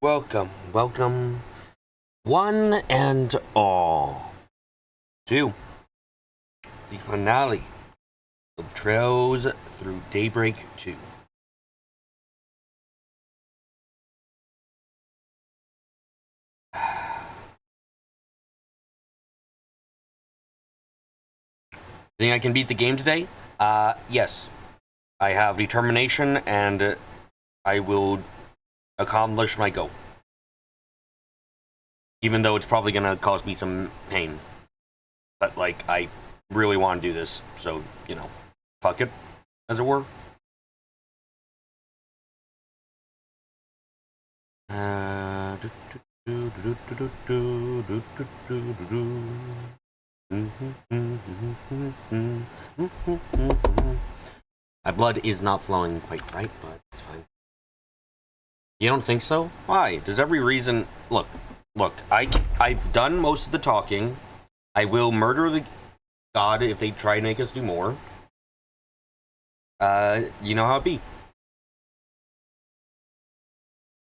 Welcome, one and all, to the finale of Trails through Daybreak 2. Think I can beat the game today? Yes. I have determination and I will accomplish my goal. Even though it's probably gonna cause me some pain. But, like, I really want to do this, so, you know, fuck it, as it were. My blood is not flowing quite right, but it's fine. You don't think so? Why? There's every reason. Look, I've done most of the talking. I will murder the god if they try to make us do more. You know how it be.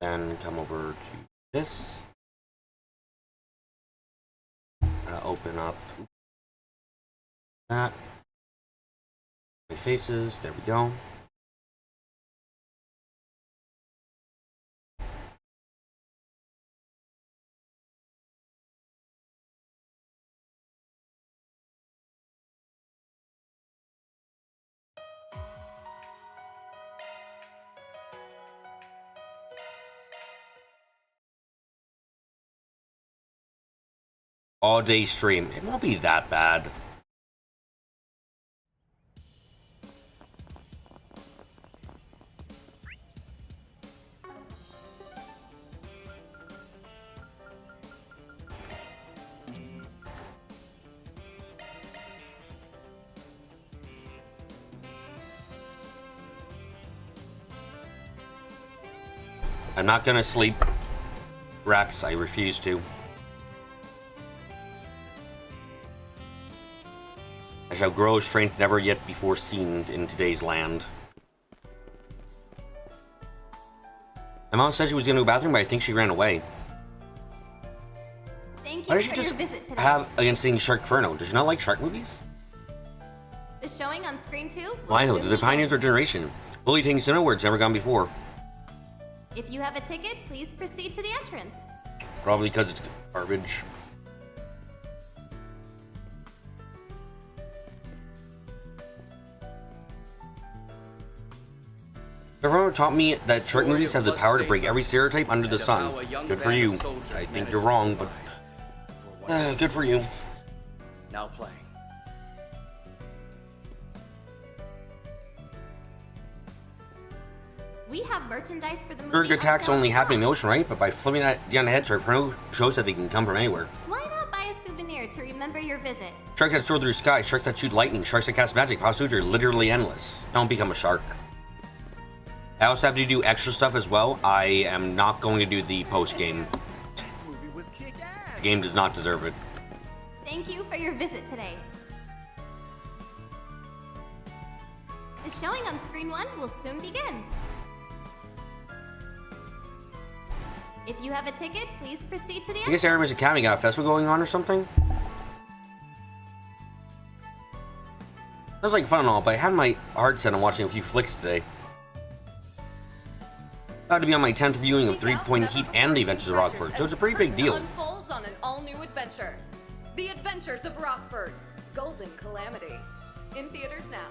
Then come over to this. Open up that. My faces, there we go. All day stream. It won't be that bad. I'm not gonna sleep, Rax. I refuse to. I shall grow strength never yet before seen in today's land. My mom said she was going to go to the bathroom, but I think she ran away. Thank Why you did she for just your visit today. have against seeing Sharkferno? Does she not like shark movies? The showing on screen 2. Well, I know, they're the pioneers of our generation. Fully taking cinema where it's never gone before. If you have a ticket, please proceed to the entrance. Probably because it's garbage. Everyone taught me that shark movies have the power to break every stereotype under the sun. Good for you. I think you're wrong, but good for you. Now playing. We have merchandise for the movie. Shark attacks on sale only as happen in the well. ocean, right? But by flipping that down the head, Sharkferno shows that they can come from anywhere. Why not buy a souvenir to remember your visit? Sharks that soar through the sky, sharks that shoot lightning, sharks that cast magic, possibilities are literally endless. Don't become a shark. I also have to do extra stuff as well. I am not going to do the post-game. The game does not deserve it. Thank you for your visit today. The showing on screen 1 will soon begin. If you have a ticket, please proceed to the I entrance. guess Aramis Academy got a festival going on or something? That was like fun and all, but I had my heart set on watching a few flicks today. About to be on my 10th viewing of 3 Point Heat and The Adventures of Rockford, so it's a pretty big deal. Unfolds on an all-new adventure. The Adventures of Rockford. Golden Calamity. In theaters now.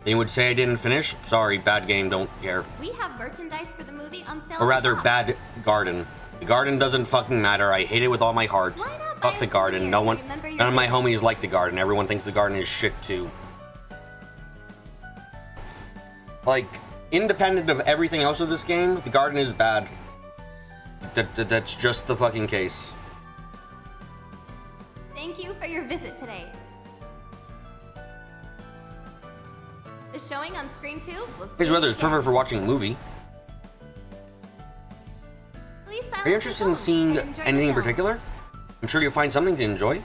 They would say I didn't finish. Sorry, bad game, don't care. We have merchandise for the movie on sale. Or rather, at the shop. bad garden. The garden doesn't fucking matter. I hate it with all my heart. Why not buy Fuck a the garden. souvenir No to one, remember your none of my visit? homies like the garden. Everyone thinks the garden is shit too. Like, independent of everything else of this game, the garden is bad. That's just the fucking case. Thank you for your visit today. The showing on screen 2 will His soon weather is begin. perfect for watching a movie. Please Are you silence your interested in phones seeing and enjoy the anything in film. particular? I'm sure you'll find something to enjoy.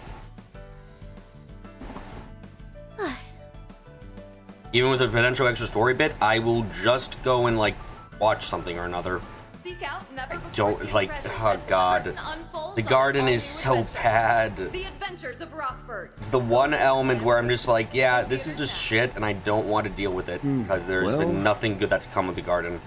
Even with a potential extra story bit, I will just go and like watch something or another. Seek out never before Don't seen like, treasures oh as the god, curtain unfolds the on garden all is new so adventure. bad. The Adventures of Rockford. It's the one element where I'm just like, yeah, this is just shit, and I don't want to deal with it because there's been nothing good that's come with the garden.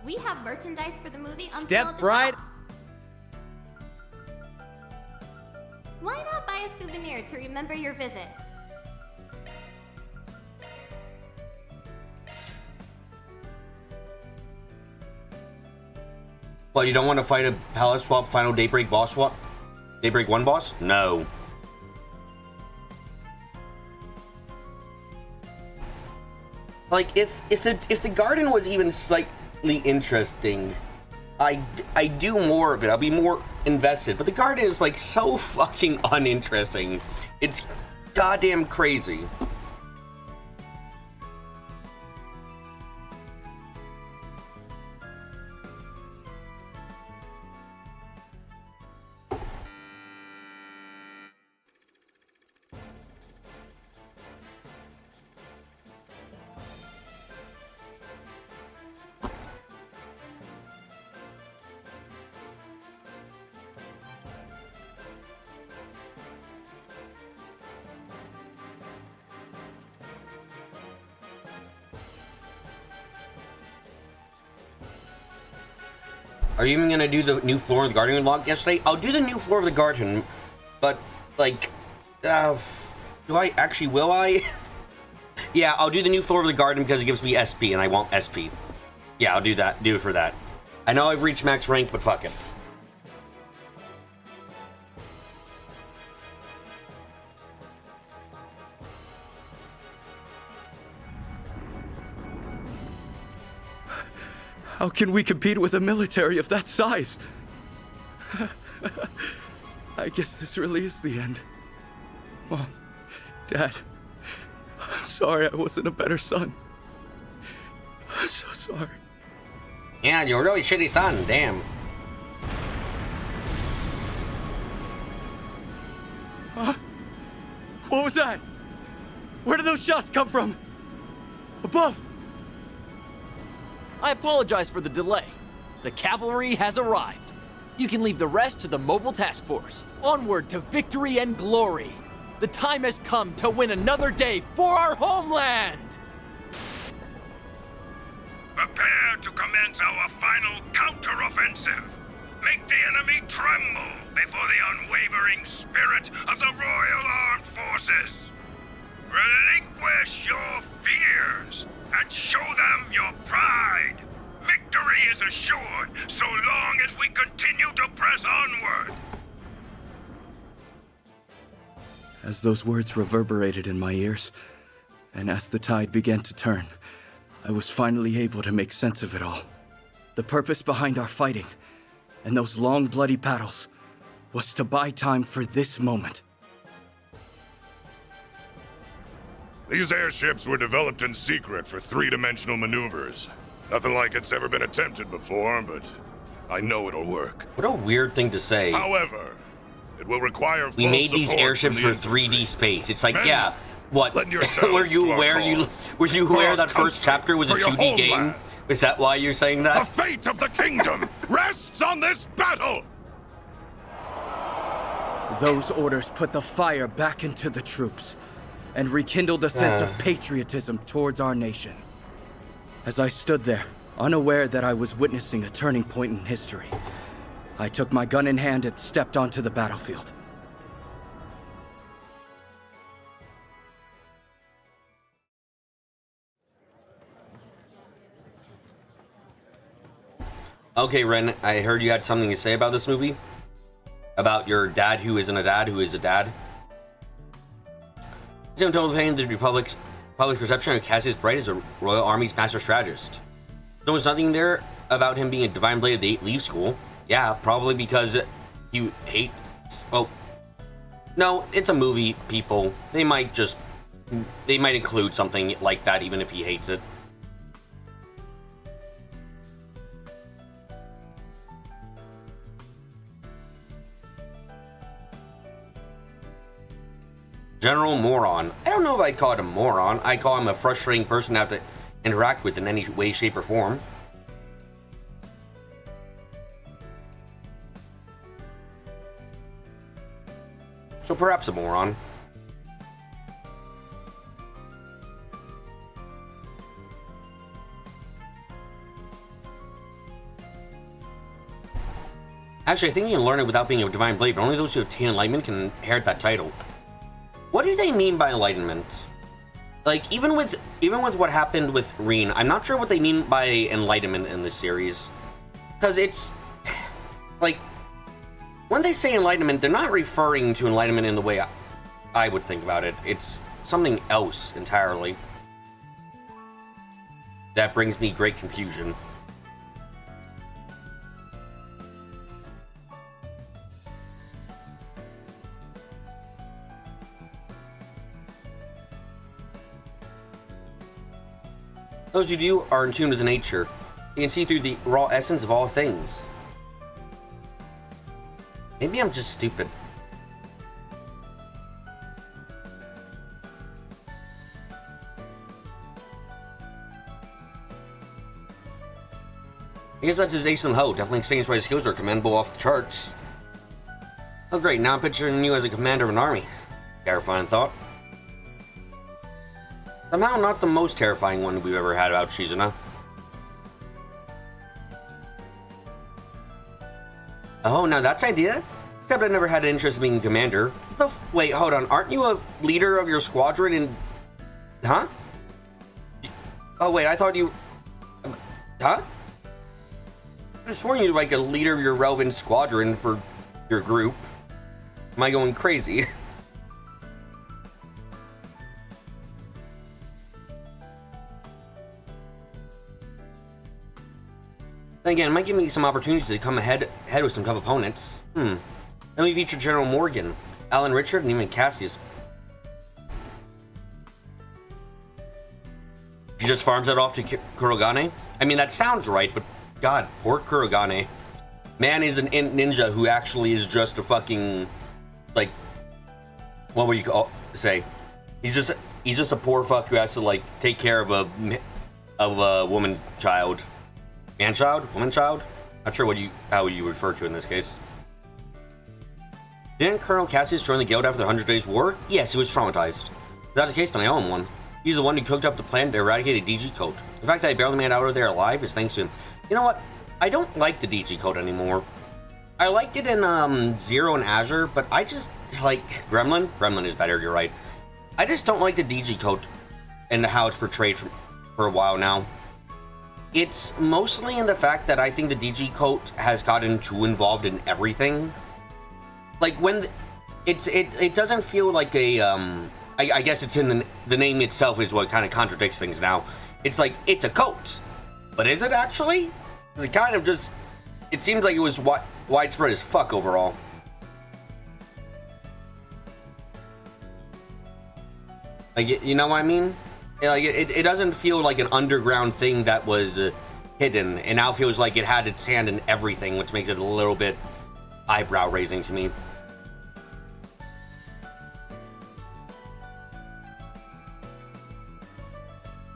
We have merchandise for the movie on sale at Step the right. shop. Why not buy a souvenir to remember your visit? Well, you don't want to fight a Palace Swap Final Daybreak boss swap? Daybreak 1 boss? No. Like, if the garden was even slightly interesting, I'd do more of it. I'll be more invested. But the garden is, like, so fucking uninteresting. It's goddamn crazy. Are you even gonna do the new floor of the garden unlock yesterday? I'll do the new floor of the garden, but like, do I actually? Will I? Yeah, I'll do the new floor of the garden because it gives me SP, and I want SP. Yeah, I'll do that. Do it for that. I know I've reached max rank, but fuck it. How can we compete with a military of that size? I guess this really is the end. Mom, Dad, I'm sorry I wasn't a better son. I'm so sorry. Yeah, you're a really shitty son. Damn. Huh? What was that? Where did those shots come from? Above! I apologize for the delay. The cavalry has arrived. You can leave the rest to the mobile task force. Onward to victory and glory. The time has come to win another day for our homeland! Prepare to commence our final counteroffensive. Make the enemy tremble before the unwavering spirit of the Royal Armed Forces. Relinquish your fears and show them your pride. Victory is assured so long as we continue to press onward. As those words reverberated in my ears, and as the tide began to turn, I was finally able to make sense of it all. The purpose behind our fighting, and those long bloody battles, was to buy time for this moment. These airships were developed in secret for three-dimensional maneuvers. Nothing like it's ever been attempted before, but I know it'll work. What a weird thing to say. However, it will require We full made these support airships from for the 3D space. It's like, Men, yeah, what? lend yourselves were you to our aware cause. were you For aware our that first country, chapter was a for your 2D game? homeland. Is that why you're saying The that? fate of the kingdom rests on this battle! Those orders put the fire back into the troops and rekindled a sense of patriotism towards our nation. As I stood there, unaware that I was witnessing a turning point in history, I took my gun in hand and stepped onto the battlefield. Okay, Ren, I heard you had something to say about this movie? About your dad who isn't a dad, who is a dad? Some total fame the Republic's public perception of Cassius Bright as a Royal Army's master strategist. There was nothing there about him being a divine blade of the 8 leave school. Yeah, probably because he hates... Well, no, it's a movie, people. They might include something like that even if he hates it. general moron. I don't know if I'd call it a moron. I call him a frustrating person to have to interact with in any way, shape, or form. So perhaps a moron. Actually, I think you can learn it without being a divine blade, but only those who obtain enlightenment can inherit that title. What do they mean by enlightenment? Like, even with what happened with Reen, I'm not sure what they mean by enlightenment in this series. Because it's... like, when they say enlightenment, they're not referring to enlightenment in the way I would think about it. It's something else entirely. That brings me great confusion. Those who do are in tune with nature. You can see through the raw essence of all things. Maybe I'm just stupid. I guess that's his ace in the hole. Definitely explains why his skills are commendable off the charts. Oh great, now I'm picturing you as a commander of an army. Terrifying thought. Somehow not the most terrifying one we've ever had about Shizuna. Oh, now that's idea? Except I never had an interest in being commander. Wait, hold on. Aren't you a leader of your squadron in... Huh? Oh, wait, I thought you... Huh? I sworn you were like a leader of your relevant squadron for your group. Am I going crazy? Then again, it might give me some opportunities to come ahead with some tough opponents. Then we feature General Morgan, Alan Richard, and even Cassius. She just farms it off to Kurogane? I mean, that sounds right, but god, poor Kurogane. Man is an ninja who actually is just a fucking, like, what would you say? He's just a poor fuck who has to, like, take care of a woman child. Man-child? Woman-child? Not sure how you refer to it in this case. Didn't Colonel Cassius join the guild after the 100 Days War? Yes, he was traumatized. If that's the case, then I owe him one. He's the one who cooked up the plan to eradicate the DG code. The fact that I barely made it out of there alive is thanks to him. You know what? I don't like the DG code anymore. I liked it in Zero and Azure, but I just like Gremlin. Gremlin is better, you're right. I just don't like the DG code and how it's portrayed for a while now. It's mostly in the fact that I think the DG code has gotten too involved in everything. Like when it doesn't feel like a I guess it's in the name itself is what kind of contradicts things now. It's like it's a cult, but is it actually? It kind of just it seems like it was widespread as fuck overall. Like you know what I mean? Like it doesn't feel like an underground thing that was hidden, and now feels like it had its hand in everything, which makes it a little bit eyebrow raising to me.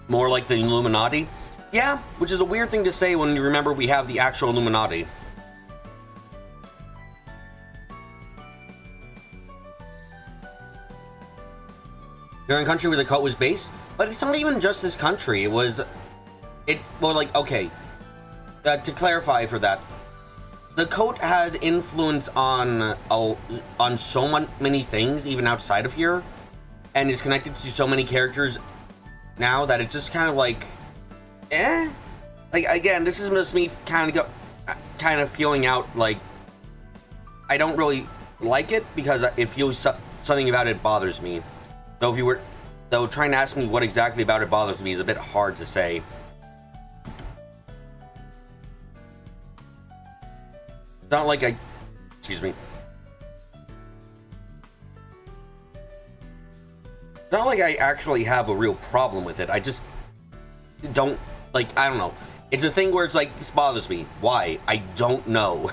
More like the Illuminati? Yeah, which is a weird thing to say when you remember we have the actual Illuminati. You're in a country where the cult was based, but it's not even just this country. Well, like, okay, to clarify for that, the cult had influence on so many things, even outside of here, and is connected to so many characters now that it's just kind of like, like again, this is just me kind of feeling out like I don't really like it because it feels something about it bothers me. Though trying to ask me what exactly about it bothers me is a bit hard to say. It's not like excuse me. It's not like I actually have a real problem with it. I just don't, like, I don't know. It's a thing where it's like, this bothers me. Why? I don't know.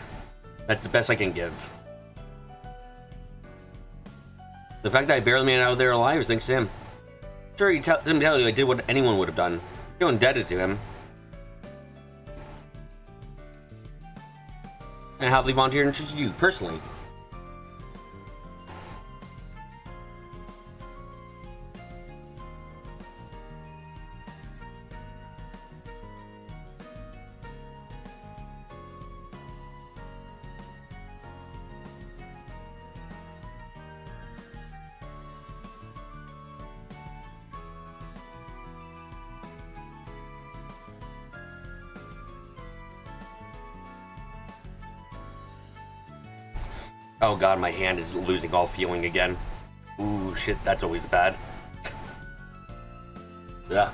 That's the best I can give. The fact that I barely made it out of there alive is thanks to him. Sure, he didn't tell you I did what anyone would have done. I feel indebted to him. And how they volunteered and interested you personally. Oh god, my hand is losing all feeling again. Ooh, shit, that's always bad. Yeah.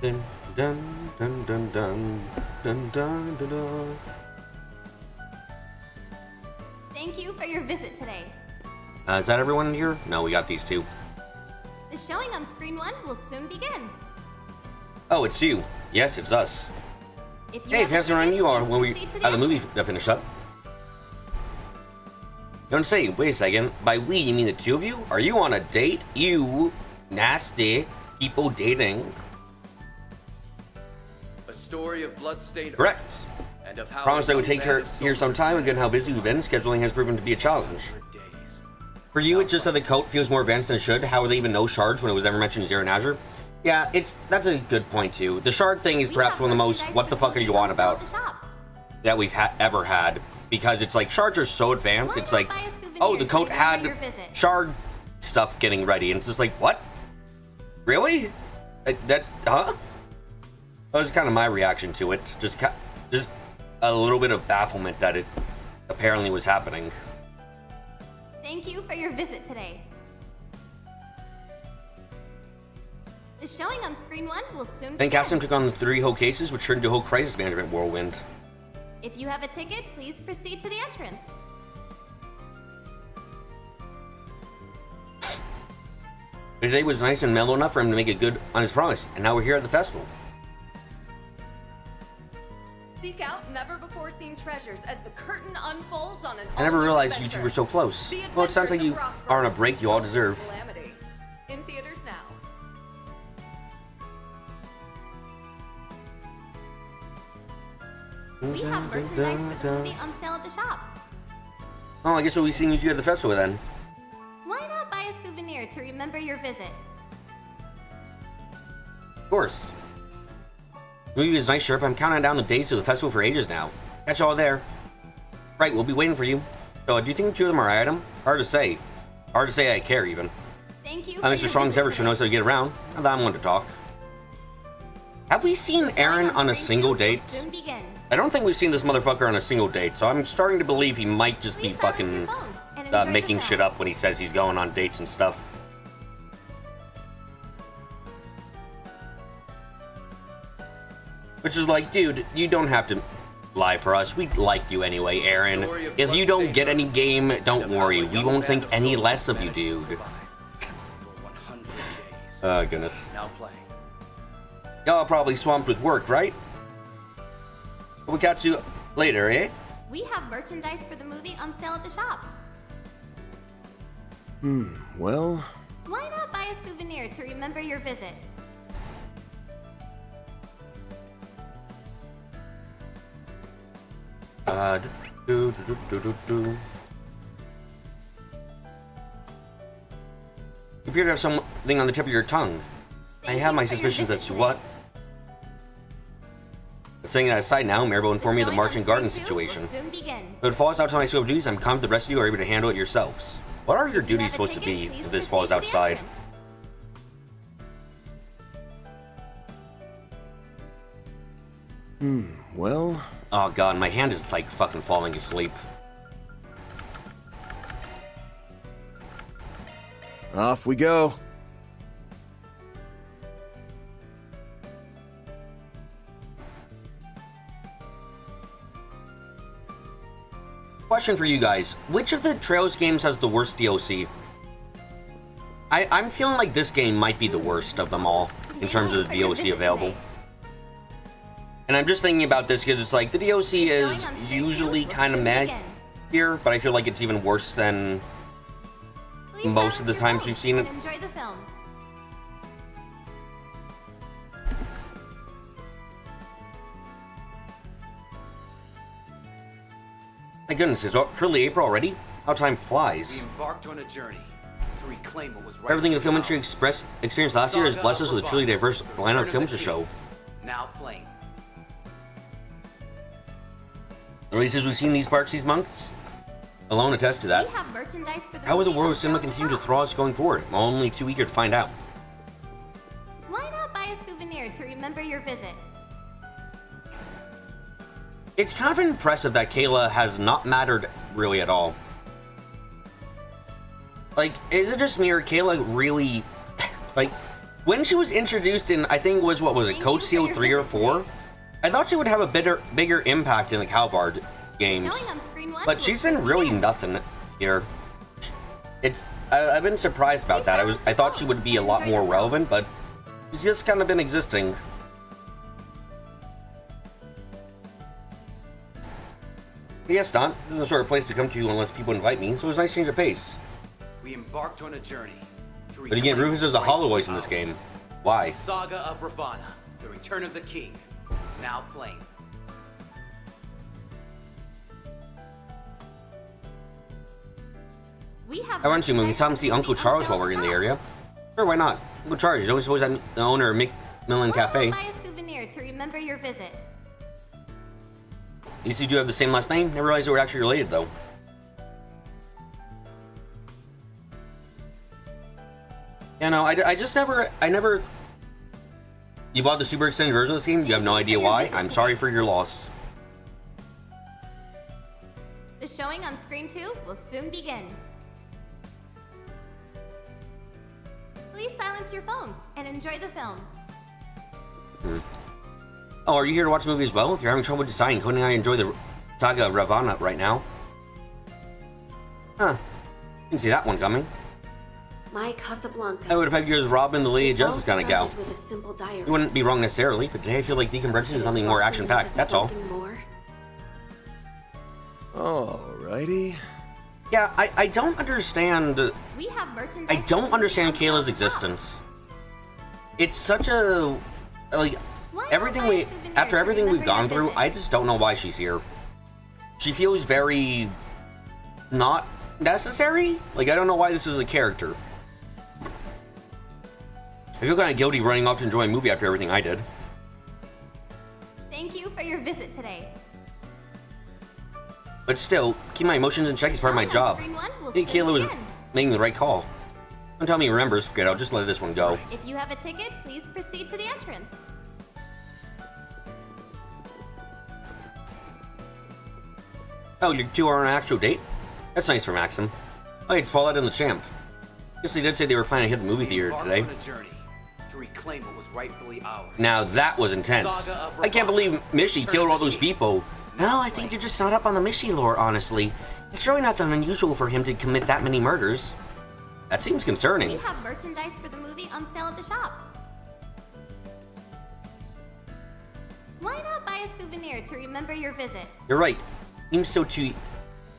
Dun, dun, dun, dun, dun, dun, dun, dun, dun. Thank you for your visit today. Is that everyone here? No, we got these two. The showing on screen 1 will soon begin. Oh, it's you. Yes, it's us. If you Hey, have a fancy around ticket, you are please when we proceed to the movie entrance. finished up. Don't say. Wait a second. By we, you mean the two of you? Are you on a date? You nasty people dating. A story of blood-stained Correct. and of how Promised I would a take her band of here sometime. Given how busy we've been, scheduling has proven to be a challenge. for days. For you, it's just that the coat feels more advanced than it should. How would they even know shards when it was ever mentioned in Zero and Azure? Yeah, that's a good point too. The shard thing is We perhaps have one of the most merchandise what for the fuck are movie you on on sale at about the shop. that we've ever had, because it's like shards are so advanced. Why It's not like, buy a souvenir oh, the to coat remember had your visit? shard stuff getting ready, and it's just like, what? Really? That huh? That was kind of my reaction to it. Just a little bit of bafflement that it apparently was happening. Thank you for your visit today. The showing on screen 1 will soon Then begin. Cassim took on the 3 whole cases, which turned into a whole crisis management whirlwind. If you have a ticket, please proceed to the entrance. But today was nice and mellow enough for him to make it good on his promise, and now we're here at the festival. Seek out never-before-seen treasures as the curtain unfolds on an I never all-new realized you adventure. two were so close. The Well, it sounds like Adventures you of Rockford. are on a break you all Golden deserve. Calamity. In theaters now. We have merchandise for the movie on sale at the shop. Oh, I guess we'll be seeing you two at the festival then. Why not buy a souvenir to remember your visit? Of course. The movie is nice, Sherp. I'm counting down the days to the festival for ages now. Catch you all there. Right, we'll be waiting for you. So, do you think the two of them are item? Hard to say. Hard to say I care, even. Thank you. I'm for Mr. your Strong's visit ever sure today. knows how to get around. Not that I'm one to talk. Have we seen The showing Aaron on a screen single 2 will date? soon begin. I don't think we've seen this motherfucker on a single date, so I'm starting to believe he might just be Please silence fucking your phones and enjoy the making film. shit up when he says he's going on dates and stuff. Which is like, dude, you don't have to lie for us. We like you anyway, Aaron. If you don't get any game, don't worry. We won't think any less of you, dude. Oh, goodness. Now playing. Y'all probably swamped with work, right? We'll catch you later, eh? We have merchandise for the movie on sale at the shop. Well, Why not buy a souvenir to remember your visit? Do, do, do, do, do. You appear to have something on the tip of your tongue. I Thank have you my for your suspicions visit as to today. what. But setting that aside now, Maribel informed me of the showing Martian on Garden screen 2 situation. will soon begin. If it falls outside my scope of duties, I'm confident the rest of you are able to handle it yourselves. What are your If you duties have a supposed to ticket, be please if this proceed falls to the outside? entrance. well, Oh god, my hand is like fucking falling asleep. off we go. Question for you guys. Which of the Trails games has the worst DLC? I'm feeling like this game might be the worst of them all in terms of the DLC available. And I'm just thinking about this because it's like the DLC is usually kind of meh here, but I feel like it's even worse than most of the times we've seen it. Enjoy the film. My goodness, it's truly April already? How time We flies. embarked on a journey to reclaim what was right. Everything the film industry experienced last year has blessed us with a truly diverse lineup of films to show. Now playing. The releases we've seen these parks, these months, alone attest to that. We have merchandise for the How will the movie world on of cinema sale at the continue to shop. thrill us going forward? I'm only too eager to find out. Why not buy a souvenir to remember your visit? It's kind of impressive that Kayla has not mattered really at all. Like, is it just me or Kayla really... like, when she was introduced in, I think what was it, Thank Code you for Seal your 3 or visit 4? I thought she would have a bigger impact in the Calvard games. Showing on screen 1 But will she's been soon really begin. nothing here. I've been surprised about that. I thought she would be a lot more relevant, but she's just kind of been existing. But yes, Don, this is the sort of place to come to unless people invite me, so it's a nice change of pace. We embarked on a journey to But again, reclaim Rufus is a what hollow was voice in this game. ours. Why? Saga of Ravana, the Return of the King. Now playing. We have I want to movie. Come see Uncle Charles while we're in the area. Sure, why not? Uncle Charles, you don't suppose I'm the owner of Macmillan Cafe. Buy a souvenir to remember your visit. You see, do have the same last name? Never realized they were actually related, though. Yeah, no, I just never. You bought the super extended version of this game? You have no idea why? I'm sorry for your loss. The showing on screen 2 will soon begin. Please silence your phones and enjoy the film. Oh, are you here to watch the movie as well? If you're having trouble deciding, Cody and I enjoy the Saga of Ravana right now. Huh. Didn't see that one coming. My Casablanca. I would have pegged you as Robin, the Lady of Justice kind of gal. With a simple diary. You wouldn't be wrong necessarily, but today I feel like decompression is something more action-packed, that's all. More? Alrighty. Yeah, I don't understand... We have merchandise. I don't understand Kayla's existence. It's such a... like, everything we... after everything we've gone through, I just don't know why she's here. She feels very... not necessary? Like, I don't know why this is a character. I feel kind of guilty running off to enjoy a movie after everything I did. Thank you for your visit today. But still, keep my emotions in check is part of my job. I think Kayla was making the right call. Don't tell me he remembers, forget it, I'll just let this one go. If you have a ticket, please proceed to the entrance. Oh, you two are on an actual date? That's nice for Maxim. Oh, it's Paulette and the Champ. Guess they did say they were planning to hit the movie theater today. On a journey to reclaim what was rightfully ours. Now that was intense. I can't believe Mishi killed all those people. No, I think you're just not up on the Mishi lore, honestly. It's really not that unusual for him to commit that many murders. That seems We concerning. have merchandise for the movie on sale at the shop. Why not buy a souvenir to remember your visit? You're right. Seems so too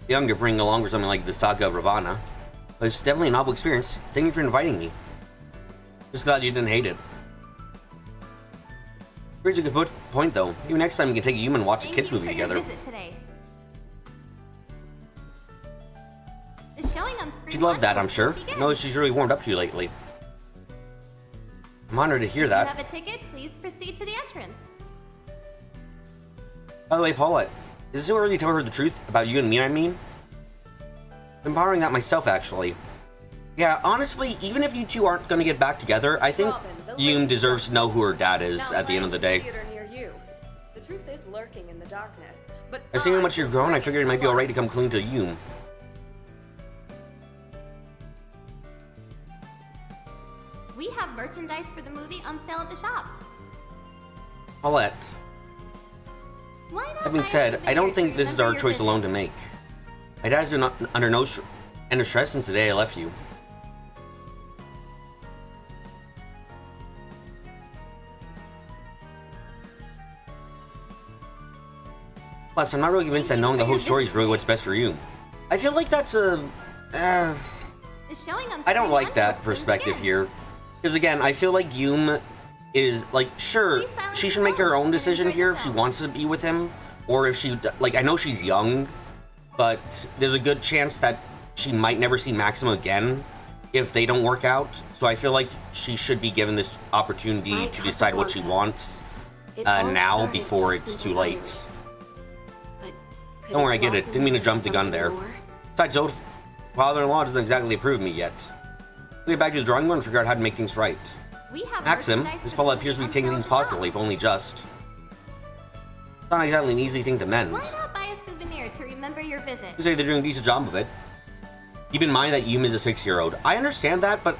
young to bring along for something like the Saga of Ravana. But it's definitely a novel experience. Thank you for inviting me. Just glad you didn't hate it. Here's a good point, though. Maybe next time we can take a human and watch a kids movie together. Visit today. The showing on screen She'd love 1 that, will I'm soon sure. begin. No, she's really warmed up to you lately. I'm honored to hear If that. you have a ticket, please proceed to the entrance. By the way, Paulette, is it too early to tell her the truth about you and me, I mean? I'm pondering that myself, actually. Yeah, honestly, even if you two aren't gonna get back together, I think Robin, the Yoon lady deserves to know who her dad is Now at the end of the day. theater near you. The truth is lurking in the darkness, but I see how much will you've grown, bring I it figured it might be light. alright to come clean to Yoon. We have merchandise for the movie on sale at the shop. Paulette, Why not that being buy a said, I souvenir don't to think this is remember our your choice visit? alone to make. My dad's been under no end of stress since the day I left you. Plus, I'm not really convinced that knowing the whole story is really what's best for you. I feel like that's a... The showing on I don't screen like one that will soon perspective begin. here. Because again, I feel like Yum is, like, sure, she should make her own decision here if she wants to be with him. Or if she, like, I know she's young, but there's a good chance that she might never see Maxima again if they don't work out. So I feel like she should be given this opportunity to decide what she wants now before it's too late. Don't worry, I get it. Didn't mean to jump the gun there. Besides, old father-in-law doesn't exactly approve of me yet. We'll get back to the drawing board and figure out how to make things right. We have Maxim, merchandise this for Paula the appears to be movie taking on things sale at the positively, shop. if only just. It's not exactly an easy thing to mend. Why not buy a souvenir to remember your visit? You say they're doing a decent job of it. Keep in mind that Yum is a 6-year-old. I understand that, but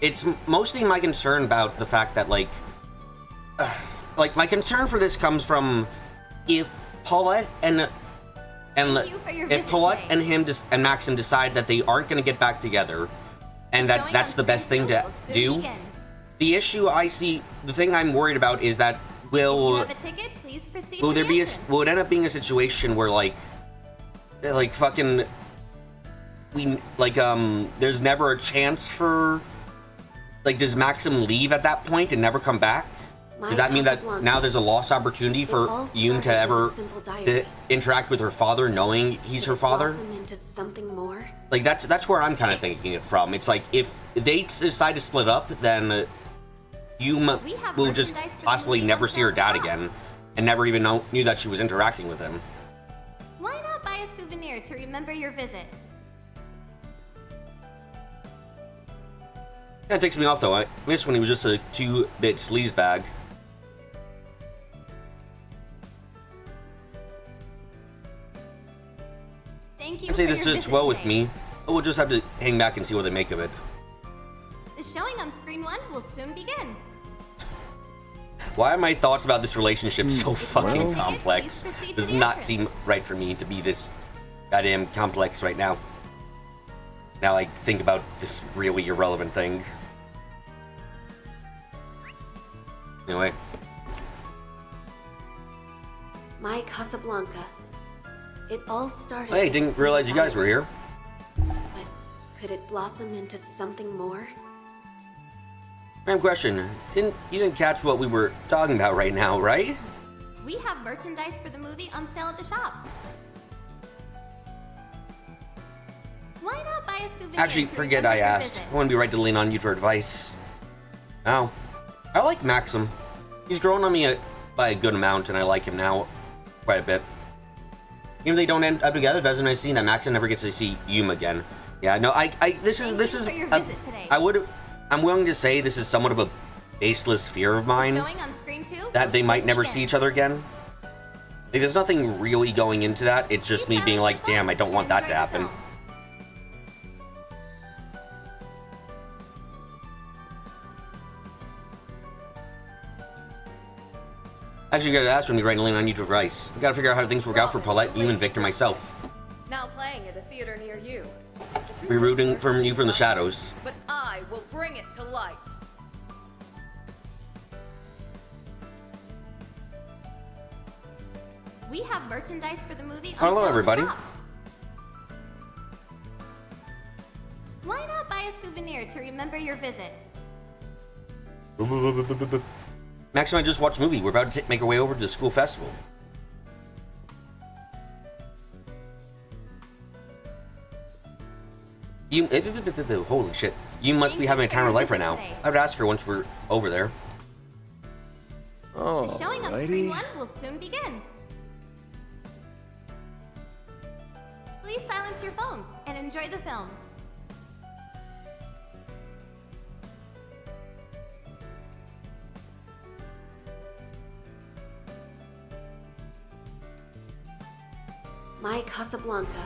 it's mostly my concern about the fact that, like, my concern for this comes from if Paulette and Thank you for your if visit Paulette today. and him and Maxim decide that they aren't going to get back together, and Showing that's on the best screen thing to two will soon do. begin. The issue I see, the thing I'm worried about is that If you will have a ticket, please proceed will to there the be entrance. will it end up being a situation where like fucking there's never a chance for, like, does Maxim leave at that point and never come back? Does that mean that now there's a lost opportunity for Yum to ever to interact with her father, knowing he's her father? Into something more? Like that's where I'm kind of thinking it from. It's like if they decide to split up, then Yum We have will just merchandise for the possibly movie never on see her sale dad at the shop. again, and never even knew that she was interacting with him. Why not buy a souvenir to remember your visit? Yeah, it takes me off though. I missed when he was just a 2-bit sleaze bag. Thank you I'd say for this your sits visit well with today. me, but we'll just have to hang back and see what they make of it. The showing on screen one will soon begin. Why are my thoughts about this relationship so fucking well- complex? Please proceed to Does the not entrance. seem right for me to be this goddamn complex right now. Now I think about this really irrelevant thing. Anyway, My Casablanca. It all started. hey, with a didn't simple realize you guys were diary. here. But could it blossom into something more? Random question. You didn't catch what we were talking about right now, right? We have merchandise for the movie on sale at the shop. Why not buy a souvenir? Actually, to forget remember I your asked. visit? I wouldn't be right to lean on you for advice. Oh. I like Maxim. He's grown on me by a good amount, and I like him now quite a bit. Even if they don't end up together, doesn't it seem that Maxim never gets to see Yum again? Yeah, no, this is Thank you for your visit today. I'm willing to say this is somewhat of a baseless fear of mine, Showing on screen two that will they might soon never begin. see each other again. Like, there's nothing really going into that. It's just me Please being silence like, your damn, I phones don't want and that to enjoy the happen. film. Actually, you gotta ask when we right to lean on you for advice. We gotta figure out how things work out for Paulette, you, and Victor, myself. Now playing at a theater near you. We're rooting for you from the shadows. But I will bring it to light. We have merchandise for the movie on Hello, sale at the everybody. shop. Why not buy a souvenir to remember your visit? Max and I just watched a movie. We're about to make our way over to the school festival. You, holy shit. You must be Thank having you a for time of your life right visit now. today. I would ask her once we're over there. Oh, The showing on screen one will soon begin. Please silence your phones and enjoy the film. My Casablanca.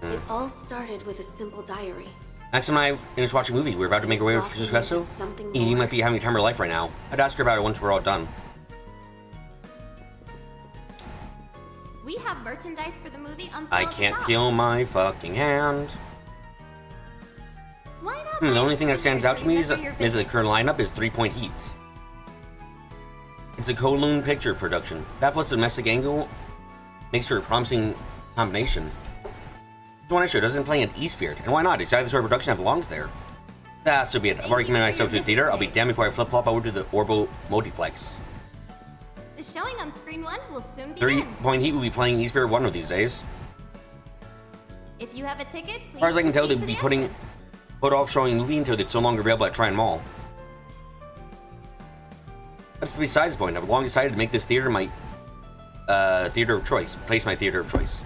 It all started with a simple diary. Max and I finished watching a movie. We're about to make our way over to the festival. You might be having a time of her life right now. I'd ask her about it once we're all done. We have merchandise merchandise for the movie on sale I at the can't shop. feel my fucking hand. Why not The buy only a thing that stands out to me is remember your the visit? current lineup is 3 Point Heat. It's a Kowloon picture production. That plus the domestic angle makes for a promising combination. The one I show doesn't play an E-Spirit, and why not? It's either sort of production that belongs there. Ah, so be it. I've already committed myself to the theater. I'll be damned before I flip-flop over to the Orbo Multiplex. The showing on screen 1 will soon 3 begin. Point Heat will be playing E-Spirit one of these days. If you have a ticket, please As far as I can tell, they proceed will be to the putting entrance. put off showing the movie until it's no longer available at Tryon Mall. That's besides the point. I've long decided to make this theater my theater of choice. Place my theater of choice.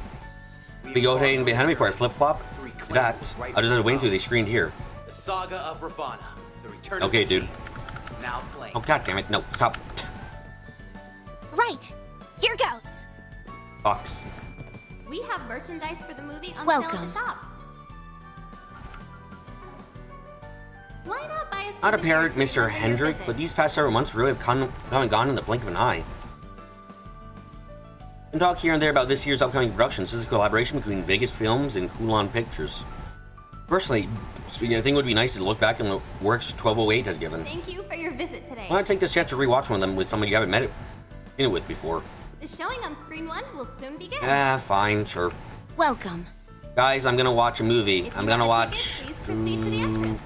If you go ahead and behind me before I flip-flop, that, I'll just have to wait until they screened here. The Saga of Ravana. The Return Okay, of the dude. King. Now playing. Oh, god damn it. No, stop. Right. Here goes. Fox. We have merchandise for the movie on sale Welcome. at the shop. Why not buy a Not a souvenir parrot, to Mr. remember your Hendrick, visit? but these past several months really have come and gone in the blink of an eye. And talk here and there about this year's upcoming productions. This is a collaboration between Vegas Films and Kulon Pictures. Personally, I think it would be nice to look back on the works 1208 has given. Thank you for your visit today. Why not take this chance to rewatch one of them with somebody you haven't met it with before? The showing on screen 1 will soon begin. Ah, fine, sure. Welcome. Guys, I'm gonna watch a movie. If you I'm gonna have a watch. ticket, please proceed to the entrance.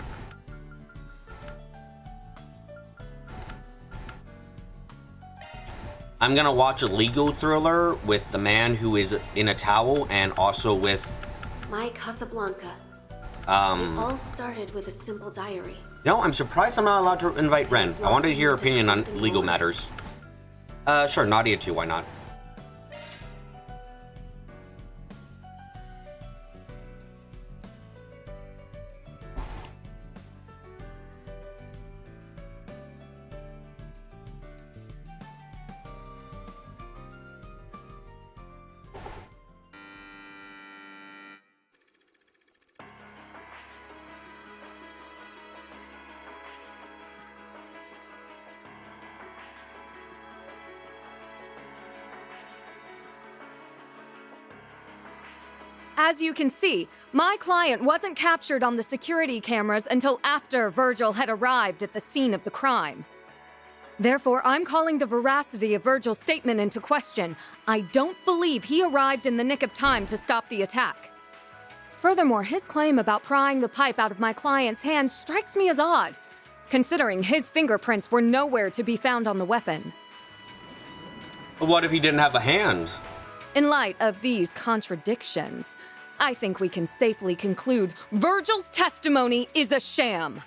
I'm gonna watch a legal thriller with the man who is in a towel and also with My Casablanca. It you all started with a simple diary. know, I'm surprised I'm not allowed to invite Ren. I wanted to hear her opinion on Something legal more. matters. Sure, Nadia too, why not? As you can see, my client wasn't captured on the security cameras until after Virgil had arrived at the scene of the crime. Therefore, I'm calling the veracity of Virgil's statement into question. I don't believe he arrived in the nick of time to stop the attack. Furthermore, his claim about prying the pipe out of my client's hand strikes me as odd, considering his fingerprints were nowhere to be found on the weapon. But what if he didn't have a hand? In light of these contradictions, I think we can safely conclude Virgil's testimony is a sham.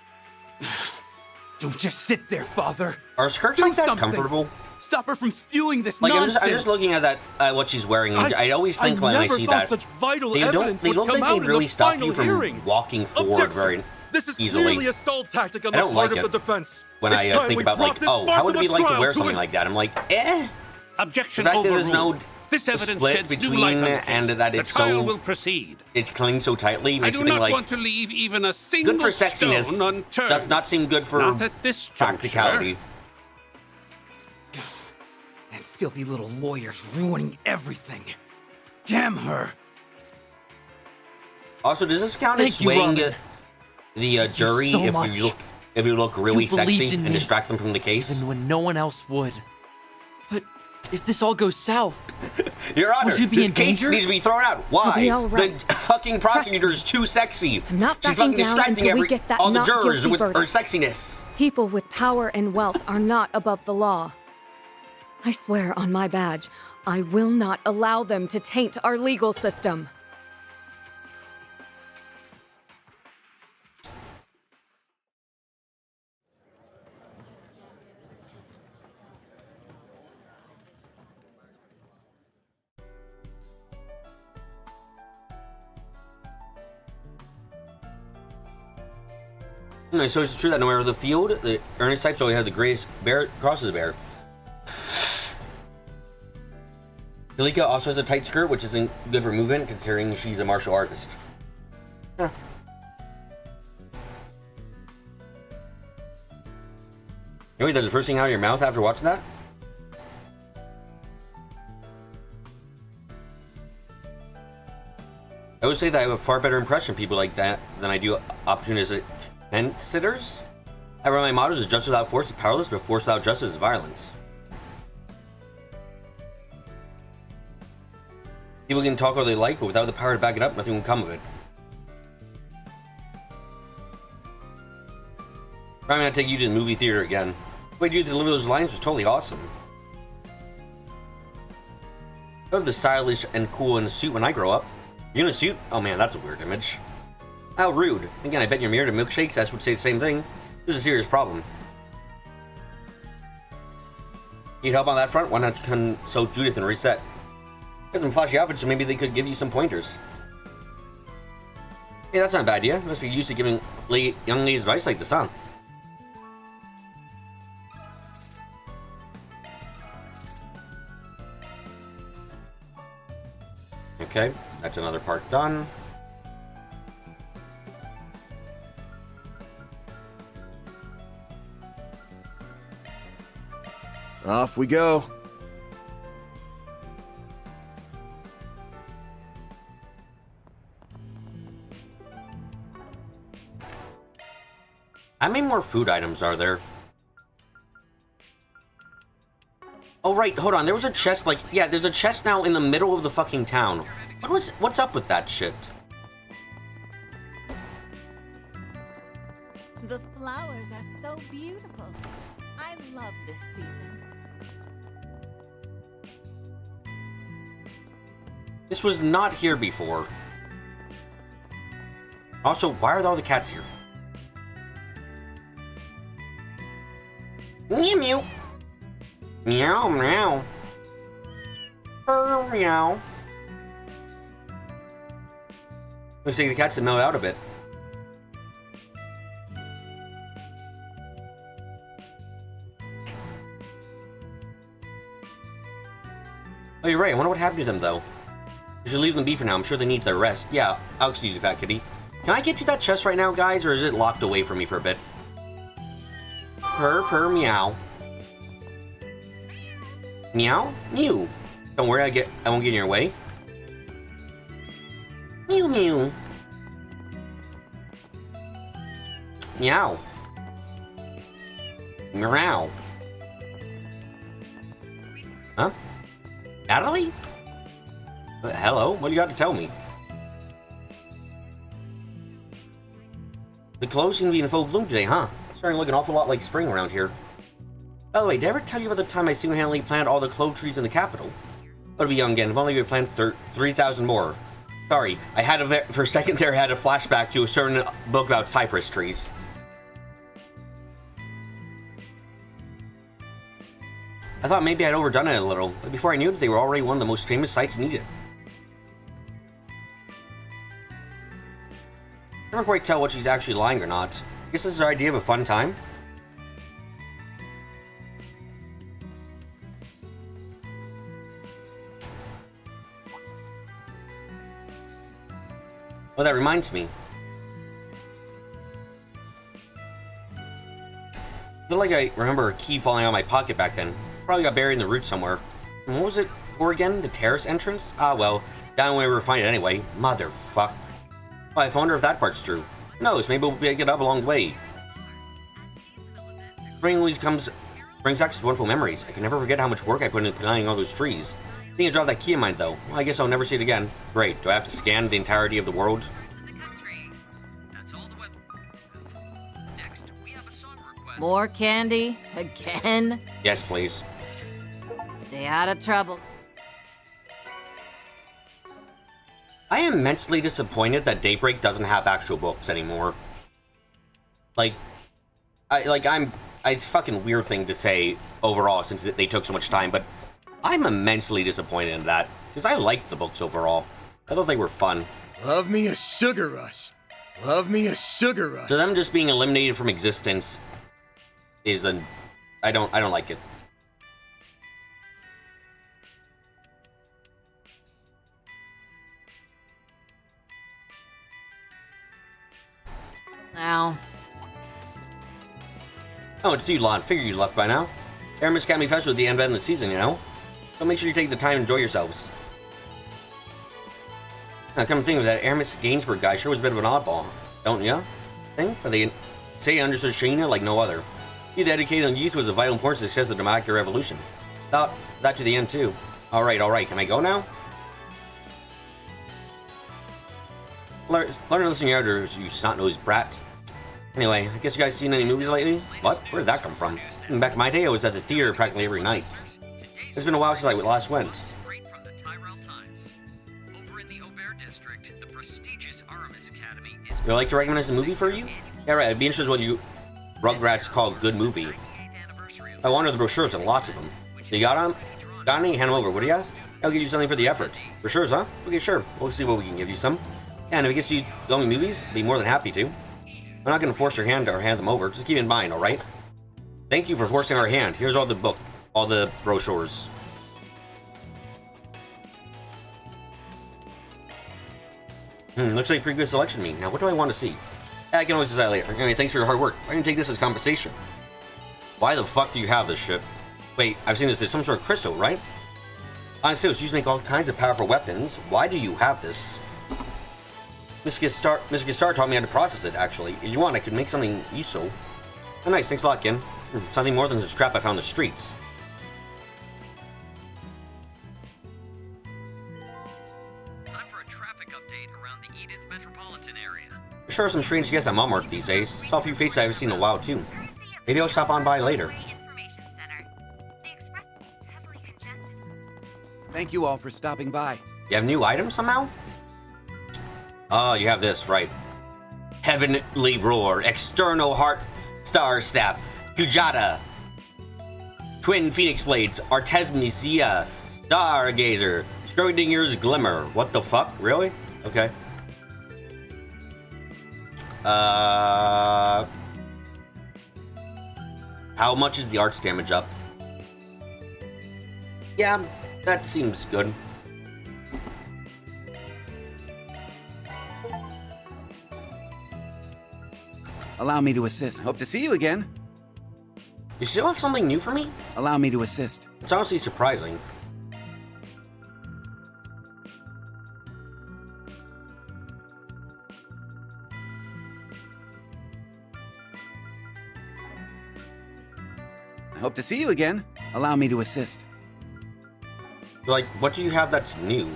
Don't just sit there, Father. Are skirts Do like that something. comfortable? Stop her from spewing this Like, nonsense. I'm just looking at that, what she's wearing. And I always think when I never see thought that, such vital they evidence would look come like out they in really the stop final you from hearing. walking forward Objection. very This is easily. clearly a stall tactic on I the don't part like of it the defense. when I It's time think we about brought like, this oh, farce how would of it a be like to trial wear to something an- like that? I'm like, eh. Objection The fact that there's overruled. no This evidence split sheds new between light on the case. and that the it's trial so- will proceed. It's clinging so tightly I makes do you think not like want to leave even a single good for sexiness. stone unturned. Does not seem good for Not at this practicality. juncture. That filthy little lawyer's ruining everything. Damn her. Also, does this count Thank as you, swaying Robin. the jury so if much. you look really You sexy believed in and me, distract them from the case? even when no one else would. But if this all goes south, Your Honor, Would you be this in case danger? needs to be thrown out. Why? be all right. The fucking prosecutor is too sexy. I'm not She's backing fucking down distracting until we get that all the not jurors guilty with her verdict. sexiness. People with power and wealth are not above the law. I swear on my badge, I will not allow them to taint our legal system. No, so it's true that no matter the field, the earnest types always have the greatest bear crosses the bear. Hilika also has a tight skirt, which isn't good for movement considering she's a martial artist. Huh. Wait, that's the first thing out of your mouth after watching that? I would say that I have a far better impression of people like that than I do opportunistic considers. However, my motto is justice without force is powerless, but force without justice is violence. People can talk all they like, but without the power to back it up, nothing will come of it. I'm gonna take you to the movie theater again. The way you deliver those lines was totally awesome. I love the stylish and cool in a suit when I grow up. You in a suit? Oh man, that's a weird image. How rude. Again, I bet in your mirror to milkshakes, I would say the same thing. This is a serious problem. Need help on that front? Why not consult Judith and reset? Got some flashy outfits, so maybe they could give you some pointers. Hey, that's not a bad idea. You must be used to giving young ladies advice like this, huh? Okay, that's another part done. Off we go. How many more food items are there? Oh right, hold on. There was a chest like yeah, there's a chest now in the middle of the fucking town. What's up with that shit? The flowers are so beautiful. I love this season. This was not here before. Also, why are all the cats here? Meow meow. Meow meow. Meow. Looks like the cats have mellowed out a bit. Oh, you're right. I wonder what happened to them, though. We should leave them be for now. I'm sure they need their rest. Yeah, I'll excuse you, fat kitty. Can I get you that chest right now, guys, or is it locked away from me for a bit? Purr, meow. Meow? Mew. Don't worry, I won't get in your way. Mew, mew. Meow. Meow. Huh? Natalie? Hello? What do you got to tell me? The clothes seem to be in full bloom today, huh? It's starting to look an awful lot like spring around here. By the way, did I ever tell you about the time I single-handedly planted all the clove trees in the capital? I'll be young again. If only we could plant 3,000 more. Sorry, I had for a second there, I had a flashback to a certain book about cypress trees. I thought maybe I'd overdone it a little, but before I knew it, they were already one of the most famous sites in Edith. Never quite tell what she's actually lying or not. I guess this is her idea of a fun time. Oh, that reminds me. I feel like I remember a key falling out of my pocket back then. Probably got buried in the roots somewhere. And what was it for again? The terrace entrance? Ah, well, down when we were find it anyway. Motherfuck. Well, I wonder if that part's true. Who knows? Maybe we'll pick it up along the way. Spring always brings back such wonderful memories. I can never forget how much work I put into planting all those trees. I think I dropped that key of mine, though. Well, I guess I'll never see it again. Great. Do I have to scan the entirety of the world? More candy? Again? Yes, please. Stay out of trouble. I am immensely disappointed that Daybreak doesn't have actual books anymore. It's a fucking weird thing to say overall since they took so much time, but I'm immensely disappointed in that because I liked the books overall. I thought they were fun. Love me a sugar rush. Love me a sugar rush. So them just being eliminated from existence is I don't like it. Now. Oh, it's you, Lon. Figure you left by now. Aramis Academy Festival at the end of the season, you know? So make sure you take the time and enjoy yourselves. Now, come to think of that, Aramis Gainsbourg guy sure was a bit of an oddball, don't ya? Think? But they say he understood Shania like no other. He dedicated on youth was of vital importance to the success of the democratic revolution. Thought that to the end, too. Alright, can I go now? Learn to listen to your elders, you snot-nosed brat. Anyway, I guess you guys seen any movies lately? What? Where did that come from? Back in my day, I was at the theater practically every night. It's been a while since I last went. Straight from the Tyrell Times. Over in the Aubert district, the prestigious Aramis Academy is... Would you like to recommend a movie for you? Yeah, right, I'd be interested in what you Rugrats call a good movie. I wanted the brochures and lots of them. So you got them? Got any? Hand them over, would ya? I'll give you something for the effort. Brochures, huh? Okay, sure. We'll see what we can give you some. Yeah, and if it gets you going movies, I'd be more than happy to. I'm not going to force your hand or hand them over. Just keep in mind, alright? Thank you for forcing our hand. Here's all the brochures. Looks like a pretty good selection to me. Now, what do I want to see? I can always decide later. Anyway, thanks for your hard work. I'm going to take this as compensation. Why the fuck do you have this shit? Wait, I've seen this as some sort of crystal, right? Honestly, it's used to make all kinds of powerful weapons. Why do you have this? Mr. Gistar taught me how to process it, actually. If you want, I could make something useful. Oh, nice. Thanks a lot, Ken. Something more than the scrap I found in the streets. Time for a traffic update around the Edith metropolitan area. There sure are some strange guests at Malmark these days. Saw a few faces I haven't seen in a while, too. Maybe I'll stop on by later. Thank you all for stopping by. You have new items somehow? Oh, you have this, right. Heavenly Roar, External Heart Star Staff, Kujata, Twin Phoenix Blades, Artemisia, Stargazer, Schrodinger's Glimmer. What the fuck? Really? Okay. How much is the arts damage up? Yeah, that seems good. Allow me to assist. Hope to see you again. You still have something new for me? Allow me to assist. It's honestly surprising. I hope to see you again. Allow me to assist. Like, what do you have that's new?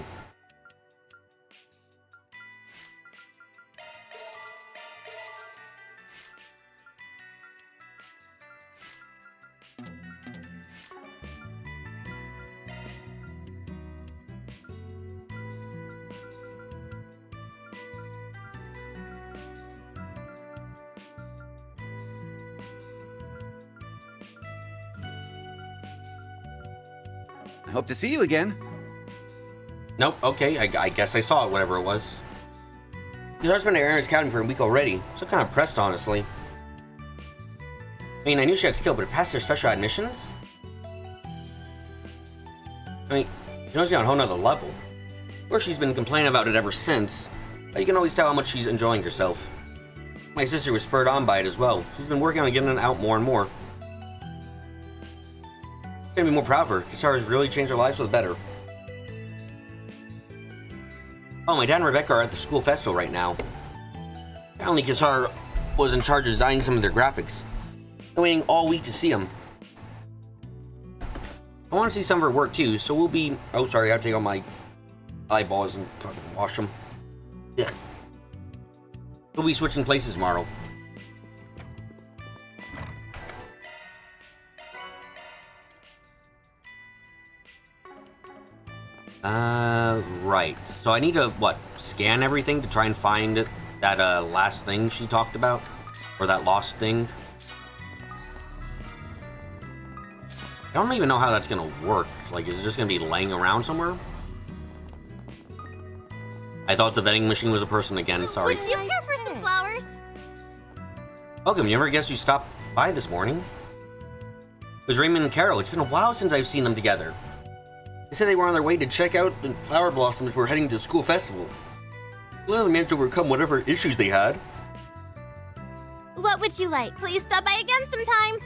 I hope to see you again. Nope, okay, I guess I saw it, whatever it was. Because I've been at Aaron's Academy for a week already, so kind of pressed, honestly. I mean, I knew she had skill, but it passed her special admissions? I mean, she must be on a whole nother level. Of course, she's been complaining about it ever since, but you can always tell how much she's enjoying herself. My sister was spurred on by it as well. She's been working on getting it out more and more. I'm gonna be more proud of her. Kisara has really changed her lives for the better. Oh, my dad and Rebecca are at the school festival right now. Apparently, Kisara was in charge of designing some of their graphics. I'm waiting all week to see them. I want to see some of her work too, so we'll be... Oh, sorry, I have to take out my eyeballs and fucking wash them. Yeah. We'll be switching places tomorrow. Right. So I need to, what, scan everything to try and find that, last thing she talked about? Or that lost thing? I don't even know how that's gonna work. Like, is it just gonna be laying around somewhere? I thought the vending machine was a person again, sorry. Would you care for some flowers? Welcome, you ever guess you stopped by this morning? It was Raymond and Carol. It's been a while since I've seen them together. They said they were on their way to check out the flower blossoms before heading to the school festival. One of them managed to overcome whatever issues they had. What would you like? Please stop by again sometime.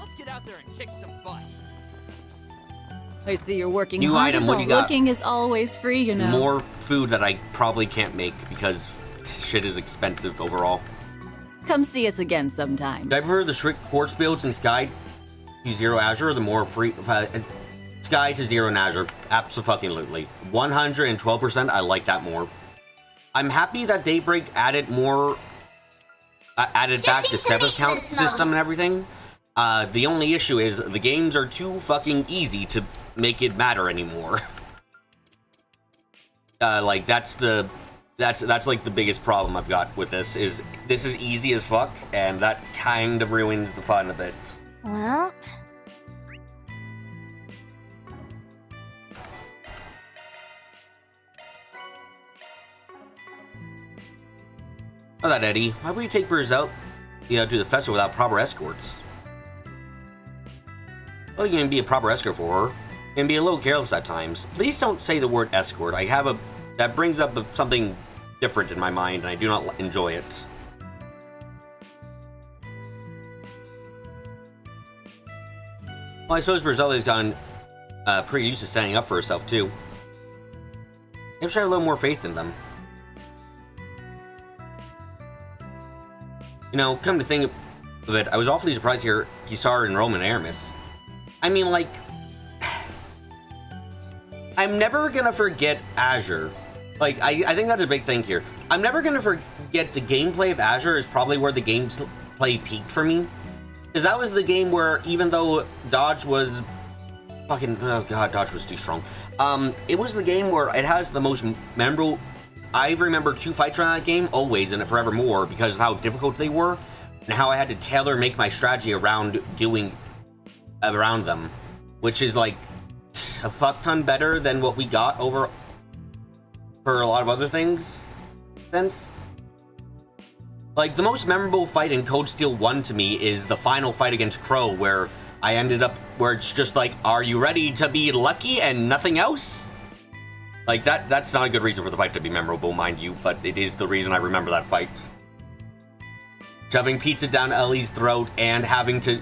Let's get out there and kick some butt. I see you're working New hard item, as what all you got? looking is always free, you know. More food that I probably can't make because shit is expensive overall. Come see us again sometime. Do I prefer the strict quartz builds in Sky to Zero Azure or the more free Sky to Zero in Azure? Absolutely. 112%, I like that more. I'm happy that Daybreak added more added back the 7th count system and everything. The only issue is the games are too fucking easy to make it matter anymore. Like that's like the biggest problem I've got with this is easy as fuck, and that kind of ruins the fun a bit. Well... Oh, that Eddie. Why would you take Bruce out, to the festival without proper escorts? Well, you can be a proper escort for her. You can be a little careless at times. Please don't say the word escort. That brings up something different in my mind, and I do not enjoy it. Well, I suppose Brazilia's gotten pretty used to standing up for herself, too. Maybe should have a little more faith in them. Come to think of it, I was awfully surprised to hear he saw her in Roman Aramis. I mean, like... I'm never gonna forget Azure. Like, I think that's a big thing here. I'm never gonna forget the gameplay of Azure is probably where the gameplay peaked for me. Because that was the game where, even though Dodge was... oh god, Dodge was too strong. It was the game where it has the most memorable... I remember 2 fights around that game, always, and forevermore, because of how difficult they were, and how I had to make my strategy around them, which is like a fuck ton better than what we got over for a lot of other things since. Like, the most memorable fight in Code Steel 1 to me is the final fight against Crow, where I ended up, where it's just like, are you ready to be lucky and nothing else? Like, that's not a good reason for the fight to be memorable, mind you, but it is the reason I remember that fight. Shoving pizza down Ellie's throat and having to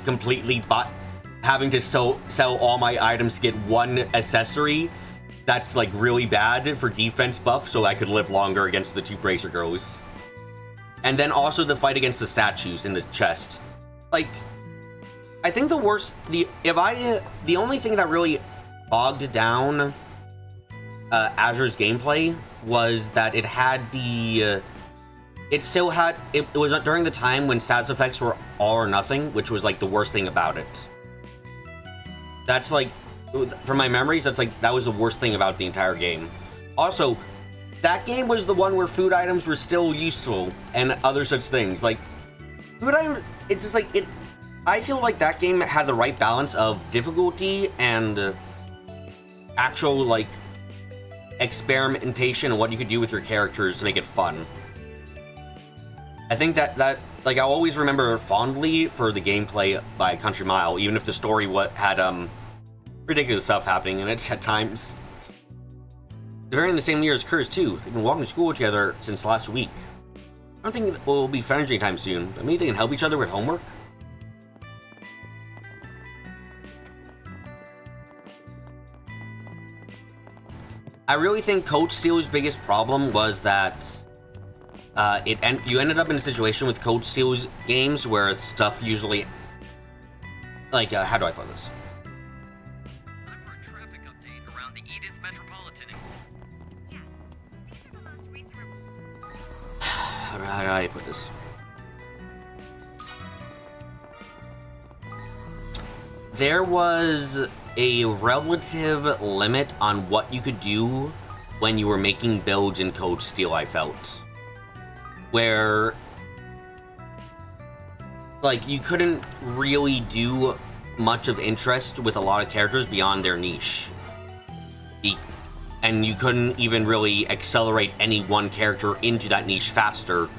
sell all my items to get 1 accessory, that's, like, really bad for defense buff, so I could live longer against the 2 Bracer Girls. And then also the fight against the statues in the chest. Like, I think the only thing that really bogged down Azure's gameplay was that it had it was during the time when stats effects were all or nothing, which was like the worst thing about it. That's like, from my memories, that was the worst thing about the entire game. Also, that game was the one where food items were still useful and other such things. Like, food items, it's just like, I feel like that game had the right balance of difficulty and actual, like, experimentation and what you could do with your characters to make it fun. I think that like, I'll always remember fondly for the gameplay by Country Mile, even if the story had ridiculous stuff happening in it at times. They're in the same year as Curse too. They've been walking to school together since last week. I don't think we'll be friends anytime soon, but maybe they can help each other with homework. I really think Code Steel's biggest problem was that you ended up in a situation with Code Steel's games where stuff usually, like, how do I put this? Time for a traffic update around the Edith Metropolitan. Yes, these are the most recent How do I put this? There was a relative limit on what you could do when you were making builds in Code Steel, I felt. Where, like, you couldn't really do much of interest with a lot of characters beyond their niche. And you couldn't even really accelerate any one character into that niche faster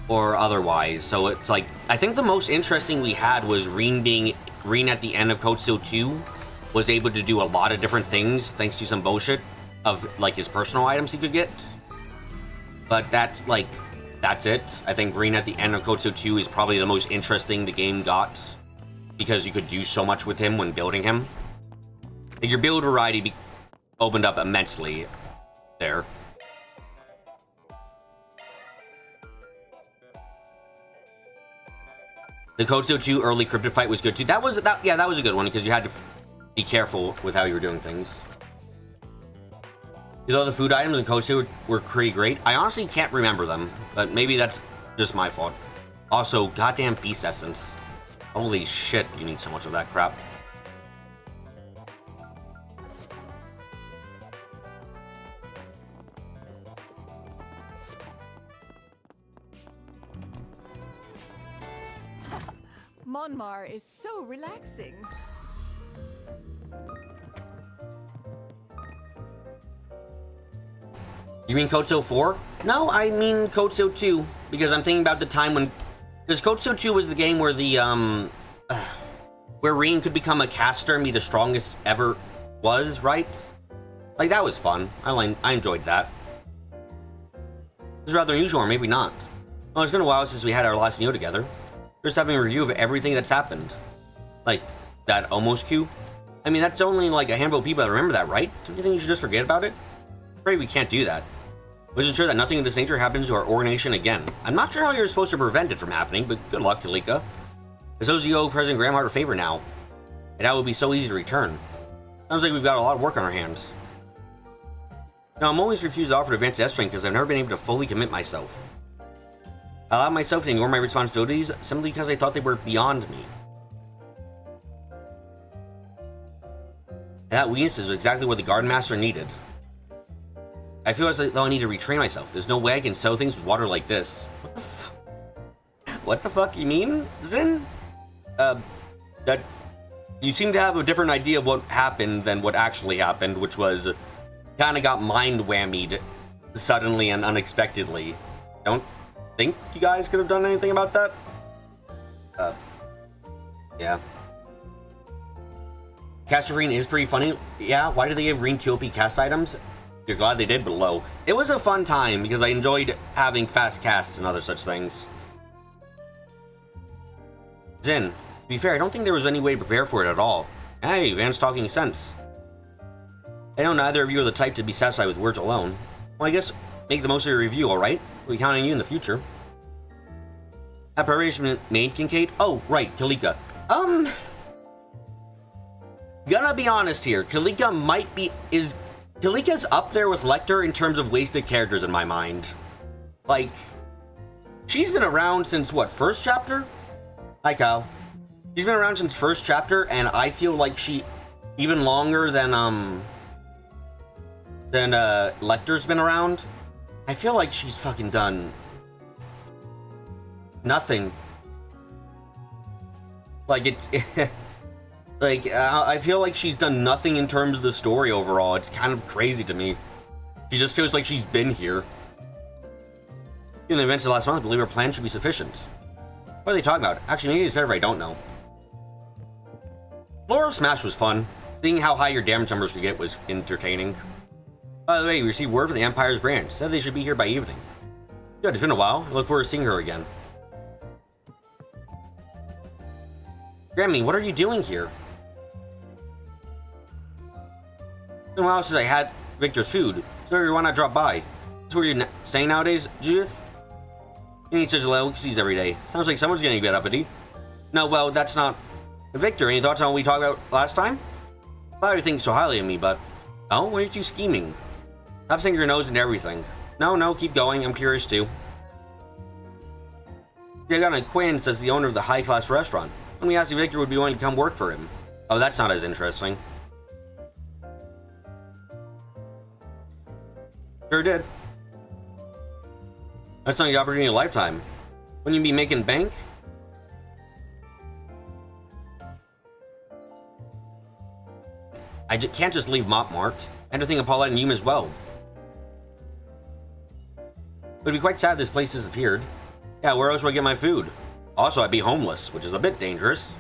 or otherwise. So it's like, I think the most interesting we had was Reen at the end of Code Steel 2 was able to do a lot of different things thanks to some bullshit of, like, his personal items he could get. But that's it. I think Reen at the end of Code Steel 2 is probably the most interesting the game got, because you could do so much with him when building him. Your build variety opened up immensely there. The Kotso 2 early cryptid fight was good too. That was a good one because you had to be careful with how you were doing things. Although the food items in Kotso were pretty great, I honestly can't remember them, but maybe that's just my fault. Also, goddamn beast essence. Holy shit, you need so much of that crap. Monmar is so relaxing. You mean Kotso 4? No, I mean Kotso 2, because I'm thinking about the time when... Because Kotso 2 was the game where the, where Rin could become a caster and be the strongest ever was, right? Like, that was fun. I enjoyed that. It was rather unusual, or maybe not. Well, it's been a while since we had our last meal together. Just having a review of everything that's happened. Like, that almost queue. I mean, that's only like a handful of people that remember that, right? Don't you think you should just forget about it? I'm afraid we can't do that. Wasn't sure that nothing of this nature happens to our organization again. I'm not sure how you're supposed to prevent it from happening, but good luck, Kalika. As those you owe President Gramhart a favor now. And that would be so easy to return. Sounds like we've got a lot of work on our hands. Now, I'm always refused to offer to advance S rank because I've never been able to fully commit myself. I allowed myself to ignore my responsibilities simply because I thought they were beyond me. And that weakness is exactly what the Garden Master needed. I feel as though I need to retrain myself. There's no way I can sell things with water like this. What the fuck you mean, Zin? That you seem to have a different idea of what happened than what actually happened, which was kind of got mind whammied suddenly and unexpectedly. Don't think you guys could have done anything about that? Yeah. Caster Rin is pretty funny. Yeah, why did they give Rin 2 OP cast items? You're glad they did below. It was a fun time because I enjoyed having fast casts and other such things. Zin, to be fair, I don't think there was any way to prepare for it at all. Hey, Van's talking sense. I know neither of you are the type to be satisfied with words alone. Well, I guess make the most of your review, alright? We'll be counting on you in the future. That preparation been made, Kincaid? Oh, right, Kalika. Gonna be honest here, Kalika might be... Kalika's up there with Lecter in terms of wasted characters in my mind. Like, she's been around since, what, first chapter? Hi, Kyle. She's been around since first chapter, and I feel like she... Even longer than Lecter's been around. I feel like she's fucking done... nothing. Like, it's... Like, I feel like she's done nothing in terms of the story overall. It's kind of crazy to me. She just feels like she's been here. In the events of last month, I believe her plan should be sufficient. What are they talking about? Actually, maybe it's better if I don't know. Floral Smash was fun. Seeing how high your damage numbers could get was entertaining. By the way, we received word from the Empire's branch. Said they should be here by evening. Good, it's been a while. I look forward to seeing her again. Grammy, what are you doing here? It's been a while since I had Victor's food, so why not drop by? That's what you're saying nowadays, Judith? You need such delicacies every day. Sounds like someone's getting a bit uppity. No, well, that's not... Victor, any thoughts on what we talked about last time? Glad you think so highly of me, but... Oh, why aren't you scheming? Stop sticking your nose into everything. No, keep going. I'm curious, too. I got an acquaintance as the owner of the high-class restaurant. When we asked if Victor would be willing to come work for him. Oh, that's not as interesting. Sure did. That's not the opportunity of a lifetime. Wouldn't you be making bank? I can't just leave Montmartre. I had to think of Paulette and you as well. It'd be quite sad if this place disappeared. Yeah, where else would I get my food? Also, I'd be homeless, which is a bit dangerous.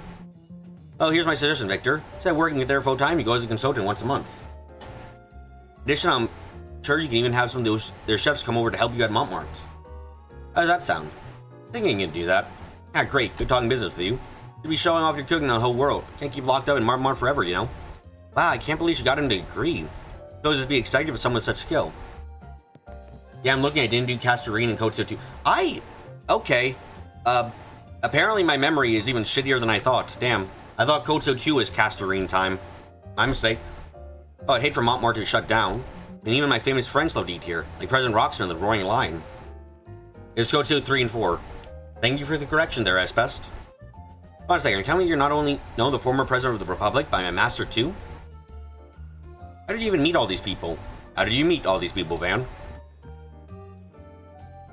Oh, here's my suggestion, Victor. Instead of working there full time, you go as a consultant once a month. In addition, I'm sure you can even have some of their chefs come over to help you at Montmartre. How does that sound? I think you can do that. Ah, great. Good talking business with you. You'll be showing off your cooking to the whole world. Can't keep locked up in Montmartre forever, you know? Wow, I can't believe she got him to agree. Those to be expected for someone with such skill. Yeah, I'm looking. I didn't do Castorine and Code 2. Okay. Apparently my memory is even shittier than I thought. Damn. I thought Code 2 was Castorine time. My mistake. Oh, I'd hate for Montmartre to be shut down. And even my famous friends love D tier, like President Rocksmith, the Roaring Lion. It's Code 3 and 4. Thank you for the correction there, Espest. Hold on a second. Tell me you're not only know the former president of the Republic, but I'm a master too? How did you even meet all these people? How did you meet all these people, Van?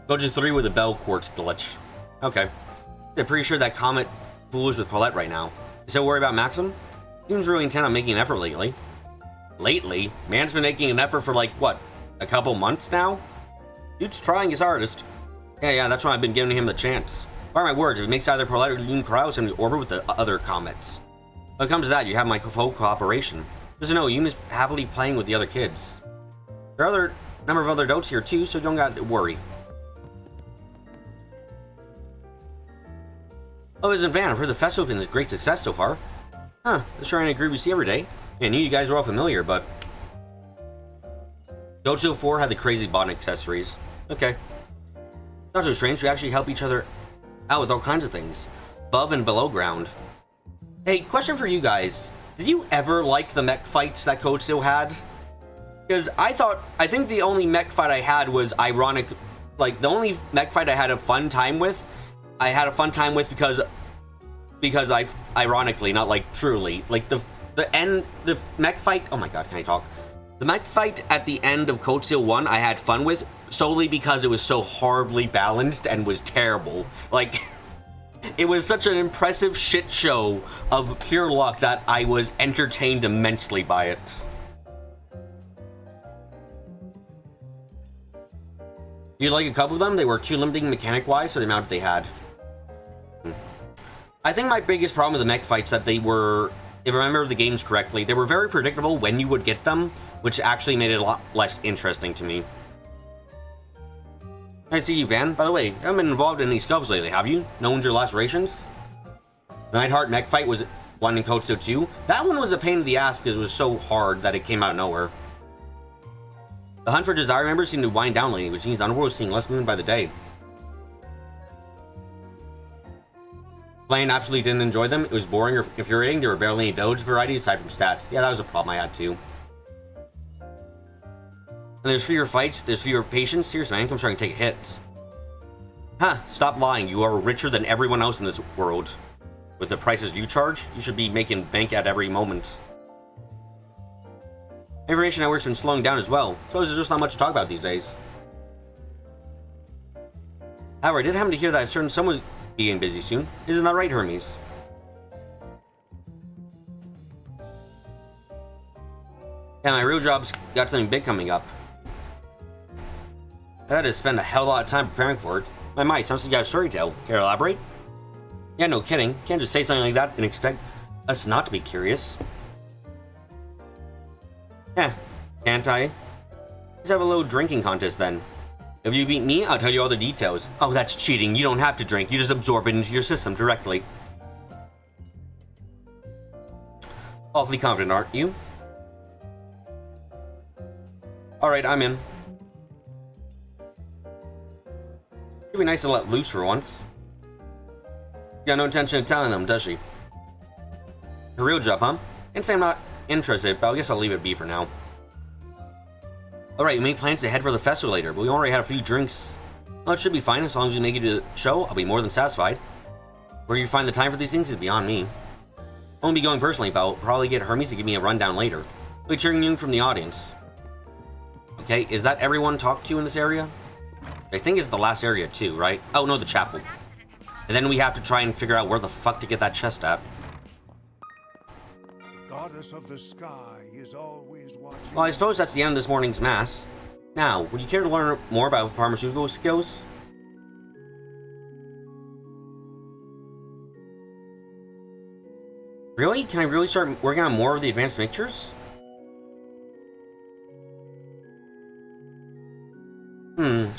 Code 3 with a bell quartz glitch. Okay. I'm pretty sure that Comet foolish with Paulette right now. You so worried about Maxim? Seems really intent on making an effort lately. Lately? Man's been making an effort for like, what, a couple months now? Dude's trying his hardest. Yeah, that's why I've been giving him the chance. By my words, if it makes either Paulette or Loon Kraus in orbit with the other comets. When it comes to that, you have my full cooperation. Just to know, Yuna's happily playing with the other kids. There are a number of other adults here too, so don't gotta worry. Oh, isn't Van? I've heard the festival has been a great success so far. Huh, the shrine I agree we see every day. I knew you guys were all familiar, but... Gojo 4 had the crazy bond accessories. Okay. Not so strange, we actually help each other out with all kinds of things. Above and below ground. Hey, question for you guys. Did you ever like the mech fights that Kojo had? Because I think the only mech fight I had was ironic. Like, the only mech fight I had a fun time with, because I, ironically, not like truly, like the mech fight, oh my god, can I talk? The mech fight at the end of Code Seal 1 I had fun with, solely because it was so horribly balanced and was terrible. Like, it was such an impressive shit show of pure luck that I was entertained immensely by it. You like a couple of them? They were too limiting mechanic-wise for the amount they had. I think my biggest problem with the mech fights that they were, if I remember the games correctly, they were very predictable when you would get them, which actually made it a lot less interesting to me. I see you, Van. By the way, you haven't been involved in any scuffles lately, have you? No injured lacerations? The Nightheart mech fight was one in Code 2. That one was a pain in the ass because it was so hard that it came out of nowhere. The hunt for Desire members seemed to wind down lately, which means the Underworld is seeing less movement by the day. Playing absolutely didn't enjoy them. It was boring or infuriating. There were barely any Doge variety aside from stats. Yeah, that was a problem I had too. And there's fewer fights, there's fewer patience. Seriously, my income's starting to take a hit. Huh, stop lying. You are richer than everyone else in this world. With the prices you charge, you should be making bank at every moment. Information network's been slowing down as well. Suppose there's just not much to talk about these days. However, I did happen to hear that a certain someone's getting busy soon. Isn't that right, Hermes? Yeah, my real job's got something big coming up. I had to spend a hell of a lot of time preparing for it. My, sounds like you got a story to tell. Care to elaborate? Yeah, no kidding. Can't just say something like that and expect us not to be curious. Yeah, can't I? Let's have a little drinking contest then. If you beat me, I'll tell you all the details. Oh, that's cheating. You don't have to drink. You just absorb it into your system directly. Awfully confident, aren't you? Alright, I'm in. It'd be nice to let loose for once. Got no intention of telling them, does she? Her real job, huh? Can't say I'm not interested, but I guess I'll leave it be for now. Alright, we made plans to head for the festival later, but we already had a few drinks. Well, it should be fine as long as we make it to the show. I'll be more than satisfied. Where you find the time for these things is beyond me. I won't be going personally, but I'll probably get Hermes to give me a rundown later. I'll be cheering you from the audience. Okay, is that everyone talked to in this area? I think it's the last area too, right? Oh no, the chapel. And then we have to try and figure out where the fuck to get that chest at. Goddess of the sky is always watching. Well, I suppose that's the end of this morning's mass. Now, would you care to learn more about pharmaceutical skills? Really? Can I really start working on more of the advanced mixtures?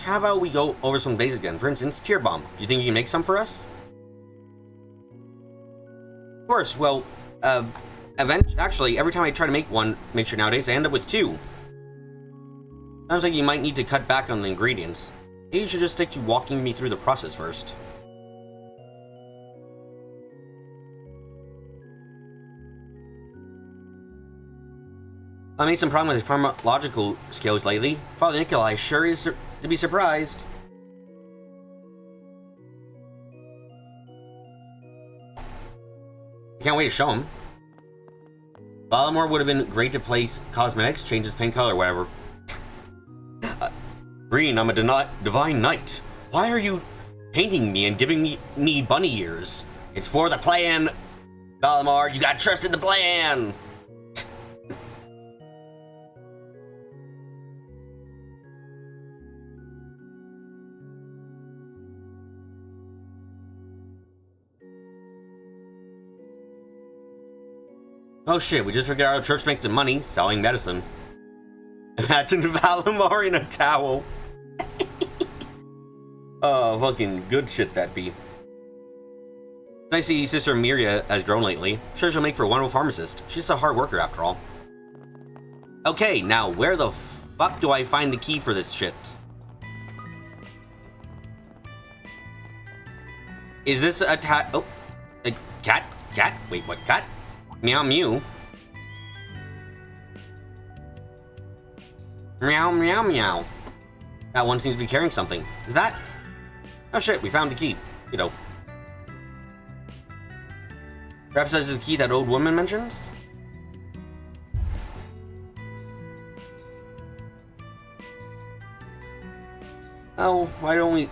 How about we go over some basics again? For instance, Tear Bomb. Do you think you can make some for us? Of course, well, Actually, every time I try to make one mixture nowadays, I end up with 2. Sounds like you might need to cut back on the ingredients. Maybe you should just stick to walking me through the process first. I made some problems with pharmacological skills lately. Father Nikolai sure is to be surprised. I can't wait to show him. Valamore would have been great to place cosmetics, change his paint color, or whatever. Green, I'm a divine knight. Why are you painting me and giving me bunny ears? It's for the plan. Valamore, you got trust in the plan. Oh shit, we just figured out our church makes some money selling medicine. Imagine Valamore in a towel. Oh, fucking good shit that be. Nice to see Sister Zemuria has grown lately. Sure she'll make for a wonderful pharmacist. She's a hard worker after all. Okay, now where the fuck do I find the key for this shit? Is this a oh, a cat? Cat? Wait, what? Cat? Meow mew. Meow meow meow. That one seems to be carrying something. Is that? Oh shit, we found the key. You know. Perhaps this is the key that old woman mentioned? Oh, why don't we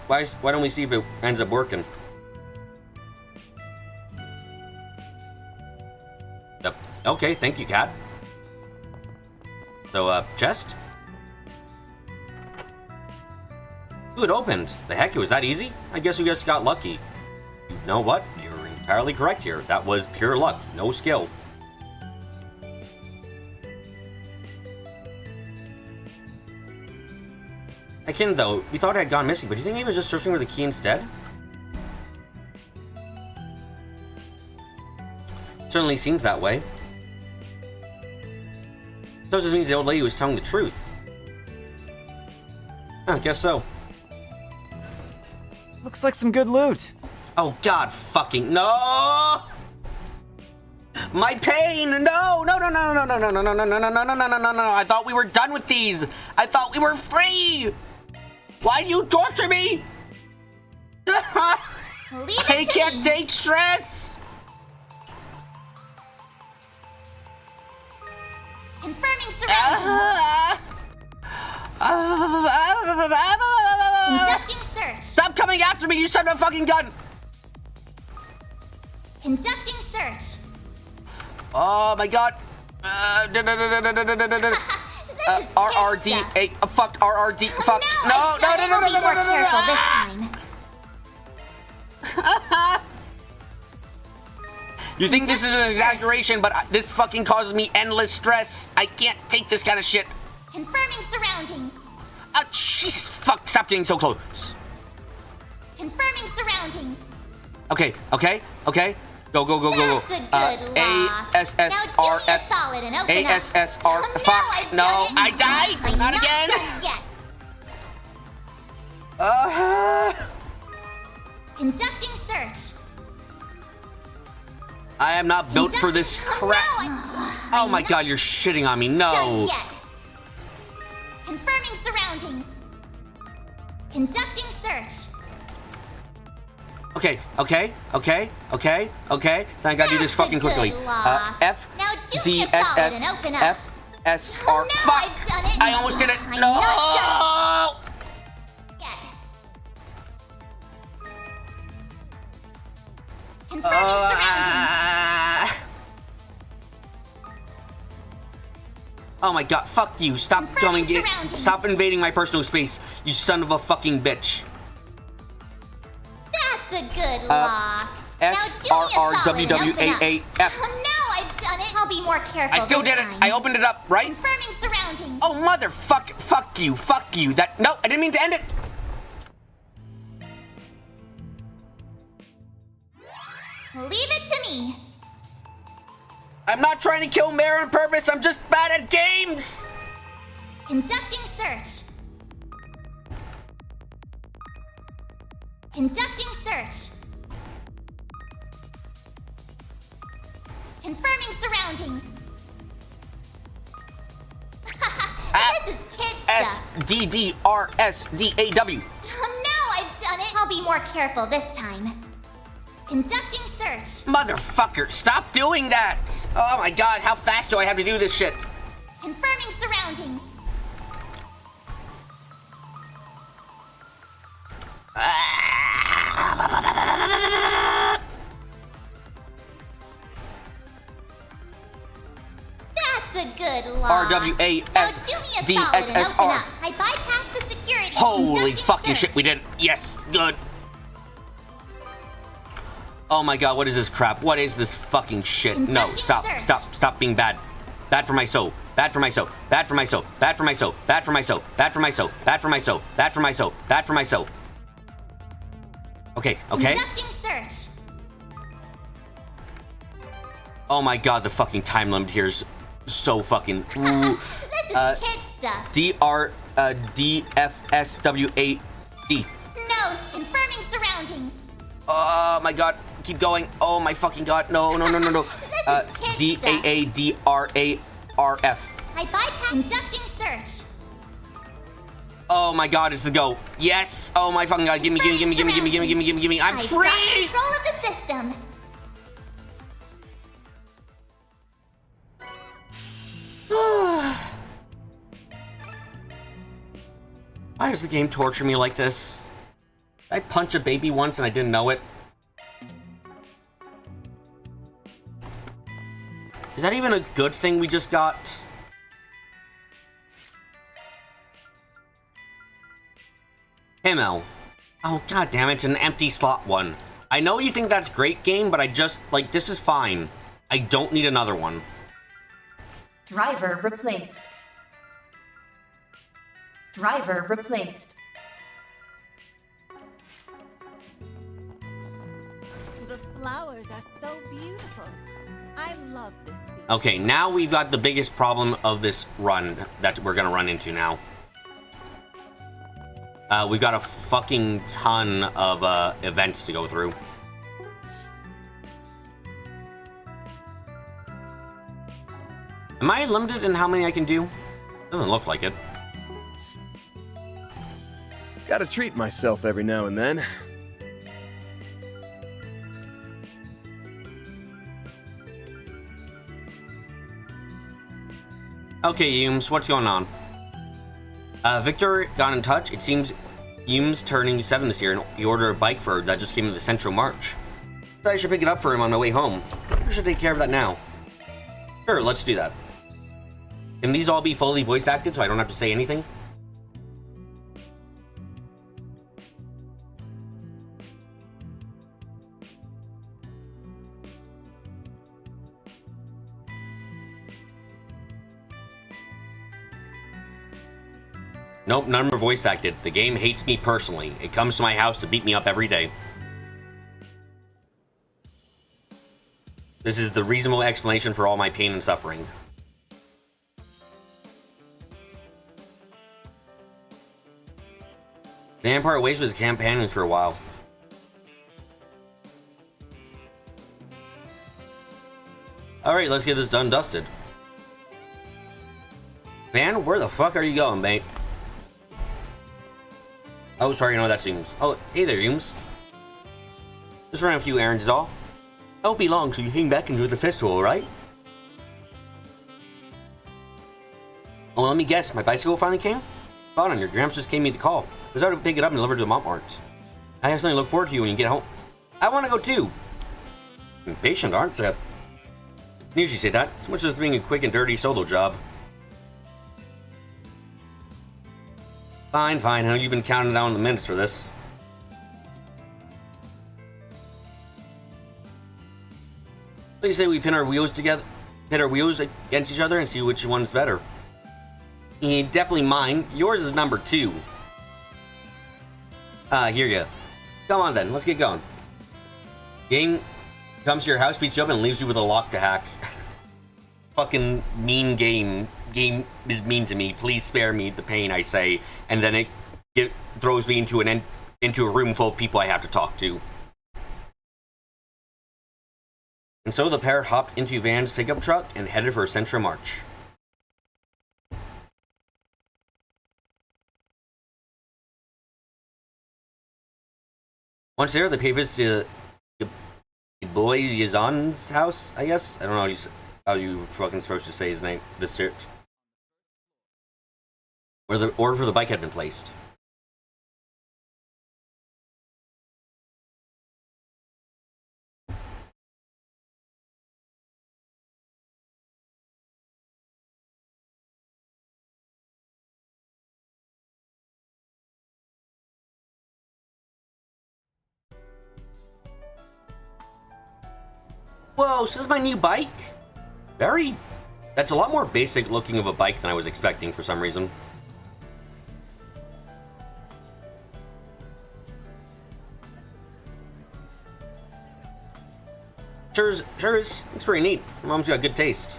see if it ends up working? Yep. Okay, thank you, cat. So, chest? Ooh, it opened. The heck, it was that easy? I guess we just got lucky. You know what? You're entirely correct here. That was pure luck, no skill. Akin, though, we thought it had gone missing, but do you think he was just searching for the key instead? Certainly seems that way. So this means the old lady was telling the truth. I guess so. Looks like some good loot. Oh god fucking no! My pain! No! No no no no no no no no no no no no no no no no! I thought we were done with these! I thought we were free! Why do you torture me? I can't take stress! Confirming surroundings. Conducting search. Stop coming after me, you son of a fucking gun! Conducting search. Oh my god. RRD8. Fuck RRD. Fuck. No, no, no, no, no, no, no, no, no, no. You think this is an exaggeration, but this fucking causes me endless stress. I can't take this kind of shit. Confirming surroundings. Oh, Jesus, fuck, stop getting so close. Confirming surroundings. Okay, okay, okay. Go, go, go, go, go. A-S-S-R-F. A-S-S-R. Fuck, no, I died! Not again! Conducting search. I am not built for this crap. Oh my god, you're shitting on me. No. Confirming surroundings. Conducting search. Okay, okay, okay, okay, okay. Then I gotta do this fucking quickly. F D S S F S R. Fuck! I almost did it. No! Confirming surroundings. Oh my god, fuck you. Stop coming in. Stop invading my personal space, you son of a fucking bitch. That's a good lock. S-R-R-W-W-A-A-F. Now I've done it. I'll be more careful. I still did it. I opened it up, right? Confirming surroundings. Oh, motherfucker. Fuck you. Fuck you. That. No, I didn't mean to end it. Leave it to me. I'm not trying to kill Mare on purpose. I'm just bad at games. Conducting search. Conducting search. Confirming surroundings. This is kid stuff. SDDRSDAW. Now I've done it. I'll be more careful this time. Conducting search. Motherfucker, stop doing that. Oh my god, how fast do I have to do this shit? Confirming surroundings. That's a good law. RWASDSSR. I bypassed the security. Holy Conducting fucking search. shit, we did it. Yes, good. Oh my god, what is this crap? What is this fucking shit? No, stop, stop being bad. Bad for my soul. Bad for my soul. Bad for my soul. Bad for my soul. Bad for my soul. Bad for my soul. Bad for my soul. Bad for my soul. Bad for my soul. Okay, okay. Conducting search. Oh my god, the fucking time limit here is so fucking. This is kid stuff. DFSWAD. No, confirming surroundings. Oh my god, keep going. Oh my fucking god. No. DAADRARF. I bypassed conducting search. Oh my god, it's the go. Yes. Oh my fucking god. Gimme. I'm free. Got control of the system. Why does the game torture me like this? Did I punch a baby once and I didn't know it? Is that even a good thing we just got? Himmel. Oh god damn it, it's an empty slot one. I know you think that's great game, but I just, like, this is fine. I don't need another one. Driver replaced. Driver replaced. The flowers are so beautiful. I love this scene. Okay, now we've got the biggest problem of this run that we're gonna run into now. We've got a fucking ton of events to go through. Am I limited in how many I can do? Doesn't look like it. Gotta treat myself every now and then. Okay, Yumes, what's going on? Victor got in touch. It seems Yumes turning 7 this year, and he ordered a bike for her that just came to the Central March. I should pick it up for him on my way home. I should take care of that now. Sure, let's do that. Can these all be fully voice acted so I don't have to say anything? Nope, none of them are voice acted. The game hates me personally. It comes to my house to beat me up every day. This is the reasonable explanation for all my pain and suffering. The Empire Waste was campaigning for a while. Alright, let's get this done dusted. Van, where the fuck are you going, mate? Oh, sorry, no, that's Yumes. Oh, hey there, Yumes. Just running a few errands is all. I won't be long, so you hang back and enjoy the festival, alright? Well, let me guess, my bicycle finally came? Spot on, your Gramps just gave me the call. I was out to pick it up and deliver it to the Montmarts. I have something to look forward to when you get home. I want to go too. Impatient, aren't you? I knew she'd say that. So much as being a quick and dirty solo job. Fine, I know you've been counting down the minutes for this. What do you say we pit our wheels against each other and see which one's better? Definitely mine. Yours is number 2. Hear ya. Come on then, let's get going. Game comes to your house, beats you up, and leaves you with a lock to hack. fucking mean game is mean to me. Please spare me the pain, I say. And then it throws me into into a room full of people I have to talk to. And so the pair hopped into Van's pickup truck and headed for a Central March. Once there, they paid visit to boy Yazan's house, I guess? I don't know how you fucking supposed to say his name, this search. Where the order for the bike had been placed. Whoa, so this is my new bike? That's a lot more basic looking of a bike than I was expecting for some reason. Sure is. It's pretty neat. Your mom's got good taste.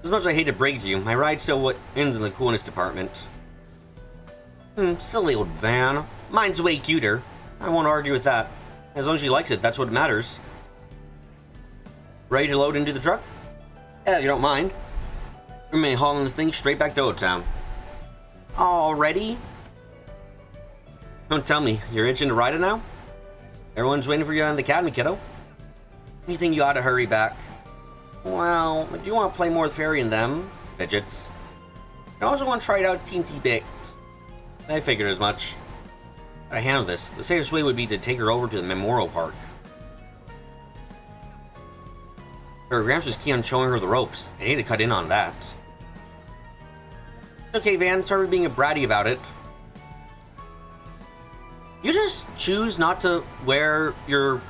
As much as I hate to break it to you, my ride still what ends in the coolness department. Silly old van. Mine's way cuter. I won't argue with that. As long as she likes it, that's what matters. Ready to load into the truck? Yeah, if you don't mind. We may hauling this thing straight back to Old Town. Already? Don't tell me, you're itching to ride it now? Everyone's waiting for you on the academy, kiddo. You think you ought to hurry back? Well, if you want to play more with Fairy and them, fidgets. I also want to try it out teensy bit. I figured as much. Gotta handle this. The safest way would be to take her over to the Memorial Park. Her Gramps was keen on showing her the ropes. I need to cut in on that. Okay, Van, sorry for being a bratty about it. You just choose not to wear your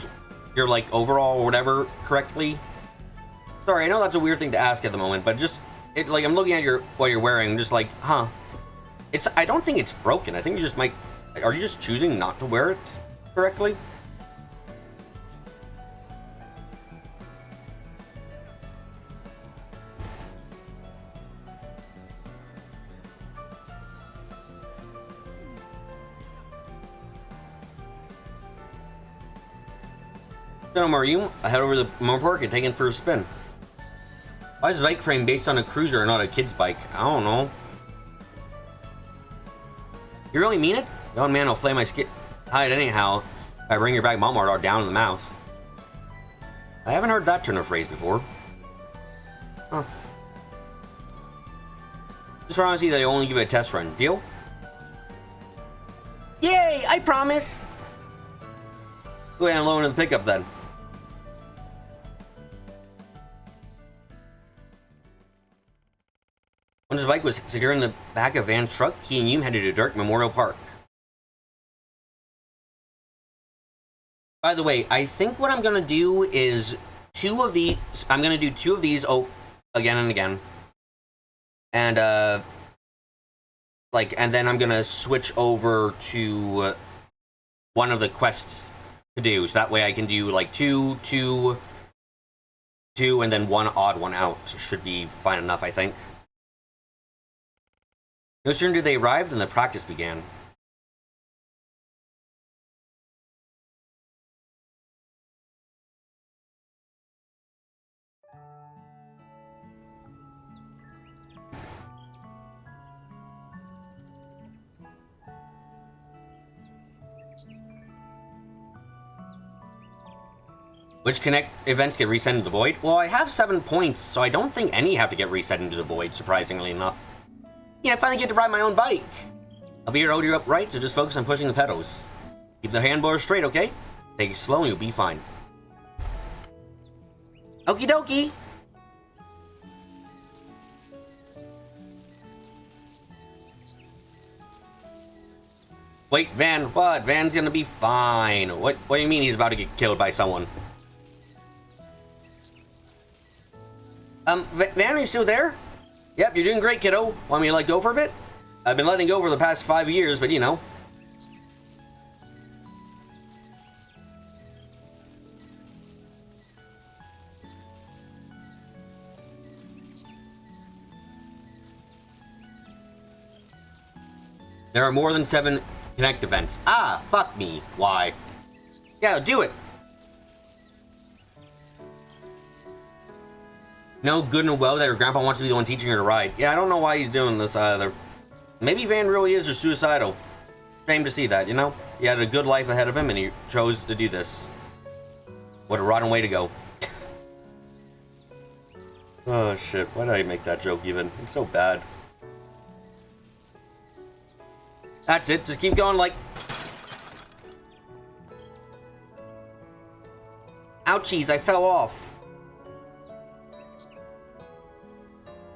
like overall or whatever correctly. Sorry, I know that's a weird thing to ask at the moment, but like I'm looking at what you're wearing, I'm just like, huh. I don't think it's broken. I think you just might. Are you just choosing not to wear it correctly? So, Mario, I head over to the Memorial Park and take it for a spin. Why is the bike frame based on a cruiser and not a kid's bike? I don't know. You really mean it? The old man will flay my hide anyhow if I bring your back Malmart down in the mouth. I haven't heard that turn of phrase before. Huh. Just want to see that I only give it a test run. Deal? Yay! I promise! Go ahead and load into the pickup then. Once his bike was secure in the back of Van's truck, he and Yum headed to Dark Memorial Park. By the way, I think what I'm gonna do is I'm gonna do two of these again and again. And and then I'm gonna switch over to one of the quests to do, so that way I can do like two, and then one odd one out. Should be fine enough, I think. No sooner did they arrive than the practice began. Which connect events get reset into the void? Well, I have 7 points, so I don't think any have to get reset into the void, surprisingly enough. Yeah, I finally get to ride my own bike. I'll be here to hold you upright, so just focus on pushing the pedals. Keep the handlebars straight, okay? Take it slow and you'll be fine. Okie dokie! Wait, Van, what? Van's gonna be fine. What do you mean he's about to get killed by someone? Van, are you still there? Yep, you're doing great, kiddo. Want me to let go for a bit? I've been letting go for the past 5 years, but you know. There are more than 7 Connect events. Ah, fuck me. Why? Yeah, do it. No, good and well that her grandpa wants to be the one teaching her to ride. Yeah, I don't know why he's doing this either. Maybe Van really is or suicidal. Shame to see that, you know? He had a good life ahead of him and he chose to do this. What a rotten way to go. Oh shit, why did I make that joke even? It's so bad. That's it, just keep going like... Ouchies, I fell off.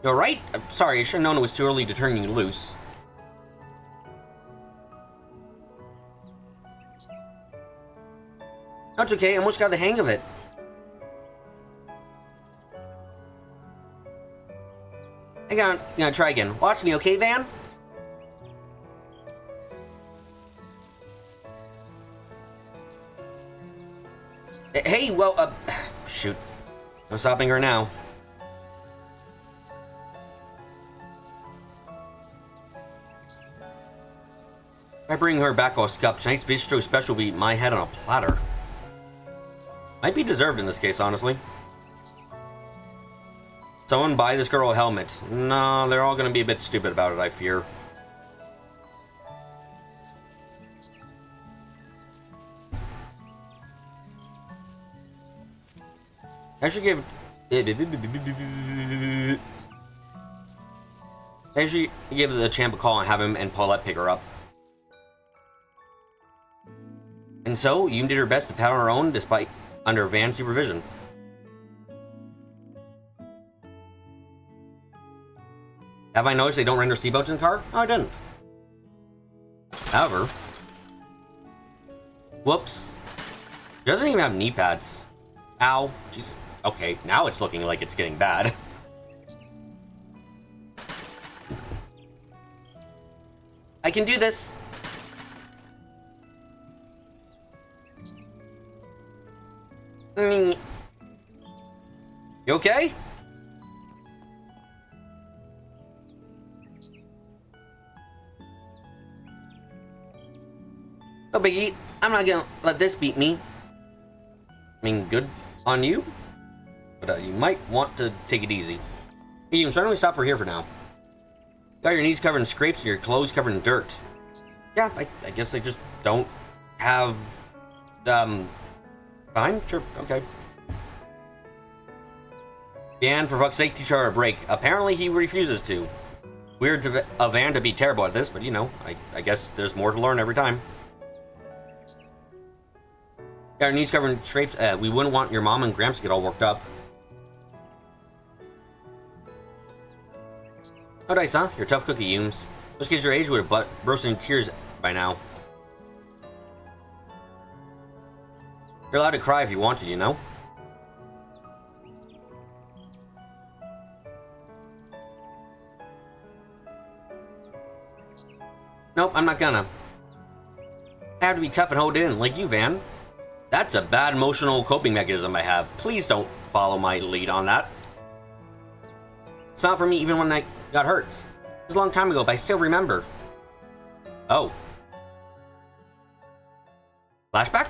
You alright? I'm sorry, I should have known it was too early to turn you loose. That's okay, I almost got the hang of it. I gotta try again. Watch me, okay, Van? Hey, well, shoot. No stopping her now. I bring her back all scupped. Tonight's bistro special will be my head on a platter. Might be deserved in this case, honestly. Someone buy this girl a helmet. No, they're all gonna be a bit stupid about it, I fear. I should give... I should give the champ a call and have him and Paulette pick her up. And so, you did her best to paddle on her own despite under Van's supervision. Have I noticed they don't render seatbelts in the car? No, I didn't. However... Whoops. She doesn't even have knee pads. Ow. Jesus. Okay, now it's looking like it's getting bad. I can do this. You okay? No biggie. I'm not gonna let this beat me. I mean, good on you, but you might want to take it easy. You can certainly stop for here for now. Got your knees covered in scrapes and your clothes covered in dirt. Yeah, I guess they just don't have, fine, sure, okay. Dan, for fuck's sake, teach her a break. Apparently he refuses to. Weird of Van to be terrible at this, but you know, I guess there's more to learn every time. Got your knees covered in scrapes. We wouldn't want your mom and Gramps to get all worked up. No dice, huh? You're a tough cookie, Humes. Those kids your age would have burst into tears by now. You're allowed to cry if you want to, you know? Nope, I'm not gonna. I have to be tough and hold it in, like you, Van. That's a bad emotional coping mechanism I have. Please don't follow my lead on that. Smile for me even when I got hurt. It was a long time ago, but I still remember. Oh. Flashback?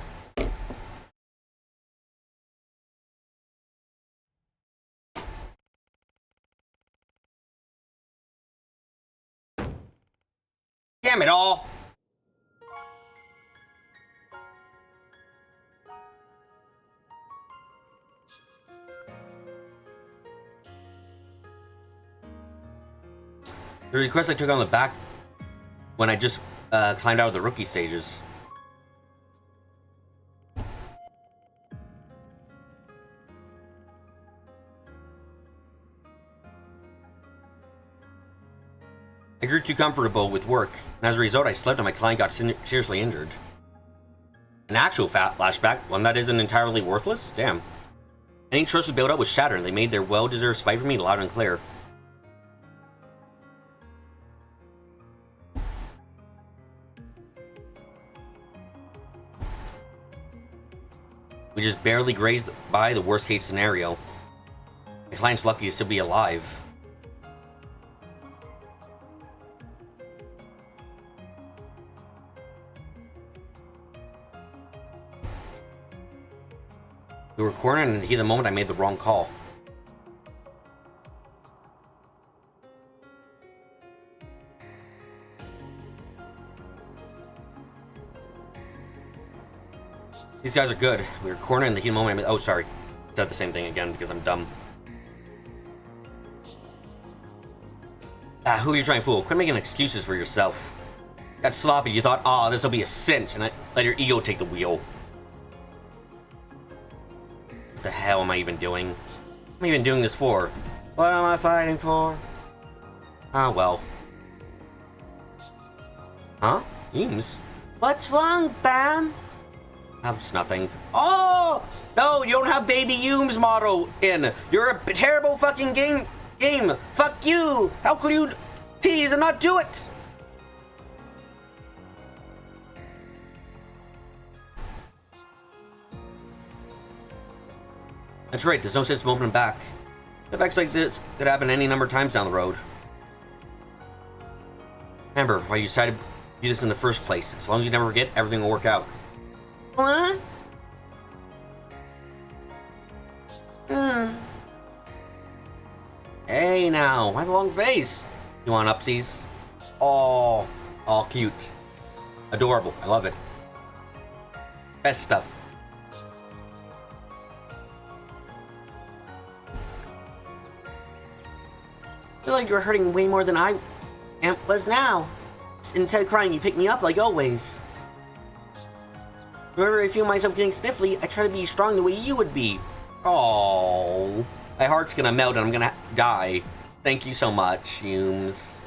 Damn it all! The request I took on the back when I just climbed out of the rookie stages. I grew too comfortable with work, and as a result I slept and my client got seriously injured. An actual flashback, one that isn't entirely worthless? Damn. Any trust we built up was shattered, and they made their well-deserved spite for me loud and clear. We just barely grazed by the worst-case scenario. My client's lucky to still be alive. We were cornered, and at the heat of the moment, I made the wrong call. These guys are good. We were cornered in the heat of the moment. Oh, sorry. I said the same thing again because I'm dumb. Who are you trying to fool? Quit making excuses for yourself. Got sloppy. You thought, oh, this will be a cinch, and I let your ego take the wheel. What the hell am I even doing? What am I even doing this for? What am I fighting for? Ah, well. Huh? Eames? What's wrong, Bam? It's nothing. Oh! No, you don't have Baby Hume's motto in. You're a terrible fucking game. Fuck you. How could you tease and not do it? That's right. There's no sense moving back. Effects like this could happen any number of times down the road. Remember why you decided to do this in the first place. As long as you never forget, everything will work out. What? Hey now, why the long face? You want upsies? Oh, all cute. Adorable, I love it. Best stuff. I feel like you're hurting way more than I was now. Instead of crying, you pick me up like always. Whenever I feel myself getting sniffly, I try to be strong the way you would be. Oh, my heart's gonna melt and I'm gonna die. Thank you so much, Humes.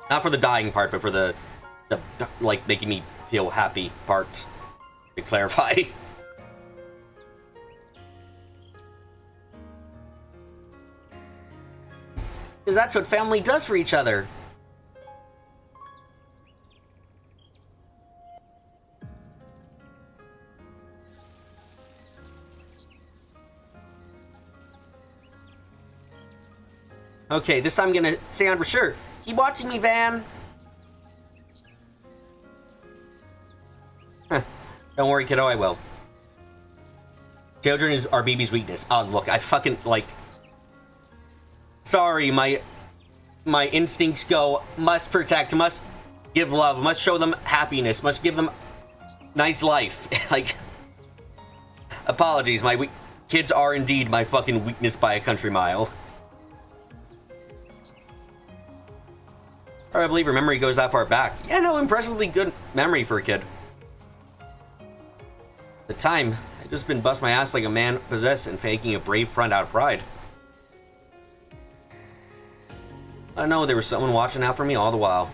Not for the dying part, but for the like making me feel happy part. To clarify. Because that's what family does for each other. Okay, this time I'm gonna stay on for sure. Keep watching me, Van. Don't worry, kiddo, I will. Children are BB's weakness. Oh, look, I fucking, like... Sorry, my instincts go, must protect, must give love, must show them happiness, must give them nice life. Like... Apologies, kids are indeed my fucking weakness by a country mile. I believe her memory goes that far back. Yeah, no, impressively good memory for a kid. At the time, I'd just been bust my ass like a man possessed and faking a brave front out of pride. I know there was someone watching out for me all the while.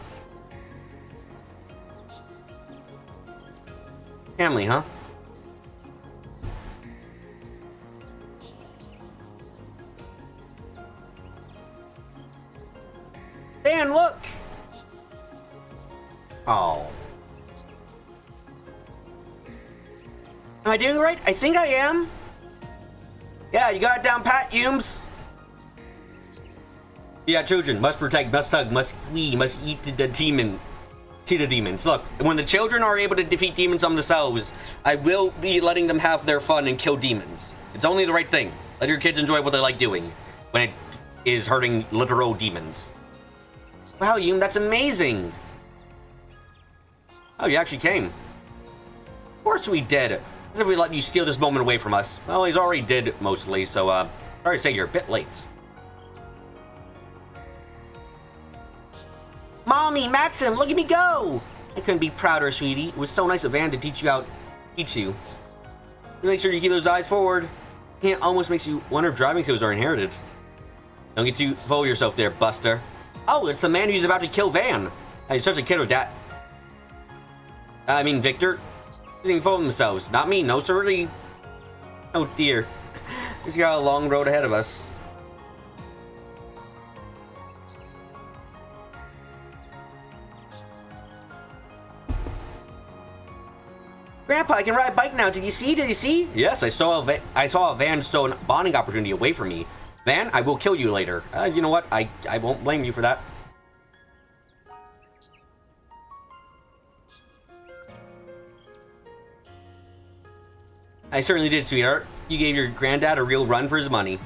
Family, huh? Dan, look! Oh. Am I doing right? I think I am. Yeah, you got it down pat, Humes. Yeah, children must protect, must hug, must flee, must eat the demon. See the demons. Look, when the children are able to defeat demons on themselves, I will be letting them have their fun and kill demons. It's only the right thing. Let your kids enjoy what they like doing when it is hurting literal demons. Wow, Hume, that's amazing. Oh, you actually came. Of course we did. As if we let you steal this moment away from us. Well, he's already did mostly, so, sorry to say you're a bit late. Mommy, Maxim, look at me go! I couldn't be prouder, sweetie. It was so nice of Van to teach you. Just make sure you keep those eyes forward. It almost makes you wonder if driving skills are inherited. Don't get too full of yourself there, Buster. Oh, it's the man who's about to kill Van. He's such a kid with that. I mean, Victor. Getting full of themselves. Not me, no sirree. Oh dear. He's got a long road ahead of us. Grandpa, I can ride a bike now. Did you see? Yes, I saw a Van stole a bonding opportunity away from me. Van, I will kill you later. You know what? I won't blame you for that. I certainly did, sweetheart. You gave your granddad a real run for his money.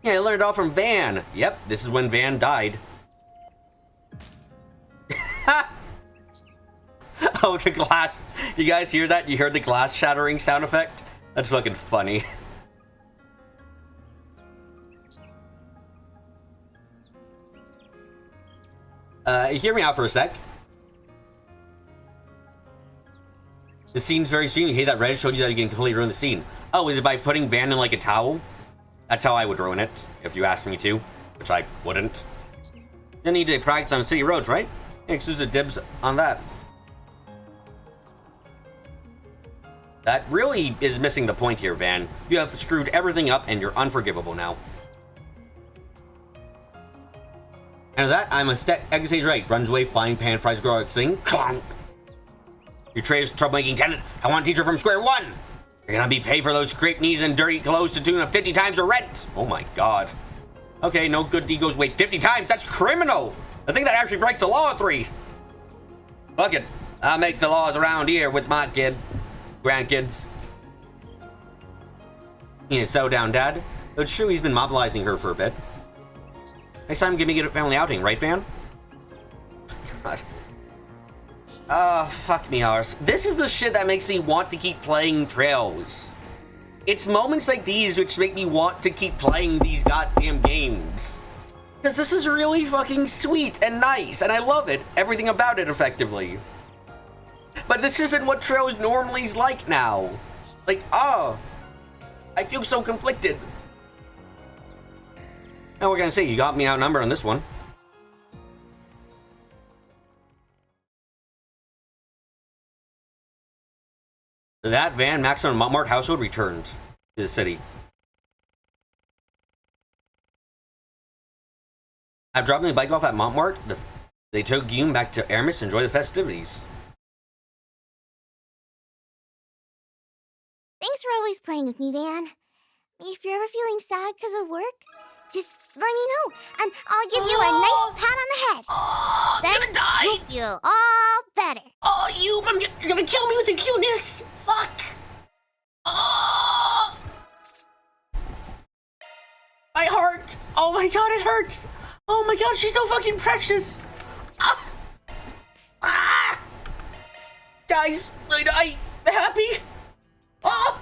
Yeah, I learned it all from Van. Yep, this is when Van died. Oh, the glass. You guys hear that? You heard the glass shattering sound effect? That's fucking funny. Hear me out for a sec. The scene's very sweet. You hate that Reddit showed you that you can completely ruin the scene. Oh, is it by putting Van in like a towel? That's how I would ruin it, if you asked me to, which I wouldn't. You need to practice on city roads, right? Exclusive dibs on that. That really is missing the point here, Van. You have screwed everything up and you're unforgivable now. And that, I'm a exage right. Runs away, flying pan, fries, grow, sing. Clonk. Your trader's troublemaking tenant. I want to teach her from square one. You're gonna be paid for those scraped knees and dirty clothes to tune of 50 times your rent. Oh my god. Okay, no good deed goes wait 50 times. That's criminal. I think that actually breaks the law of 3. Fuck it. I'll make the laws around here with my grandkids. He is so down, Dad. Though it's true he's been mobilizing her for a bit. Next time, give me a family outing, right, Van? God. Oh, fuck me, arse. This is the shit that makes me want to keep playing Trails. It's moments like these which make me want to keep playing these goddamn games. Because this is really fucking sweet and nice, and I love it. Everything about it, effectively. But this isn't what Trails normally is like now. Like, I feel so conflicted. Now we're gonna say you got me outnumbered on this one. That Van, Maxon, and Montmartre household returned to the city. After dropping the bike off at Montmartre, they took Guillaume back to Hermes to enjoy the festivities. Thanks for always playing with me, Van. If you're ever feeling sad because of work, just let me know, and I'll give you a nice pat on the head. Then I'm gonna die. You'll feel all better. Oh, you're gonna kill me with your cuteness. Fuck. Oh, my heart. Oh my god, it hurts. Oh my god, she's so fucking precious. Guys, I'm happy. Oh.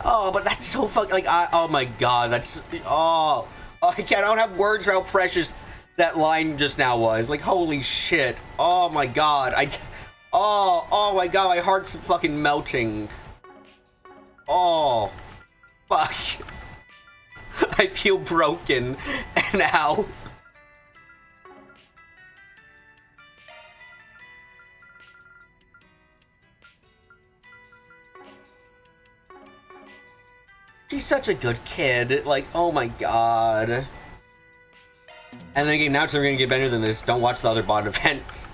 Oh, but that's so fucking like oh my god, that's I don't have words for how precious that line just now was. Like, holy shit. Oh my god. Oh my god, my heart's fucking melting. Oh fuck. I feel broken now. She's such a good kid. Like, oh my god. And then again, now it's never gonna get better than this. Don't watch the other bot events.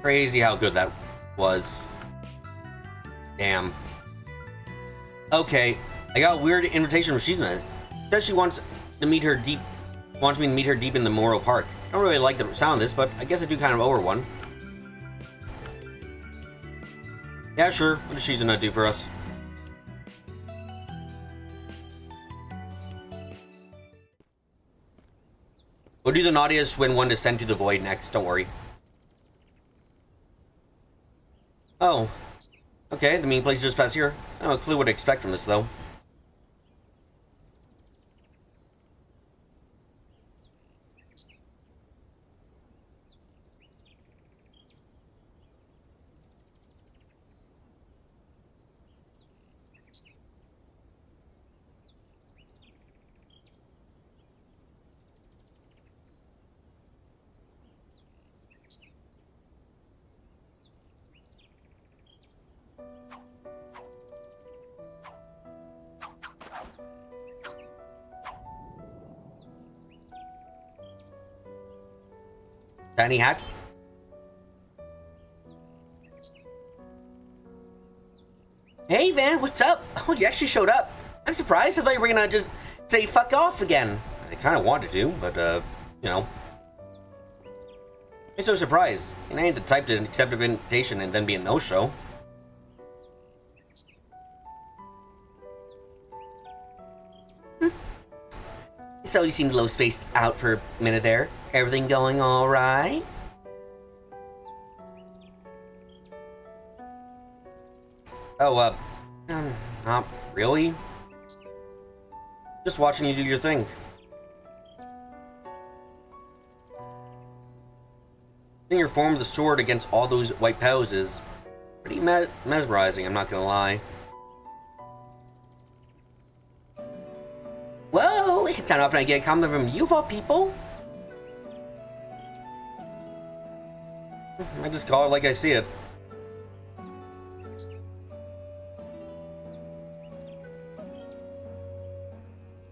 Crazy how good that was. Damn. Okay, I got a weird invitation from Shizuna. Says she wants me to meet her deep in the Moro Park. I don't really like the sound of this, but I guess I do kind of owe her one. Yeah, sure. What does Shizuna do for us? We'll do the naughtiest win one Descent to the Void next, don't worry. Oh. Okay, the mean place just past here. I don't have a clue what to expect from this, though. Shiny hat. Hey Van, what's up? Oh, you actually showed up. I'm surprised. I thought you were gonna just say fuck off again. kind of wanted to, but, you know. I'm so surprised. I ain't the type to accept an invitation and then be a no-show. So you seemed a little spaced out for a minute there. Everything going alright? Oh, not really. Just watching you do your thing. Seeing your form of the sword against all those white pals is pretty mesmerizing, I'm not gonna lie. Whoa, it's not often I get a compliment from you of all people. I just call it like I see it.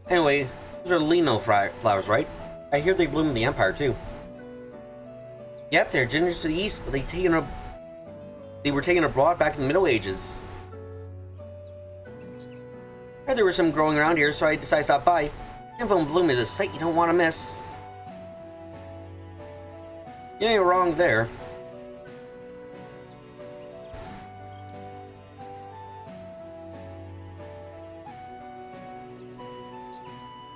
Anyway, those are Lino flowers, right? I hear they bloom in the Empire, too. Yep, they're gingers to the east, but they were taken abroad back in the Middle Ages. I heard there were some growing around here, so I decided to stop by. Info and bloom is a sight you don't want to miss. You ain't wrong there.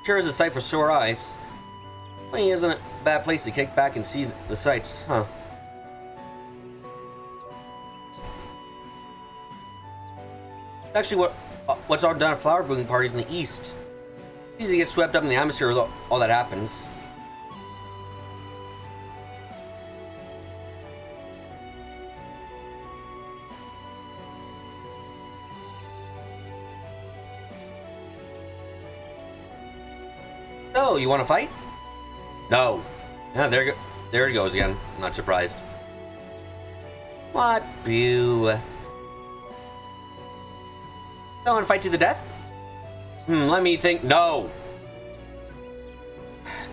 Sure is a sight for sore eyes. Well, isn't a bad place to kick back and see the sights, huh? Actually, what's all done at flower blooming parties in the east? It's easy to get swept up in the atmosphere with all that happens. So, you want to fight? No. Yeah, there it goes again. I'm not surprised. What? Boo. Don't want to fight to the death? Let me think. No.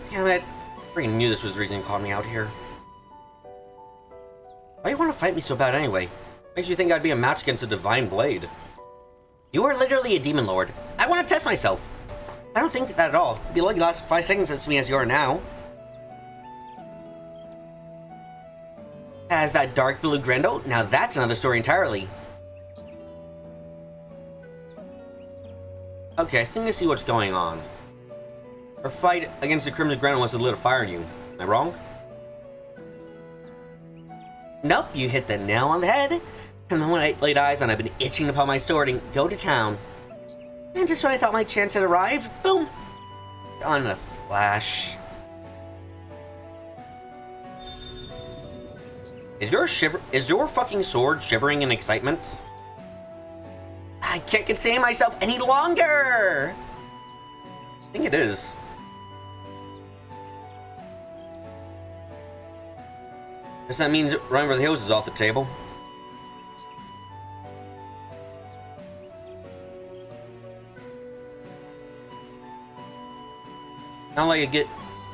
Damn it. I freaking knew this was the reason you called me out here. Why do you want to fight me so bad anyway? Makes you think I'd be a match against a divine blade. You are literally a demon lord. I want to test myself. I don't think that at all. It'd be lucky last 5 seconds as me as you are now. As that dark blue Grendel? Now that's another story entirely. Okay, I think I see what's going on. Our fight against the Crimson Grendel was to lit a fire in you. Am I wrong? Nope, you hit the nail on the head. And the moment I laid eyes on it, I've been itching upon my sword and go to town. And just when I thought my chance had arrived, boom! On a flash. Is your fucking sword shivering in excitement? I can't contain myself any longer! I think it is. Guess that means Run for the Hills is off the table. Not like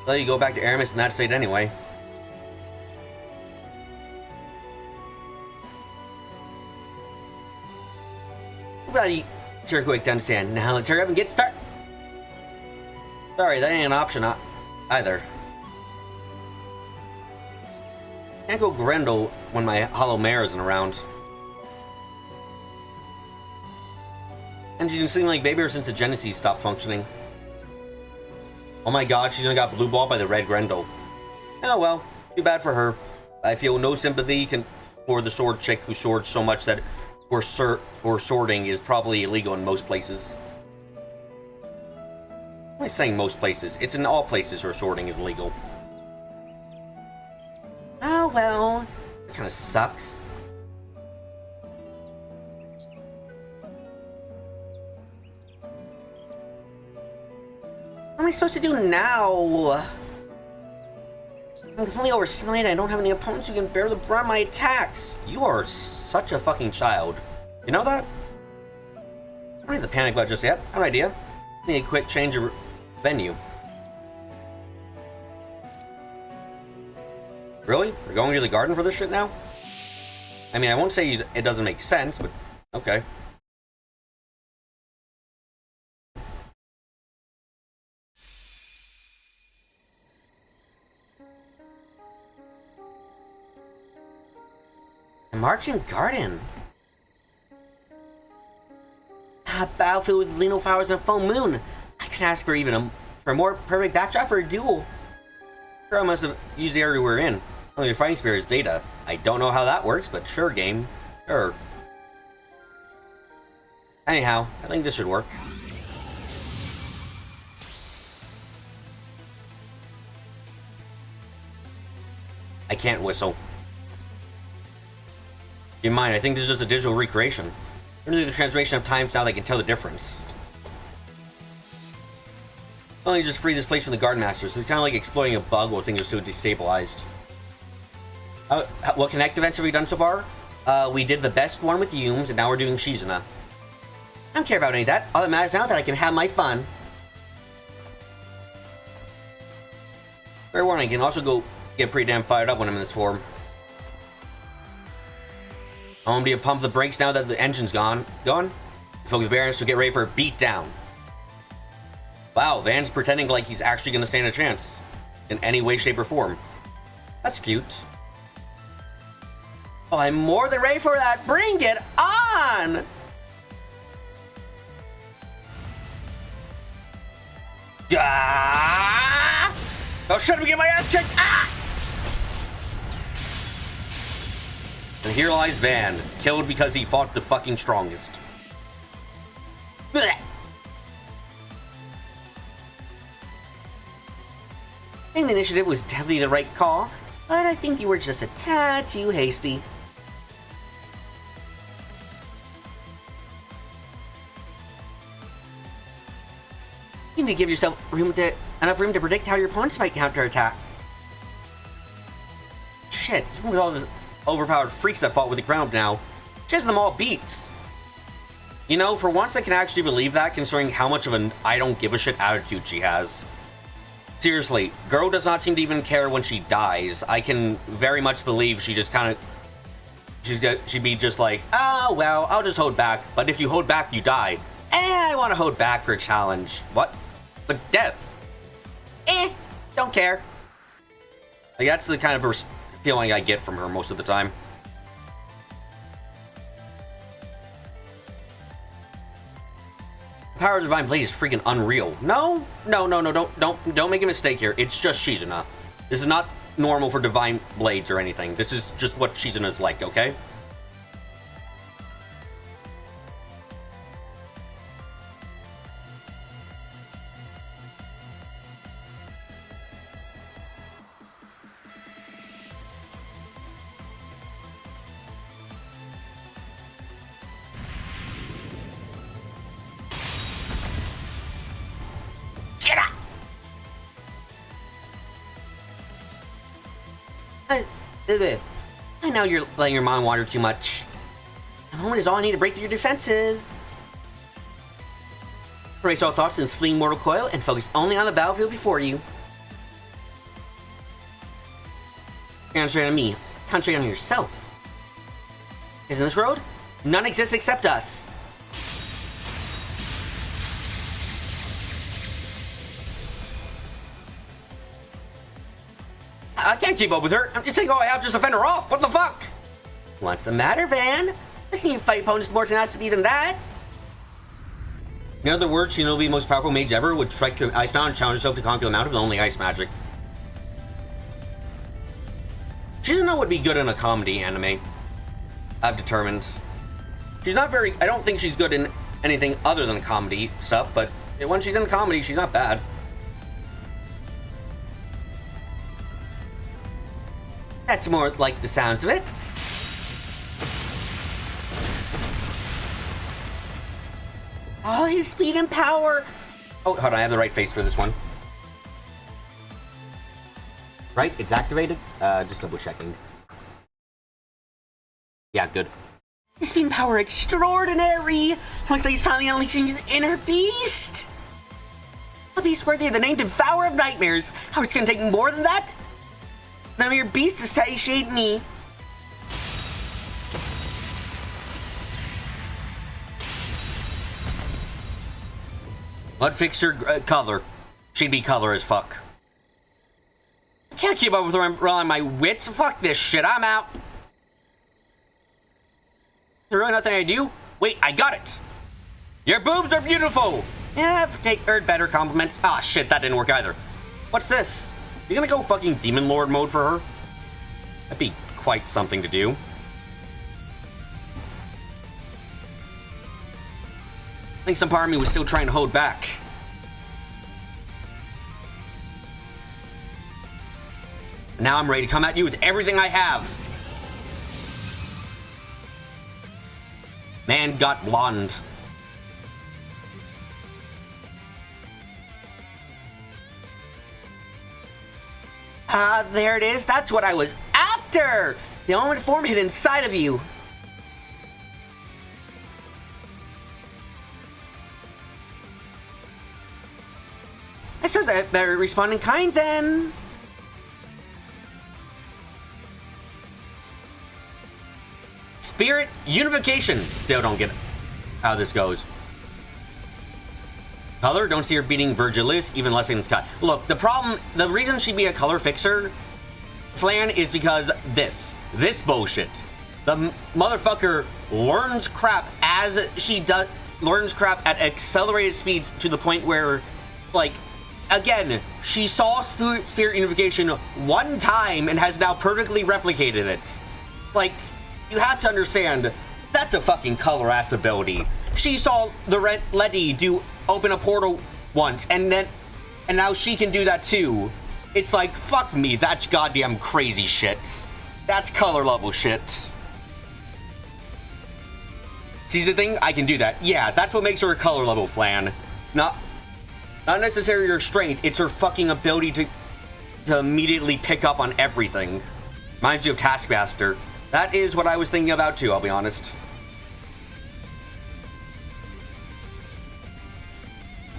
let you go back to Aramis in that state anyway. Glad you sure quick to understand. Now let's hurry up and get started. Sorry, that ain't an option either. Can't go Grendel when my hollow mare isn't around. And she's been sleeping like baby ever since the Genesis stopped functioning. Oh my god, she's gonna got blue balled by the red Grendel. Oh well, too bad for her. I feel no sympathy for the sword chick who swords so much that or sorting is probably illegal in most places. Why am I saying most places? It's in all places where sorting is legal. Oh well, that kind of sucks. What am I supposed to do now? I'm completely overstimulated. I don't have any opponents who can bear the brunt of my attacks. You are such a fucking child. You know that? I don't need the panic button just yet. I have an idea. I need a quick change of venue. Really? We're going to the garden for this shit now? I mean, I won't say it doesn't make sense, but okay. marching garden. A battlefield with lino flowers and a full moon. I couldn't ask for even for a more perfect backdrop for a duel. Sure, I must have used the area we're in. Only your fighting spirit is data. I don't know how that works, but sure, game. Sure. Anyhow, I think this should work. I can't whistle. Keep in mind, I think this is just a digital recreation. Really, the transformation of times now they can tell the difference. Only just free this place from the guard master, so it's kind of like exploiting a bug while things are so destabilized. What connect events have we done so far? We did the best one with Yumes, and now we're doing Shizuna. I don't care about any of that. All that matters now is that I can have my fun. Fair warning, I can also go get pretty damn fired up when I'm in this form. I'm gonna be a pump the brakes now that the engine's gone. Focus Baron, so get ready for a beat down. Wow, Van's pretending like he's actually gonna stand a chance. In any way, shape, or form. That's cute. Oh, I'm more than ready for that. Bring it on! Ah! Oh shit, I'm getting my ass kicked! Ah! And here lies Van, killed because he fought the fucking strongest. Blech. I think the initiative was definitely the right call, but I think you were just a tad too hasty. You need to give yourself enough room to predict how your opponents might counterattack. Shit, even with all those overpowered freaks that fought with the ground now, she has them all beat. You know, for once I can actually believe that, considering how much of an I don't give a shit attitude she has. Seriously, girl does not seem to even care when she dies. I can very much believe she just kind of... She'd be just like, oh, well, I'll just hold back. But if you hold back, you die. I want to hold back for a challenge. What? But death? Don't care. Like, that's the kind of feeling I get from her most of the time. The power of Divine Blade is freaking unreal. No, don't make a mistake here. It's just Shizuna. This is not normal for Divine Blades or anything. This is just what Shizuna's like, okay? I know you're letting your mind wander too much. A moment is all I need to break through your defenses. Erase all thoughts in this fleeting mortal coil and focus only on the battlefield before you. Concentrate on me. Concentrate on yourself. Isn't this road? None exists except us. I can't keep up with her. I'm just saying, oh, I have to defend her off. What the fuck? What's the matter, Van? Doesn't even fight opponents more tenacity than that. In other words, Shinobi, the most powerful mage ever, would trek to an ice mountain and challenge herself to conquer the mountain with only ice magic. She doesn't know what would be good in a comedy anime. I've determined. She's not very... I don't think she's good in anything other than comedy stuff, but when she's in comedy, she's not bad. That's more like the sounds of it. All his speed and power. Oh, hold on, I have the right face for this one. Right? It's activated? Just double checking. Yeah, good. His speed and power extraordinary. Looks like he's finally unleashing his inner beast. A beast worthy of the name Devourer of Nightmares. How it's gonna take more than that? None of your beasts to satiate me. What fixed her color? She'd be color as fuck. I can't keep up with her. I'm relying on my wits. Fuck this shit. I'm out. There's really nothing I do? Wait, I got it! Your boobs are beautiful! Yeah, earned better compliments. Ah, shit, that didn't work either. What's this? You gonna go fucking Demon Lord mode for her? That'd be quite something to do. I think some part of me was still trying to hold back. Now I'm ready to come at you with everything I have. Man got blonde. Ah, there it is. That's what I was after! The element form hid inside of you. I suppose I better respond in kind then. Spirit unification. Still don't get how this goes. Color, don't see her beating Virgilis, even less in Scott. Look, the reason she'd be a color fixer, Flan, is because this bullshit. The motherfucker learns crap as she learns crap at accelerated speeds to the point where, like, again, she saw Spirit unification one time and has now perfectly replicated it. Like, you have to understand, that's a fucking color ass ability. She saw the Letty open a portal once, and now she can do that too. It's like, fuck me, that's goddamn crazy shit. That's color level shit. See the thing? I can do that. Yeah, that's what makes her a color level Flan. Not necessarily her strength, it's her fucking ability to immediately pick up on everything. Reminds me of Taskmaster. That is what I was thinking about too, I'll be honest.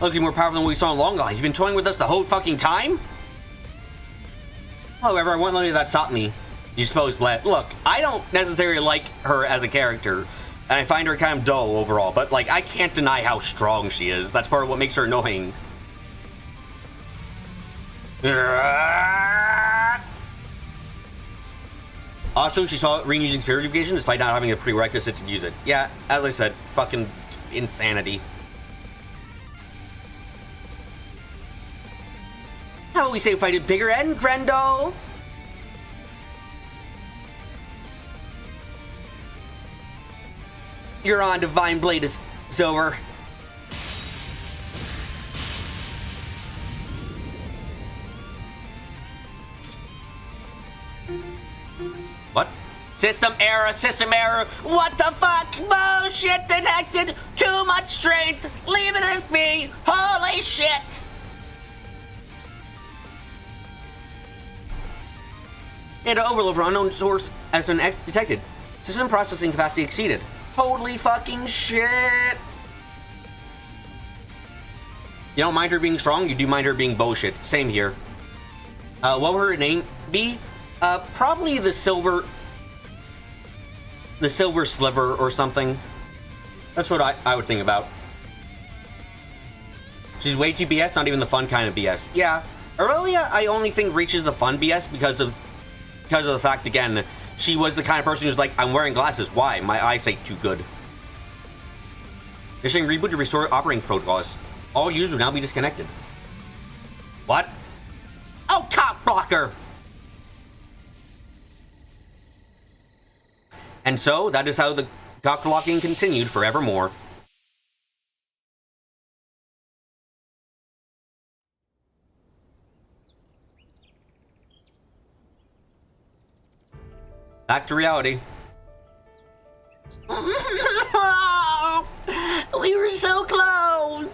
Looking more powerful than we saw in Long Gone. You've been toying with us the whole fucking time? However, I won't let that stop me. You suppose, Bled. Look, I don't necessarily like her as a character, and I find her kind of dull overall, but, like, I can't deny how strong she is. That's part of what makes her annoying. Also, she saw Reen using Spirit Unification despite not having a prerequisite to use it. Yeah, as I said, fucking insanity. How about we say fight at bigger end, Grendel? You're on Divine Blade is Silver. What? System error, system error. What the fuck? Bullshit detected. Too much strength. Leave it as me. Holy shit. Data overload for unknown source has been detected. System processing capacity exceeded. Holy fucking shit. You don't mind her being strong, you do mind her being bullshit. Same here. What would her name be? Probably the silver sliver or something. That's what I would think about. She's way too BS, not even the fun kind of BS. Yeah, Aurelia, I only think reaches the fun BS because of the fact, again, she was the kind of person who's like, I'm wearing glasses. Why? My eyesight too good. They're saying reboot to restore operating protocols. All users will now be disconnected. What? Oh, cop blocker! And so, that is how the cock blocking continued forevermore. Back to reality. We were so close!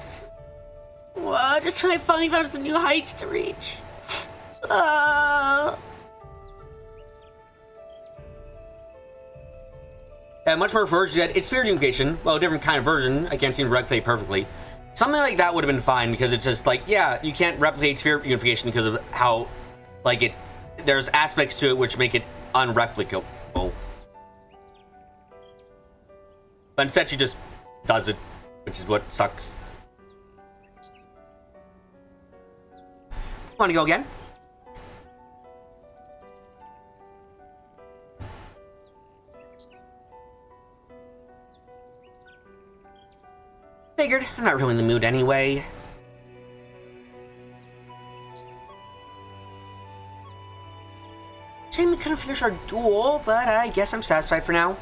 What? Just when I finally found some new heights to reach. Yeah, much more version. It's Spirit Unification. Well, a different kind of version. I can't seem to replicate perfectly. Something like that would have been fine because it's just like, yeah, you can't replicate Spirit Unification because of how, like, there's aspects to it which make it unreplicable. But instead she just does it, which is what sucks. Want to go again? Figured. I'm not really in the mood anyway. Shame we couldn't finish our duel, but I guess I'm satisfied for now.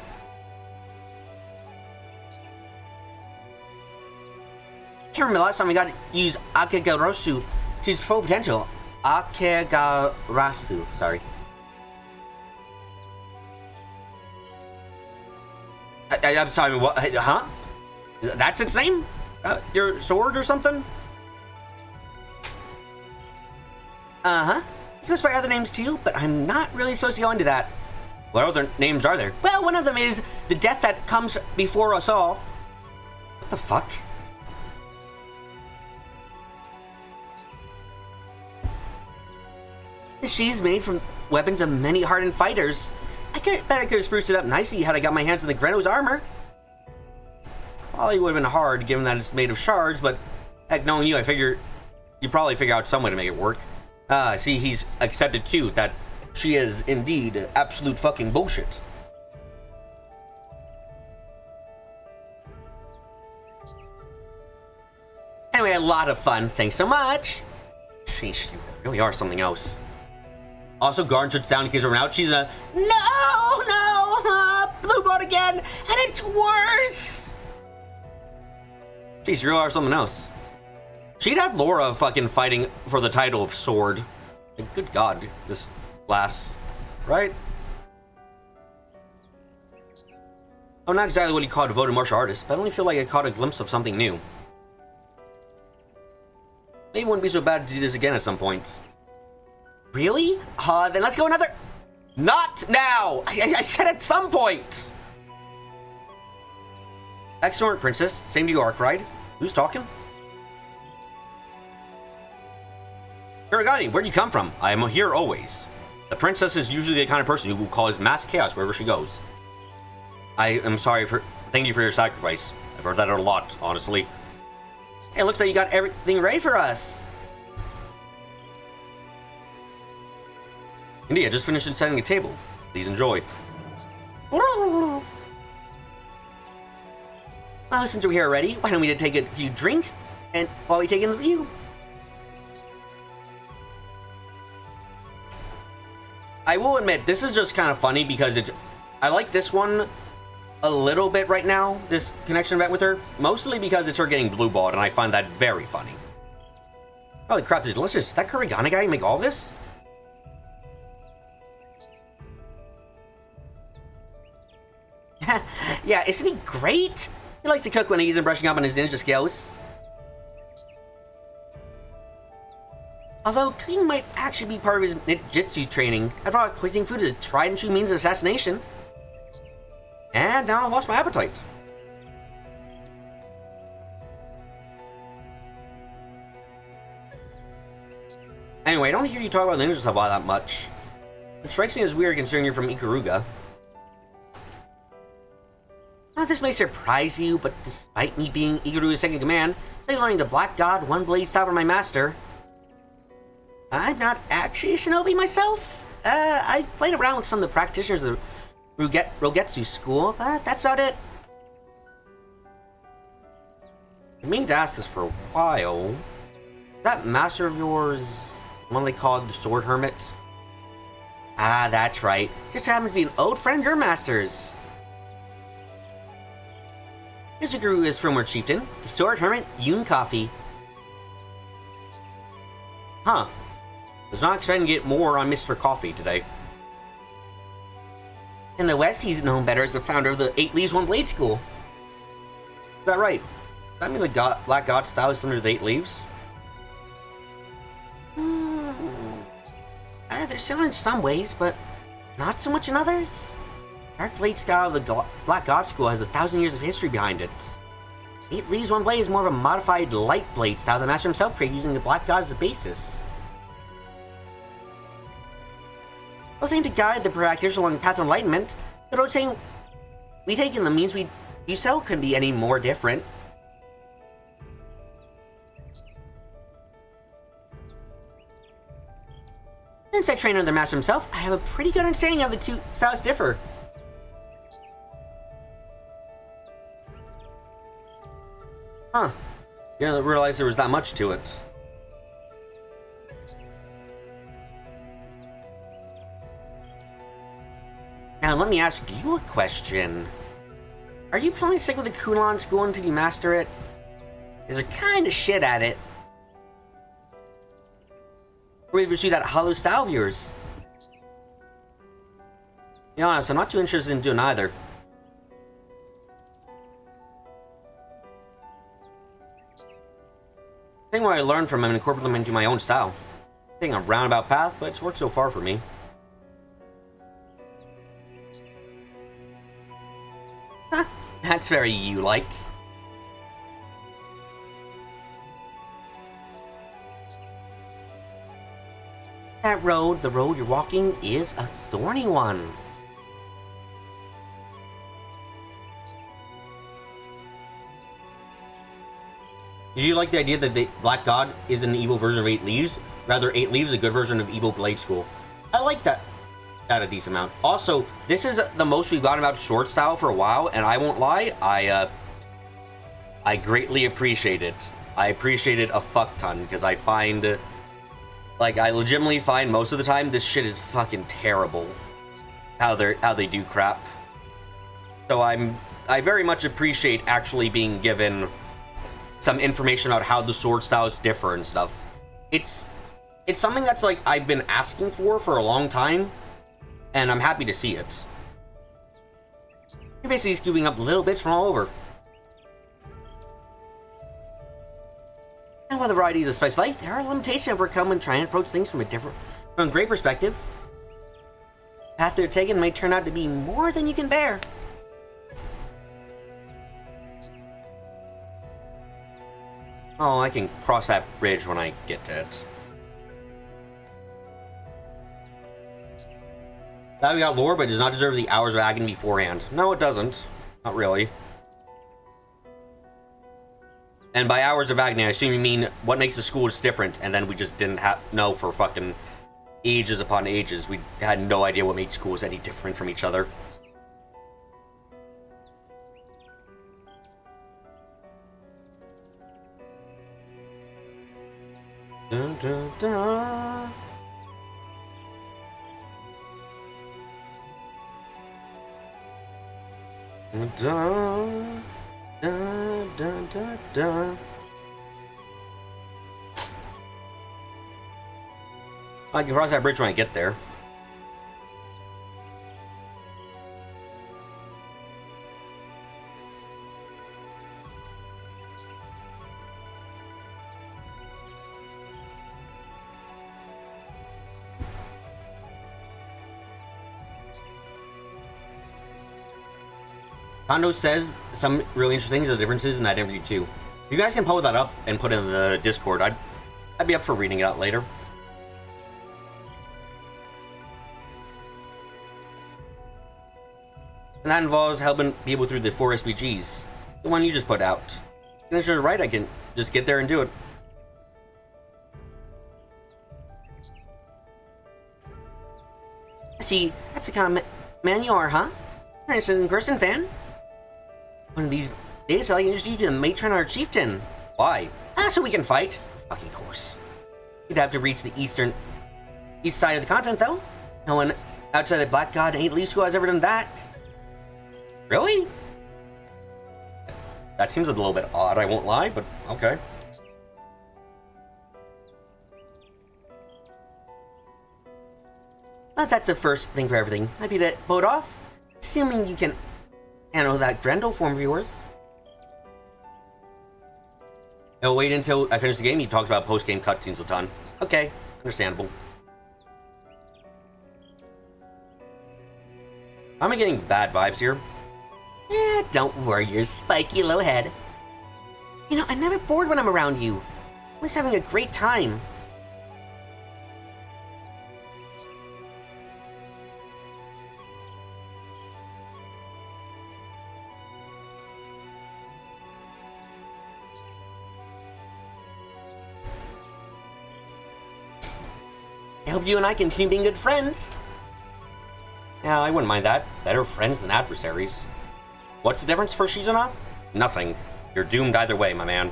Can't remember the last time we got to use Akegarasu to its full potential. Akegarasu, sorry. I'm sorry, what? Huh? That's its name? Your sword or something? Uh-huh. It goes by other names too, but I'm not really supposed to go into that. What other names are there? Well, one of them is the death that comes before us all. What the fuck? The sheath's made from weapons of many hardened fighters. I bet I could have spruced it up nicely had I got my hands on the Greno's armor. Probably would have been hard given that it's made of shards, but heck, knowing you, I figure you'd probably figure out some way to make it work. See, he's accepted too that she is indeed absolute fucking bullshit. Anyway, a lot of fun. Thanks so much. Sheesh, you really are something else. Also, Garn shuts down in case we're out. She's a no, blue bot again, and it's worse. Jeez, you really are something else. She'd have Laura fucking fighting for the title of sword. Like, good God, this lass, right? I'm not exactly what you call a devoted martial artist, but I only feel like I caught a glimpse of something new. Maybe it wouldn't be so bad to do this again at some point. Really? Then let's go another... Not now! I said at some point! Excellent, Princess. Same to you, Arkwright. Who's talking? Kuragani, where'd you come from? I am here always. The princess is usually the kind of person who will cause mass chaos wherever she goes. I am sorry for... Thank you for your sacrifice. I've heard that a lot, honestly. Hey, it looks like you got everything ready for us. Indeed, I just finished setting the table. Please enjoy. Well, since we're here already, why don't we take a few drinks and while we take in the view? I will admit, this is just kind of funny because it's... I like this one a little bit right now, this connection event with her, mostly because it's her getting blue balled, and I find that very funny. Holy crap, this is delicious. That Kurigana guy make all this? Yeah, isn't he great? He likes to cook when he isn't brushing up on his ninja skills. Although cooking might actually be part of his ninjutsu training. After all, poisoning food is a tried and true means of assassination. And now I lost my appetite. Anyway, I don't hear you talk about ninja stuff all that much. It strikes me as weird considering you're from Ikaruga. Now, this may surprise you, but despite me being Ikaruga's second command, say learning the Black God One Blade style from my master, I'm not actually a shinobi myself. I've played around with some of the practitioners of the Rogetsu school, but that's about it. I mean to ask this for a while. That master of yours, the one they called the Sword Hermit? Ah, that's right. Just happens to be an old friend of your master's. Yuzuguru is from our chieftain, the Sword Hermit Yun Coffee. Huh. Was not expecting to get more on Mr. Coffee today. In the West, he's known better as the founder of the 8 Leaves One Blade School. Is that right? Does that mean the Black God style is similar to the 8 Leaves? They're similar in some ways, but not so much in others. Dark Blade style of the Black God School has 1,000 years of history behind it. 8 Leaves One Blade is more of a modified light blade style the master himself created using the Black God as a basis. Nothing to guide the practitioners along the path of enlightenment, the road saying we take in the means we do so couldn't be any more different. Since I trained under the master himself, I have a pretty good understanding of the two styles differ. Huh. You didn't realize there was that much to it. Now, let me ask you a question. Are you planning to stick with the Kulan school until you master it? Because they're kind of shit at it. Or maybe pursue that hollow style of yours. To be honest, I'm not too interested in doing either. I think what I learned from him and incorporate them into my own style. Taking a roundabout path, but it's worked so far for me. Huh, that's very you-like. That road, the road you're walking, is a thorny one. Do you like the idea that the Black God is an evil version of 8 Leaves? Rather, 8 Leaves is a good version of Evil Blade School. I like that a decent amount. Also, this is the most we've gotten about sword style for a while, and I won't lie, I greatly appreciate it. I appreciate it a fuck ton, because I find, like, I legitimately find most of the time this shit is fucking terrible. How they do crap. So I very much appreciate actually being given some information about how the sword styles differ and stuff. It's something that's like I've been asking for a long time, and I'm happy to see it. You're basically scooping up little bits from all over. And while the variety is a spice life, there are limitations to overcome when trying to approach things from a great perspective. The path they're taking may turn out to be more than you can bear. Oh, I can cross that bridge when I get to it. That we got lore, but it does not deserve the hours of agony beforehand. No, it doesn't. Not really. And by hours of agony, I assume you mean what makes the schools different, and then we just didn't know for fucking ages upon ages. We had no idea what made schools any different from each other. Dun, dun, dun. Dun, dun, dun, dun, dun. I can cross that bridge when I get there. Kondo says some really interesting things, the differences in that interview too. If you guys can pull that up and put it in the Discord, I'd be up for reading it out later. And that involves helping people through the 4 SPGs. The one you just put out. If you're right, I can just get there and do it. See, that's the kind of man you are, huh? You're an in-person fan? One of these days, I can introduce you to the matron or chieftain. Why? So we can fight. Fucking course. You'd have to reach the east side of the continent, though. No one outside the Black God and 8 Leaf School has ever done that. Really? That seems a little bit odd, I won't lie, but okay. Well, that's the first thing for everything. Happy to boat off? Assuming you can handle that Grendel form of yours. I'll wait until I finish the game. You talked about post-game cutscenes a ton. Okay, understandable. Am I getting bad vibes here? Don't worry your spiky low head. You know, I'm never bored when I'm around you. I'm always having a great time. I hope you and I continue being good friends. Yeah, I wouldn't mind that. Better friends than adversaries. What's the difference for Shizuna? Nothing. You're doomed either way, my man.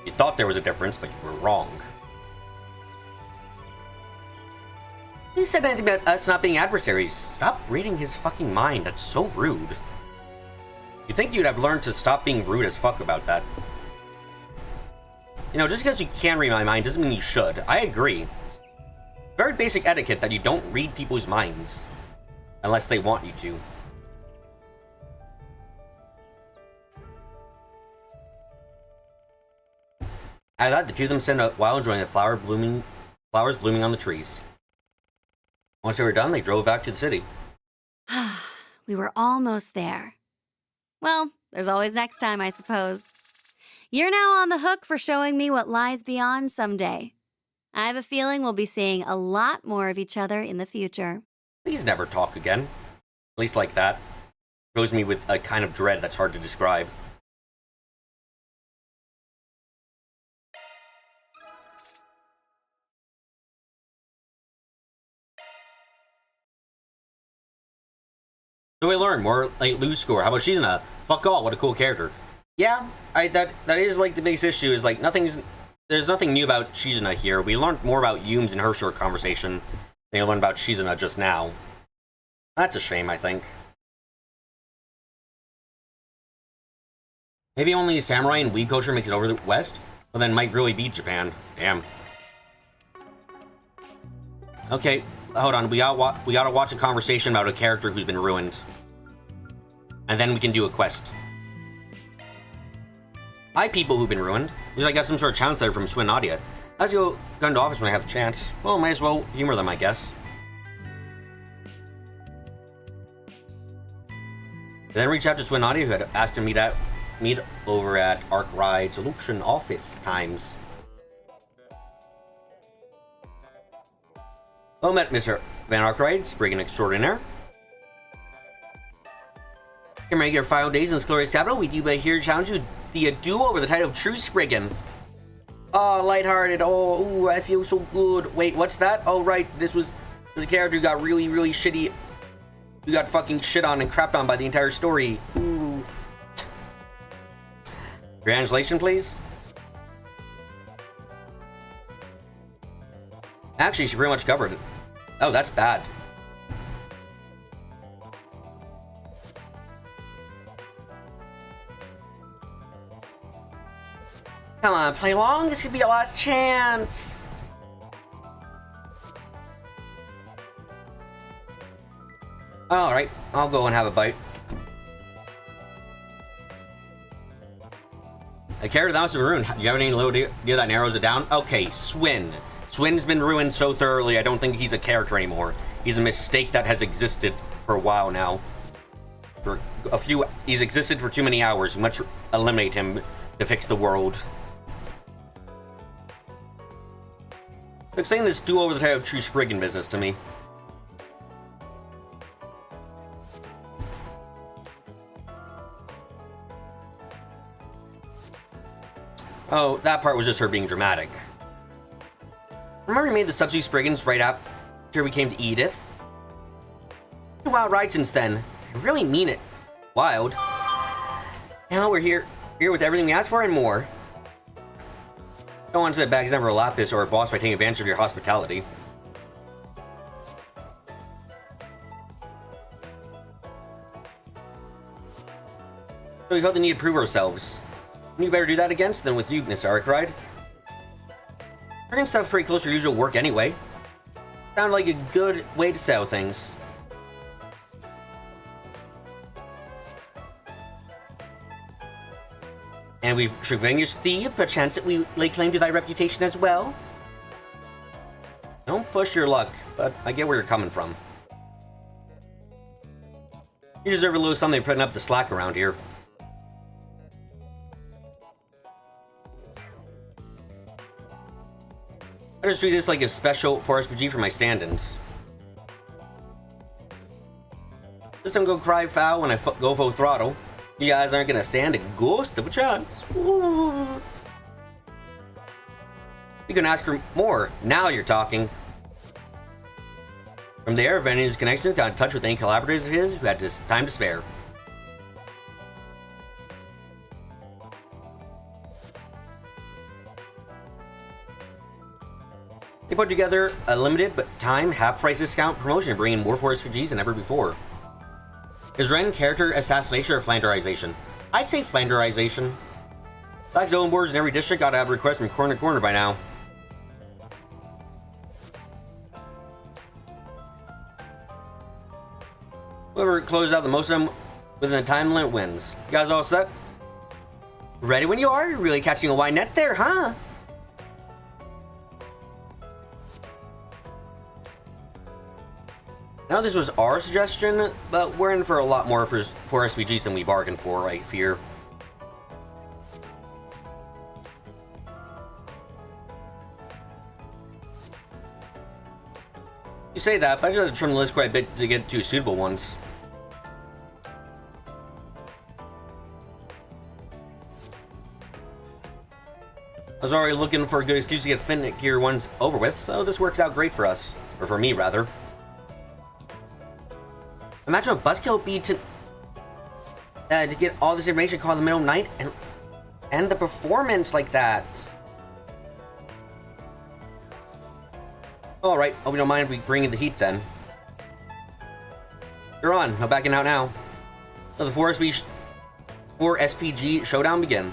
You thought there was a difference, but you were wrong. You said anything about us not being adversaries. Stop reading his fucking mind. That's so rude. You'd think you'd have learned to stop being rude as fuck about that. You know, just because you can read my mind doesn't mean you should. I agree. Very basic etiquette that you don't read people's minds. Unless they want you to. After that, the two of them spent a while enjoying the flowers blooming on the trees. Once they were done, they drove back to the city. We were almost there. Well, there's always next time, I suppose. You're now on the hook for showing me what lies beyond someday. I have a feeling we'll be seeing a lot more of each other in the future. Please never talk again. At least like that. Fills me with a kind of dread that's hard to describe. So we learned more like Lou's score. How about Shizuna? Fuck all, what a cool character. Yeah, that is like the biggest issue is like there's nothing new about Shizuna here. We learned more about Yume's in her short conversation than we learned about Shizuna just now. That's a shame, I think. Maybe only Samurai and Weed culture makes it over the West? Well, then might really beat Japan. Damn. Okay, hold on. We gotta watch a conversation about a character who's been ruined. And then we can do a quest. Hi, people who've been ruined. Looks like I got some sort of challenge letter from Swin Nadia. Let's go into office when I have the chance. Well, might as well humor them, I guess. Then reached out to Swin Nadia, who had asked to meet over at Arc Ride Solution office times. Well met, Mr. Van Arkwright, Spriggan extraordinaire. In regular final days in this glorious capital, we do here challenge you the duel over the title of True Spriggan. Oh, lighthearted. Oh, ooh, I feel so good. Wait, what's that? Oh, right. This was a character who got really, really shitty. Who got fucking shit on and crapped on by the entire story. Ooh. Translation, please. Actually, she pretty much covered it. Oh, that's bad. Come on, play along. This could be your last chance. Alright, I'll go and have a bite. A character that was ruined. Do you have any little deal that narrows it down? Okay, Swin. Swin's been ruined so thoroughly, I don't think he's a character anymore. He's a mistake that has existed for a while now. He's existed for too many hours. We must eliminate him to fix the world. Explain this duel over the title of True Spriggan business to me. Oh, that part was just her being dramatic. Remember we made the substitute Spriggans right after we came to Edith? A wild ride since then. I really mean it. Wild. Now we're here with everything we asked for and more. Don't want to set bags never a lapis or a boss by taking advantage of your hospitality. So we felt the need to prove ourselves. You better do that against than with you, Mr. Arkwright. Bringing stuff pretty close to your usual work anyway. Sounded like a good way to sell things. And we've Shrivanger's thief, perchance that we lay claim to thy reputation as well. Don't push your luck, but I get where you're coming from. You deserve a little something putting up the slack around here. I just treat this like a special 4SPG for my stand-ins. Just don't go cry foul when I go full throttle. You guys aren't gonna stand a ghost of a chance. Ooh. You can ask her more. Now you're talking. From there, if any of his connections got in touch with any collaborators of his who had this time to spare. They put together a limited but time half-price discount promotion, bringing more 4SPGs than ever before. Is Ren character assassination or Flanderization? I'd say Flanderization. Black zone boards in every district gotta have requests from corner to corner by now. Whoever closes out the most of them within the time limit wins. You guys all set? Ready when you are? Really catching a wide net there, huh? Now this was our suggestion, but we're in for a lot more for SPGs than we bargained for, I fear. You say that, but I just had to trim the list quite a bit to get to suitable ones. I was already looking for a good excuse to get finikier ones over with, so this works out great for us. Or for me, rather. Imagine what buzzkill would be to get all this information called in the middle of the night and the performance like that. Alright, hope you don't mind if we bring in the heat then. You're on, no backing out now. Let the 4 SPG showdown begin.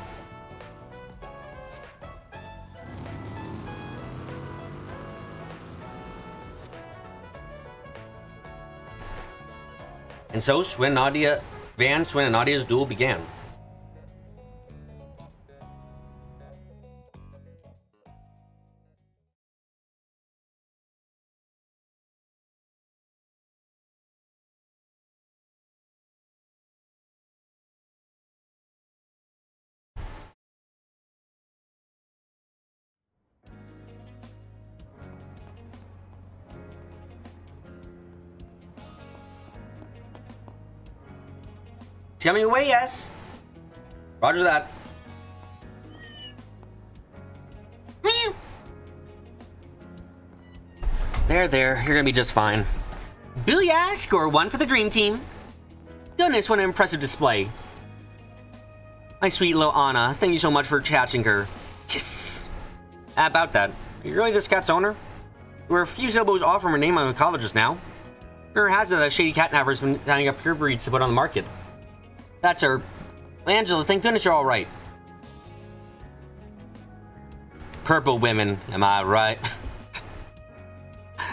And so, Van, Swin, and Nadia's duel began. Coming away, yes. Roger that. There, you're gonna be just fine. Booyah! Score 1 for the dream team. Goodness, what an impressive display. My sweet little Anna, thank you so much for catching her. Yes. About that, are you really this cat's owner? We're a few syllables off from her name on the college just now. Rumor has it that shady catnapper's been signing up pure breeds to put on the market. That's her. Angela, thank goodness you're alright. Purple women, am I right?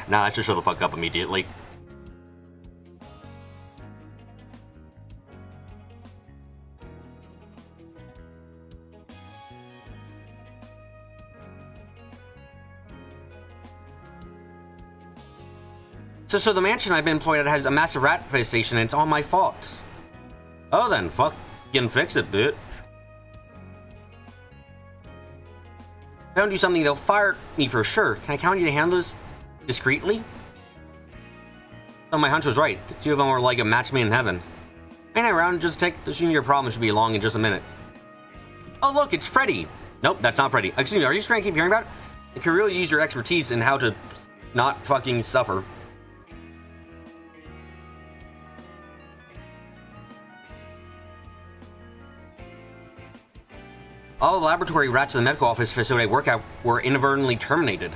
Nah, I should shut the fuck up immediately. So the mansion I've been employed at has a massive rat infestation and it's all my fault. Oh then, fucking fix it, bitch. If I don't do something, they'll fire me for sure. Can I count on you to handle this discreetly? Oh, my hunch was right. The two of them were like a match made in heaven. Ain't I around just take the your problem should be along in just a minute. Oh look, it's Freddy. Nope, that's not Freddy. Excuse me, are you trying to keep hearing about it? You can really use your expertise in how to not fucking suffer. All the laboratory rats in the medical office facility I work at were inadvertently terminated.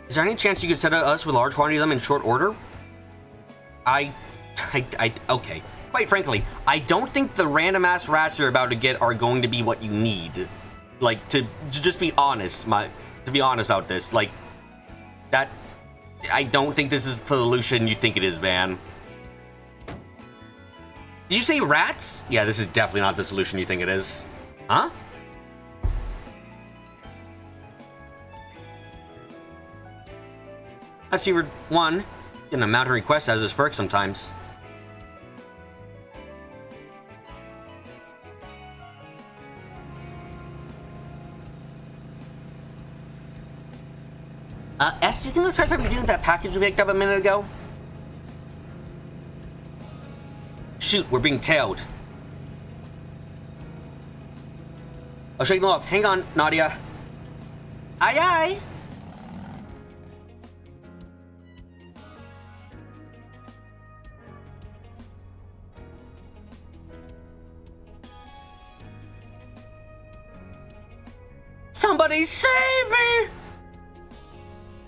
Is there any chance you could set us with a large quantity of them in short order? Okay. Quite frankly, I don't think the random ass rats you're about to get are going to be what you need. Like, to just be honest, to be honest about this, like, that, I don't think this is the solution you think it is, Van. Did you say rats? Yeah, this is definitely not the solution you think it is. Huh? Achiever 1. Getting a mountain request has his perk sometimes. S, do you think the cards have to do with that package we picked up a minute ago? Shoot, we're being tailed. I'll shake them off. Hang on, Nadia. Aye, aye. Somebody save me!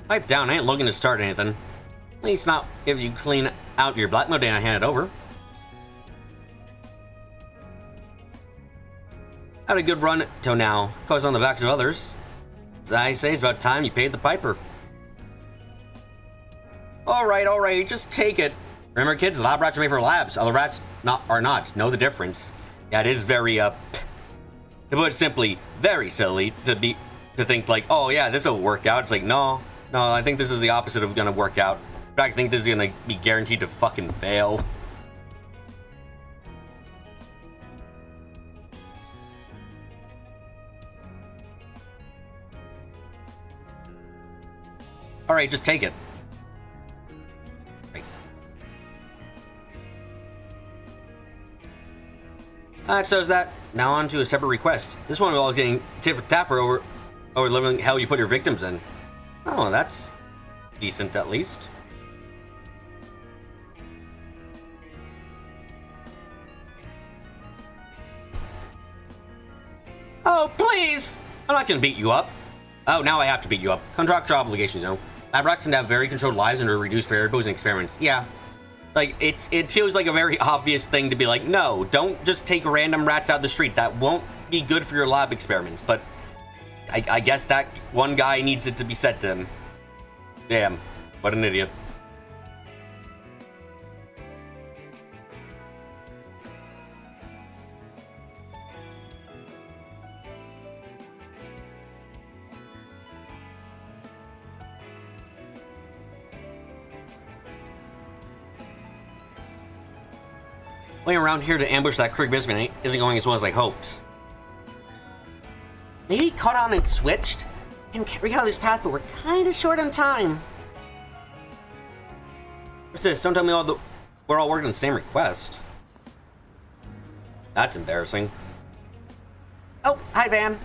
Pipe down, I ain't looking to start anything. At least not if you clean out your black mode and I hand it over. Had a good run till now. Cause on the backs of others. As I say, it's about time you paid the piper. Alright, just take it. Remember kids, lab rats are made for labs. Other rats are not. Know the difference. Yeah, it is very, to put it simply, very silly to think like, oh yeah, this will work out. It's like, no, I think this is the opposite of gonna work out. In fact, I think this is gonna be guaranteed to fucking fail. Alright, just take it. Right. Alright, so is that. Now on to a separate request. This one involves getting tit for tat for over living hell you put your victims in. Oh, that's decent at least. Oh, please! I'm not gonna beat you up. Oh, now I have to beat you up. Contractual obligations, you know. Lab rats tend to have very controlled lives and are reduced variables and experiments. Yeah. Like, it feels like a very obvious thing to be like, no, don't just take random rats out the street. That won't be good for your lab experiments. But I guess that one guy needs it to be said to him. Damn, what an idiot. Waiting around here to ambush that Krieg Bisman isn't going as well as I hoped. Maybe he caught on and switched? Can carry out this path, but we're kinda short on time. What's this? Don't tell me we're all working on the same request. That's embarrassing. Oh, hi Van.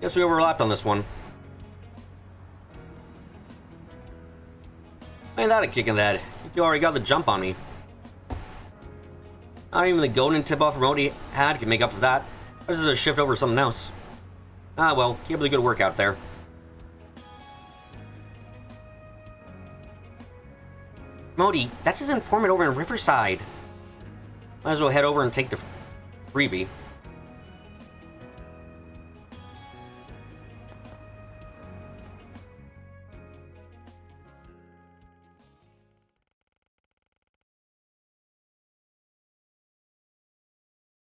Guess we overlapped on this one. Ain't that a kick in the head? You already got the jump on me. Not even the golden tip-off remote he had can make up for that. This is a shift over to something else. Ah well, keep up the good work out there. Modi, that's his informant over in Riverside. Might as well head over and take the freebie.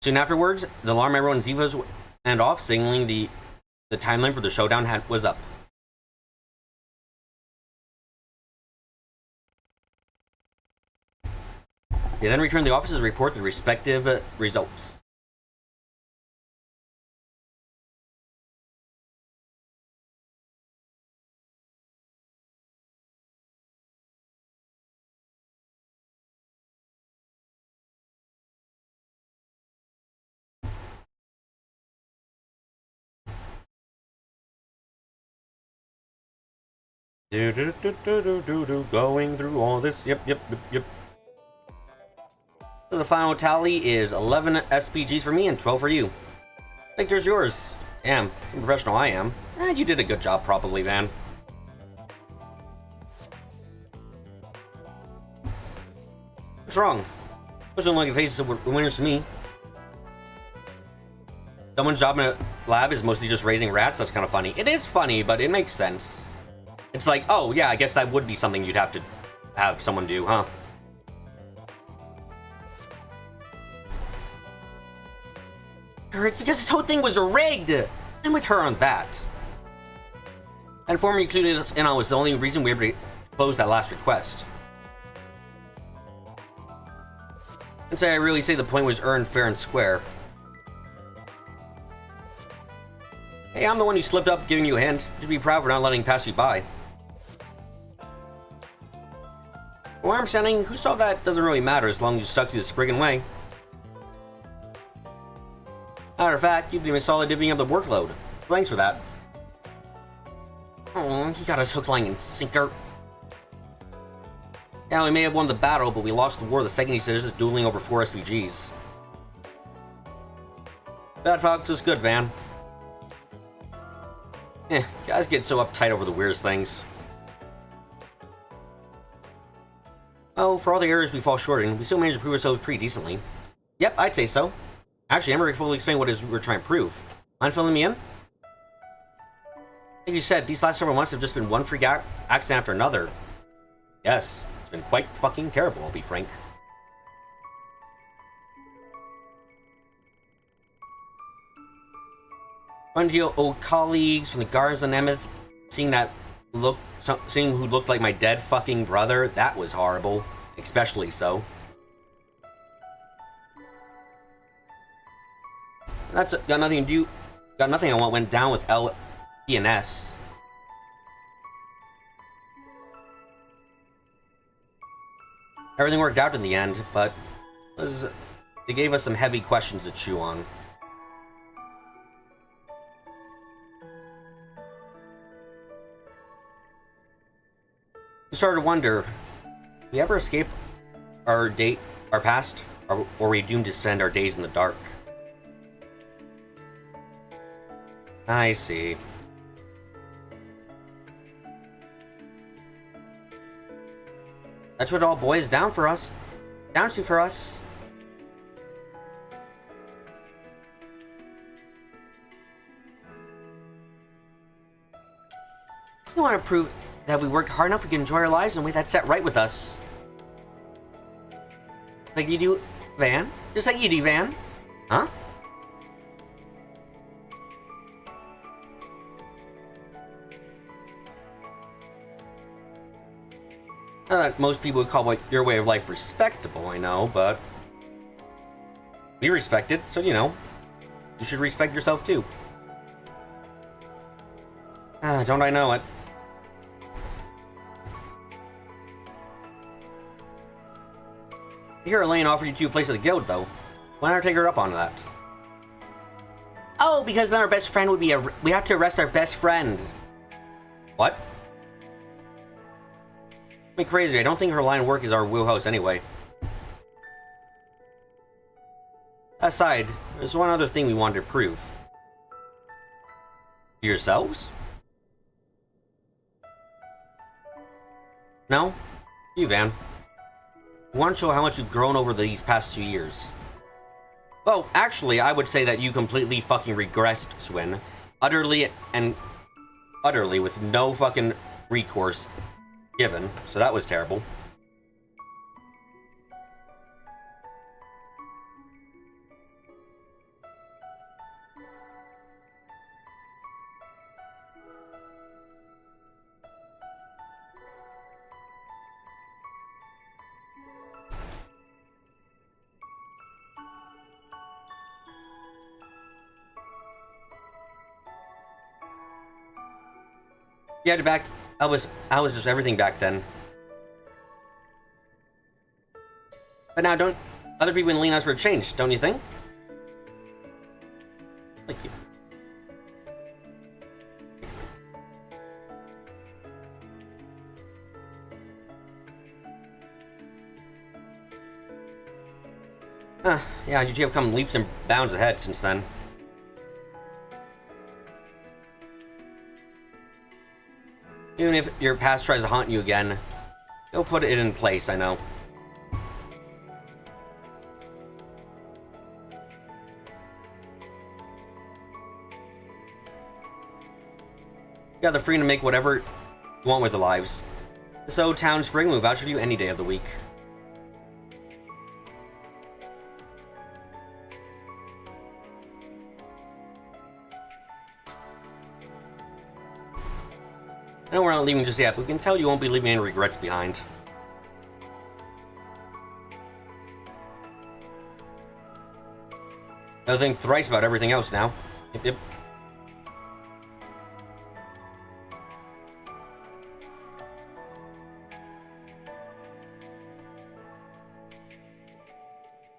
Soon afterwards, the alarm everyone Zivas went off, signaling the timeline for the showdown was up. They then returned to the offices to report the respective results. Going through all this. Yep. So the final tally is 11 SPGs for me and 12 for you. Victor's yours. Damn, some professional I am. You did a good job, probably, man. What's wrong? Those don't like the faces of winners to me. Someone's job in a lab is mostly just raising rats. That's kind of funny. It is funny, but it makes sense. It's like, oh yeah, I guess that would be something you'd have to have someone do, huh? It's because this whole thing was rigged! I'm with her on that. That informer you included us in on was the only reason we were able to close that last request. I'd say I really say the point was earned fair and square. Hey, I'm the one who slipped up giving you a hint. You should be proud for not letting pass you by. From what I'm understanding, who saw that doesn't really matter as long as you stuck to the Spriggan way. Matter of fact, you've been a solid divvying up the workload. Thanks for that. Oh, he got us hook, line, and sinker. Yeah, we may have won the battle, but we lost the war the second he said us dueling over 4 SPGs. Bad fox is good, Van. Guys get so uptight over the weirdest things. Oh, for all the errors we fall short in, we still manage to prove ourselves pretty decently. Yep, I'd say so. Actually, I'm ready to fully explain what it is we're trying to prove. Mind filling me in? Like you said, these last several months have just been one freak accident after another. Yes, it's been quite fucking terrible, I'll be frank. One of your old colleagues from the Guards on Emmeth, seeing who looked like my dead fucking brother, that was horrible. Especially so. That's got nothing to do. Got nothing on what went down with LPNS. Everything worked out in the end, but they gave us some heavy questions to chew on. We started to wonder, did we ever escape our past, or were we doomed to spend our days in the dark? I see. That's what it all boils down to for us. We want to prove that if we worked hard enough, we can enjoy our lives in a way that's set right with us. Like you do, Van? Just like you do, Van? Huh? Most people would call your way of life respectable, I know, but we respect it, so you know, you should respect yourself too. Don't I know it? I hear Elaine offered you two a place at the guild, though. Why not take her up on that? Oh, because then our best friend would be we have to arrest our best friend. What? Me crazy. I don't think her line of work is our wheelhouse anyway. Aside, there's one other thing we wanted to prove. Yourselves? No? You, Van. We want to show how much you've grown over these past 2 years. Well, actually, I would say that you completely fucking regressed, Swin. Utterly with no fucking recourse given, so that was terrible. Yeah, I was just everything back then. But now, don't other people in Lean for a change, don't you think? Thank you. Yeah, you two have come leaps and bounds ahead since then. Even if your past tries to haunt you again, you'll put it in place, I know. You got the freedom to make whatever you want with your lives. So, Town Spring will vouch for you any day of the week. I know we're not leaving just yet, but we can tell you won't be leaving any regrets behind. I'll think thrice about everything else now. Yep.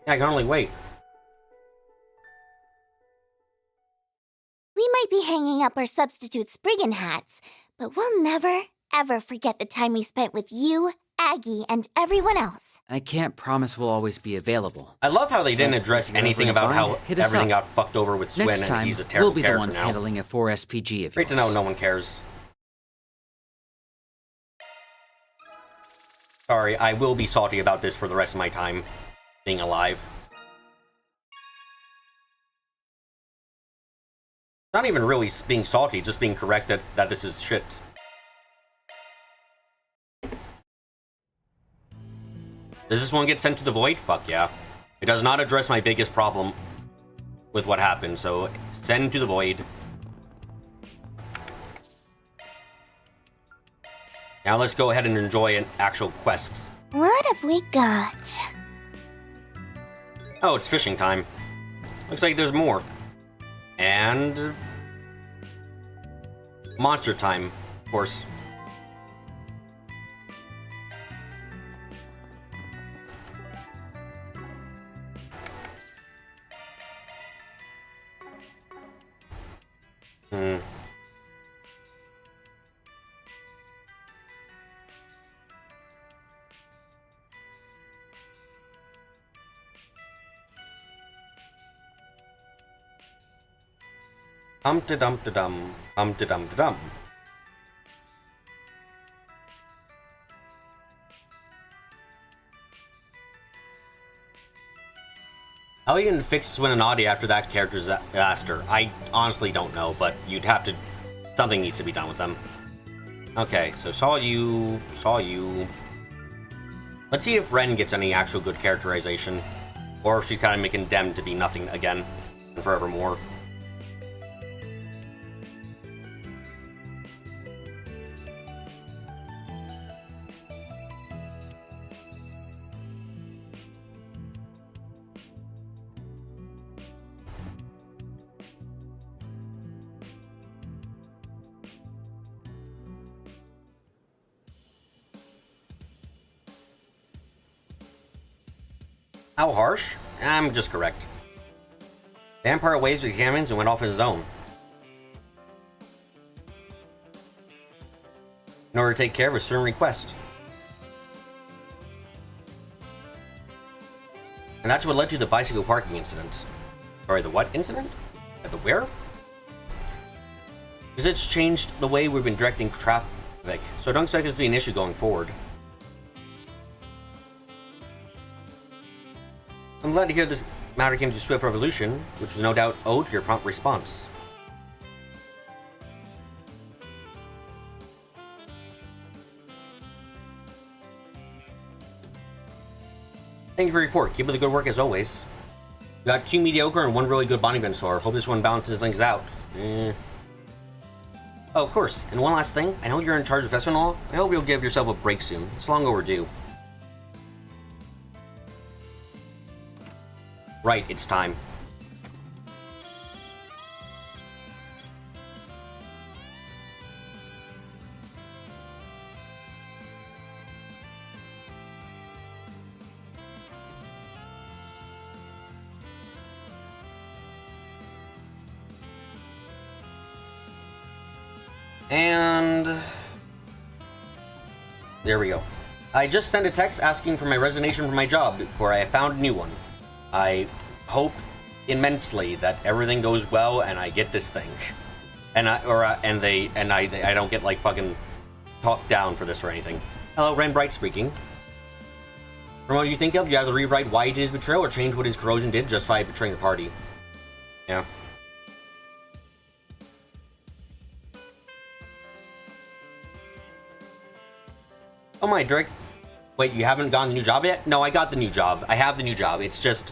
Yeah, I can only wait. We might be hanging up our substitute Spriggan hats, but we'll never, ever forget the time we spent with you Aggie, and everyone else. I can't promise we'll always be available. I love how they didn't address anything about how hit us everything up. got fucked over with Swin Next and time, he's a terrible we'll be the character ones now. handling a 4SPG of Great to yours. know no one cares. Sorry, I will be salty about this for the rest of my time being alive. Not even really being salty, just being corrected that this is shit. Does this one get sent to the void? Fuck yeah. It does not address my biggest problem with what happened, so send to the void. Now let's go ahead and enjoy an actual quest. What have we got? Oh, it's fishing time. Looks like there's more. And... monster time, of course. Dum-da-dum-da-dum. Dum-da-dum-da-dum. How are you gonna fix Swin and Audie after that character's disaster? I honestly don't know, but you'd have to... something needs to be done with them. Okay, so saw you... Let's see if Ren gets any actual good characterization. Or if she's kind of making Dem to be nothing again and forevermore. How harsh? I'm just correct. Vampire waves with cannons and went off his zone. In order to take care of a certain request. And that's what led to the bicycle parking incident. Sorry, the what incident? At the where? Because it's changed the way we've been directing traffic, so I don't expect this to be an issue going forward. I'm glad to hear this matter came to swift resolution, which was no doubt owed to your prompt response. Thank you for your report. Keep up the good work as always. You got 2 mediocre and 1 really good Bonnie Venusaur. Hope this one balances things out. Oh, of course. And one last thing. I know you're in charge of festival and all. I hope you'll give yourself a break soon. It's long overdue. Right, it's time. And there we go. I just sent a text asking for my resignation from my job, for I have found a new one. I hope immensely that everything goes well and I get this thing, and I don't get like fucking talked down for this or anything. Hello, Ren Bright speaking. From what you think of, you either rewrite why he did his betrayal or change what his corrosion did to justify betraying the party. Yeah. Oh my, Drake. Wait, you haven't gotten the new job yet? No, I got the new job. I have the new job. It's just,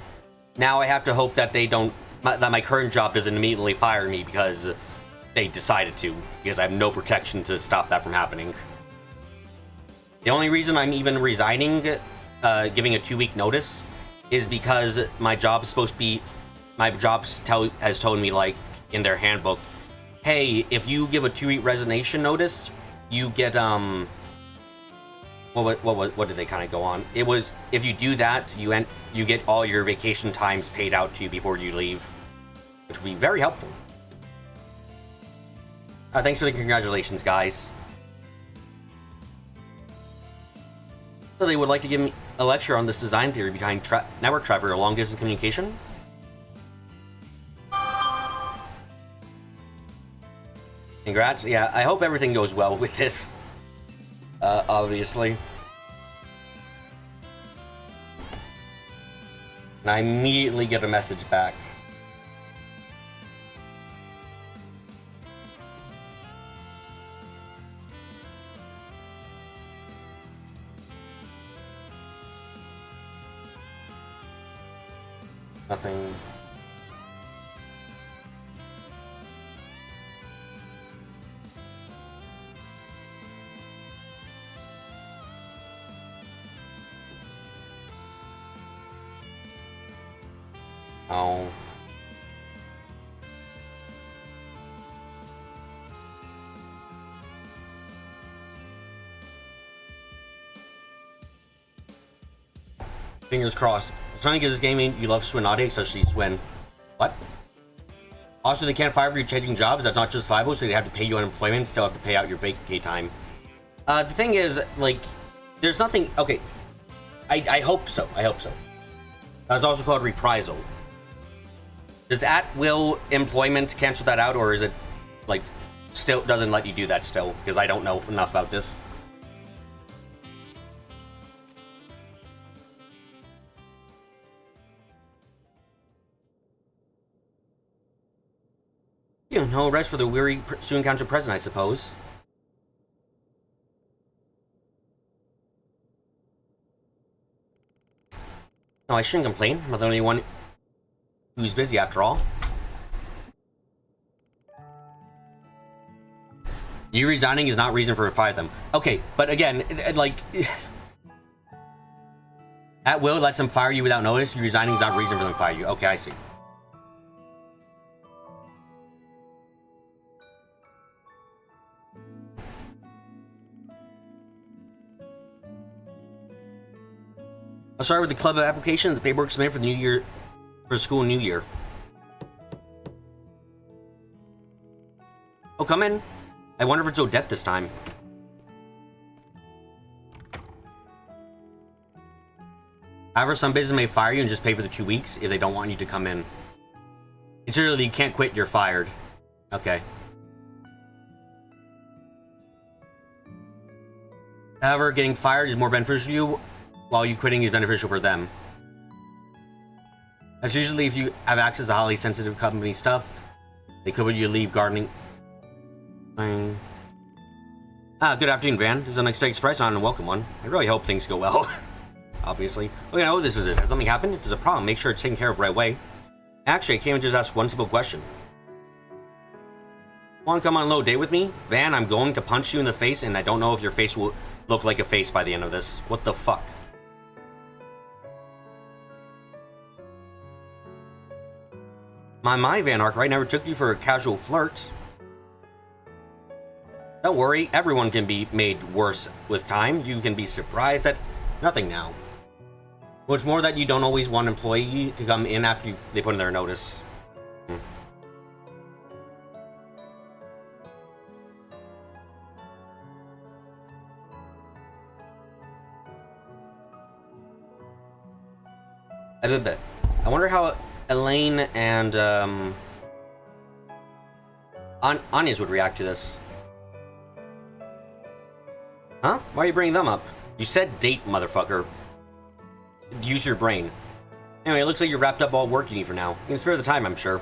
now I have to hope that they don't, that my current job doesn't immediately fire me because they decided to, because I have no protection to stop that from happening. The only reason I'm even resigning, giving a 2-week notice, is because my job is supposed to be, my job has told me, like, in their handbook, hey, if you give a 2-week resignation notice, you get, what did they kind of go on? It was, if you do that, you get all your vacation times paid out to you before you leave, which would be very helpful. Thanks for the congratulations, guys. So they would like to give me a lecture on this design theory behind network traffic or long-distance communication. Congrats. Yeah, I hope everything goes well with this. Obviously. And I immediately get a message back. Nothing. Oh. Fingers crossed. Sonic is this game you love Swinati, especially Swin. What? Also, they can't fire for you changing jobs. That's not just justifiable, so they have to pay you unemployment, still have to pay out your vacay time. The thing is, like, there's nothing... Okay. I hope so. I hope so. That's also called reprisal. Does at-will employment cancel that out, or is it, like, still doesn't let you do that still? Because I don't know enough about this. You know, rest for the weary soon-counted present, I suppose. No, I shouldn't complain. I'm not the only one who's busy after all. You resigning is not reason for fire them. Okay, but again, like... At will lets them fire you without notice. You resigning is not reason for them to fire you. Okay, I see. I'll start with the club applications. The paperwork submitted for the new year, for school new year. Oh, come in. I wonder if it's Odette this time. However, some business may fire you and just pay for the 2 weeks if they don't want you to come in. It's literally you can't quit, you're fired. Okay. However, getting fired is more beneficial to you, while you quitting is beneficial for them. That's usually if you have access to highly sensitive company stuff. They could let you leave gardening. Good afternoon, Van. This is an unexpected surprise and a welcome one. I really hope things go well. Obviously. Okay, I know this is it. Has something happened? If there's a problem, make sure it's taken care of right away. Actually, I came and just ask one simple question. Want to come on a little date with me? Van, I'm going to punch you in the face, and I don't know if your face will look like a face by the end of this. What the fuck? My Van Arkwright never took you for a casual flirt. Don't worry, everyone can be made worse with time. You can be surprised at nothing now. What's more that you don't always want an employee to come in after they put in their notice. I wonder how Elaine and Anya's would react to this. Huh? Why are you bringing them up? You said date, motherfucker. Use your brain. Anyway, it looks like you're wrapped up all work you need for now. You can spare the time, I'm sure.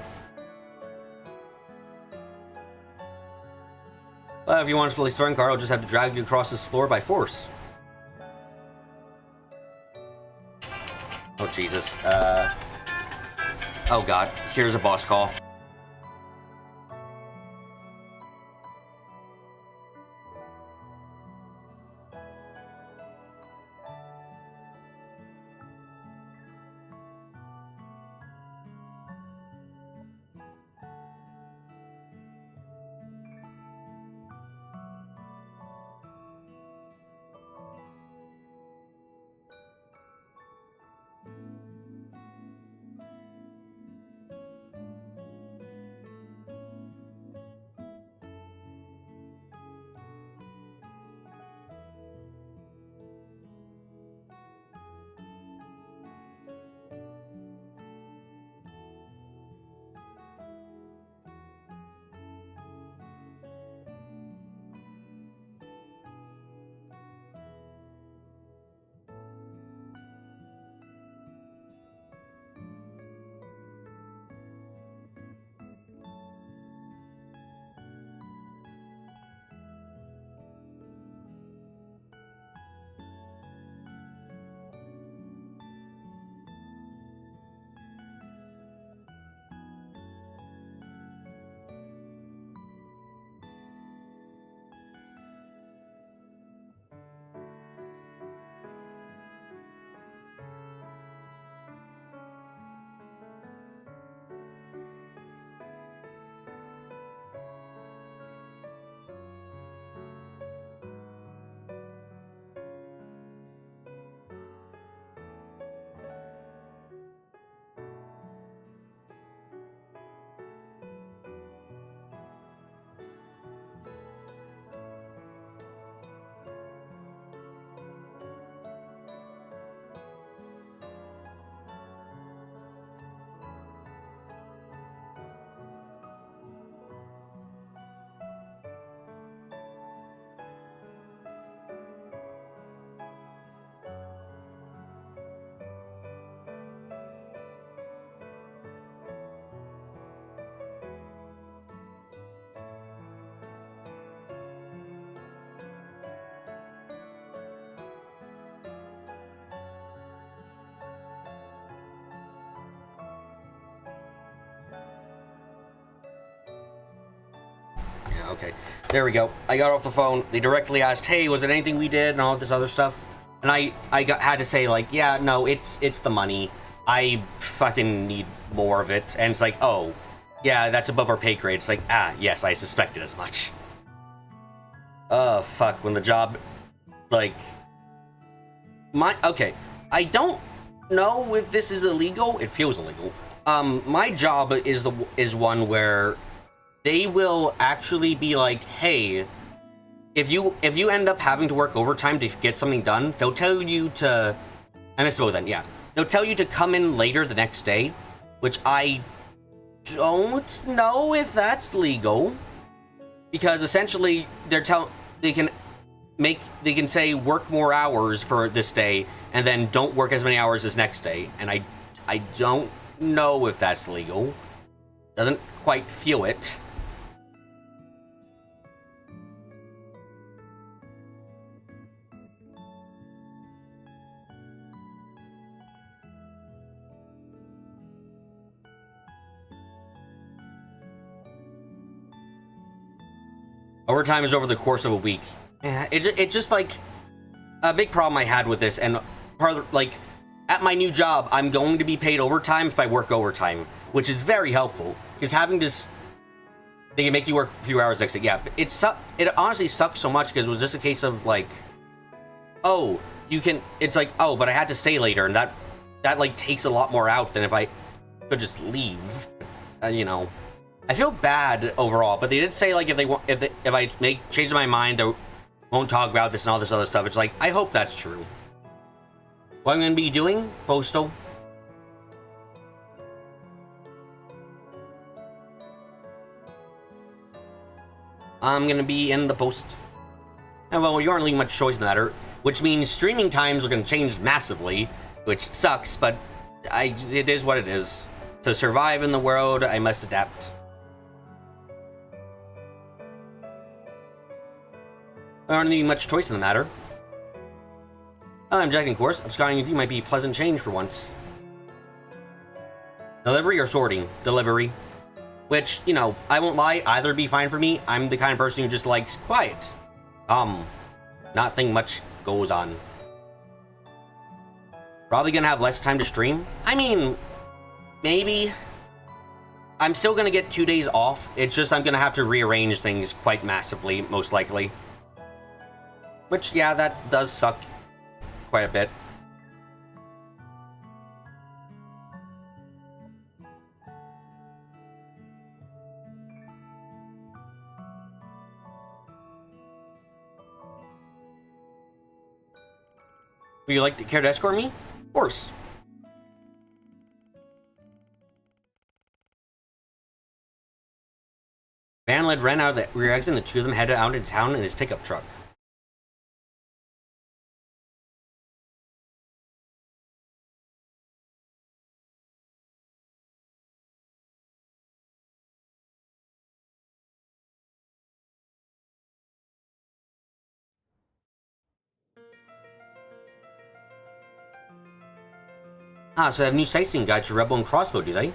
But if you want to play starting card, I'll just have to drag you across this floor by force. Oh, Jesus. Oh, God. Here's a boss call. Okay, there we go. I got off the phone. They directly asked, "Hey, was it anything we did?" and all this other stuff. And had to say like, "Yeah, no, it's the money. I fucking need more of it." And it's like, "Oh, yeah, that's above our pay grade." It's like, yes, I suspected as much. Oh fuck, when the job, like, okay, I don't know if this is illegal. It feels illegal. My job is one where they will actually be like, "Hey, if you end up having to work overtime to get something done, they'll tell you to," and this then, yeah, they'll tell you to come in later the next day, which I don't know if that's legal, because essentially they can say work more hours for this day and then don't work as many hours as next day, and I don't know if that's legal. Doesn't quite feel it. Overtime is over the course of a week. It's just like a big problem I had with this, and part of, like, at my new job, I'm going to be paid overtime if I work overtime, which is very helpful, because having this, they can make you work a few hours next day. Yeah, it honestly sucks so much, because it was just a case of like, oh, it's like, oh, but I had to stay later, and that like takes a lot more out than if I could just leave, you know. I feel bad overall, but they did say like if I change my mind, they won't talk about this and all this other stuff. It's like, I hope that's true. What I'm gonna be doing, Postal. I'm gonna be in the post. And well, you aren't leaving much choice in that, which means streaming times are gonna change massively, which sucks, but it is what it is. To survive in the world, I must adapt. There aren't really much choice in the matter. I'm checking course. Absconding with you might be a pleasant change for once. Delivery or sorting? Delivery. Which, you know, I won't lie, either would be fine for me. I'm the kind of person who just likes quiet. Nothing much goes on. Probably gonna have less time to stream. I mean, maybe. I'm still gonna get 2 days off. It's just I'm gonna have to rearrange things quite massively, most likely. Which, yeah, that does suck quite a bit. Would you care to escort me? Of course. Van led Ren out of the rear exit, and the two of them headed out into town in his pickup truck. So they have new sightseeing guides for Rebel and Crossbow, do they?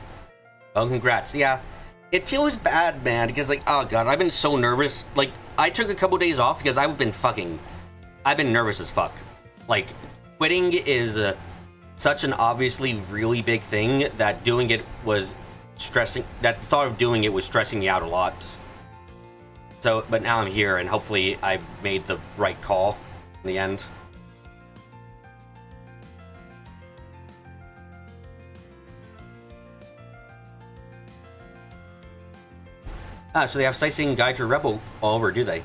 Oh, congrats. Yeah. It feels bad, man, because, like, oh god, I've been so nervous. Like, I took a couple days off because I've been nervous as fuck. Like, quitting is such an obviously really big thing that doing it was stressing, that the thought of doing it was stressing me out a lot. So, but now I'm here, and hopefully I've made the right call in the end. So they have sightseeing guide to Rebel all over, do they?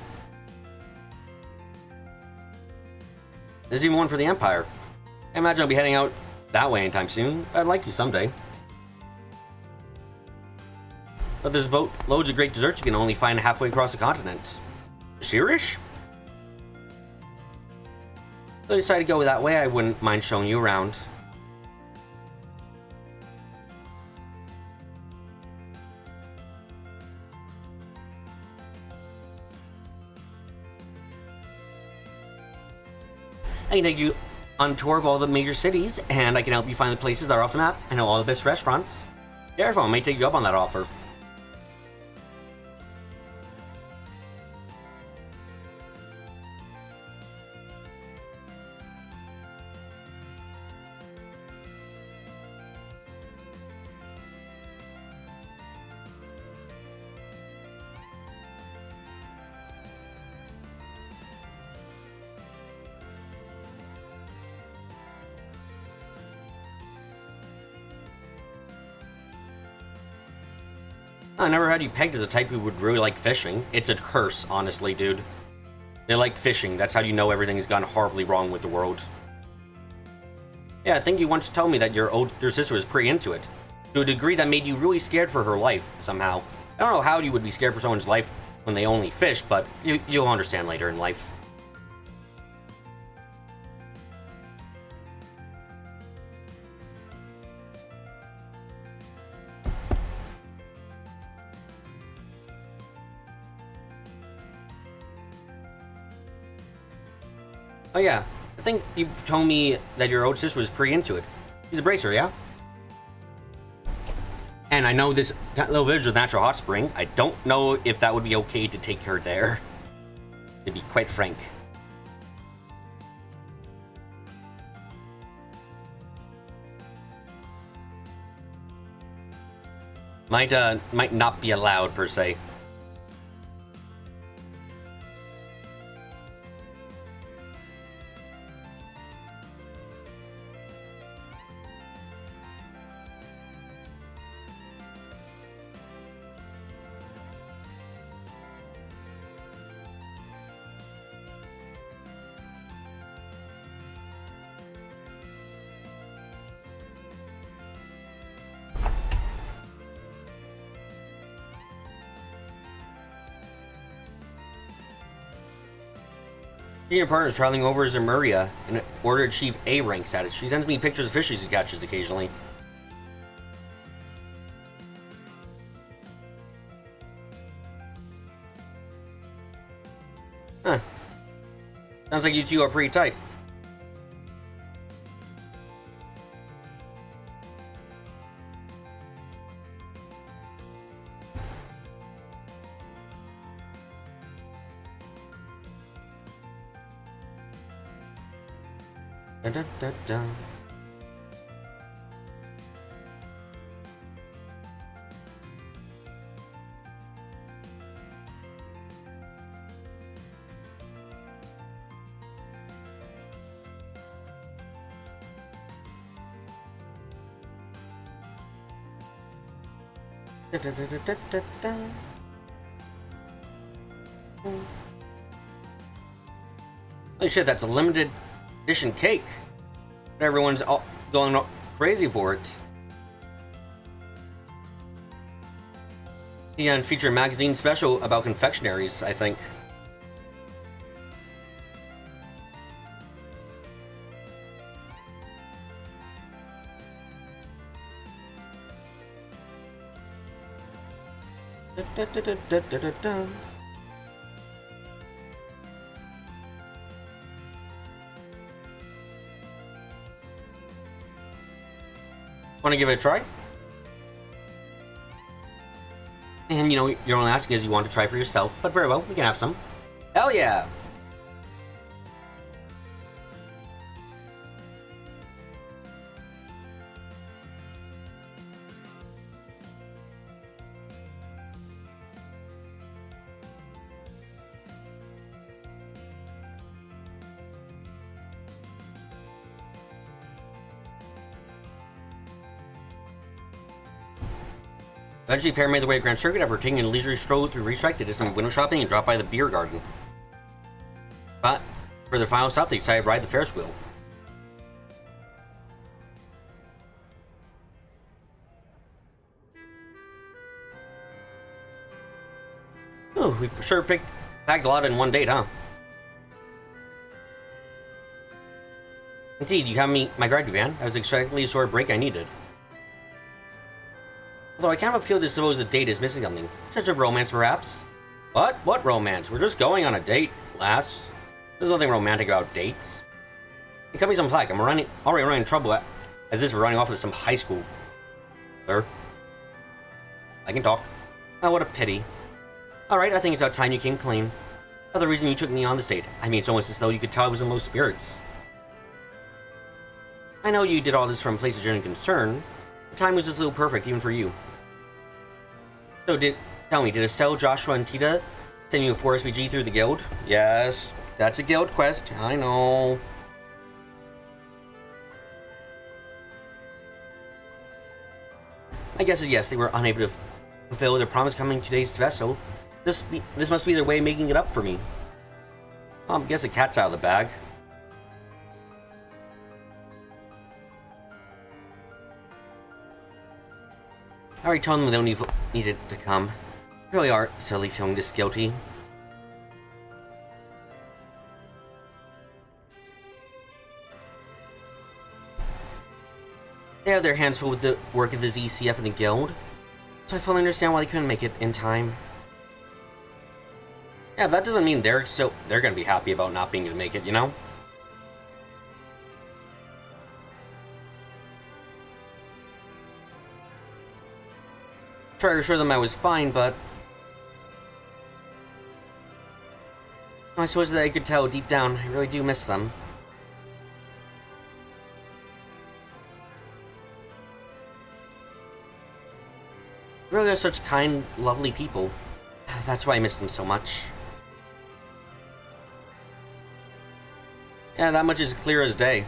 There's even one for the Empire. I imagine I'll be heading out that way anytime soon. I'd like to someday. But there's loads of great desserts you can only find halfway across the continent. Sheerish? If I decided to go that way, I wouldn't mind showing you around. I can take you on a tour of all the major cities, and I can help you find the places that are off the map. I know all the best restaurants. Careful, I may take you up on that offer. I never had you pegged as a type who would really like fishing. It's a curse, honestly, dude. They like fishing. That's how you know everything's gone horribly wrong with the world. Yeah, I think you once told me that your sister was pretty into it. To a degree that made you really scared for her life, somehow. I don't know how you would be scared for someone's life when they only fish, but you'll understand later in life. Oh yeah, I think you told me that your old sister was pretty into it. She's a bracer, yeah? And I know this little village with natural hot spring. I don't know if that would be okay to take her there. To be quite frank. Might not be allowed, per se. Senior partner is traveling over Zemuria in order to achieve A rank status. She sends me pictures of fishes she catches occasionally. Huh. Sounds like you two are pretty tight. Da, da, da, da. Da, da, da, da, da, da. Holy shit, that's a limited edition cake. Everyone's all going crazy for it. Yeah, and feature a magazine special about confectionaries, I think. Da, da, da, da, da, da, da. Want to give it a try? And you know, you're only asking as you want to try for yourself, but very well, we can have some. Hell yeah! Eventually, pair made their way to Grand Circuit after taking a leisurely stroll through Restrike. They did some window shopping and dropped by the beer garden. But for their final stop, they decided to ride the Ferris wheel. Oh, we sure packed a lot in one date, huh? Indeed, you have me my graduate van. That was exactly the sort of break I needed. Although I kind of feel this supposed date is missing something. Such a romance, perhaps? What? What romance? We're just going on a date, lass. There's nothing romantic about dates. Hey, cut me some slack. I'm already running trouble as if we're running off with some high school. Sir? I can talk. Oh, what a pity. Alright, I think it's about time you came clean. Another reason you took me on this date. I mean, it's almost as though you could tell I was in low spirits. I know you did all this from a place of genuine concern. The time was just a little perfect, even for you. So tell me, did Estelle, Joshua, and Tita send you a 4SPG through the guild? Yes, that's a guild quest, I know. I guess yes, they were unable to fulfill their promise coming to today's vessel. This must be their way of making it up for me. I guess the cat's out of the bag. I already told them they don't need it to come. They really are silly feeling this guilty. They have their hands full with the work of the ZCF and the Guild, so I fully understand why they couldn't make it in time. Yeah, but that doesn't mean they're gonna be happy about not being able to make it, you know? Tried to assure them I was fine, but I suppose that I could tell deep down I really do miss them. Really are such kind, lovely people. That's why I miss them so much. Yeah, that much is clear as day.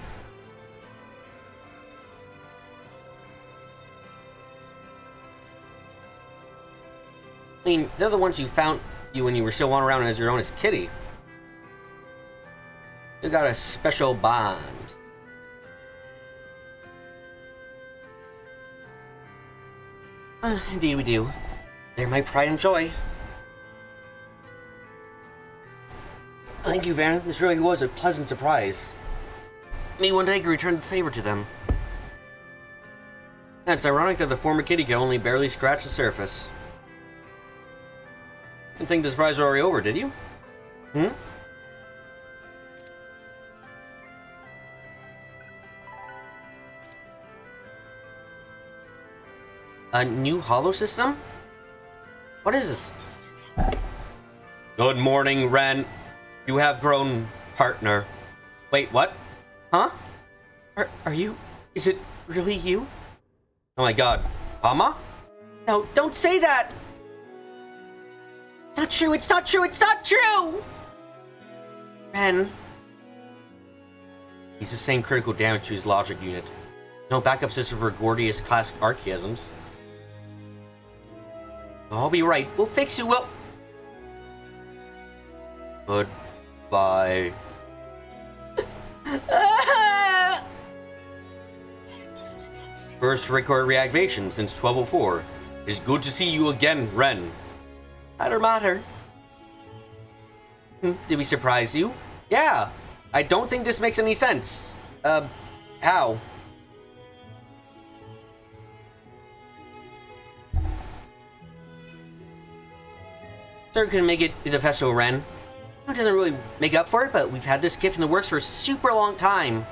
I mean, they're the ones who found you when you were still wandering around as your own as Kitty. You got a special bond. Indeed we do. They're my pride and joy. Thank you, Van. This really was a pleasant surprise. Maybe one day I can return the favor to them. Yeah, it's ironic that the former Kitty could only barely scratch the surface. Didn't think the surprise was already over, did you? Hmm? A new holo system? What is this? Good morning, Ren. You have grown, partner. Wait, what? Huh? Are you... Is it really you? Oh my god. Mama? No, don't say that! It's not true, it's not true, it's not true! Ren. He's the same critical damage to his logic unit. No backup system for Gordius class archaisms. I'll be right. We'll fix you, we'll... Goodbye. First record reactivation since 1204. It's good to see you again, Ren. Matter. Did we surprise you? Yeah. I don't think this makes any sense. How? Sir couldn't make it to the festival, Ren. It doesn't really make up for it, but we've had this gift in the works for a super long time.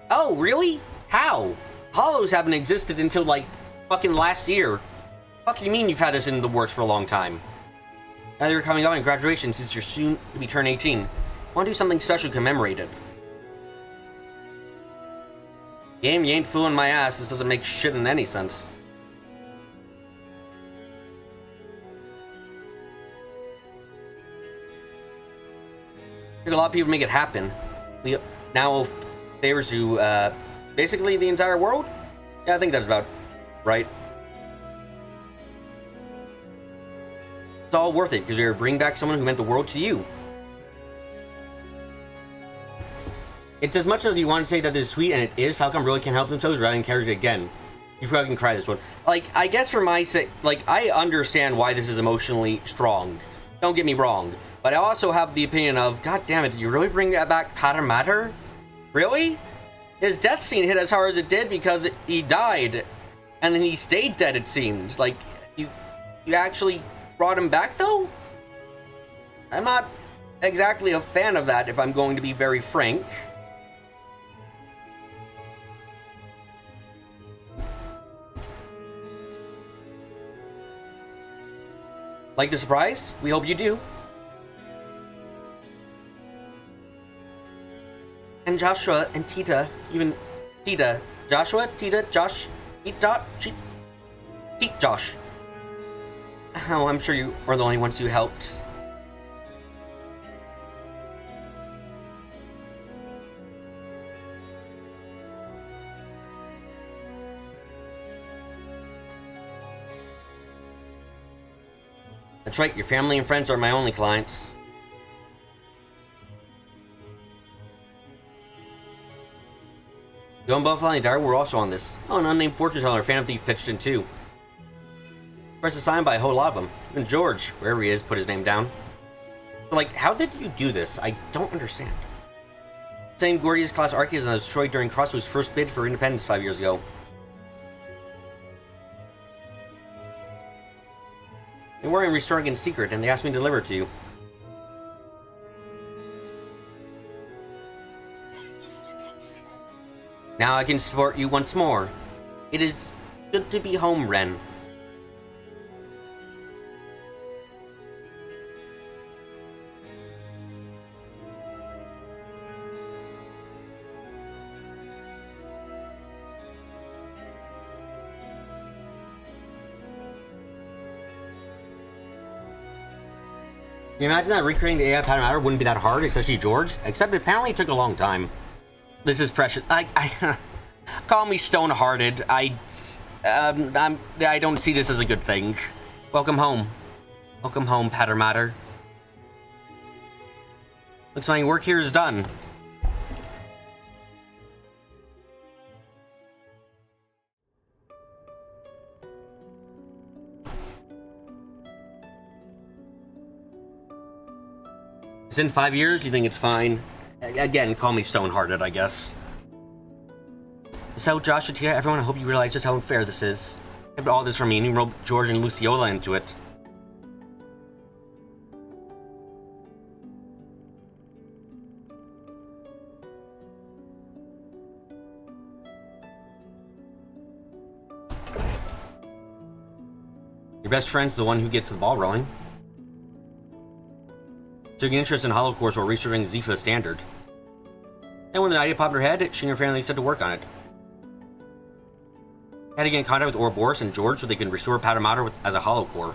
Oh, really? How? Hollows haven't existed until, like, fucking last year. What do you mean you've had this in the works for a long time? Now you're coming up on graduation since you're soon to be turning 18. I want to do something special to commemorate it. Game, you ain't fooling my ass. This doesn't make shit in any sense. A lot of people make it happen. We now favors to basically the entire world. Yeah, I think that's about right. It's all worth it because you're bringing back someone who meant the world to you. It's as much as you want to say that this is sweet, and it is. Falcon really can't help themselves rather than encourage it again. You fucking cry this one. Like, I guess for my sake, like, I understand why this is emotionally strong. Don't get me wrong. But I also have the opinion of, god damn it, did you really bring back Pater Matter? Really? His death scene hit as hard as it did because he died. And then he stayed dead, it seemed. Like, you actually brought him back, though? I'm not exactly a fan of that, if I'm going to be very frank. Like the surprise? We hope you do. And Joshua and Tita, even Tita, Joshua, Tita, Josh, Josh. Oh, I'm sure you are the only ones who helped. That's right, your family and friends are my only clients. Joe and Buffalo and Dara were also on this. Oh, an unnamed fortune teller, Phantom Thief pitched in too. Press assigned by a whole lot of them. Even George, wherever he is, put his name down. But like, how did you do this? I don't understand. Same Gordius class Arceus was destroyed during Crossway's first bid for independence 5 years ago. They were restoring in secret, and they asked me to deliver it to you. Now I can support you once more. It is good to be home, Ren. Can you imagine that recreating the AI pattern matter wouldn't be that hard, especially George? Except it apparently took a long time. This is precious. I call me stone-hearted. I don't see this as a good thing. Welcome home. Welcome home, Patter Matter. Looks like work here is done. It's in 5 years? You think it's fine? Again, call me stone-hearted, I guess. So, Josh, Tia, everyone, I hope you realize just how unfair this is. You kept all this from me, and you roped George and Luciola into it. Your best friend's the one who gets the ball rolling. Took an interest in Hollow Course while researching Zifa Standard. And when the idea popped in her head, she and her family set to work on it. Had to get in contact with Ouroboros and George so they can restore Pater Mater as a Hollow Core.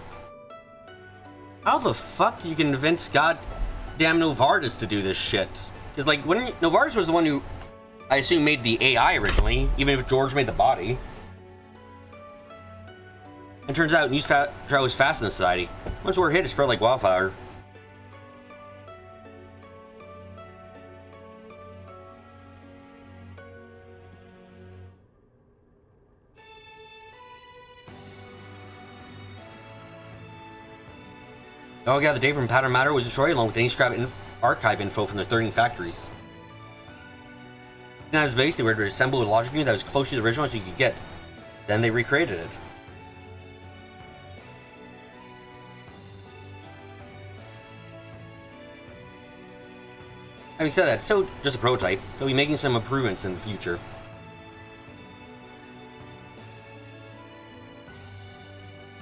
How the fuck you can convince goddamn Novartis to do this shit? Because, like, Novartis was the one who, I assume, made the AI originally, even if George made the body. And turns out, news travels fast in the society. Once word hit, it spread like wildfire. Oh yeah, the day from Pattern Matter was destroyed along with any scrap archive info from the 13 factories. At its base, they were to assemble a logic unit that was close to the original as you could get. Then they recreated it. Having said that, it's still just a prototype. They'll be making some improvements in the future.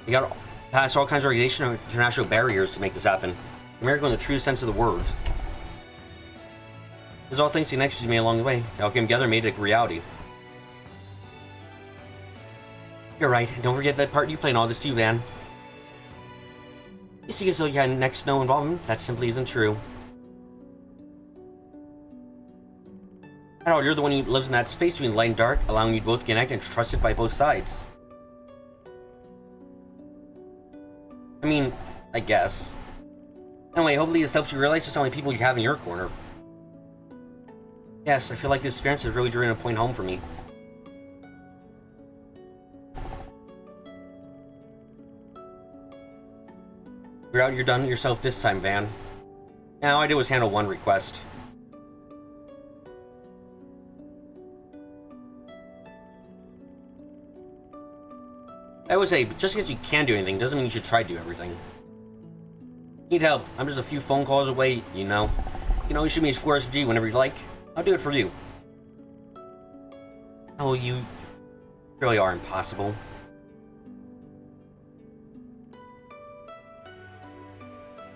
We got past all kinds of regulation and international barriers to make this happen. America in the true sense of the word. This is all thanks to connections you made along the way. They all came together and made it a reality. You're right, and don't forget that part you played in all this too, Van. You speak as though you had next to no involvement. That simply isn't true. After all, you're the one who lives in that space between light and dark, allowing you to both connect and trusted by both sides. I mean, I guess. Anyway, hopefully this helps you realize just how many people you have in your corner. Yes, I feel like this experience has really driven a point home for me. You're out, you're done yourself this time, Van. Yeah, all I did was handle one request. I would say, just because you can do anything doesn't mean you should try to do everything. Need help? I'm just a few phone calls away, you know. You can always shoot me as 4SG whenever you like. I'll do it for you. Oh, you really are impossible.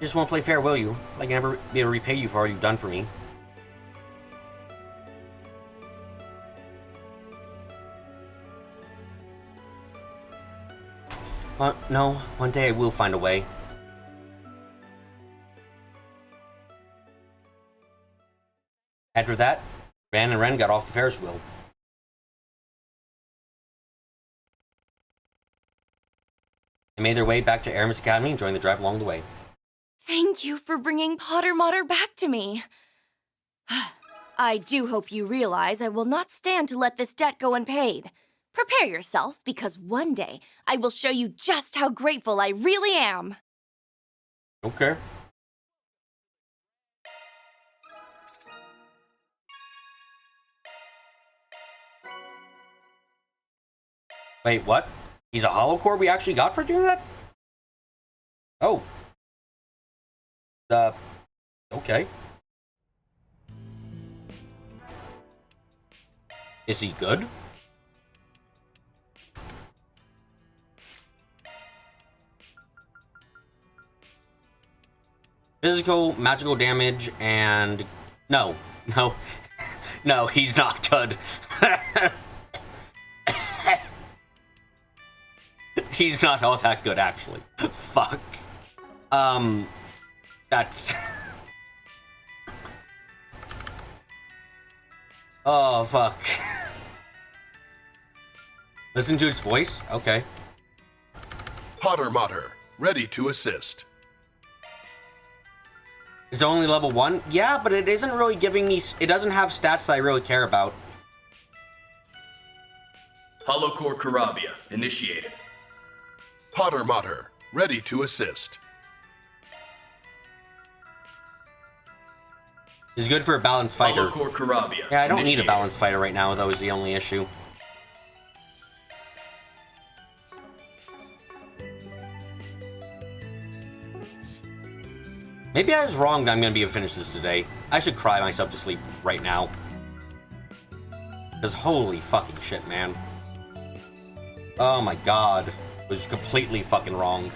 You just won't play fair, will you? Like I never be able to repay you for all you've done for me. No, one day I will find a way. After that, Van and Ren got off the Ferris wheel. They made their way back to Aramis Academy and joined the drive along the way. Thank you for bringing Potter Mater back to me. I do hope you realize I will not stand to let this debt go unpaid. Prepare yourself, because one day I will show you just how grateful I really am. Okay. Wait, what? He's a hollow core we actually got for doing that? Oh. Okay. Is he good? Physical, magical damage, and... No. No, he's not good. He's not all that good, actually. Fuck. That's... Oh, fuck. Listen to its voice? Okay. Potter Mater, ready to assist. It's only level 1? Yeah, but it isn't really giving me... It doesn't have stats that I really care about. Holocore Karabia, initiated. Potter Mater, ready to assist. Is good for a balanced fighter. Holocore Karabia, yeah, I don't initiated. need a balanced fighter right now, though, is the only issue. Maybe I was wrong that I'm going to be able to finish this today. I should cry myself to sleep right now. Because holy fucking shit, man. Oh my god. It was completely fucking wrong.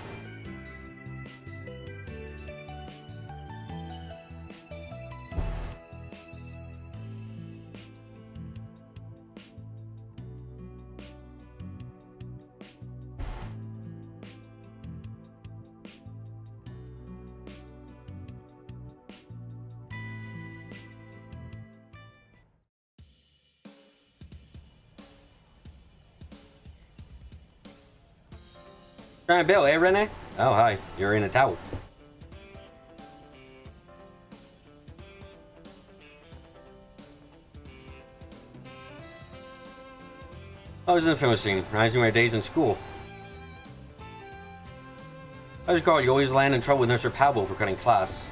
Trying to build, eh, Renee? Oh, hi. You're in a towel. I was in the film scene, reminds me of my days in school. I recall you always land in trouble with Mr. Pablo for cutting class.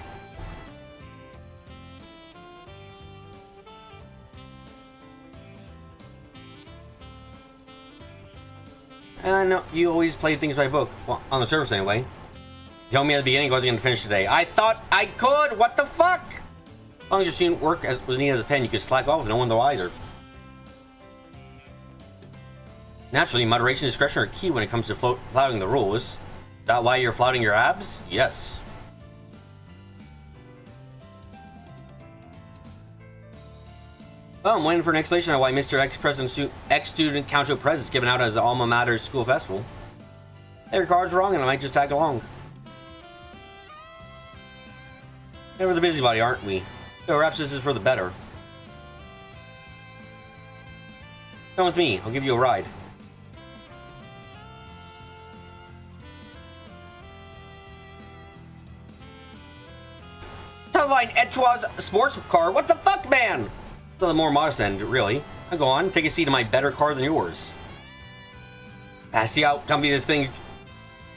And I know you always play things by book. Well, on the surface anyway. You told me at the beginning I wasn't going to finish today. I thought I could! What the fuck? As long as your student work was needed as a pen, you could slack off if no one the wiser. Naturally, moderation and discretion are key when it comes to flouting the rules. Is that why you're flouting your abs? Yes. Well, I'm waiting for an explanation on why Mr. Ex-Student Council Prez is given out as the Alma Mater's school festival. Their card's wrong and I might just tag along. Hey, we're the busybody, aren't we? So perhaps this is for the better. Come with me, I'll give you a ride. Teleline Etoile's sports car, what the fuck, man? To the more modest end, really. Now go on, take a seat in my better car than yours. See how comfy this thing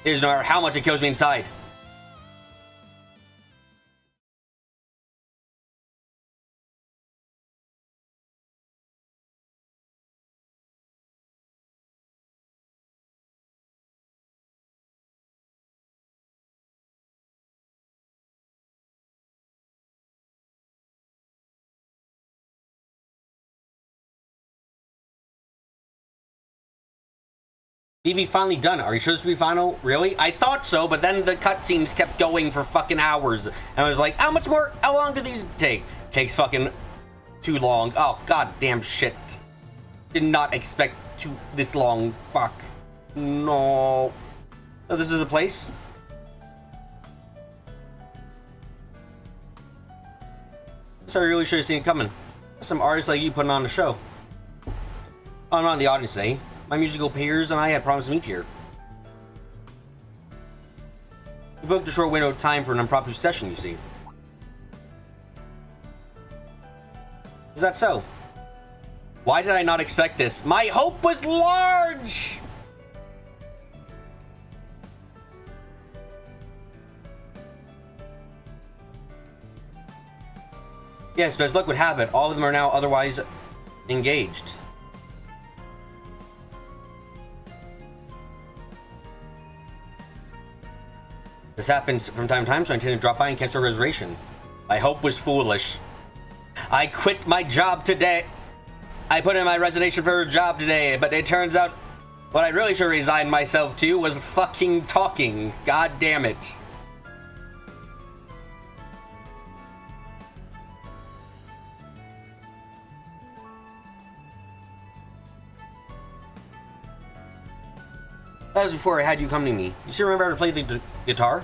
is, no matter how much it kills me inside. TV finally done. Are you sure this will be final? Really? I thought so, but then the cutscenes kept going for fucking hours. And I was like, how long do these take? Takes fucking too long. Oh, goddamn shit. Did not expect this long. Fuck. No. Oh, this is the place? So I really should have seen it coming. Some artists like you putting on a show. Oh, I'm not in the audience today. My musical peers and I had promised to meet here. We booked a short window of time for an impromptu session, you see. Is that so? Why did I not expect this? My hope was large! Yes, but as luck would have it, all of them are now otherwise engaged. This happens from time to time, so I intended to drop by and cancel a reservation. My hope was foolish. I quit my job today. I put in my resignation for a job today, but it turns out what I really should resign myself to was fucking talking. God damn it. That was before I had you come to me. You still remember how to play the guitar?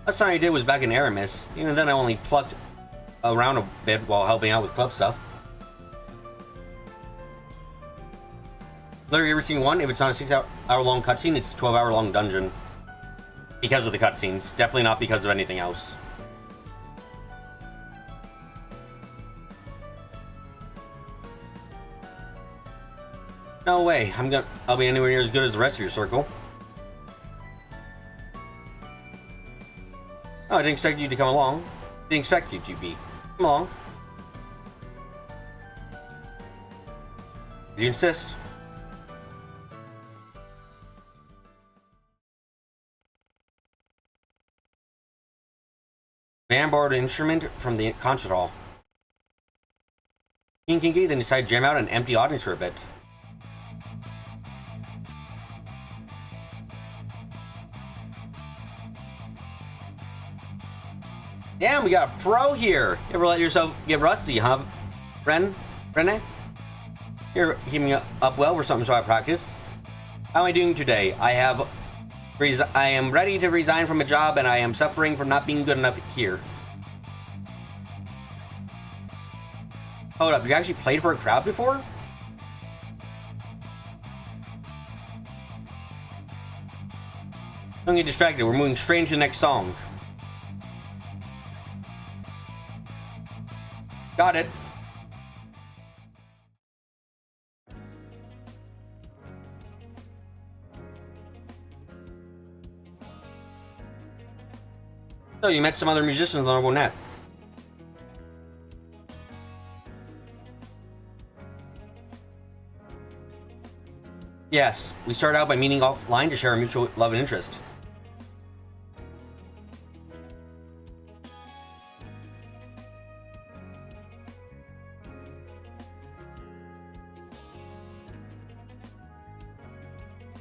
Last time I did was back in Aramis. Even then I only plucked around a bit while helping out with club stuff. Literally every single one, if it's not a 6-hour long cutscene, it's a 12-hour long dungeon. Because of the cutscenes. Definitely not because of anything else. No way. I'll be anywhere near as good as the rest of your circle. Oh, I didn't expect you to come along. Didn't expect you to be. Come along. If you insist. Van borrowed an instrument from the concert hall. He and Kinky then decided to jam out an empty audience for a bit. Damn, we got a pro here. You ever let yourself get rusty, huh, Rene? You're keeping up well for something so I practice. How am I doing today? I am ready to resign from a job and I am suffering from not being good enough here. Hold up, you actually played for a crowd before? Don't get distracted, we're moving straight into the next song. Got it. So you met some other musicians on our net. Yes, we started out by meeting offline to share our mutual love and interest.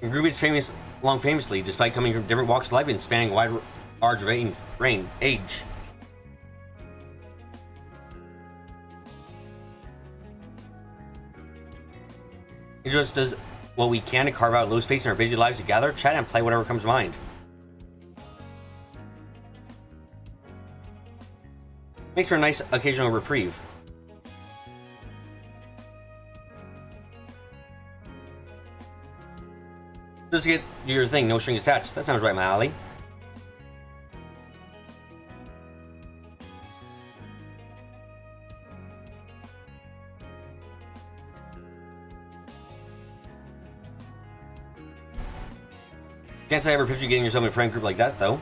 The group is famously, despite coming from different walks of life and spanning a wide age. It just does what we can to carve out a little space in our busy lives to gather, chat, and play whatever comes to mind. Makes for a nice occasional reprieve. Just get your thing, no strings attached. That sounds right, my alley. Can't say I ever picture you getting yourself in a friend group like that, though.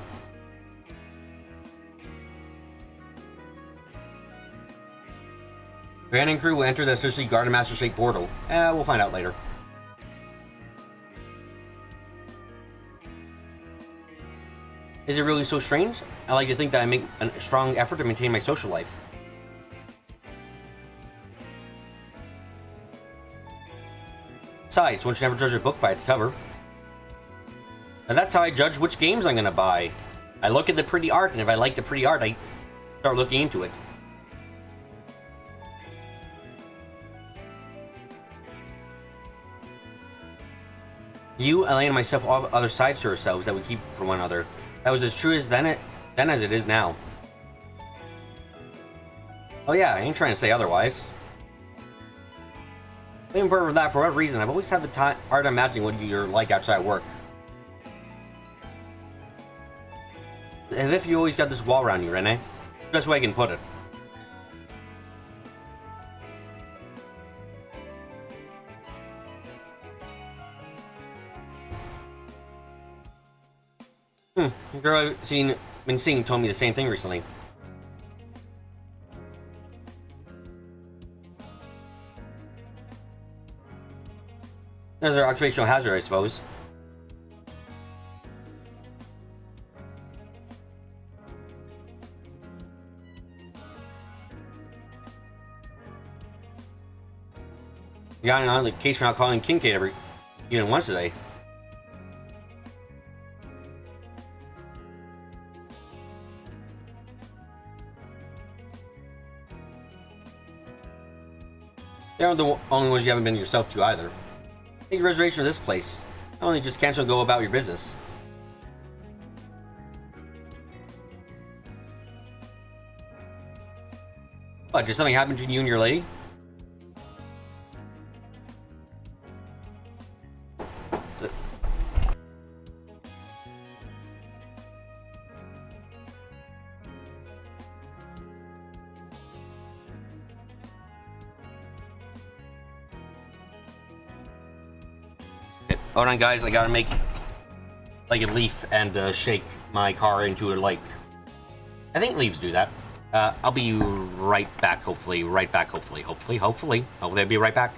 Van and crew will enter the officially Garden Master shaped portal. We'll find out later. Is it really so strange? I like to think that I make a strong effort to maintain my social life. Besides, one should never judge a book by its cover. Now that's how I judge which games I'm gonna buy. I look at the pretty art, and if I like the pretty art, I start looking into it. You, Elaine, and myself all have other sides to ourselves that we keep from one another. That was as true as then as it is now. Oh yeah, I ain't trying to say otherwise. Even for that, for whatever reason, I've always had the hard time imagining what you're like outside work. As if you always got this wall around you, Renee. Best way I can put it. The girl I've been seeing told me the same thing recently. There's our occupational hazard, I suppose. You got on the case for not calling Kincaid even once today. They aren't the only ones you haven't been yourself to either. Take a reservation for this place. Not only just cancel and go about your business. What, did something happen between you and your lady? Hold on, guys. I gotta make like a leaf and shake my car into a lake. I think leaves do that. I'll be right back. Hopefully, Hopefully, I'll be right back.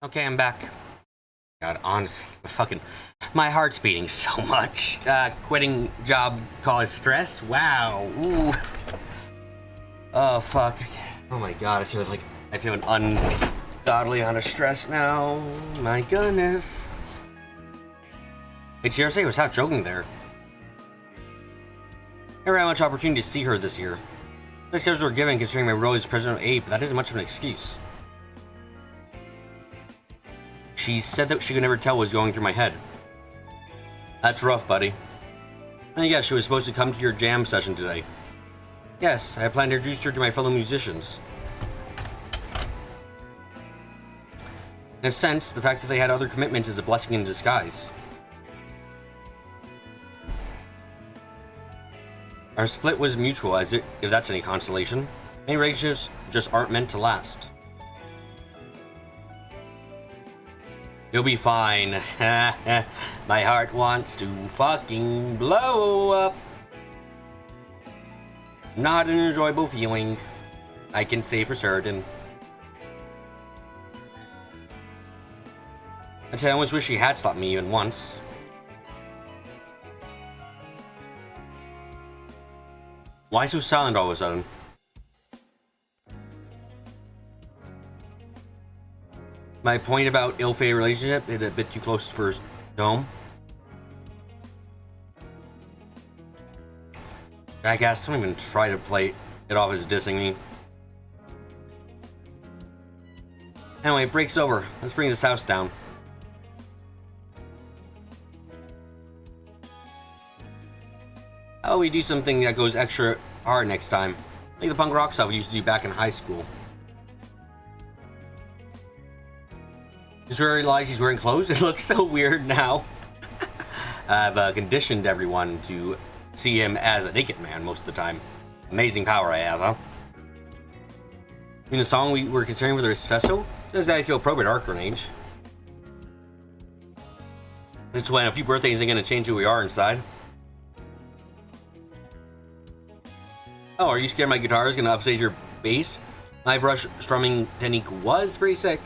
Okay, I'm back. God, honest, my heart's beating so much. Quitting job caused stress? Wow. Ooh. Oh, fuck. Oh my god, I feel an ungodly amount of stress now. My goodness. Wait, seriously? I was not joking there. Never had much opportunity to see her this year. The schedules were given considering my role as president of AID, but that isn't much of an excuse. She said that she could never tell what was going through my head. That's rough, buddy. And yes, she was supposed to come to your jam session today. Yes, I planned to introduce her to my fellow musicians. In a sense, the fact that they had other commitments is a blessing in disguise. Our split was mutual, if that's any consolation. Many relationships just aren't meant to last. You'll be fine. My heart wants to fucking blow up. Not an enjoyable feeling, I can say for certain. I'd say I almost wish she had slapped me even once. Why so silent all of a sudden? My point about ill-fated relationship is a bit too close for home. Jackass, don't even try to play it off as dissing me. Anyway, break's over. Let's bring this house down. How about we do something that goes extra hard next time? Like the punk rock stuff we used to do back in high school. Just realized he's wearing clothes. It looks so weird now. I've conditioned everyone to see him as a naked man most of the time. Amazing power I have, huh? I mean, the song we were considering for the festival says that I feel appropriate at our current age. It's when a few birthdays ain't gonna change who we are inside. Oh, are you scared my guitar is gonna upstage your bass? My brush strumming technique was pretty sick.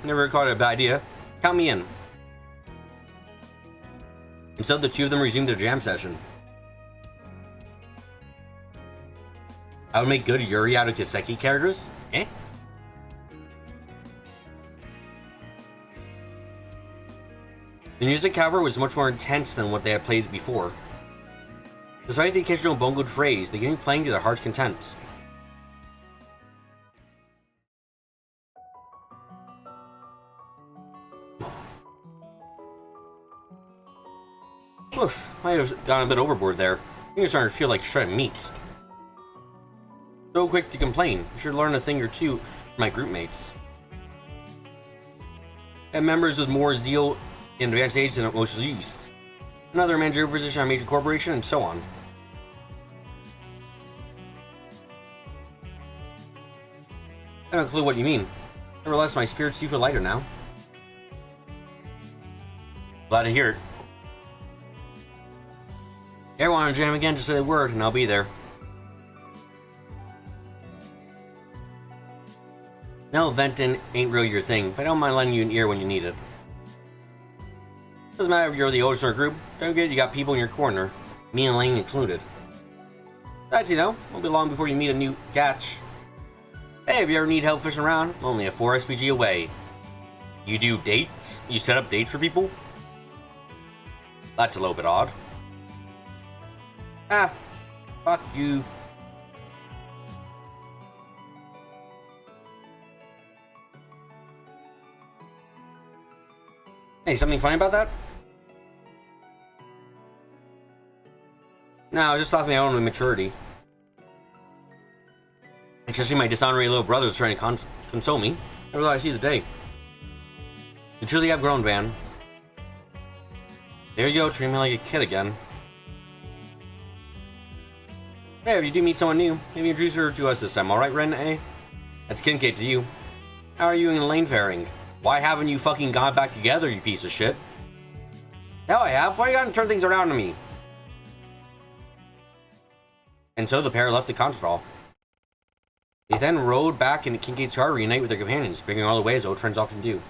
Never caught it a bad idea. Count me in. And so the two of them resumed their jam session. I would make good Yuri out of Kiseki characters? Eh? The music, however, was much more intense than what they had played before. Despite the occasional bongoed phrase, they continued playing to their heart's content. Oof, might have gone a bit overboard there. You're starting to feel like shredded meat. So quick to complain. You should learn a thing or two from my group mates. And members with more zeal in advanced age than most youth. Another managerial position at a major corporation, and so on. I don't have a clue what you mean. Nevertheless, my spirits do feel lighter now. Glad to hear it. Everyone on jam again, just say the word, and I'll be there. No, venting ain't really your thing, but I don't mind lending you an ear when you need it. Doesn't matter if you're the oldest in our group, don't forget you got people in your corner, me and Lane included. Besides, you know, won't be long before you meet a new catch. Hey, if you ever need help fishing around, I'm only a 4 SPG away. You do dates? You set up dates for people? That's a little bit odd. Ah, fuck you. Hey, something funny about that? No, I just thought of my own immaturity. Especially my dishonorary little brother was trying to console me. Never thought I'd see the day. You truly have grown, Van. There you go, treating me like a kid again. Hey, if you do meet someone new, maybe introduce her to us this time, alright, Ren, eh? That's Kincaid to you. How are you and Lane faring? Why haven't you fucking gone back together, you piece of shit? Hell, I have. Why you gotta turn things around on me? And so the pair left the concert hall. They then rode back into Kincaid's car to reunite with their companions, bringing all the way as old friends often do.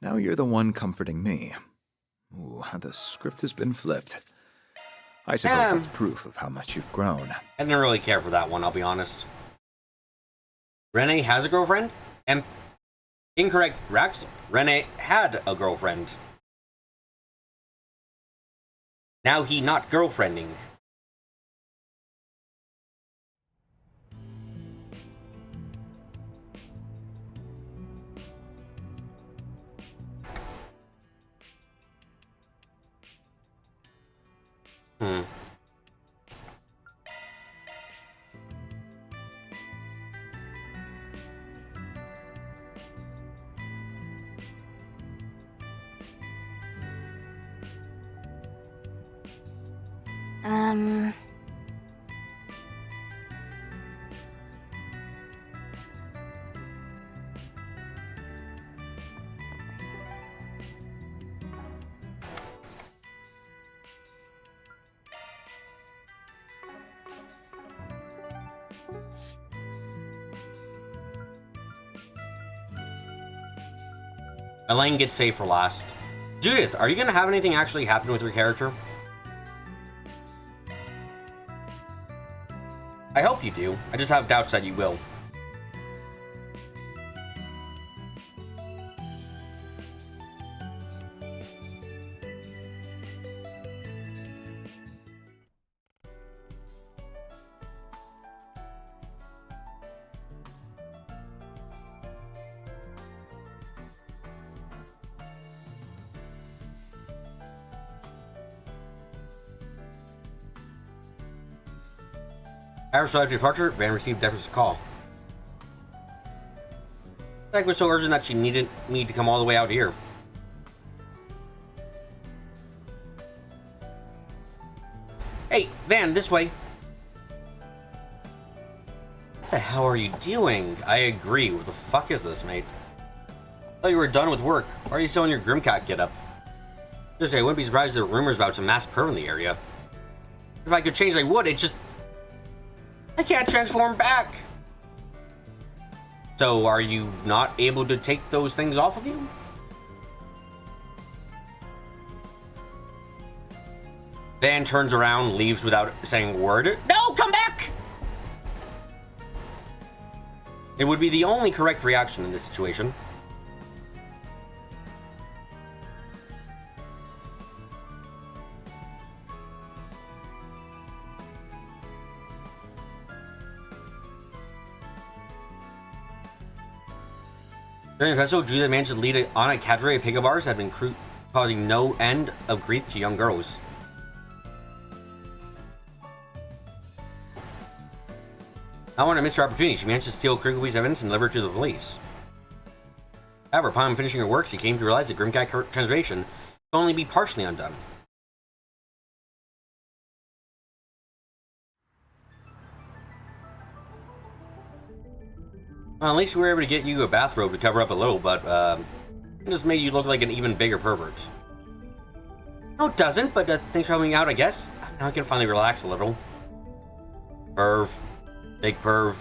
Now you're the one comforting me. Ooh, the script has been flipped. I suppose that's proof of how much you've grown. I didn't really care for that one, I'll be honest. Renee has a girlfriend? Incorrect, Rex. Renee had a girlfriend. Now he not girlfriending. Elaine gets saved for last. Judith, are you going to have anything actually happen with your character? I hope you do. I just have doubts that you will. After after departure, Van received Deborah's call. The attack was so urgent that she needed me to come all the way out here. Hey, Van, this way. What the hell are you doing? I agree. What the fuck is this, mate? I thought you were done with work. Why are you still in your Grimcat getup? Seriously, I wouldn't be surprised if there were rumors about some mass perv in the area. If I could change, I would. It just... I can't transform back. So, are you not able to take those things off of you? Van turns around, leaves without saying a word. No, come back! It would be the only correct reaction in this situation. During the festival, Judith managed to lead on a cadre of pickup bars that had been causing no end of grief to young girls. Not wanting to miss her opportunity, she managed to steal critical piece of evidence and deliver it to the police. However, upon finishing her work, she came to realize that Grimcat transformation could only be partially undone. Well, at least we were able to get you a bathrobe to cover up a little, but it just made you look like an even bigger pervert. No, it doesn't, but thanks for helping me out, I guess. Now I can finally relax a little. Perv. Big perv.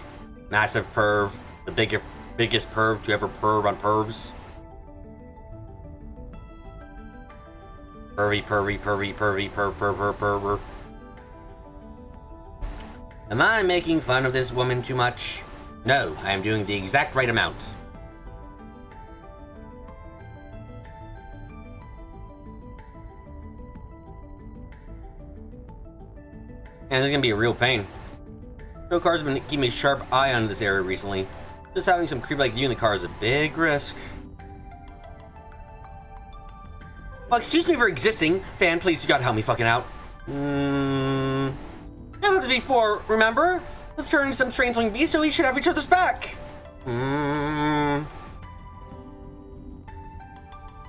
Massive perv. The biggest perv to ever perv on pervs. Pervy, pervy, pervy, pervy, perver. Am I making fun of this woman too much? No, I am doing the exact right amount. And this is gonna be a real pain. Patrol cars have been keeping a sharp eye on this area recently. Just having some creep like you in the car is a big risk. Well, excuse me for existing. Fan, please, you gotta help me fucking out. Never did before, remember? Let's turn into some strangeling beast so we should have each other's back.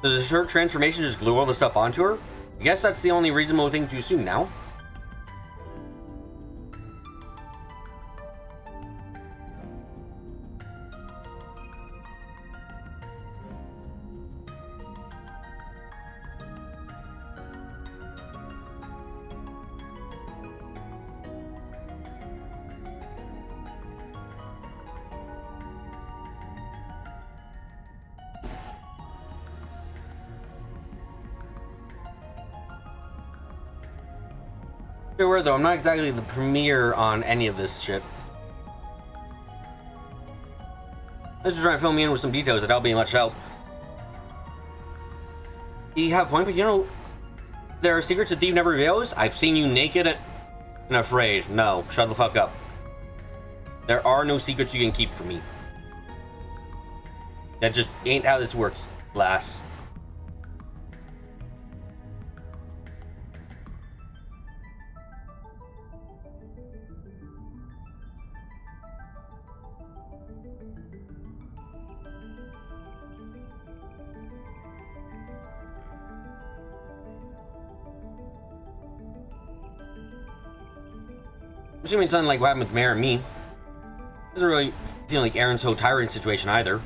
Does a short transformation just glue all the stuff onto her? I guess that's the only reasonable thing to assume now. There were, though. I'm not exactly the premier on any of this shit. Let's just try to fill me in with some details that'll be much help. You have a point, but you know, there are secrets a thief never reveals. I've seen you naked and afraid. No, shut the fuck up. There are no secrets you can keep from me. That just ain't how this works, lass. Assuming something like what happened with Mare and me. Doesn't really seem like Aaron's whole tyrant situation either.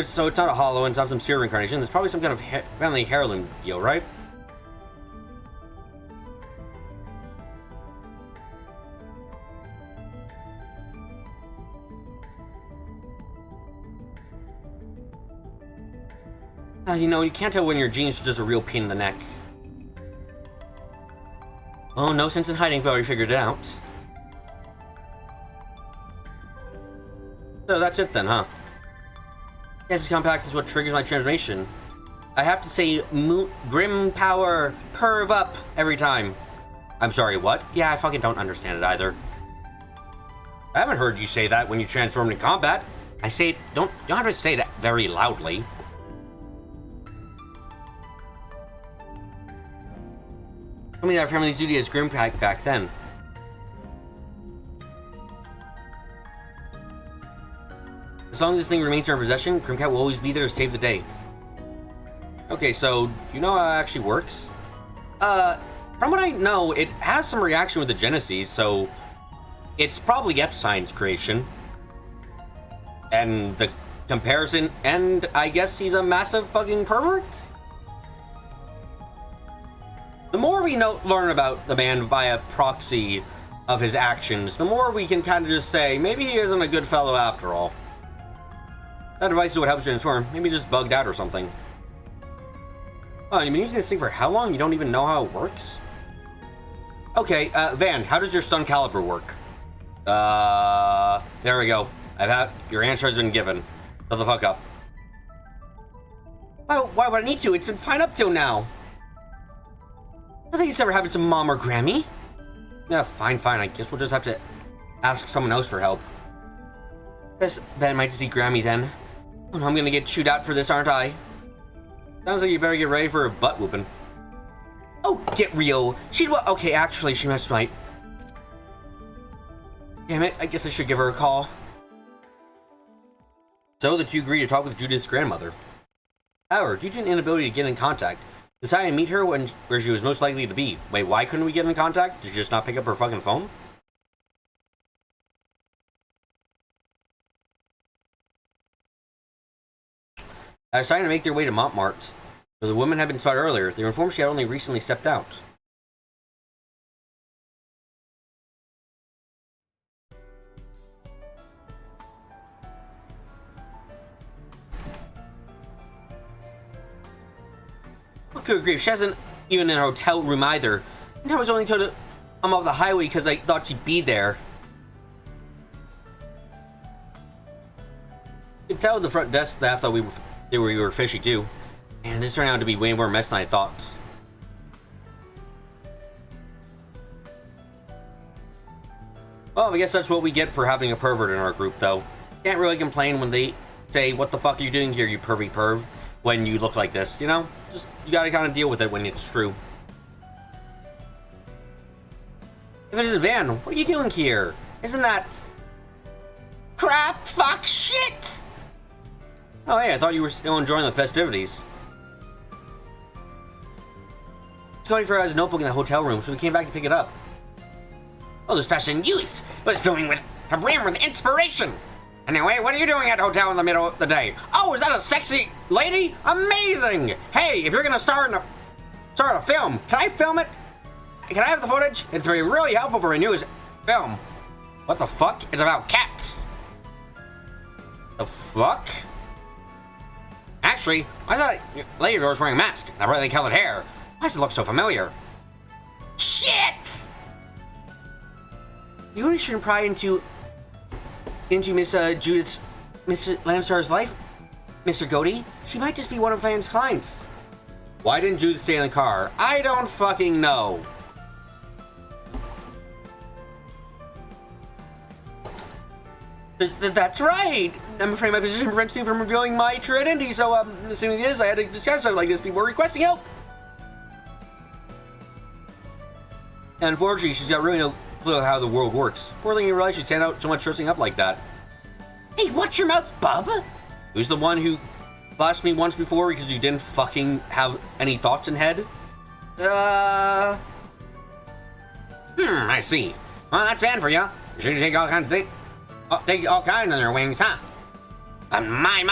So it's not a hollow and it's not some sphere reincarnation. There's probably some kind of family heirloom deal, right? You know, you can't tell when your genes are just a real pain in the neck. Oh, no sense in hiding if I already figured it out. So that's it then, huh? Yes, compact is what triggers my transformation. I have to say grim power, perv up every time. I'm sorry, what? Yeah, I fucking don't understand it either. I haven't heard you say that when you transformed in combat. I say it, you don't have to say that very loudly. Tell me that family's duty as grim back then. As long as this thing remains in our possession, Grimcat will always be there to save the day. Okay, so do you know how it actually works? From what I know, it has some reaction with the Genesis, so it's probably Epstein's creation. And the comparison, and I guess he's a massive fucking pervert? The more we learn about the man via proxy of his actions, the more we can kind of just say, maybe he isn't a good fellow after all. That device is what helps you transform. Maybe just bugged out or something. Oh, you've been using this thing for how long? You don't even know how it works? Okay, Van, how does your stun caliber work? There we go. Your answer has been given. Shut the fuck up. Why would I need to? It's been fine up till now. I think it's never happened to Mom or Grammy. Yeah, fine. I guess we'll just have to ask someone else for help. Guess that might just be Grammy then. I'm gonna get chewed out for this, aren't I? Sounds like you better get ready for a butt whooping. Oh, get real. Okay, actually, she must might. Damn it, I guess I should give her a call. So, the two agree to talk with Judith's grandmother. However, due to an inability to get in contact, decided to meet her where she was most likely to be. Wait, why couldn't we get in contact? Did she just not pick up her fucking phone? I decided to make their way to Montmartre. Though the woman had been spotted earlier, they were informed she had only recently stepped out. Oh, good grief, she hasn't even in a hotel room either. And I was only told I'm off the highway because I thought she'd be there. You could tell the front desk staff thought we were fishy too. And this turned out to be way more mess than I thought. Well, I guess that's what we get for having a pervert in our group, though. Can't really complain when they say, "What the fuck are you doing here, you pervy perv?" when you look like this, you know? Just, you gotta kind of deal with it when it's true. If it is Van, what are you doing here? Isn't that... crap, fuck, shit! Oh, hey, I thought you were still enjoying the festivities. It's going for his notebook in the hotel room, so we came back to pick it up. Oh, this fashion youth was filling with a brim with inspiration. Anyway, what are you doing at a hotel in the middle of the day? Oh, is that a sexy lady? Amazing! Hey, if you're gonna start a film, can I film it? Can I have the footage? It's really helpful for a news film. What the fuck? It's about cats. The fuck? Actually, I thought your lady was wearing a mask. That brightly colored hair. Why does it look so familiar? Shit! You really shouldn't pry into Miss Judith's, Mr. Landstar's life, Mr. Goaty. She might just be one of Van's clients. Why didn't Judith stay in the car? I don't fucking know. That's right. I'm afraid my position prevents me from revealing my true identity, so assuming it is, I had to discuss something like this before requesting help. And unfortunately, she's got really no clue how the world works. Poor thing, you realize she'd stand out so much dressing up like that. Hey, watch your mouth, bub! Who's the one who blasted me once before because you didn't fucking have any thoughts in head? I see. Well, that's Van for ya. You sure you take all kinds of things. Take all kinds on their wings, huh? My,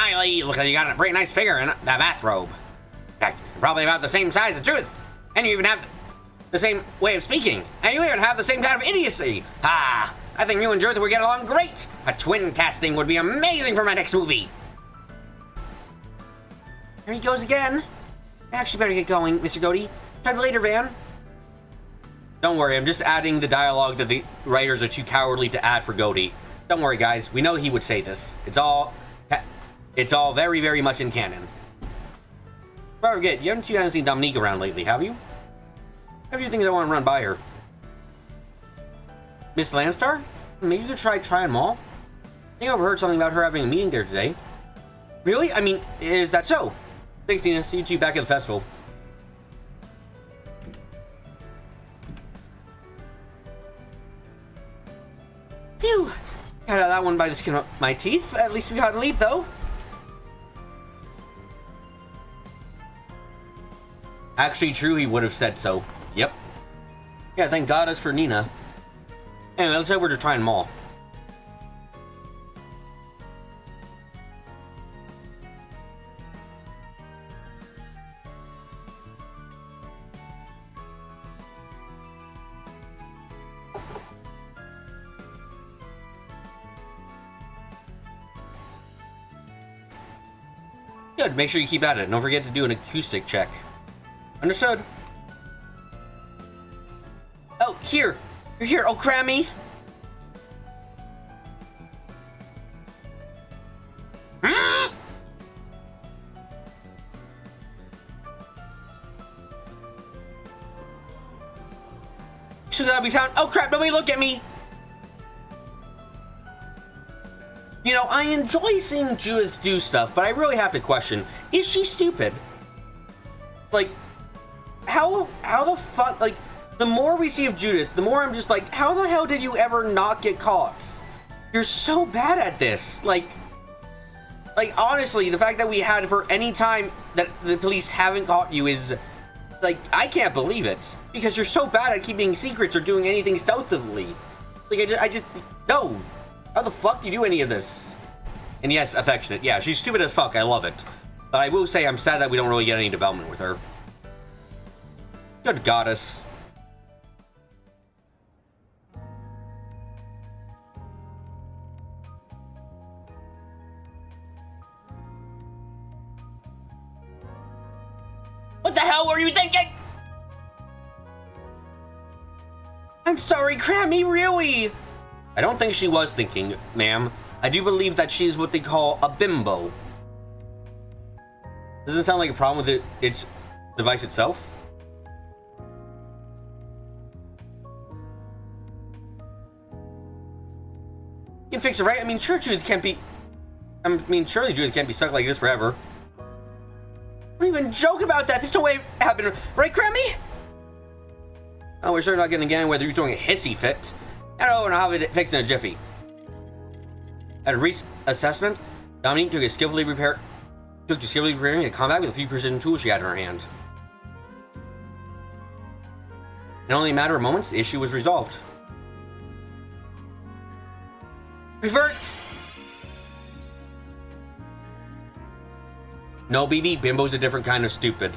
look like you got a pretty nice figure in that bathrobe. In fact, you're probably about the same size as Judith. And you even have the same way of speaking. And you even have the same kind of idiocy. I think you and Judith would get along great. A twin casting would be amazing for my next movie. Here he goes again. I actually better get going, Mr. Goaty. Talk later, Van. Don't worry, I'm just adding the dialogue that the writers are too cowardly to add for Goaty. Don't worry, guys. We know he would say this. It's all very, very much in canon. Before I forget, you haven't seen Dominique around lately, have you? I have a few things I want to run by her. Miss Landstar? Maybe you could try them all? I think I overheard something about her having a meeting there today. Really? I mean, is that so? Thanks, Tina. See you two back at the festival. Phew. Got out of that one by the skin of my teeth. At least we got a leap, though. Actually, true, he would have said so. Yep. Yeah, thank God as for Nina. Anyway, let's head over to try them all. Good, make sure you keep at it. And don't forget to do an acoustic check. Understood. Oh, here. You're here. Oh, Crammy. So that'll be found. Oh, crap. Nobody look at me. You know, I enjoy seeing Judith do stuff, but I really have to question, is she stupid? Like, how the fuck, like, the more we see of Judith, the more I'm just like, how the hell did you ever not get caught? You're so bad at this. Like, honestly, the fact that we had for any time that the police haven't caught you is, like, I can't believe it. Because you're so bad at keeping secrets or doing anything stealthily. Like, I just, no. How the fuck do you do any of this? And yes, affectionate. Yeah, she's stupid as fuck. I love it. But I will say I'm sad that we don't really get any development with her. Good goddess. What the hell were you thinking? I'm sorry, Crammy, really? I don't think she was thinking, ma'am. I do believe that she is what they call a bimbo. Doesn't sound like a problem with its device itself. You can fix it, right? I mean, sure, Judith can't be... surely Judith can't be stuck like this forever. Don't even joke about that. There's no way it happened. Right, Crammy? Oh, we're certainly not getting again whether you're throwing a hissy fit. I don't know how it fixed in a jiffy. At a recent assessment, Dominique took to skillfully repairing a combat with a few precision tools she had in her hand. In only a matter of moments, the issue was resolved. Revert! No, BB, Bimbo's a different kind of stupid.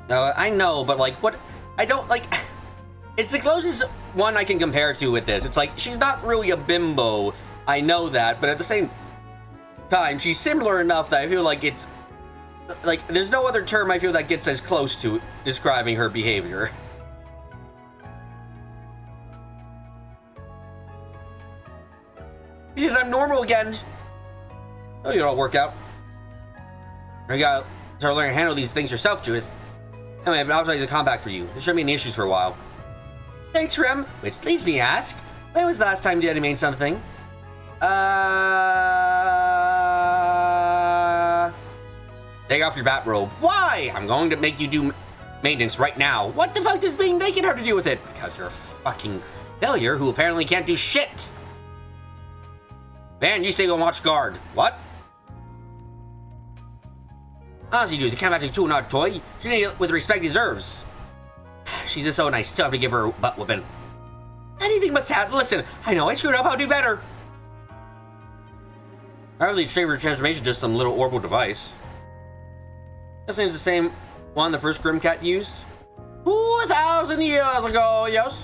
I know, but like, what? I don't like... It's the closest one I can compare to with this. It's like, she's not really a bimbo. I know that, but at the same time, she's similar enough that I feel like it's Like, there's no other term I feel that gets as close to describing her behavior. Shit, I'm normal again. Oh, you don't work out. You gotta start learning to handle these things yourself, Judith. Anyway, I've been optimizing combat for you. There shouldn't be any issues for a while. Thanks, Rem. Which leads me to ask, when was the last time you had to make something? Take off your bat robe. Why? I'm going to make you do maintenance right now. What the fuck does being naked have to do with it? Because you're a fucking failure who apparently can't do shit. Van, you stay on watch guard. What? Honestly, dude, the camp's tool, not a toy. She need it with the respect he deserves. She's just so nice. Still have to give her a butt whooping. Anything but that. Listen, I know I screwed up. I'll do better. I really favorite transformation, just some little orbital device. This seems the same one the first Grimcat used. 2,000 years ago, yes.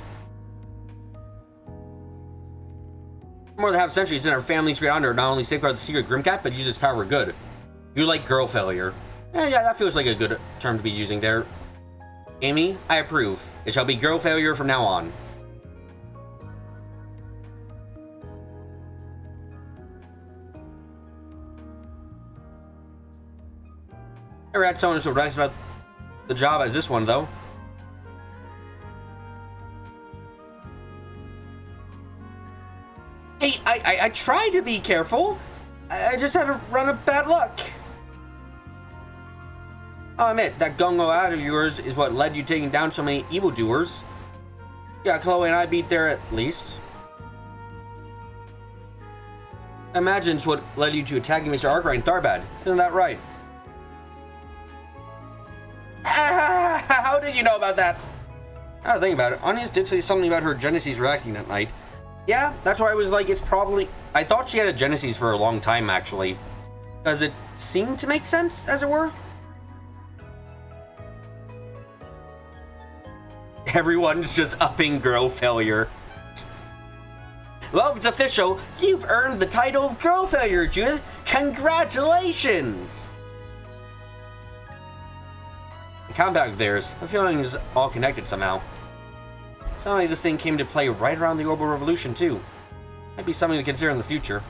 More than half a century since our family's great honor not only safeguard the secret Grimcat, but use its power for good. You like girl failure. Yeah, that feels like a good term to be using there. Amy, I approve. It shall be girl failure from now on. Never had someone so relaxed about the job as this one, though. Hey, I tried to be careful. I just had a run of bad luck. I'll admit, that gung-ho out of yours is what led you taking down so many evildoers. Yeah, Chloe and I beat there at least. I imagine it's what led you to attacking Mr. Arkwright and Tharbad. Isn't that right? How did you know about that? I don't think about it. Anya did say something about her Genesis reacting that night. Yeah, that's why I was like, it's probably... I thought she had a Genesis for a long time, actually. Does it seem to make sense, as it were? Everyone's just upping girl failure. Well, it's official. You've earned the title of girl failure, Judith. Congratulations! The combat of theirs, the feeling is all connected somehow. Suddenly this thing came to play right around the Orbital Revolution, too. Might be something to consider in the future.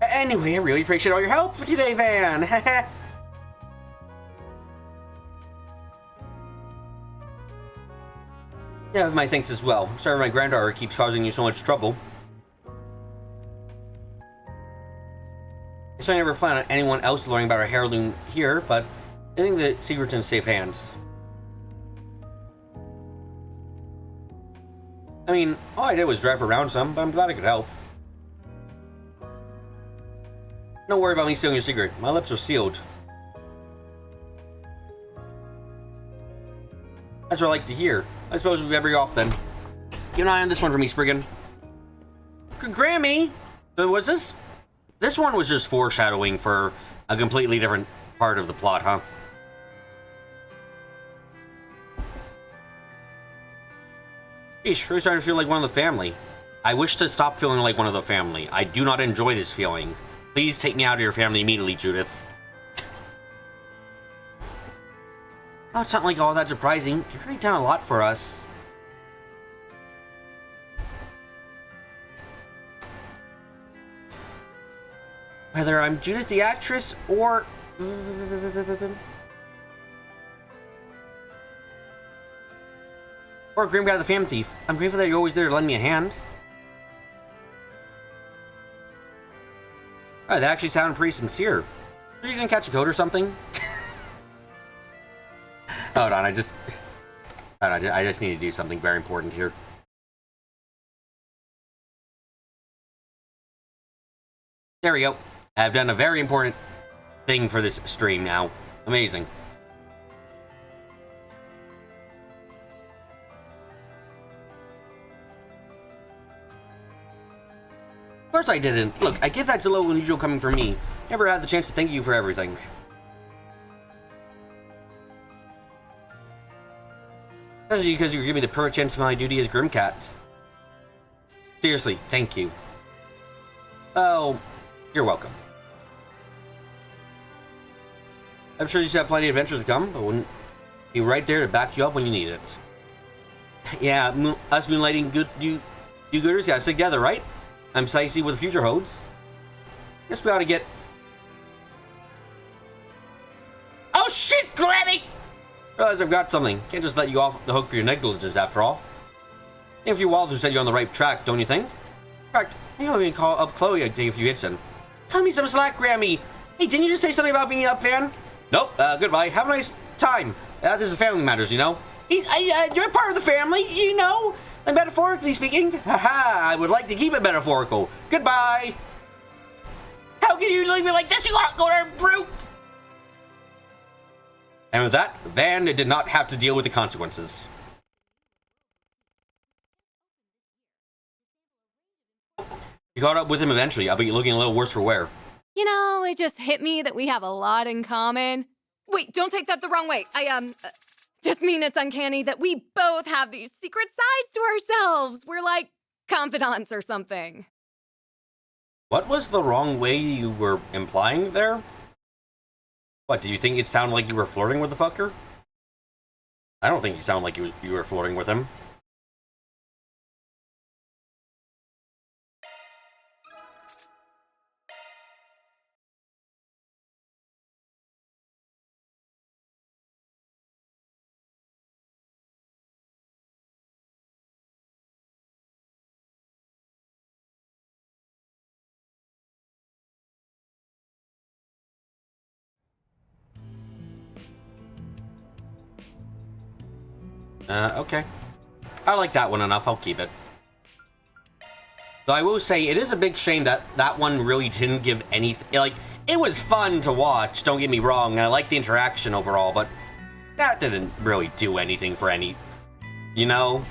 Anyway, I really appreciate all your help for today, Van. Yeah, my thanks as well. Sorry my granddaughter keeps causing you so much trouble. I never plan on anyone else learning about our heirloom here, but I think the secret's in safe hands. I mean, all I did was drive around some, but I'm glad I could help. Don't worry about me stealing your secret. My lips are sealed. That's what I like to hear. I suppose we'll be off then. Keep an eye on this one for me, Spriggan. Grammy! Was this... This one was just foreshadowing for a completely different part of the plot, huh? Sheesh, really starting to feel like one of the family. I wish to stop feeling like one of the family. I do not enjoy this feeling. Please take me out of your family immediately, Judith. Oh, it's not like all that surprising. You've already done a lot for us. Whether I'm Judith the actress or... or Grimcat the Fam Thief, I'm grateful that you're always there to lend me a hand. Oh, that actually sounded pretty sincere. Are you gonna catch a code or something? Hold on, I just need to do something very important here. There we go. I've done a very important thing for this stream now. Amazing. Of course I didn't. Look, I get that's a little unusual coming from me. Never had the chance to thank you for everything. Especially because you give me the perfect chance for my duty as Grimcat. Seriously, thank you. Oh, You're welcome. I'm sure you still have plenty of adventures to come, but wouldn't be right there to back you up when you need it. Yeah, us moonlighting do-gooders gotta stick together, right? I'm excited to see what the future holds. Guess we ought to get... Oh shit, Grammy! Realize I've got something. Can't just let you off the hook for your negligence, after all. I think a few Walthers said you're on the right track, don't you think? In fact, I think I'll even call up Chloe and take a few hits in. Cut me some slack, Grammy! Hey, didn't you just say something about being an up fan? Nope, goodbye. Have a nice time. This is family matters, you know? You're part of the family, you know? And metaphorically speaking, haha, I would like to keep it metaphorical. Goodbye! How can you leave me like this, you hardcore brute? And with that, Van did not have to deal with the consequences. You caught up with him eventually. I bet you're looking a little worse for wear. You know, it just hit me that we have a lot in common. Wait, don't take that the wrong way. I just mean it's uncanny that we both have these secret sides to ourselves. We're like confidants or something. What was the wrong way you were implying there? What, do you think it sounded like you were flirting with the fucker? I don't think you sound like you were flirting with him. Okay. I like that one enough, I'll keep it. Though I will say, it is a big shame that that one really didn't give anything, like, it was fun to watch, don't get me wrong, and I like the interaction overall, but that didn't really do anything for any, you know?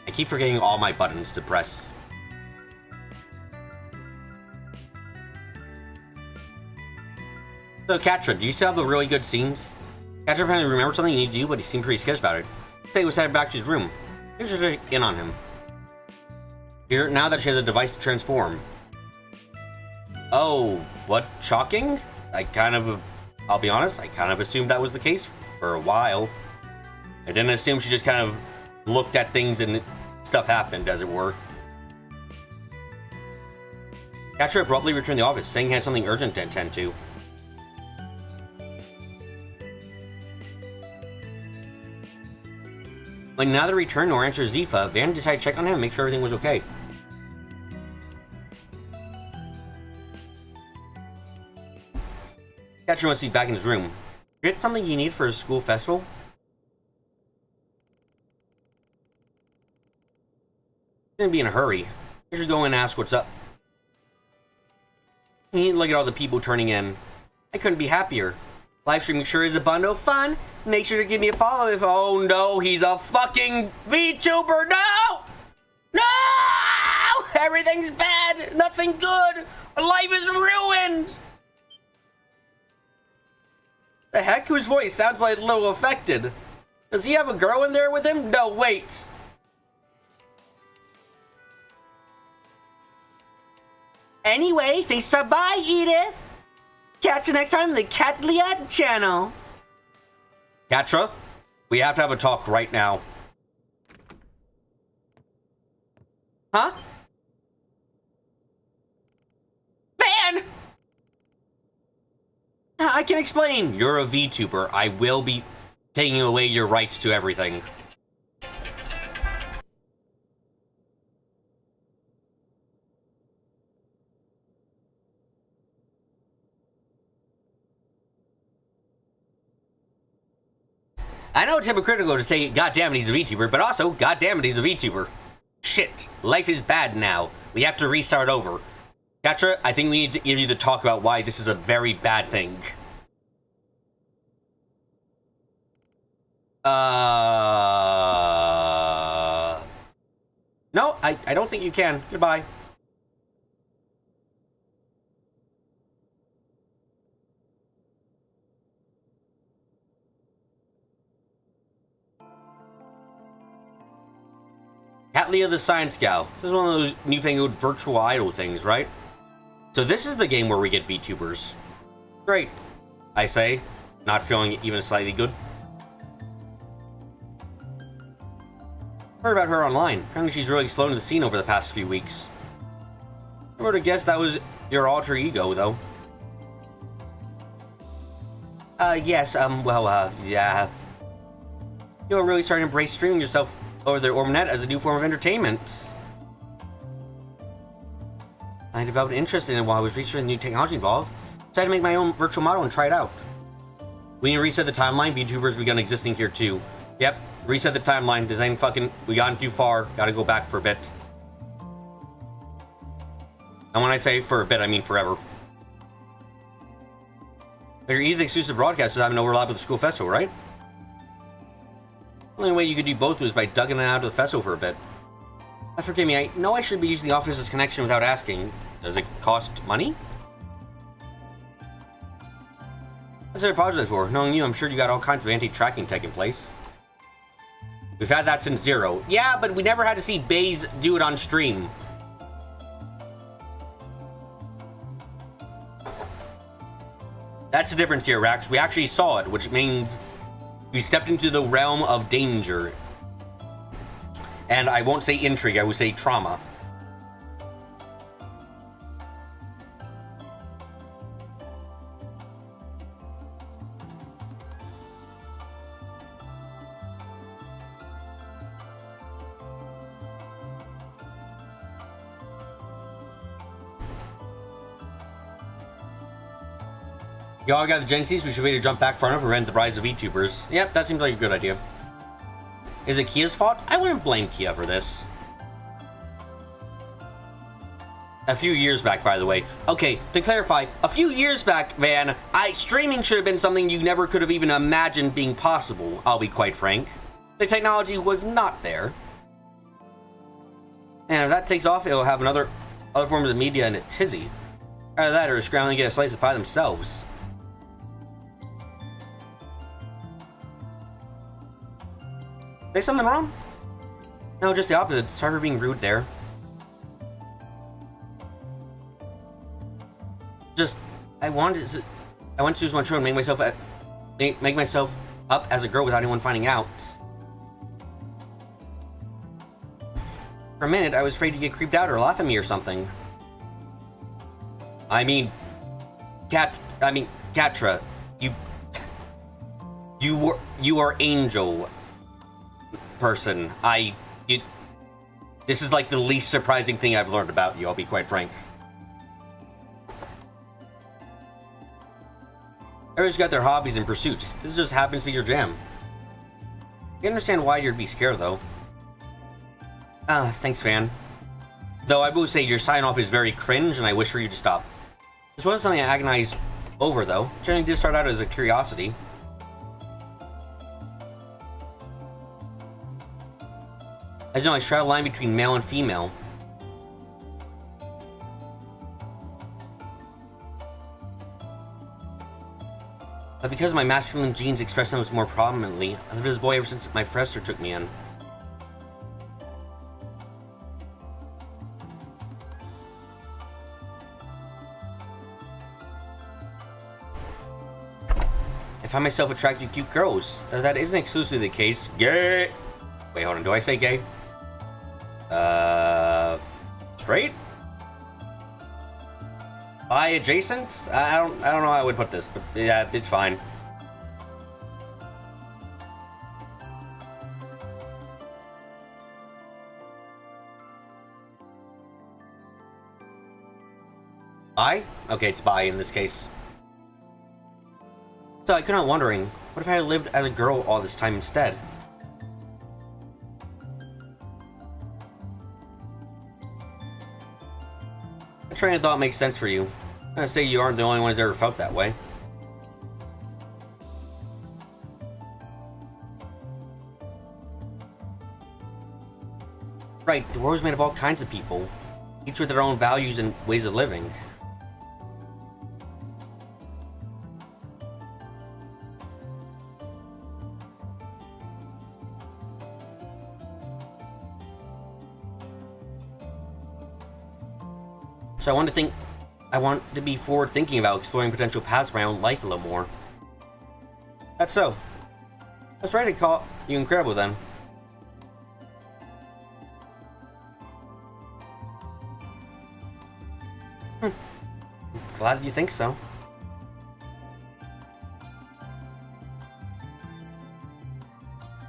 I keep forgetting all my buttons to press. So, Katra, do you still have the really good scenes? Katra apparently remembered something he needed to do, but he seemed pretty sketched about it. Today he was headed back to his room. He was just in on him. Here, now that she has a device to transform. Oh, what? Shocking? I'll be honest, I kind of assumed that was the case for a while. I didn't assume she just kind of looked at things and stuff happened, as it were. Katra abruptly returned to the office, saying he had something urgent to attend to. When neither returned nor answered Zifa, Van decided to check on him and make sure everything was okay. Catcher must be back in his room. Get something you need for his school festival? He's gonna be in a hurry. I should go and ask what's up. Look at all the people turning in. I couldn't be happier. Live streaming sure is a bundle of fun. Make sure to give me a follow if... Oh no, he's a fucking VTuber! No! No! Everything's bad! Nothing good! Life is ruined! The heck? Whose voice sounds like a little affected? Does he have a girl in there with him? No, wait. Anyway, thanks for stopping by, Edith. Catch you next time on the Catliad channel. Katra, we have to have a talk right now. Huh? Van! I can explain. You're a VTuber. I will be taking away your rights to everything. I know it's hypocritical to say, goddamn it, he's a VTuber, but also, goddamn it, he's a VTuber. Shit, life is bad now. We have to restart over. Katra, I think we need to give you the talk about why this is a very bad thing. No, I don't think you can. Goodbye. Atlia the Science Gal. This is one of those newfangled virtual idol things, right? So this is the game where we get VTubers. Great, I say, not feeling even slightly good. Heard about her online. Apparently she's really exploded the scene over the past few weeks. I would have guessed that was your alter ego, though. Yes, yeah. You're really starting to embrace streaming yourself over the Orbinet as a new form of entertainment. I developed an interest in it while I was researching the new technology involved. Decided to make my own virtual model and try it out. We need to reset the timeline. VTubers begun existing here too. Yep, reset the timeline. This ain't fucking... We gotten too far. Gotta go back for a bit. And when I say for a bit, I mean forever. But your ETH exclusive broadcast is having no overlap with the school festival, right? The only way you could do both was by dugging it out of the festival for a bit. Forgive me, I know I should be using the office's connection without asking. Does it cost money? That's what I apologize for. Knowing you, I'm sure you got all kinds of anti-tracking tech in place. We've had that since 0. Yeah, but we never had to see Baze do it on stream. That's the difference here, Rax. We actually saw it, which means we stepped into the realm of danger. And I won't say intrigue, I would say trauma. Y'all got the Gen Cs, we should be able to jump back far enough to prevent the rise of VTubers. Yep, that seems like a good idea. Is it Kia's fault? I wouldn't blame Kia for this. A few years back, by the way. Okay, to clarify, a few years back, Van, streaming should have been something you never could have even imagined being possible, I'll be quite frank. The technology was not there. And if that takes off, it'll have other forms of media in a tizzy. Either that or scrambling to get a slice of pie themselves. Say something wrong? No, just the opposite. Sorry for being rude there. Just, I wanted to use my true and make myself up as a girl without anyone finding out. For a minute, I was afraid to get creeped out or laugh at me or something. I mean, Catra, you are Angel. Person. This is like the least surprising thing I've learned about you, I'll be quite frank. Everyone's got their hobbies and pursuits. This just happens to be your jam. I understand why you'd be scared, though. Thanks, Fan. Though I will say your sign-off is very cringe, and I wish for you to stop. This wasn't something I agonized over, though. It generally did start out as a curiosity. As you know, I straddle the line between male and female. But because my masculine genes express themselves more prominently, I lived as a boy ever since my professor took me in. I find myself attracted to cute girls. That isn't exclusively the case. Gay! Wait, hold on. Do I say gay? Straight? Bi adjacent? I don't know how I would put this, but yeah, it's fine. Bi? Okay, it's bi in this case. So I couldn't help wondering, what if I had lived as a girl all this time instead? My train of thought makes sense for you. I'm gonna say you aren't the only one who's ever felt that way. Right, the world is made of all kinds of people, each with their own values and ways of living. So I want to be forward thinking about exploring potential paths for my own life a little more. That's so. That's right, I call you incredible then. Glad you think so.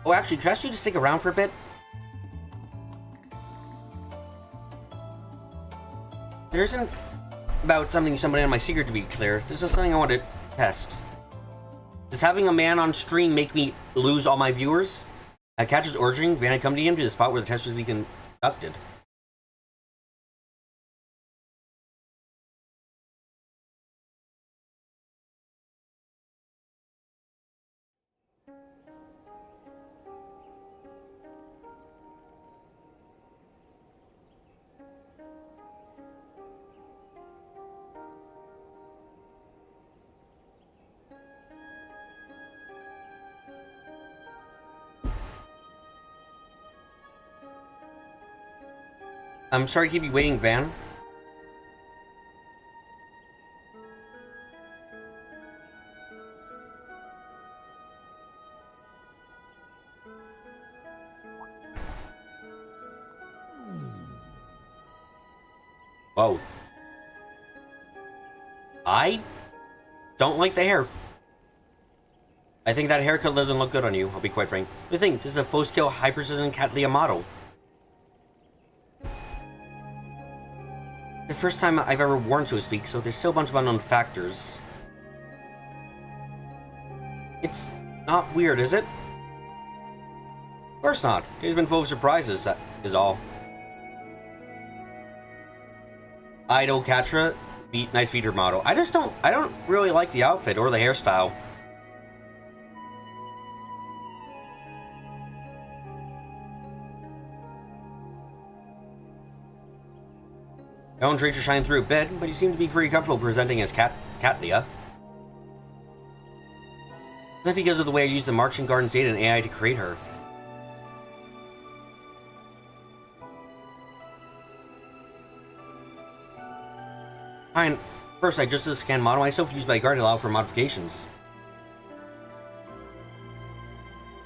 Oh, actually, could I ask you to stick around for a bit? There isn't about somebody on my secret to be clear. There's just something I want to test. Does having a man on stream make me lose all my viewers? At Catcher's urging, Van had come to him to the spot where the test was being conducted. I'm sorry to keep you waiting, Van. Whoa. I don't like the hair. I think that haircut doesn't look good on you, I'll be quite frank. What do you think? This is a full-scale high-precision Catlia model. The first time I've ever worn, so to speak, so there's still a bunch of unknown factors. It's not weird, is it? Of course not. It's been full of surprises, that is all. Idol Katra, nice feature model. I don't really like the outfit or the hairstyle. Your own traits are shining through a bit, but you seem to be pretty comfortable presenting as Catlia. Is that because of the way I used the Marching Garden's data and AI to create her? Fine. First, I just did a scan model myself used by Guard to allow for modifications.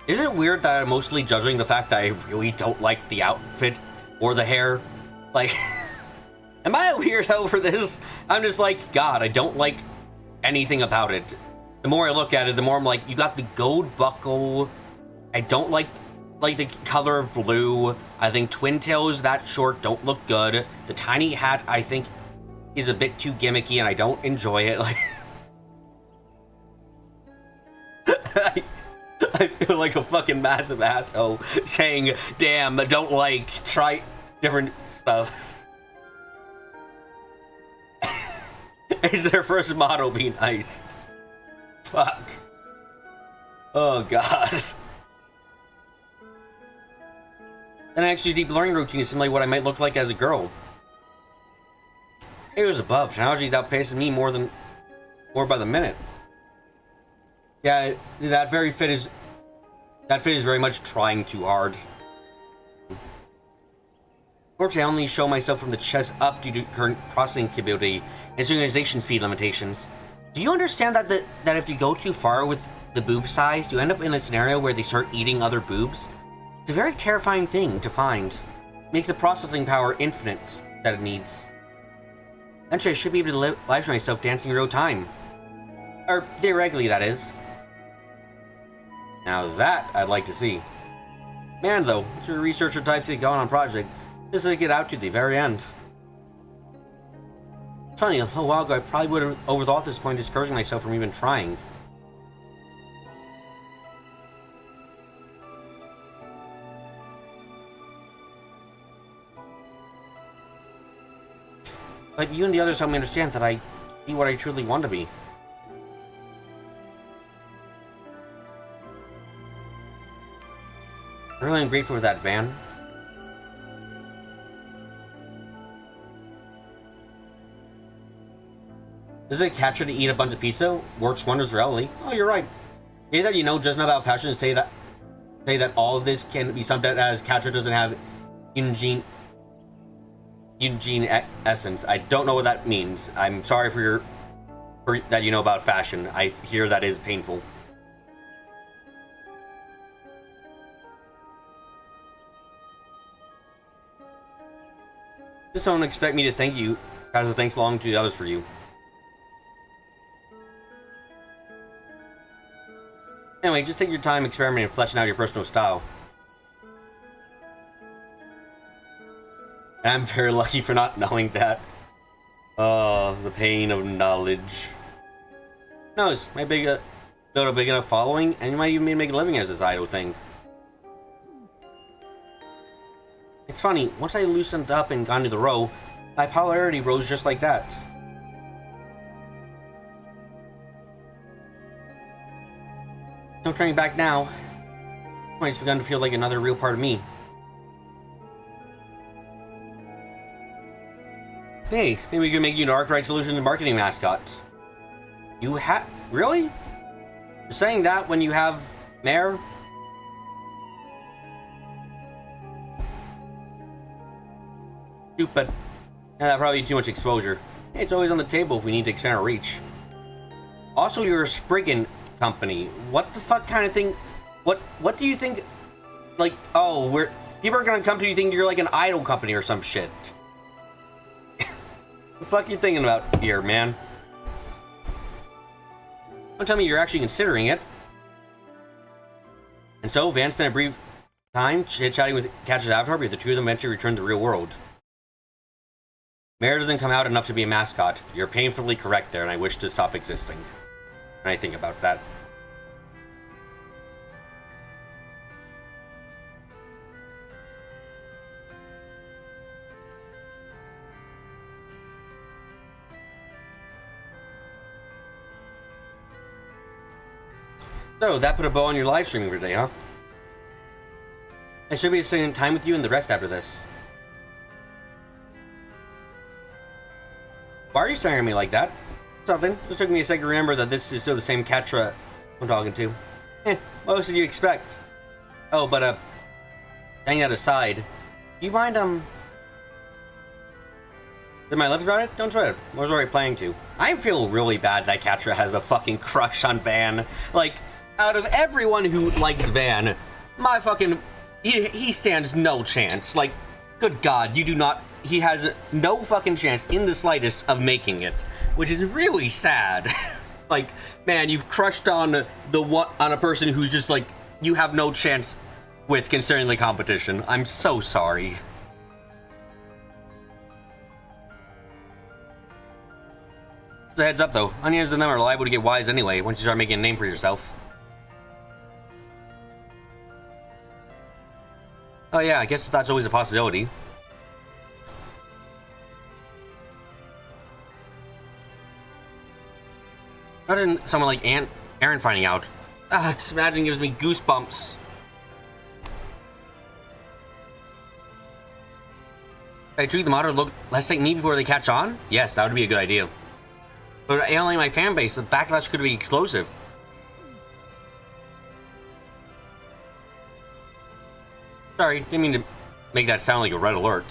Isn't it weird that I'm mostly judging the fact that I really don't like the outfit or the hair? Like... Am I a weirdo for this? I'm just like, God, I don't like anything about it. The more I look at it, the more I'm like, you got the gold buckle. I don't like the color of blue. I think twin tails that short don't look good. The tiny hat, I think, is a bit too gimmicky, and I don't enjoy it. Like, I feel like a fucking massive asshole saying, damn, don't like, try different stuff. Is their first model be nice? Fuck. Oh god. An actually deep learning routine is similar to what I might look like as a girl. It was above. Technology's outpacing me more by the minute. Yeah, that fit is very much trying too hard. Unfortunately, I only show myself from the chest up due to current processing capability and synchronization speed limitations. Do you understand that if you go too far with the boob size, you end up in a scenario where they start eating other boobs? It's a very terrifying thing to find. It makes the processing power infinite that it needs. Eventually, I should be able to live stream myself dancing in real time. Or, theoretically, that is. Now that, I'd like to see. Man, though, what's your researcher types get going on project? Just to get out to the very end. It's funny, a little while ago I probably would have overthought this point, discouraging myself from even trying. But you and the others help me understand that I be what I truly want to be. I really am grateful for that, Van. Does it catch her to eat a bunch of pizza? Works wonders for Ellie. Oh, you're right. Is that you know just enough about fashion to say that all of this can be summed up as Catcher doesn't have Eugene Essence. I don't know what that means. I'm sorry for that you know about fashion. I hear that is painful. Just don't expect me to thank you, as a thanks belong to the others for you. Anyway, just take your time experimenting and fleshing out your personal style. And I'm very lucky for not knowing that. The pain of knowledge. Who knows? Might build a big enough following, and you might even make a living as this idol thing. It's funny, once I loosened up and got into the row, my popularity rose just like that. No turning back now. It's begun to feel like another real part of me. Hey, maybe we could make you an Arkwright Solutions marketing mascot. You really? You're saying that when you have Mare? Stupid. Yeah, that'd probably be too much exposure. Hey, it's always on the table if we need to expand our reach. Also, you're a Spriggan company. What the fuck kind of thing? What do you think? Like, oh, people are gonna come to you thinking you're like an idol company or some shit. What the fuck you thinking about here, man? Don't tell me you're actually considering it. And so, Van spent a brief time chit-chatting with Catcher's avatar, but the two of them eventually returned to the real world. Mare doesn't come out enough to be a mascot. You're painfully correct there, and I wish to stop existing. And I think about that. So, that put a bow on your live streaming for today, huh? I should be spending time with you and the rest after this. Why are you staring at me like that? It's nothing. Just took me a second to remember that this is still the same Catra I'm talking to. What else did you expect? Oh, but, hang that aside. Do you mind, Did my lips about it? Don't sweat it. I was already planning to. I feel really bad that Catra has a fucking crush on Van. Like, out of everyone who likes Van, my fucking... He stands no chance. Like, good God, you do not... He has no fucking chance in the slightest of making it, which is really sad. Like, man, you've crushed on a person who's just like you have no chance with considering the competition. I'm so sorry. Just a heads up though, onions and them are liable to get wise anyway once you start making a name for yourself. Oh yeah, I guess that's always a possibility. Imagine someone like Aaron finding out. Just imagine gives me goosebumps. Should I treat the modder look less like me before they catch on? Yes, that would be a good idea. But alienating my fan base, the backlash could be explosive. Sorry, didn't mean to make that sound like a red alert.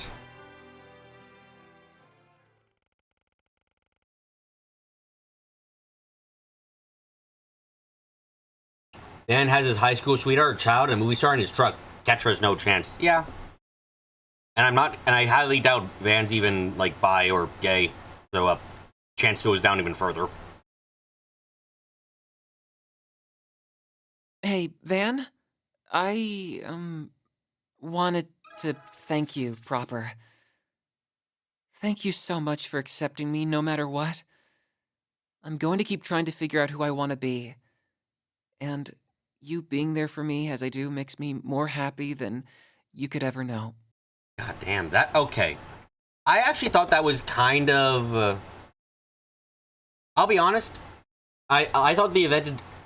Dan has his high school sweetheart, child, and movie star in his truck. Catra has no chance. Yeah. And I highly doubt Van's even, like, bi or gay. So, chance goes down even further. Hey, Van? I, wanted to thank you proper. Thank you so much for accepting me no matter what. I'm going to keep trying to figure out who I want to be. And you being there for me as I do makes me more happy than you could ever know. God damn, that... Okay. I actually thought that was kind of... I'll be honest. I thought the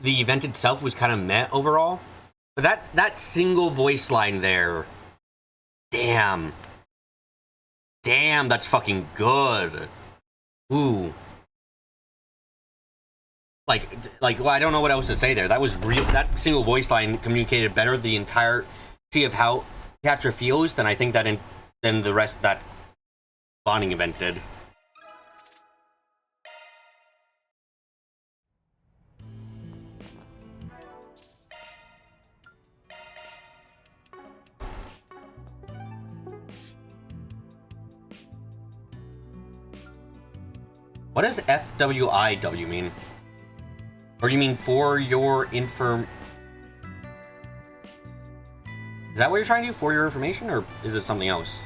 event itself was kind of meh overall. But that single voice line there... Damn. Damn, that's fucking good. Ooh. Well, I don't know what else to say there. That was real. That single voice line communicated better the entirety of how Catra feels than I think than the rest of that bonding event did. What does FWIW mean? Or you mean for your infirm... Is that what you're trying to do? For your information? Or is it something else?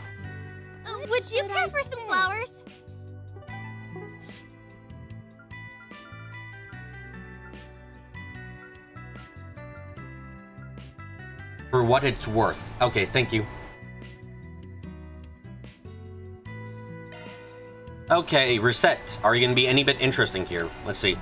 Would you care for some flowers? For what it's worth. Okay, thank you. Okay, Reset. Are you going to be any bit interesting here? Let's see.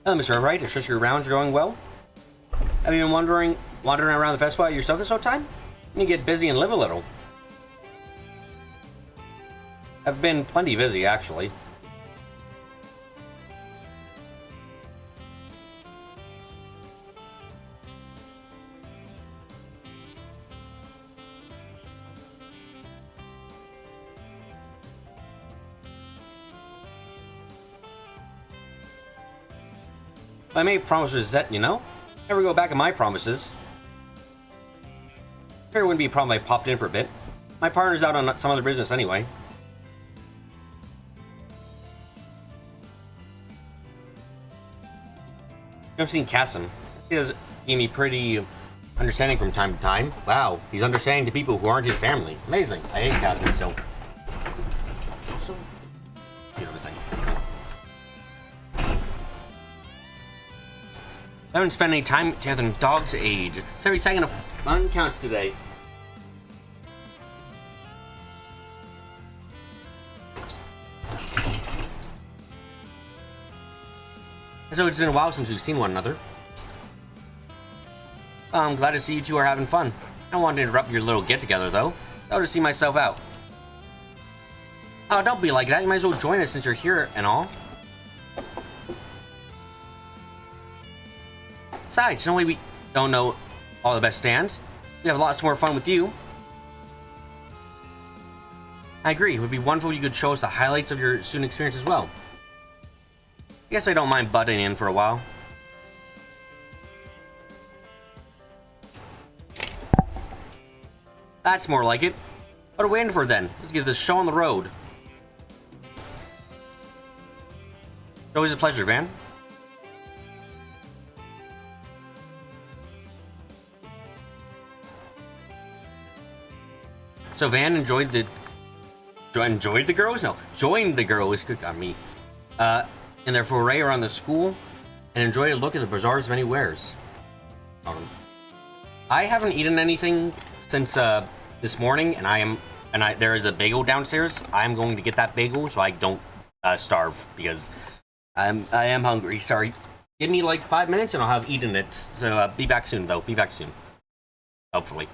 Hello, Mr. Wright. It's just your rounds are going well. Have you been wandering around the festival yourself this whole time? You need to get busy and live a little. I've been plenty busy, actually. I made promises that, you know, never go back on my promises. There wouldn't be a problem if I popped in for a bit. My partner's out on some other business anyway. I've seen Cassim. He does give me pretty understanding from time to time. Wow, he's understanding to people who aren't his family. Amazing. I hate Cassim still. So, beautiful thing. I haven't spent any time together in dog's age. It's every second of fun counts today. So it's been a while since we've seen one another. I'm glad to see you two are having fun. I don't want to interrupt your little get-together, though. I'll just see myself out. Oh, don't be like that. You might as well join us since you're here and all. Besides, no way we don't know all the best stands. We have lots more fun with you. I agree. It would be wonderful if you could show us the highlights of your student experience as well. I guess I don't mind butting in for a while. That's more like it. What are we waiting for then? Let's get this show on the road. It's always a pleasure, Van. So Van enjoyed the girls? No, joined the girls. Good on me. In their foray around the school, and enjoyed a look at the bazaar's many wares. I haven't eaten anything since this morning, and there is a bagel downstairs. I'm going to get that bagel so I don't starve because I am hungry. Sorry. Give me like 5 minutes and I'll have eaten it. So be back soon, though. Be back soon. Hopefully.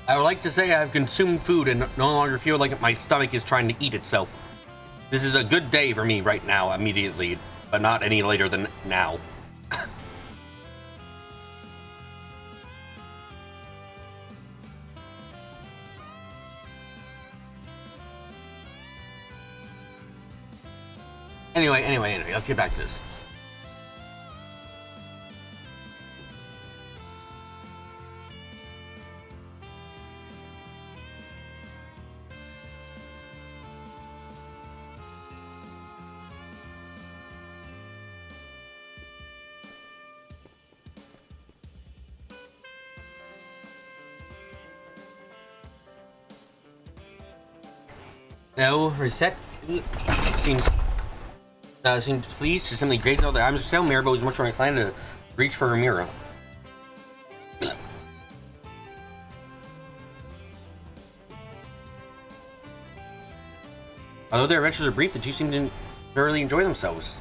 I would like to say I've consumed food and no longer feel like my stomach is trying to eat itself. This is a good day for me right now, immediately, but not any later than now. Anyway, let's get back to this. No, reset seems pleased to simply graze out the arms of Zemuria, but was much more inclined to reach for her mirror. Although their adventures are brief, the two seem to thoroughly enjoy themselves.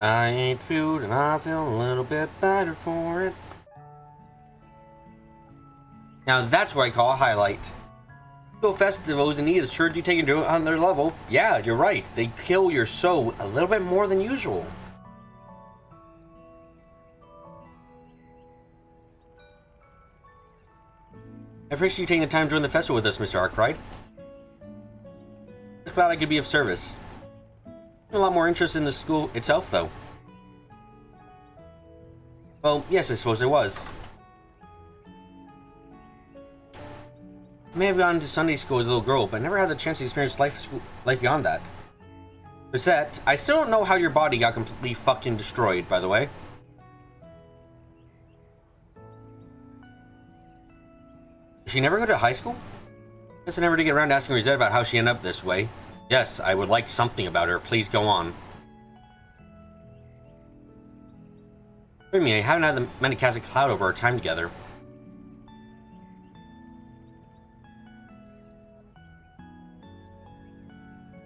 I ate food and I feel a little bit better for it. Now that's what I call a highlight. Go festivals and Nita's sure do take it on their level. Yeah, you're right. They kill your soul a little bit more than usual. I appreciate you taking the time to join the festival with us, Mr. Arkwright. I'm glad I could be of service. A lot more interest in the school itself, though. Well, yes, I suppose there was. I may have gone to Sunday school as a little girl, but never had the chance to experience life beyond that. Rosette, I still don't know how your body got completely fucking destroyed, by the way. Did she never go to high school? Guess I never did get around to asking Rosette about how she ended up this way. Yes, I would like something about her. Please go on. Forgive me, I haven't had the many cast a cloud over our time together.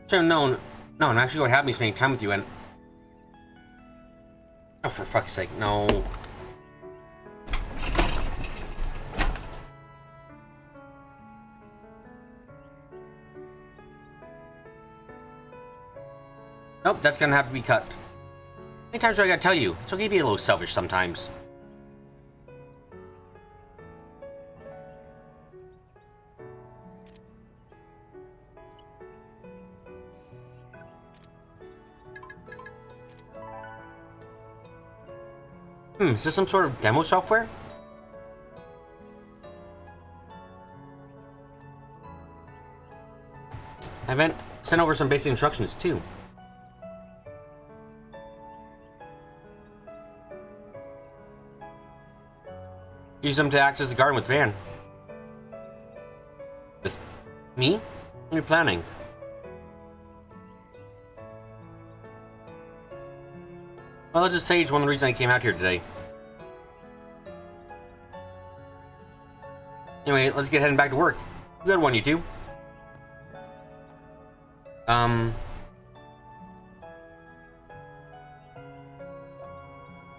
So no, I'm actually quite happy spending time with you and... Oh, for fuck's sake, no. Nope, that's gonna have to be cut. How many times do I gotta tell you? It's okay to be a little selfish sometimes. Is this some sort of demo software? I meant sent over some basic instructions too. Use them to access the garden with Van. With me? What are you planning? Well, let's just say it's one of the reasons I came out here today. Anyway, let's get heading back to work. Good one, you two.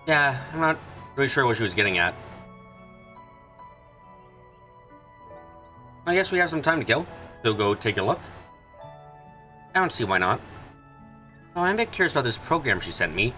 Yeah, I'm not really sure what she was getting at. I guess we have some time to kill, so go take a look. I don't see why not. Oh, I'm a bit curious about this program she sent me.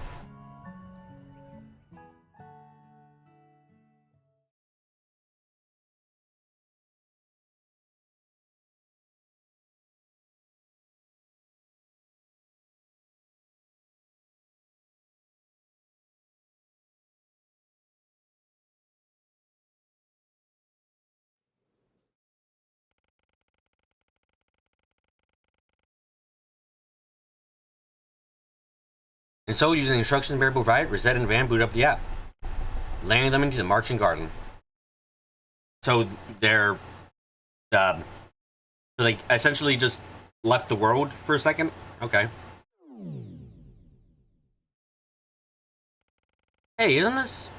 And so, using the instructions Mary provided, Rosette and Van boot up the app, landing them into the marching garden. So they're, like, essentially just left the world for a second? Okay. Hey, isn't this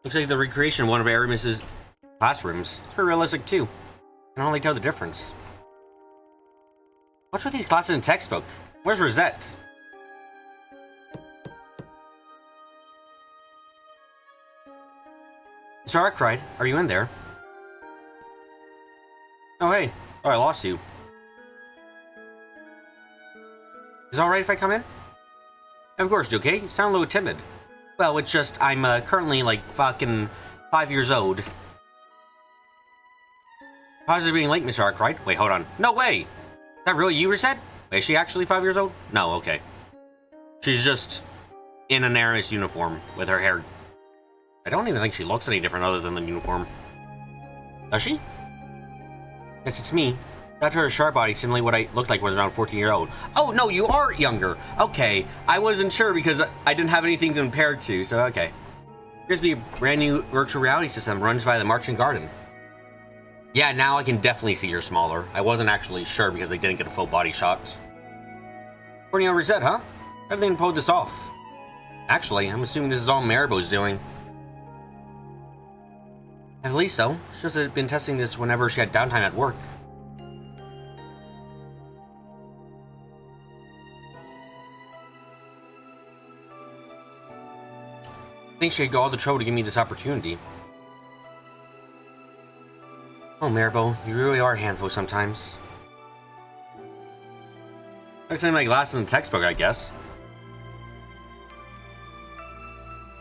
Looks like the recreation of one of Aramis's classrooms. It's very realistic too. I can only tell the difference. What's with these classes in textbook? Where's Rosette? Mr. Arkwright, are you in there? Oh hey, oh I lost you. Is it alright if I come in? Of course, you okay? You sound a little timid. Well, it's just, I'm currently like fucking 5 years old. How's it being late, Mr. Arkwright? Wait, hold on. No way! Is that really you, Rosette? Wait, is she actually 5 years old? No, okay. She's just in an Aramis uniform with her hair. I don't even think she looks any different other than the uniform. Does she? Yes, it's me. After her sharp body, similarly what I looked like when I was around 14-year-old. Oh, no, you are younger. Okay, I wasn't sure because I didn't have anything to compare to, so okay. Here's to be a brand new virtual reality system runs by the Marching Garden. Yeah, now I can definitely see you're smaller. I wasn't actually sure because they didn't get a full body shot. According to Rosette, huh? How did they pull this off? Actually, I'm assuming this is all Maribo's doing. At least so. She must have been testing this whenever she had downtime at work. I think she'd go all the trouble to give me this opportunity. Oh, Maribo, you really are a handful sometimes. Looks like my glasses in the textbook, I guess.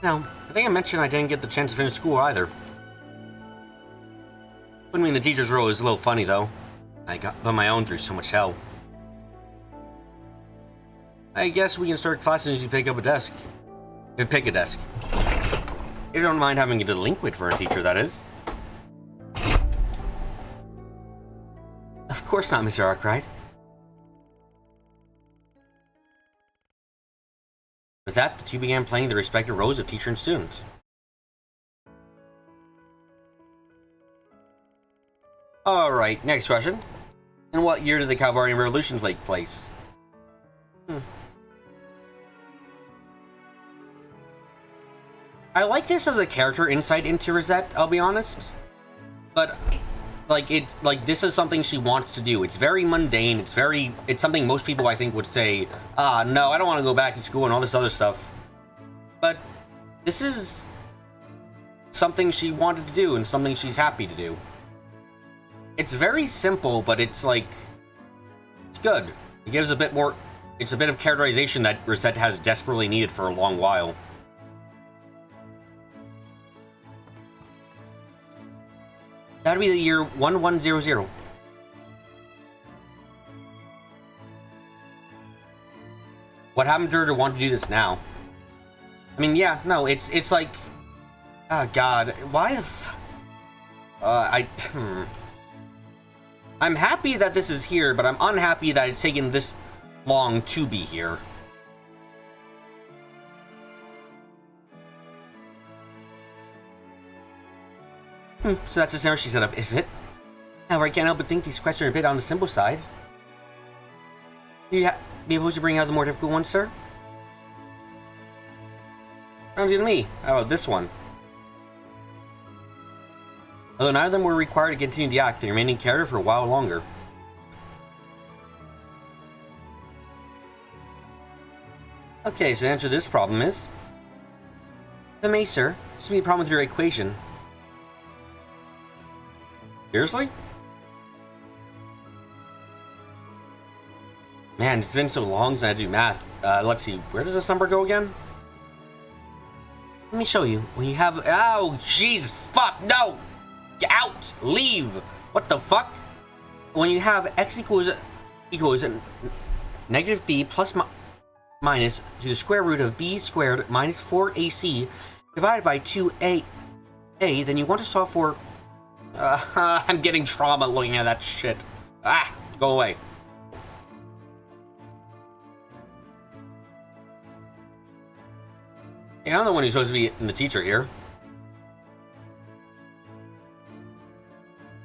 No, I think I mentioned I didn't get the chance to finish school either. Putting me in the teacher's role is a little funny, though. I got put my own through so much hell. I guess we can start class as soon as you pick up a desk. Pick a desk. You don't mind having a delinquent for a teacher, that is. Of course not, Mr. Arkwright. With that, the two began playing their respective roles of teacher and student. Alright, next question. In what year did the Calvarian Revolution take place? I like this as a character insight into Rosette, I'll be honest. But this is something she wants to do. It's very mundane, it's something most people I think would say, no, I don't want to go back to school and all this other stuff. But this is something she wanted to do and something she's happy to do. It's very simple, but it's good. It gives a bit more, it's a bit of characterization that Rosette has desperately needed for a long while. That would be the year 1100. What happened to her to want to do this now? I mean, yeah, no, it's like... Oh, God. Why if... I'm happy that this is here, but I'm unhappy that it's taken this long to be here. So that's the scenario she set up, is it? However, I can't help but think these questions are a bit on the simple side. Do you be able to bring out the more difficult ones, sir? Sounds good to me. How about this one? Although neither of them were required to continue the act, they remained in character for a while longer. Okay, so the answer to this problem is... If I may, sir, this may be a problem with your equation. Seriously? Man, it's been so long since I do math. Let's see, where does this number go again? Let me show you. When you have... Oh, jeez, fuck, no! Get out! Leave! What the fuck? When you have x equals negative b plus minus to the square root of b squared minus 4ac divided by 2a, then you want to solve for... I'm getting trauma looking at that shit. Go away. Hey, I'm the one who's supposed to be the teacher here.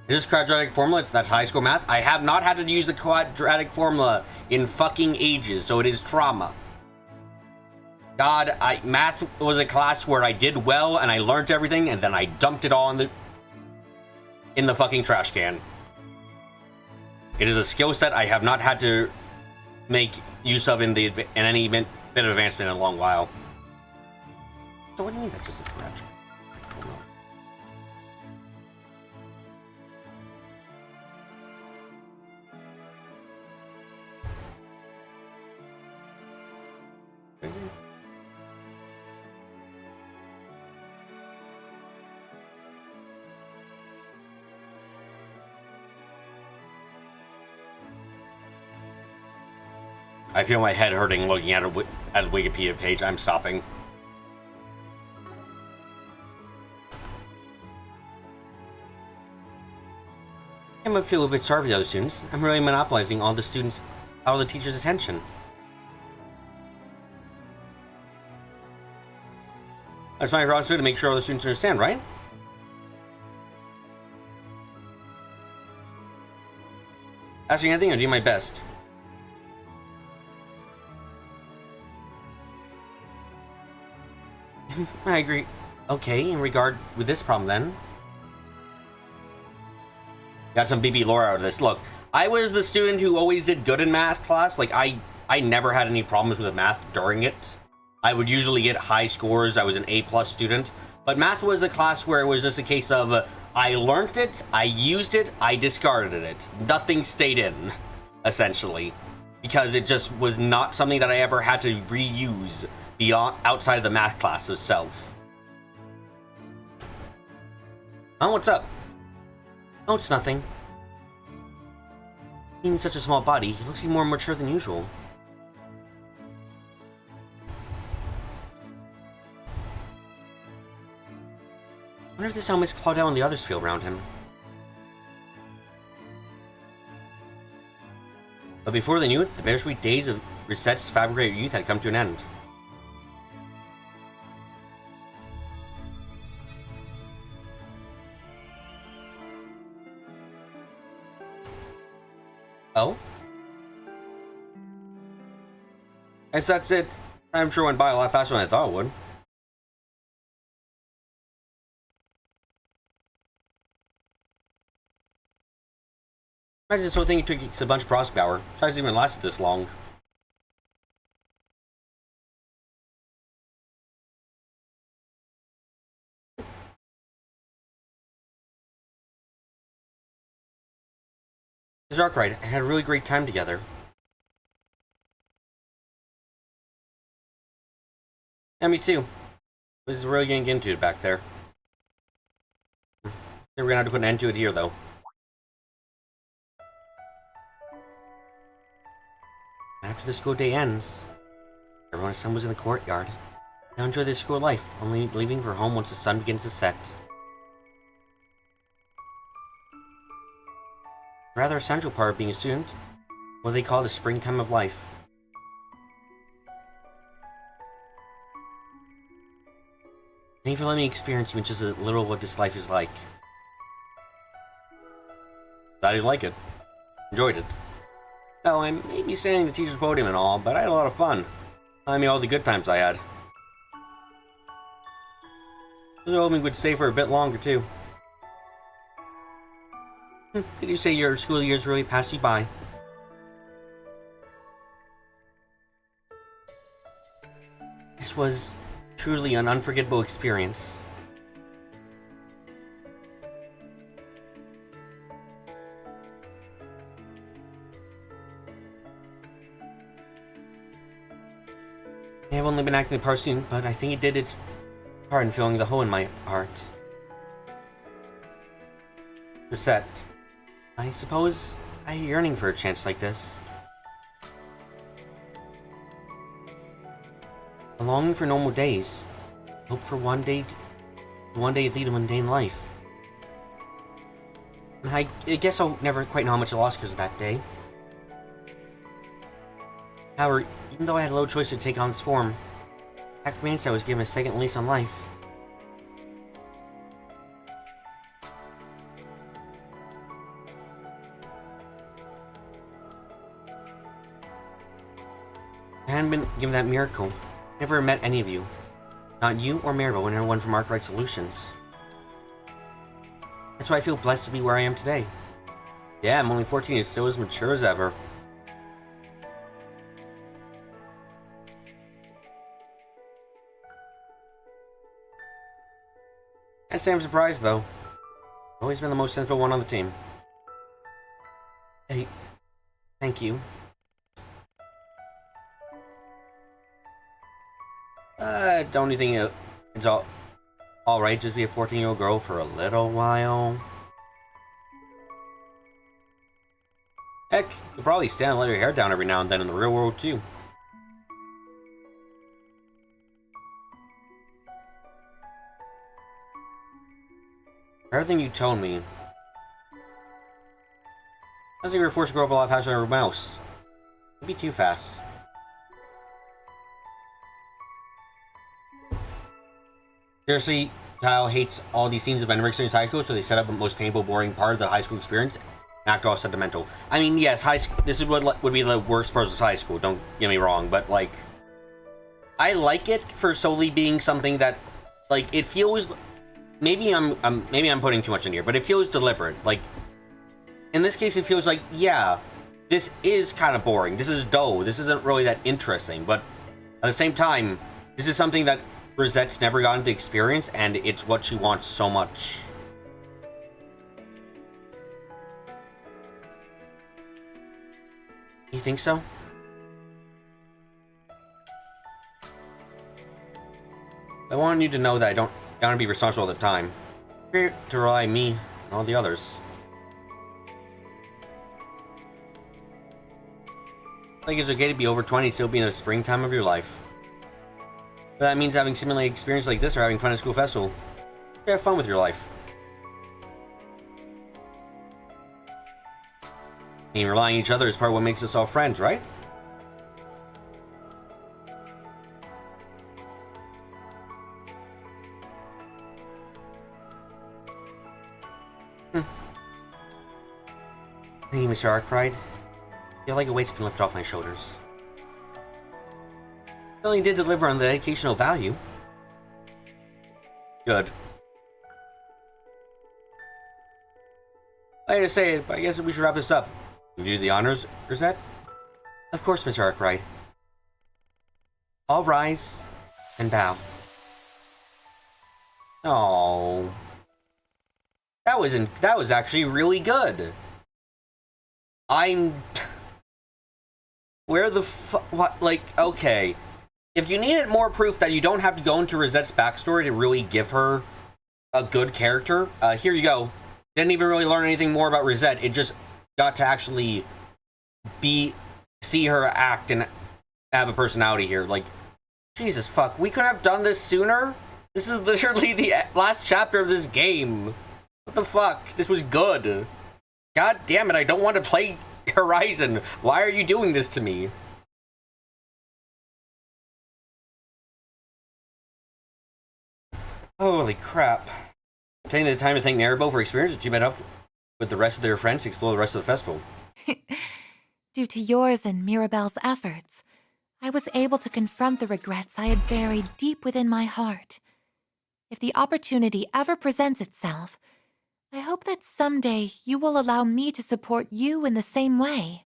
Is this quadratic formula? That's high school math. I have not had to use the quadratic formula in fucking ages, so it is trauma. God, math was a class where I did well and I learned everything, and then I dumped it all in the fucking trash can. It is a skill set I have not had to make use of in any bit of advancement in a long while. So what do you mean that's just a scratch? I don't know. Crazy. I feel my head hurting looking at the Wikipedia page. I'm stopping. I'm gonna feel a bit sorry for the other students. I'm really monopolizing all the teachers' attention. That's my responsibility to make sure all the students understand, right? Asking anything or doing my best? I agree. Okay, in regard with this problem then. Got some BB lore out of this. Look, I was the student who always did good in math class. Like, I never had any problems with math during it. I would usually get high scores. I was an A+ student. But math was a class where it was just a case of, I learned it, I used it, I discarded it. Nothing stayed in, essentially. Because it just was not something that I ever had to reuse beyond outside of the math class itself. Oh, what's up? Oh, it's nothing. Being such a small body, he looks even more mature than usual. I wonder if this is how Miss Claudel and the others feel around him. But before they knew it, the bittersweet days of Risette's fabricated youth had come to an end. Oh? I guess that's it. I'm sure it went by a lot faster than I thought it would. Imagine this whole thing took a bunch of processing power. It hasn't even lasted this long. It was dark, right? I had a really great time together. Yeah, me too. I was really gonna get into it back there. We're gonna have to put an end to it here, though. After the school day ends, everyone assembles in the courtyard. Now enjoy their school life, only leaving for home once the sun begins to set. A rather essential part of being a student, what they call the springtime of life. Thank you for letting me experience even just a little of what this life is like. Glad you like it. Enjoyed it. Well, I may be standing the teacher's podium and all, but I had a lot of fun. I mean, all the good times I had. I was hoping we'd stay for a bit longer, too. Did you say your school years really passed you by? This was truly an unforgettable experience. I have only been acting the part student, but I think it did its part in filling the hole in my heart. Reset. I suppose I'm yearning for a chance like this. A longing for normal days. Hope for one day lead a mundane life. I guess I'll never quite know how much I lost because of that day. However, even though I had little choice to take on this form, that means I was given a second lease on life. I hadn't been given that miracle. Never met any of you. Not you or Maribel or anyone from Arkwright Solutions. That's why I feel blessed to be where I am today. Yeah, I'm only 14 and still as mature as ever. Can't say I'm surprised, though. Always been the most sensible one on the team. Hey, thank you. Don't you think it's all right just be a 14-year-old girl for a little while? Heck, you'll probably stand and let your hair down every now and then in the real world, too. Everything you told me, sounds like you were forced to grow up a lot faster than everyone else. It'd be too fast. Seriously, Kyle hates all these scenes of anniversary experience high school, so they set up the most painful, boring part of the high school experience and act all sentimental. I mean, yes, high school. This is what would be the worst part of high school. Don't get me wrong, but like, I like it for solely being something that, like, it feels. Maybe I'm putting too much in here, but it feels deliberate. Like, in this case, it feels like, yeah, this is kind of boring. This is dull. This isn't really that interesting. But at the same time, this is something that Rosette's never gotten to experience, and it's what she wants so much. You think so? I want you to know that I don't gotta be responsible all the time. You're here to rely on me and all the others. I think it's okay to be over 20 and still be in the springtime of your life. But that means having similar experience like this or having fun at school festival. You have fun with your life. I mean, relying on each other is part of what makes us all friends, right? Thank you, Mr. Arkwright. I feel like a weight's been lifted off my shoulders. You only did deliver on the educational value. Good. I hate to say it, but I guess we should wrap this up. Will you do the honors, Rosette? Of course, Mr. Arkwright. All rise and bow. Oh, that was actually really good. Where the what? Like, okay. If you needed more proof that you don't have to go into Rosette's backstory to really give her a good character, here you go. Didn't even really learn anything more about Rosette. It just got to actually see her act and have a personality here. Like, Jesus fuck, we couldn't have done this sooner? This is literally the last chapter of this game. What the fuck? This was good. God damn it, I don't want to play Horizon. Why are you doing this to me? Holy crap. Taking the time to thank Maribel for experience that you met up with the rest of their friends to explore the rest of the festival. Due to yours and Mirabelle's efforts, I was able to confront the regrets I had buried deep within my heart. If the opportunity ever presents itself, I hope that someday you will allow me to support you in the same way.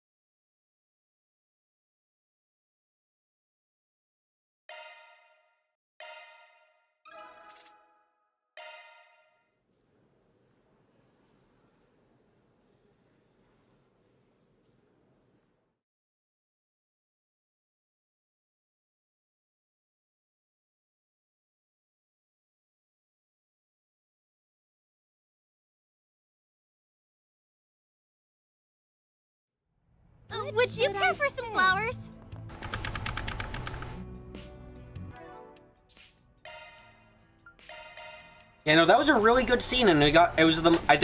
Would you care for some flowers? Yeah, no, that was a really good scene, and I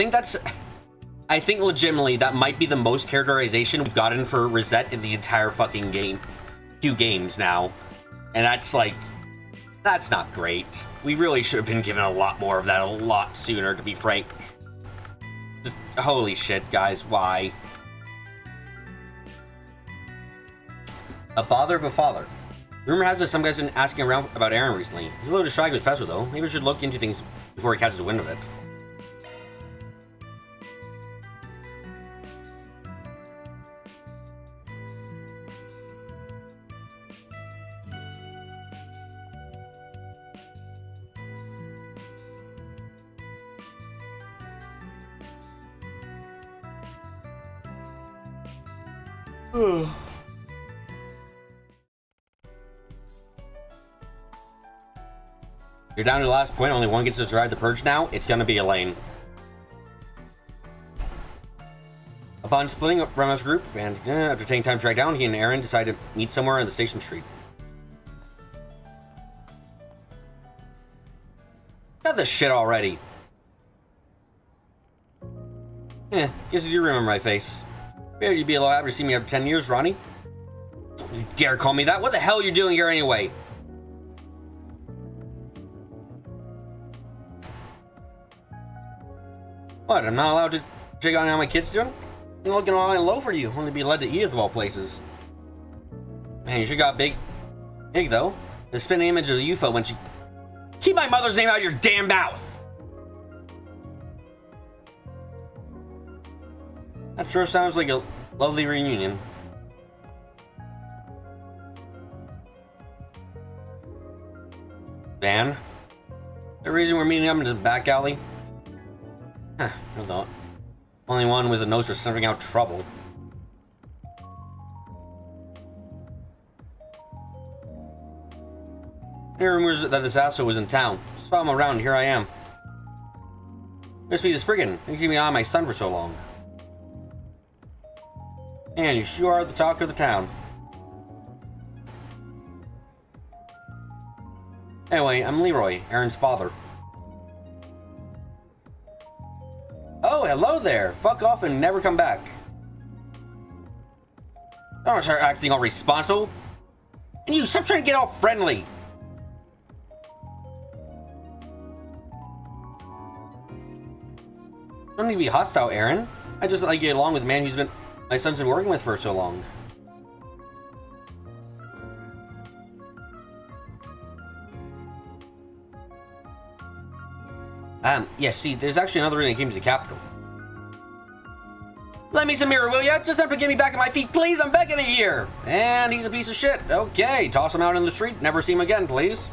think legitimately that might be the most characterization we've gotten for Rosette in the entire fucking game. 2 games now. And that's not great. We really should have been given a lot more of that a lot sooner, to be frank. Just, holy shit, guys, why? A bother of a father. Rumor has it some guy's been asking around about Aaron recently. He's a little distracted with Fester though. Maybe we should look into things before he catches wind of it. You're down to the last point. Only one gets to survive the purge now. It's gonna be Elaine. Upon splitting up Rema's group, and after taking time to track down, he and Aaron decided to meet somewhere on the station street. Got this shit already. Guess you remember my face. Maybe you'd be a little happy to see me after 10 years, Ronnie. Don't you dare call me that. What the hell are you doing here anyway? What, I'm not allowed to check on how my kid's doing? I'm looking all in low for you. Only be led to Edith of all places. Man, you sure got big though. The spinning image of the UFO when she... Keep my mother's name out of your damn mouth! That sure sounds like a lovely reunion. Van? The reason we're meeting up in the back alley? Huh, no thought. Only one with a nose for sniffing out trouble. There are rumors that this asshole was in town. Just follow him around, here I am. Must be this friggin'. They keep me on my son for so long. Man, you sure are the talk of the town. Anyway, I'm Leroy, Aaron's father. Oh, hello there. Fuck off and never come back. Don't start acting all responsible. And you, stop trying to get all friendly. Don't need to be hostile, Aaron. I just like to get along with a man who's been my son's been working with for so long. Yeah, see, there's actually another reason I came to the capital. Lend me some mirror, will ya? Just enough to get me back on my feet, please. I'm begging it here. And he's a piece of shit. Okay, toss him out in the street. Never see him again, please.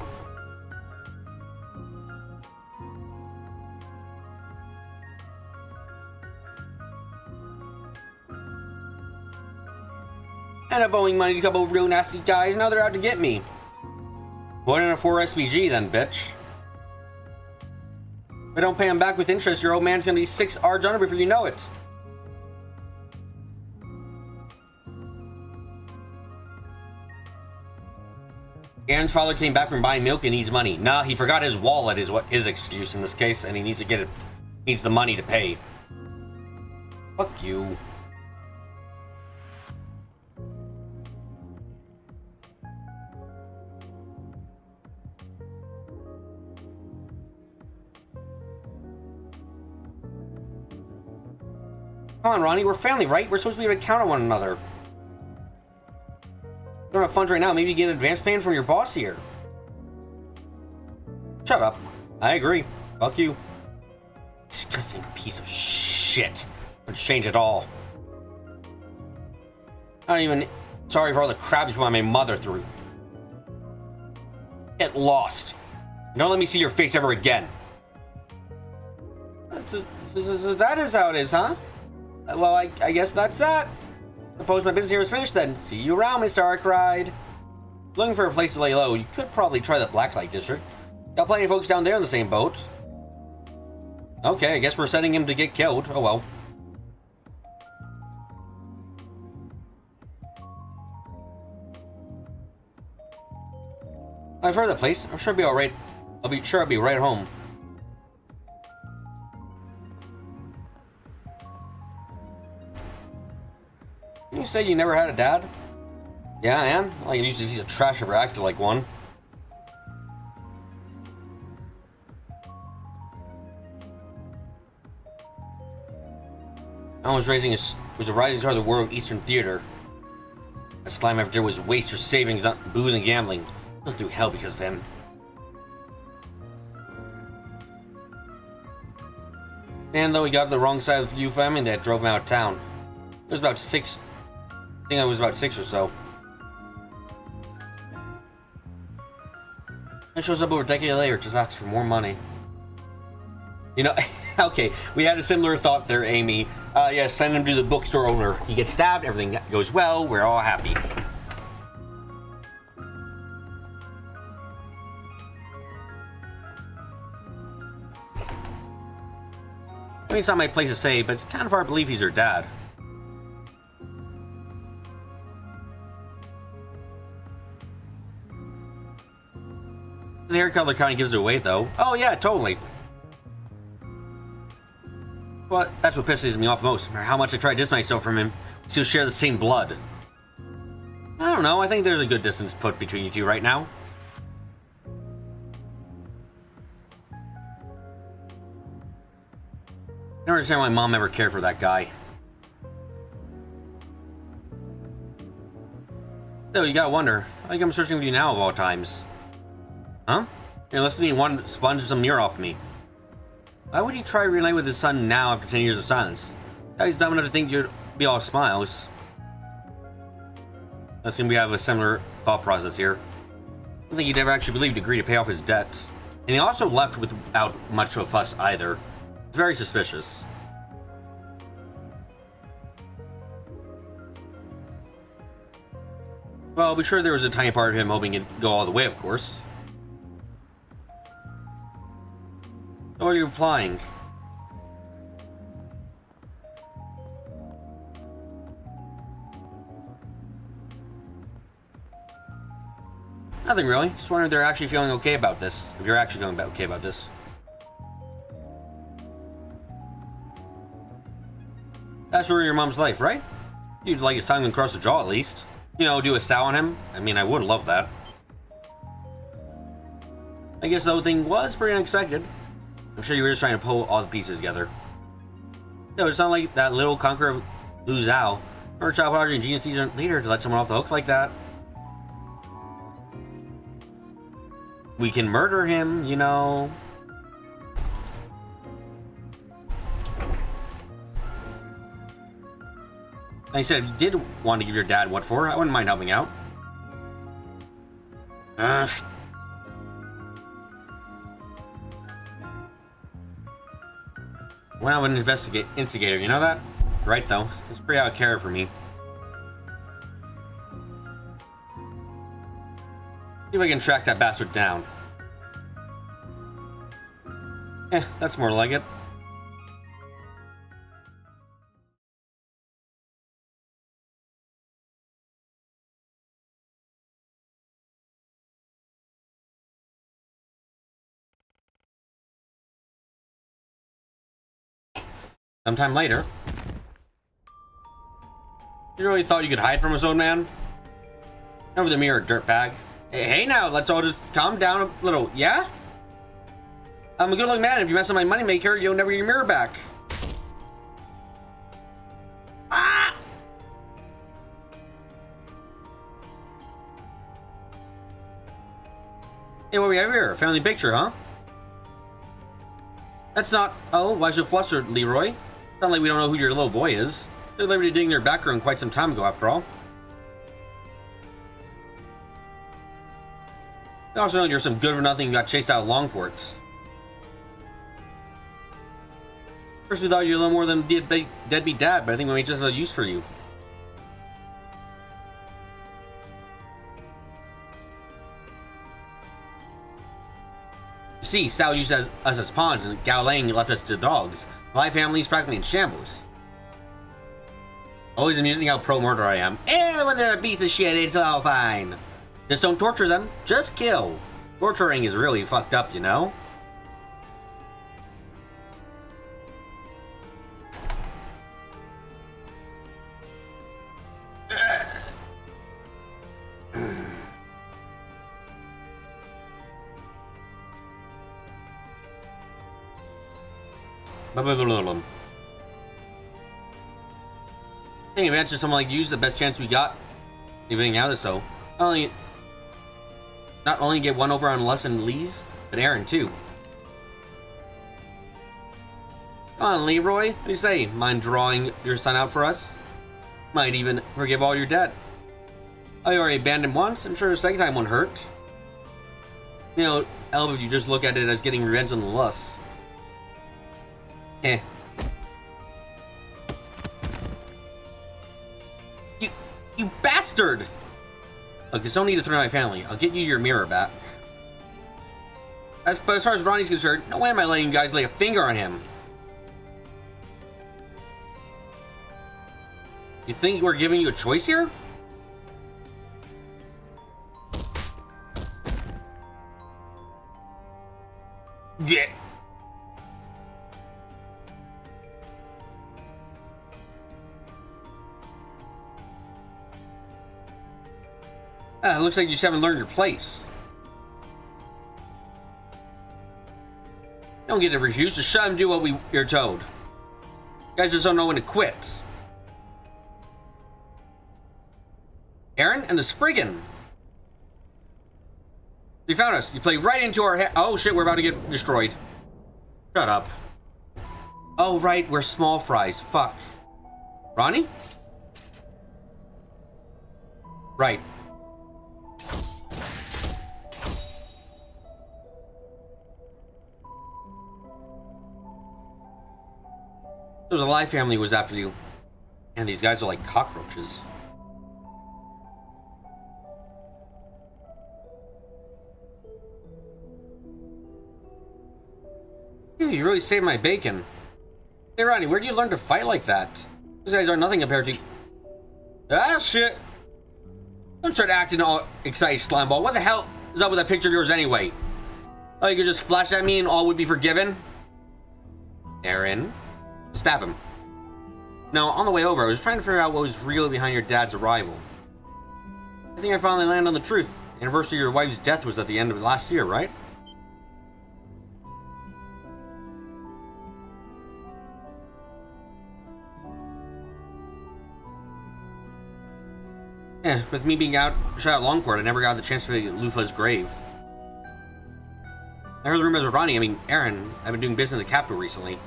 And I'm owing money to a couple of real nasty guys. Now they're out to get me. Put in a 4 SPG then, bitch. If I don't pay him back with interest, your old man's gonna be 6 R's under before you know it. Aaron's father came back from buying milk and needs money. Nah, he forgot his wallet is what his excuse in this case, and he needs to get it. Needs the money to pay. Fuck you. Come on, Ronnie, we're family, right? We're supposed to be able to count on one another. You don't have funds right now, maybe you get advance payment from your boss here. Shut up. I agree. Fuck you. Disgusting piece of shit. Don't change at all. I don't even... Sorry for all the crap you put my mother through. Get lost. Don't let me see your face ever again. So that is how it is, huh? Well, I guess that's that. Suppose my business here is finished then. See you around, Mr. Arkride. Looking for a place to lay low, you could probably try the Blacklight District. Got plenty of folks down there in the same boat. Okay, I guess we're sending him to get killed. Oh well. I've heard of that place. I'm sure I'll be alright. I'll be right home. You say you never had a dad? Yeah, man. Like, usually he's a trash ever acted like one. I was a rising star of the world of Eastern theater. This last effort was waste your savings on booze and gambling. Don't do hell because of him. And though he got to the wrong side of the Yu family, that drove him out of town. It was about 6. I think I was about 6 or so. It shows up over a decade later, just asks for more money. You know, okay, we had a similar thought there, Amy. Yeah, send him to the bookstore owner. He gets stabbed, everything goes well, we're all happy. I mean, it's not my place to say, but it's kind of hard to believe he's her dad. His hair color kind of gives it away, though. Oh, yeah, totally. Well, that's what pisses me off most. No matter how much I try to distance myself from him, we still share the same blood. I don't know, I think there's a good distance put between you two right now. I don't understand why Mom ever cared for that guy. So you gotta wonder, I think I'm searching for you now of all times. Huh? You're listening and want to sponge some mirror off me. Why would he try to reunite with his son now after 10 years of silence? Now he's dumb enough to think you'd be all smiles. I seem we have a similar thought process here. I don't think he'd ever actually believe to agree to pay off his debt. And he also left without much of a fuss either. It's very suspicious. Well, I'll be sure there was a tiny part of him hoping it'd go all the way, of course. So what are you implying? Nothing really. Just wondering if they're actually feeling okay about this. If you're actually feeling okay about this. That's ruining your mom's life, right? You'd like his tongue across the jaw at least. You know, do a sow on him. I mean, I wouldn't love that. I guess the whole thing was pretty unexpected. I'm sure you were just trying to pull all the pieces together. No, it's not like that little conqueror of Lu Zhao, or a child prodigy and genius leader to let someone off the hook like that. We can murder him, you know. Like I said, if you did want to give your dad what for, I wouldn't mind helping out. When I'm an instigator, you know that? Right, though. It's pretty out of character for me. See if I can track that bastard down. That's more like it. Sometime later. You really thought you could hide from us, old man? Over the mirror, dirtbag. Hey now, let's all just calm down a little, yeah? I'm a good-looking man. If you mess up my moneymaker, you'll never get your mirror back. Ah! Hey, what do we have here? A family picture, huh? That's not... Oh, why so flustered, Leroy? Not like we don't know who your little boy is. They're liberty digging their background quite some time ago, after all. I also know you're some good for nothing who got chased out of Longport. First we thought you were a little more than a deadbeat dad, but I think we may just have a use for you. You see, Sal used us as pawns, and Gao Lang left us to dogs. My family's practically in shambles. Always amusing how pro-murder I am. When they're a piece of shit, it's all fine. Just don't torture them, just kill. Torturing is really fucked up, you know? Taking advantage of someone like you is the best chance we got Leaving out so not only get one over on Les and Lee's, but Aaron too. Come on, Leroy. What do you say? Mind drawing your son out for us? Might even forgive all your debt. I already abandoned once. I'm sure the second time won't hurt. You know, Elb, if you just look at it as getting revenge on the Lus. Eh. You bastard! Look, there's no need to threaten my family. I'll get you your mirror back. But as far as Ronnie's concerned, no way am I letting you guys lay a finger on him. You think we're giving you a choice here? Yeah. It looks like you just haven't learned your place. You don't get to refuse. Just shut and do what you're told. You guys just don't know when to quit. Aaron and the Spriggan. You found us. You played right into our head. Oh shit, we're about to get destroyed. Shut up. Oh right, we're small fries. Fuck. Ronnie? Right. There was a live family who was after you. And these guys are like cockroaches. Dude, you really saved my bacon. Hey Ronnie, where do you learn to fight like that? Those guys are nothing compared to... Ah, shit. Don't start acting all excited, slimeball. What the hell is up with that picture of yours anyway? Oh, you could just flash at me and all would be forgiven? Aaron? Stab him. Now, on the way over, I was trying to figure out what was really behind your dad's arrival. I think I finally landed on the truth. The anniversary of your wife's death was at the end of last year, right? Yeah, with me being shot at Longport, I never got the chance to visit Lufa's grave. I heard the rumors of Ronnie, Aaron. I've been doing business in the capital recently.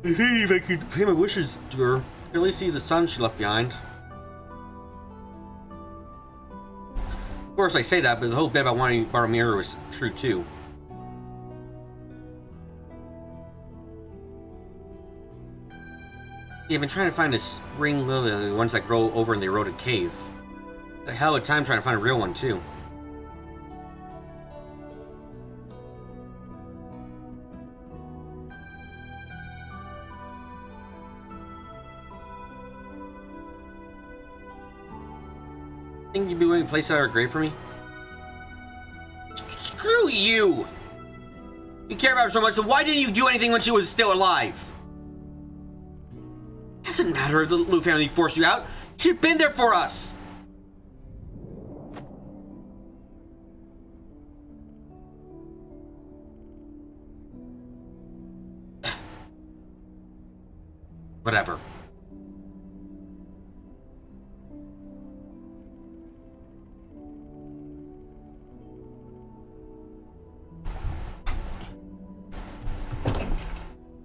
Hey, if I could pay my wishes to her, I could at least see the son she left behind. Of course, I say that, but the whole bit about wanting to borrow a mirror was true too. Yeah, I've been trying to find a spring lily, the ones that grow over in the eroded cave. A hell of a time trying to find a real one too. Think you'd be willing to place out her grave for me? Screw you! You care about her so much, so why didn't you do anything when she was still alive? Doesn't matter if the Lu family forced you out. You should have been there for us. Whatever.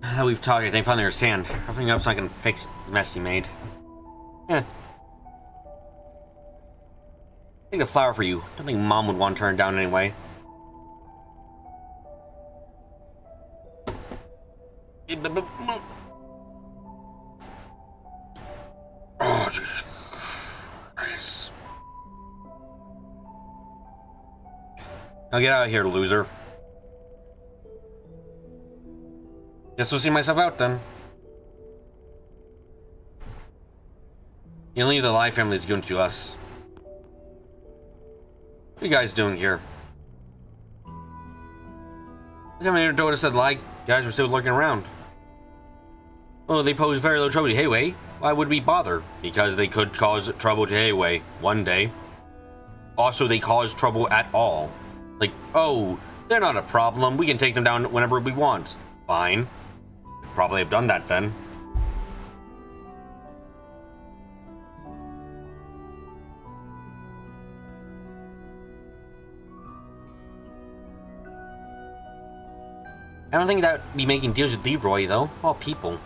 Now we've talked, they finally understand. Roughing up's not gonna fix the mess you made. Eh. I think a flower for you. I don't think Mom would want to turn it down anyway. Oh, Jesus Christ. Now get out of here, loser. Guess I'll see myself out then. You leave the Lai family is going to us. What are you guys doing here? Look how many told us that Lai guys were still lurking around. Oh, they pose very little trouble to Hayway. Why would we bother? Because they could cause trouble to Hayway one day. Also, they cause trouble at all. Like, oh, they're not a problem. We can take them down whenever we want. Fine. Probably have done that then. I don't think that would be making deals with Leroy, though. All people.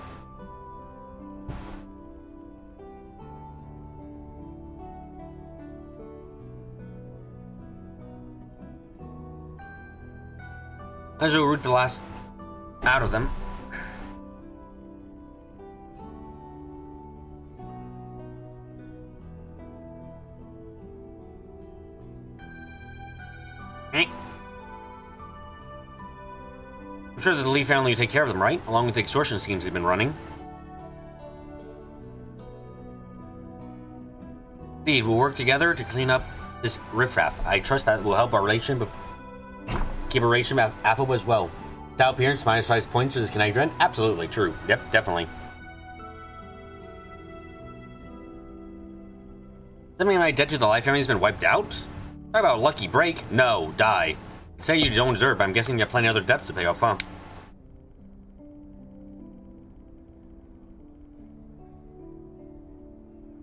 Might as well root the last out of them. I'm sure that the Lee family will take care of them, right? Along with the extortion schemes they've been running. Indeed, we'll work together to clean up this riffraff. I trust that will help our relationship, keep our relationship affable as well. Without appearance, -5 points to this connect event? Absolutely true. Yep, definitely. Does that mean my debt to the Life family has been wiped out? Talk about a lucky break? No, die. You say you don't deserve, but I'm guessing you have plenty of other debts to pay off, huh?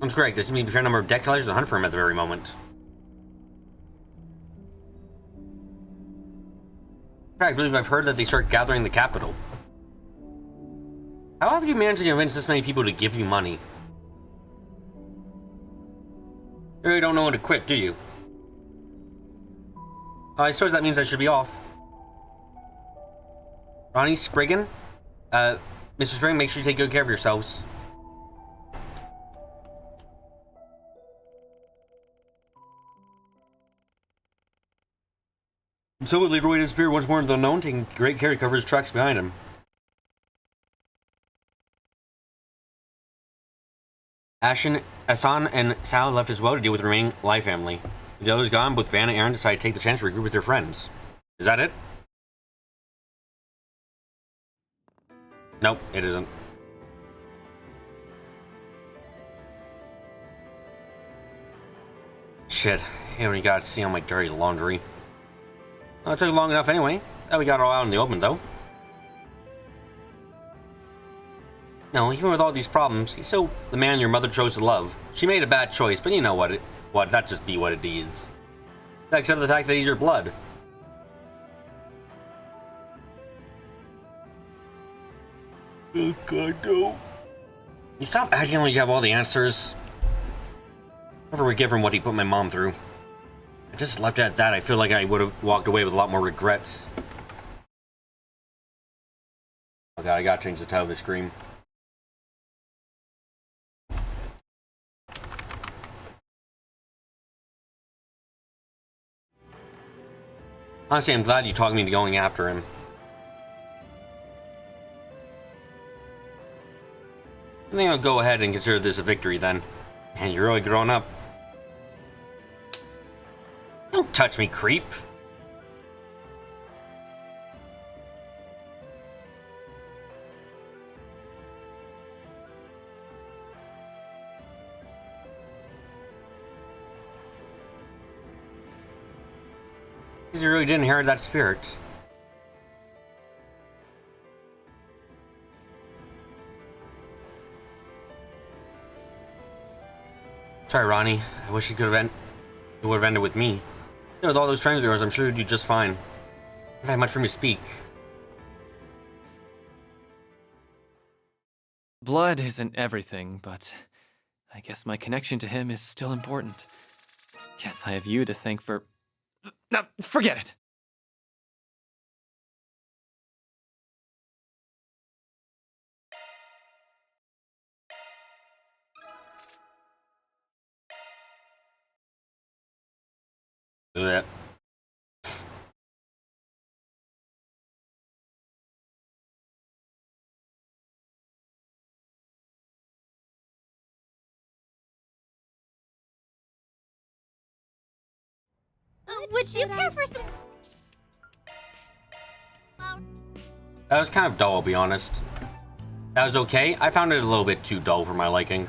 That's correct. There seems to be a fair number of debt collectors to hunt for him at the very moment. I believe I've heard that they start gathering the capital. How have you managed to convince this many people to give you money? You really don't know when to quit, do you? I suppose that means I should be off. Ronnie, Spriggan? Mr. Spriggan, make sure you take good care of yourselves. So would Leroy disappear once more into the unknown, taking great care to cover his tracks behind him. Asan and Sal left as well to deal with the remaining Life family. With the others gone, both Van and Aaron decided to take the chance to regroup with their friends. Is that it? Nope, it isn't. Shit, I only got to see all my dirty laundry. Well, it took long enough anyway. Now we got it all out in the open, though. No, even with all these problems, he's still the man your mother chose to love. She made a bad choice, but you know what? That just be what it is. Except the fact that he's your blood. Oh God, no. You stop acting like you have all the answers. Never would give him what he put my mom through. I just left it at that. I feel like I would have walked away with a lot more regrets. Oh God, I gotta change the title of the screen. Honestly, I'm glad you talked me into going after him. I think I'll go ahead and consider this a victory then. Man, you're really grown up. Don't touch me, creep. Because you really didn't inherit that spirit. Sorry, Ronnie. I wish it would have ended with me. You know, with all those friends of yours, I'm sure you'd do just fine. I haven't had much room to speak. Blood isn't everything, but I guess my connection to him is still important. Guess I have you to thank for... No, forget it! Blech. Would you care for some... That was kind of dull, I'll be honest. That was okay. I found it a little bit too dull for my liking.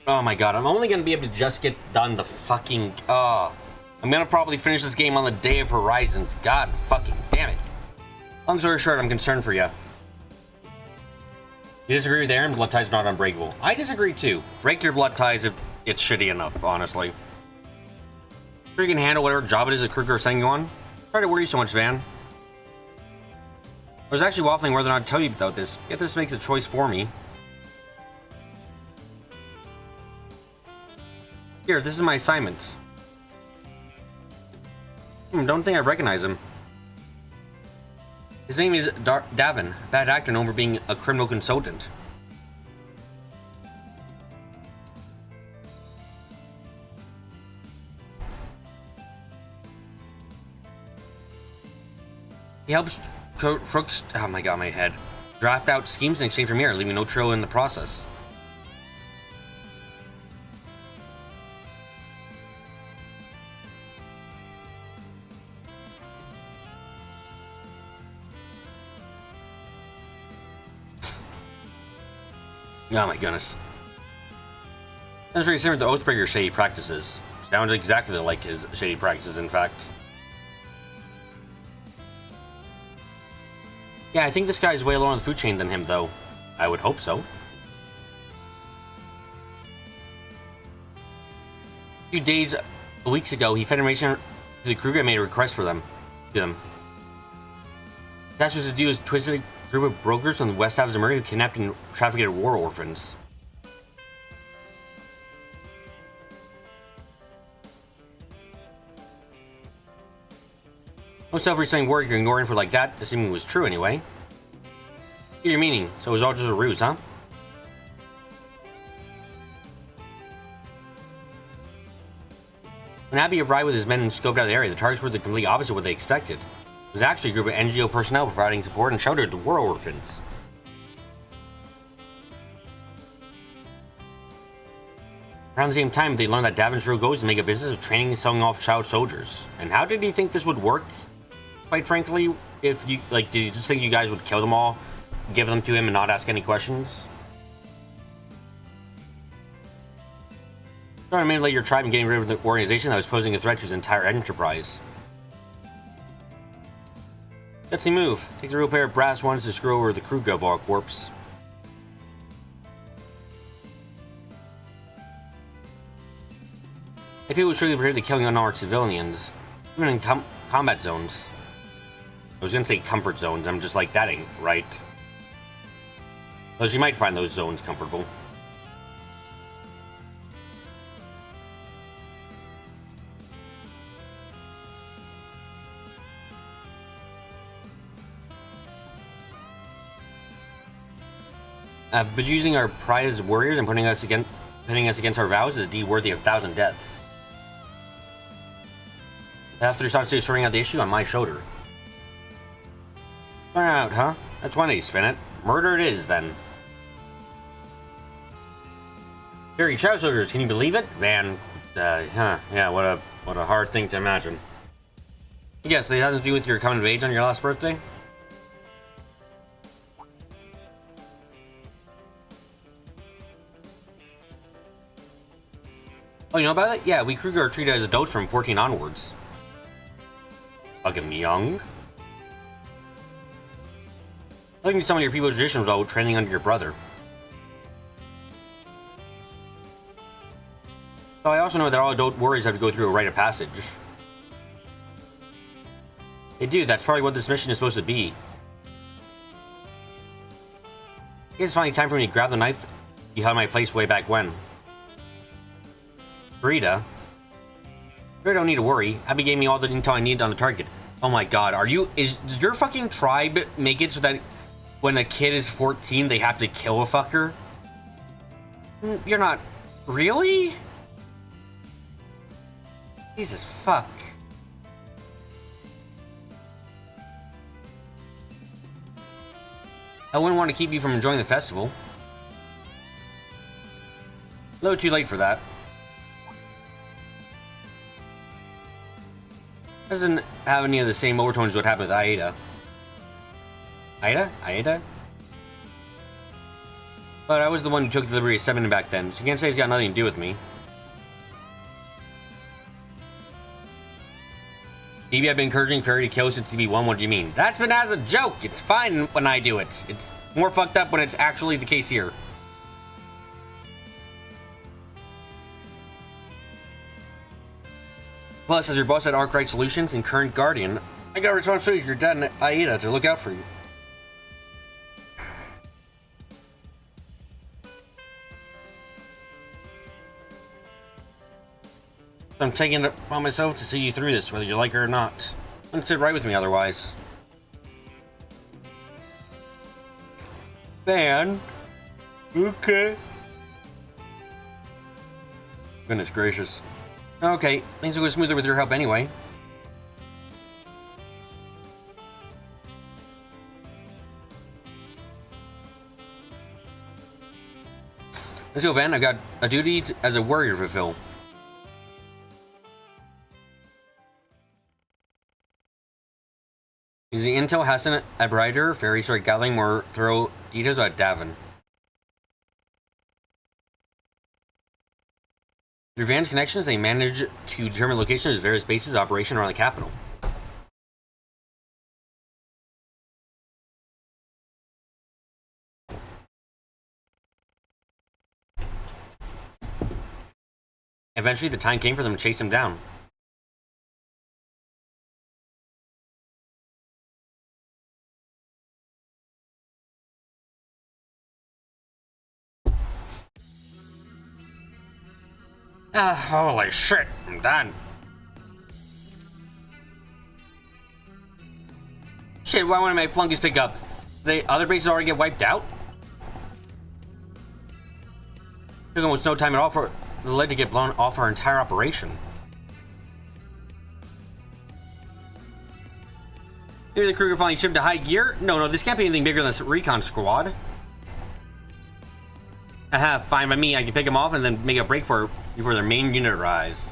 Oh my god, I'm only gonna be able to just get done the fucking... I'm gonna probably finish this game on the day of Horizons. God fucking damn it. Long story short, I'm concerned for you. You disagree with Aaron? Blood ties are not unbreakable. I disagree too. Break your blood ties if it's shitty enough, honestly. Sure you can handle whatever job it is that Kruger is sending you on? Sorry to worry you so much, Van. I was actually waffling whether or not to tell you about this, yet this makes a choice for me. Here, this is my assignment. Don't think I recognize him. His name is Davin, a bad actor known for being a criminal consultant. He helps crooks, oh my god, my head, draft out schemes in exchange for Mira, leaving no trail in the process. Oh my goodness. Sounds very similar to Oathbreaker's shady practices. Sounds exactly like his shady practices, in fact. Yeah, I think this guy's way lower on the food chain than him, though. I would hope so. A few weeks ago, he fed information to the Kruger and made a request for them. That's what to do is twisted a group of brokers from the west half of Zemuria who kidnapped and trafficked war orphans. No self-respecting warrior can ignore info like that, assuming it was true anyway. Get your meaning, so it was all just a ruse, huh? When Abby arrived with his men and scoped out the area, the targets were the complete opposite of what they expected. It was actually a group of NGO personnel providing support and shelter to war orphans. Around the same time, they learned that Davin's real goal is to make a business of training and selling off child soldiers. And how did he think this would work? Quite frankly, if you, did you just think you guys would kill them all, give them to him, and not ask any questions? Trying to manipulate your tribe and getting rid of the organization that was posing a threat to his entire enterprise. Gutsy move. Takes a real pair of brass ones to screw over the Kruger corpse. And people surely prepare the killing unarmed civilians, even in combat zones. I was gonna say comfort zones, I'm just like, that ain't right. Though you might find those zones comfortable. But using our pride as warriors and putting us against our vows is indeed worthy of 1,000 deaths. After he starts sorting out the issue on my shoulder. Turn out, huh? That's one way to spin it. Murder it is, then. Harry, child soldiers, can you believe it? Man, yeah, what a hard thing to imagine. Yes, it has to do with your coming of age on your last birthday? Oh, you know about that? Yeah, we Kruger are treated as adults from 14 onwards. Fucking young. Looking at some of your people's traditions while training under your brother. So I also know that all adult warriors have to go through a rite of passage. They do, that's probably what this mission is supposed to be. I guess it's finally time for me to grab the knife you held in my place way back when. Rita. You don't need to worry. Abby gave me all the intel I needed on the target. Oh my god, does your fucking tribe make it so that when a kid is 14, they have to kill a fucker? You're not... Really? Jesus fuck. I wouldn't want to keep you from enjoying the festival. A little too late for that. Doesn't have any of the same overtones as what happened with Aida. Aida? But I was the one who took the liberty of stepping in back then, so you can't say it's got nothing to do with me. Maybe I've been encouraging Fairy to kill since TB1, what do you mean? That's been as a joke! It's fine when I do it. It's more fucked up when it's actually the case here. Plus, as your boss at Arkwright Solutions and current Guardian, I got a responsibility to your dad and Aida to look out for you. I'm taking it upon myself to see you through this, whether you like it or not. Wouldn't sit right with me otherwise. Van. Okay. Goodness gracious. Okay, things will go smoother with your help anyway. Let's go, Van. I've got a duty as a warrior to fulfill. Using intel Hassan at Brighter, Fairy started gathering more thorough details about Davin. Through Van's connections, they managed to determine locations of his various bases of operation around the capital. Eventually, the time came for them to chase him down. Holy shit, I'm done. Shit, why won't my flunkies pick up? The other bases already get wiped out? Took almost no time at all for the lead to get blown off our entire operation. Maybe the crew finally shipped to high gear? No, this can't be anything bigger than this recon squad. Aha, fine by me. I can pick them off and then make a break for before their main unit arrives.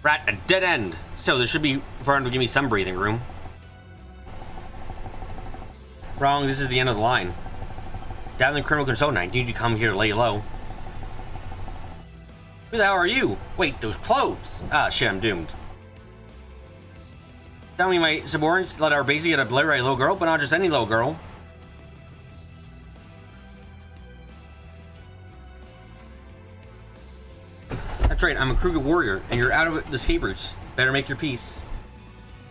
Rat, a dead end. So there should be far enough to give me some breathing room. Wrong, this is the end of the line. Down the criminal consultant, I need you to come here to lay low. Who the hell are you? Wait, those clothes. Ah, shit, I'm doomed. Tell me my subordinates let our base get a blurry little girl, but not just any little girl. That's right, I'm a Kruger warrior, and you're out of the escape routes. Better make your peace.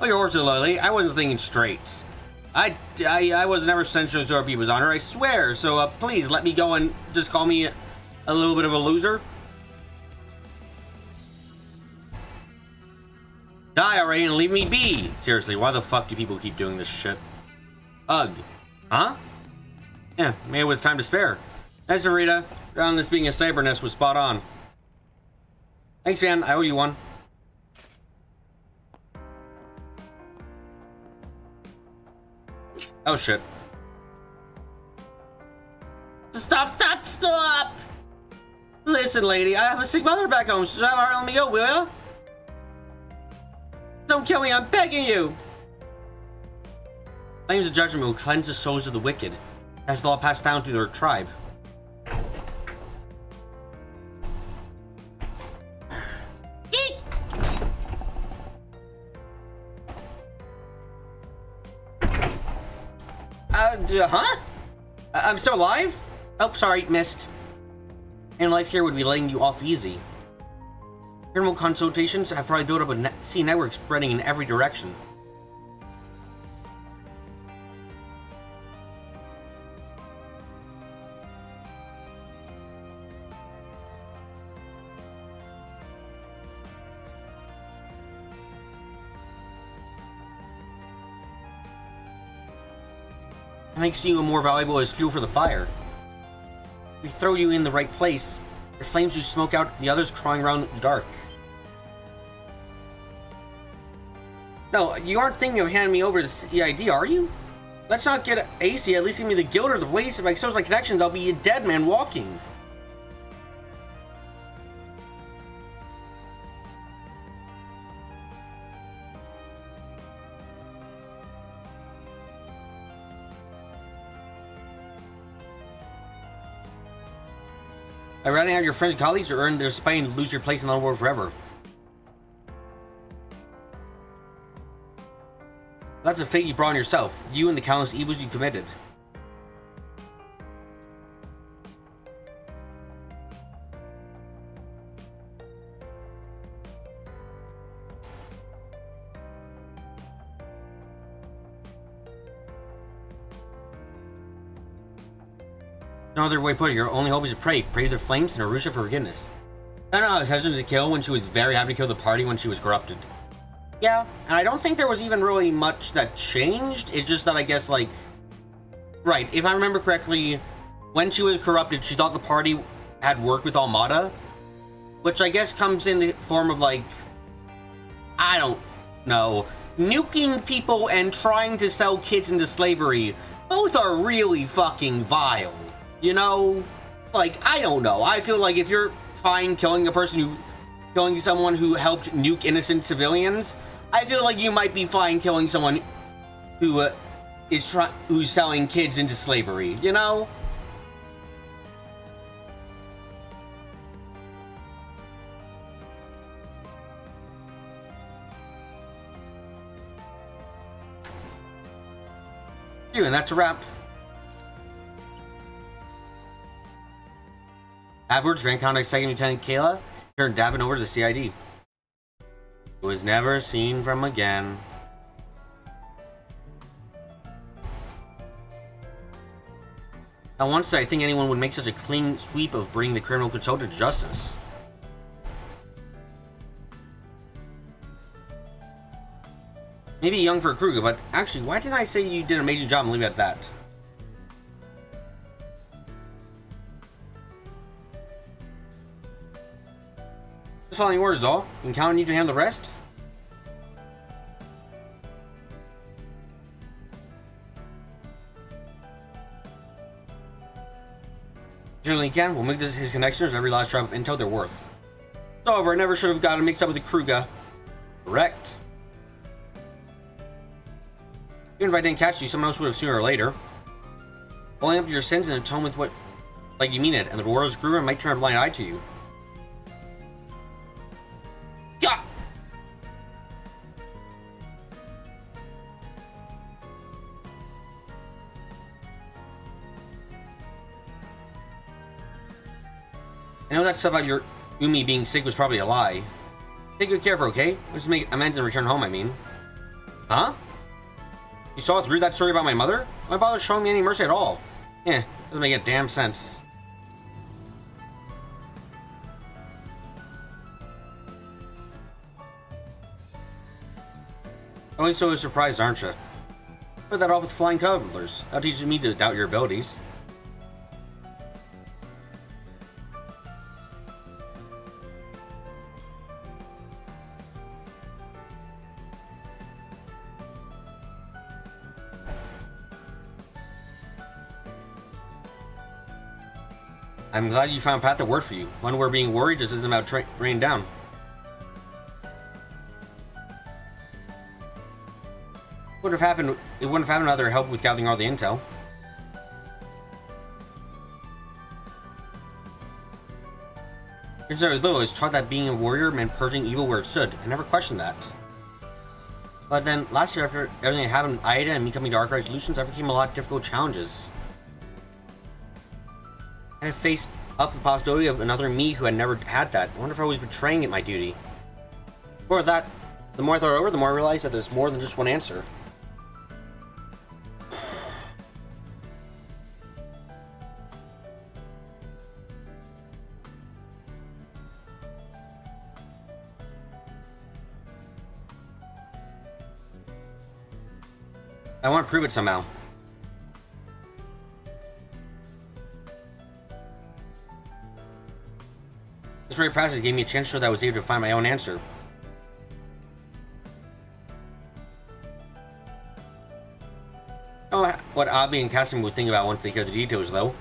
Oh, your horse is lily. I wasn't thinking straight. I was never sent to absorb people's honor, I swear. So please let me go and just call me a little bit of a loser. Die already and leave me be. Seriously, why the fuck do people keep doing this shit? Ugh. Huh? Yeah, maybe with time to spare. Nice, Rita. Around this being a cyber nest was spot on. Thanks, Van. I owe you one. Oh, shit. Stop! Listen, lady, I have a sick mother back home, so let me go, will ya? Don't kill me, I'm begging you! Claims of judgment will cleanse the souls of the wicked. That's the law passed down to their tribe. Huh? I'm still alive? Oh, sorry, missed. And life here would be letting you off easy. Criminal consultations have probably built up a sea network spreading in every direction. It makes you more valuable as fuel for the fire. we throw you in the right place, your flames will smoke out the others crawling around in the dark. No, you aren't thinking of handing me over the CID, are you? Let's not get AC, at least give me the guild or the waste. If I expose my connections, I'll be a dead man walking. By ratting out your friends and colleagues, or earn their spite and lose your place in the world forever. That's a fate you brought on yourself, you and the countless evils you committed. No other way to put it, your only hope is to pray. Pray to the flames and Arusha for forgiveness. I don't know, I was hesitant to kill when she was very happy to kill the party when she was corrupted. Yeah, and I don't think there was even really much that changed. It's just that I guess, like... Right, if I remember correctly, when she was corrupted, she thought the party had worked with Almada. Which I guess comes in the form of, like... I don't know. Nuking people and trying to sell kids into slavery. Both are really fucking vile. You know? Like, I don't know. I feel like if you're fine killing a person who... killing someone who helped nuke innocent civilians, I feel like you might be fine killing someone who who's selling kids into slavery, you know? And that's a wrap. Afterwards, Van contacted Second Lieutenant Kayla, turned Davin over to the CID. Who was never seen from again. Not once did I think anyone would make such a clean sweep of bringing the criminal consultant to justice. Maybe young for a Kruger, but actually, why didn't I say you did an amazing job and leave it at that? Just following orders, all. You can count on you to handle the rest. Generally can. We'll make this his connections every last drop of intel they're worth. However, I never should have gotten mixed up with the Kruger. Correct. Even if I didn't catch you, someone else would have sooner or later. Owning up to your sins and atone with what, like you mean it, and the world's Kruger might turn a blind eye to you. Yeah. I know that stuff about your Umi being sick was probably a lie. Take good care of her, okay? Let's make amends and return home, I mean. Huh? You saw through that story about my mother? Why bother showing me any mercy at all? Eh, doesn't make a damn sense. Only so surprised, aren't you? Put that off with flying cavaliers. That teaches me to doubt your abilities. I'm glad you found a path that worked for you. One where being worried just isn't about raining down. It wouldn't have happened without their help with gathering all the intel. Since I was little, I was taught that being a warrior meant purging evil where it stood. I never questioned that. But then, last year after everything that happened with Aida and me coming to Archive Solutions, I became a lot of difficult challenges. I faced up the possibility of another me who had never had that. I wonder if I was betraying it my duty. More of that, the more I thought it over, the more I realized that there's more than just one answer. I want to prove it somehow. This rite of passage gave me a chance to show that I was able to find my own answer. Oh, what Abby and Cassian would think about once they hear the details, though.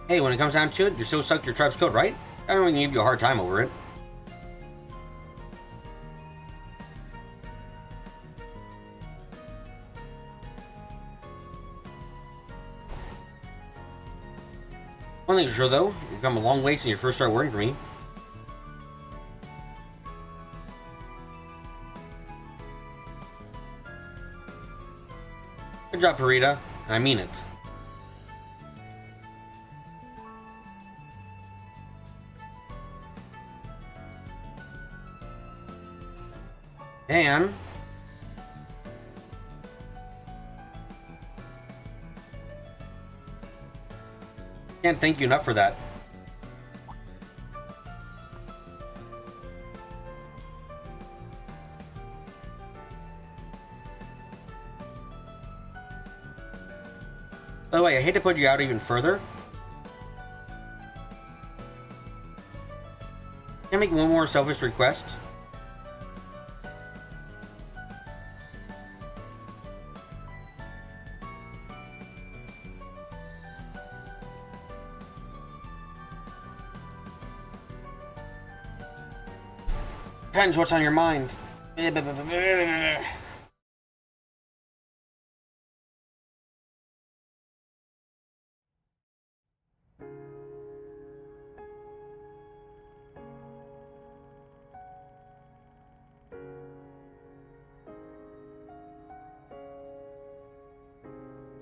Hey, when it comes down to it, you're so stuck to your tribe's code, right? I don't even give you a hard time over it. One thing's for sure, though, you've come a long way since you first started working for me. Good job, Parita, and I mean it. And can't thank you enough for that. By the way, I hate to put you out even further. Can I make one more selfish request? Depends what's on your mind.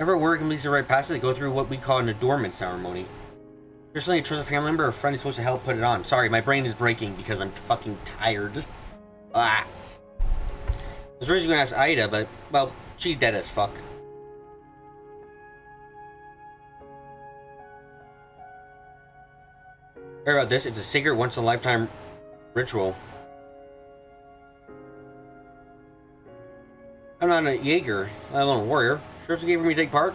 Every word completes the right passage, they go through what we call an adornment ceremony. Personally, a trusted family member or friend is supposed to help put it on. Sorry, my brain is breaking because I'm fucking tired. Ah. I was originally going to ask Aida, but, well, she's dead as fuck. Hear about this? It's a sacred once-in-a-lifetime ritual. I'm not a Jaeger, let alone a warrior. Sure it's okay for me to take part?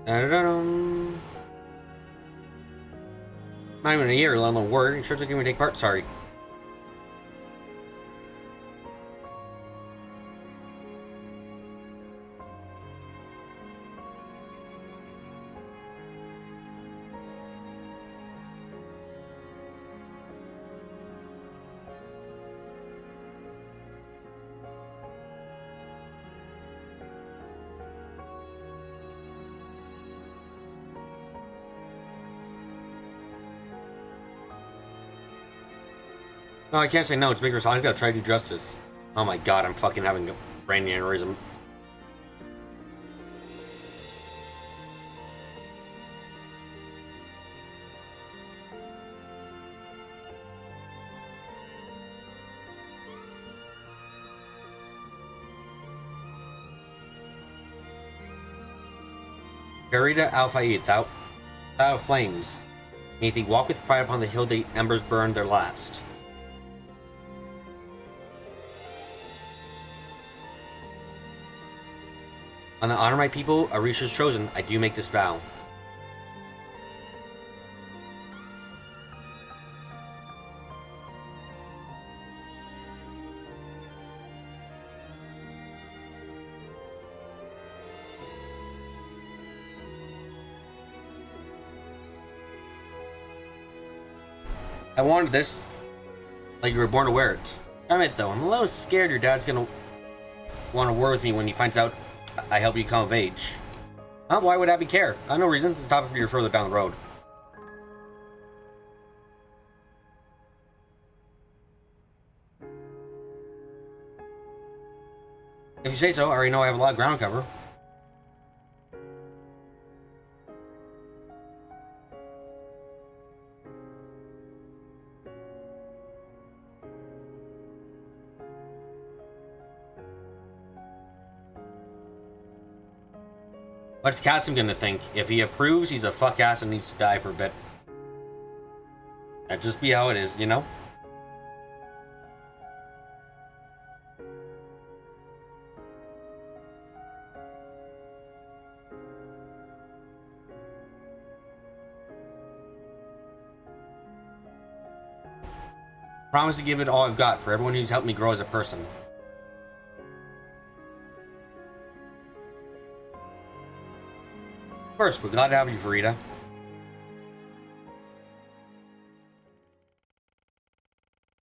Da-da-da-dum. Not even a year, let alone a word. Sure it's okay for me to take part? Sorry. No, I can't say no. It's big responsibility. I gotta try to do justice. Oh my god, I'm fucking having a brain aneurysm. Garita Alpha 8, thou of flames. May thee walk with pride upon the hill the embers burn their last. On the honor of my people, Arisha's chosen, I do make this vow. I wanted this, like you were born to wear it. Damn it though, I'm a little scared your dad's gonna want to war with me when he finds out I help you come of age. Huh? Why would Abby care? No reason. It's a topic for you further down the road. If you say so, I already know I have a lot of ground cover. What's Cassim gonna think? If he approves, he's a fuck ass and needs to die for a bit. That'd just be how it is, you know? Promise to give it all I've got for everyone who's helped me grow as a person. Of course, we're glad to have you, Farida.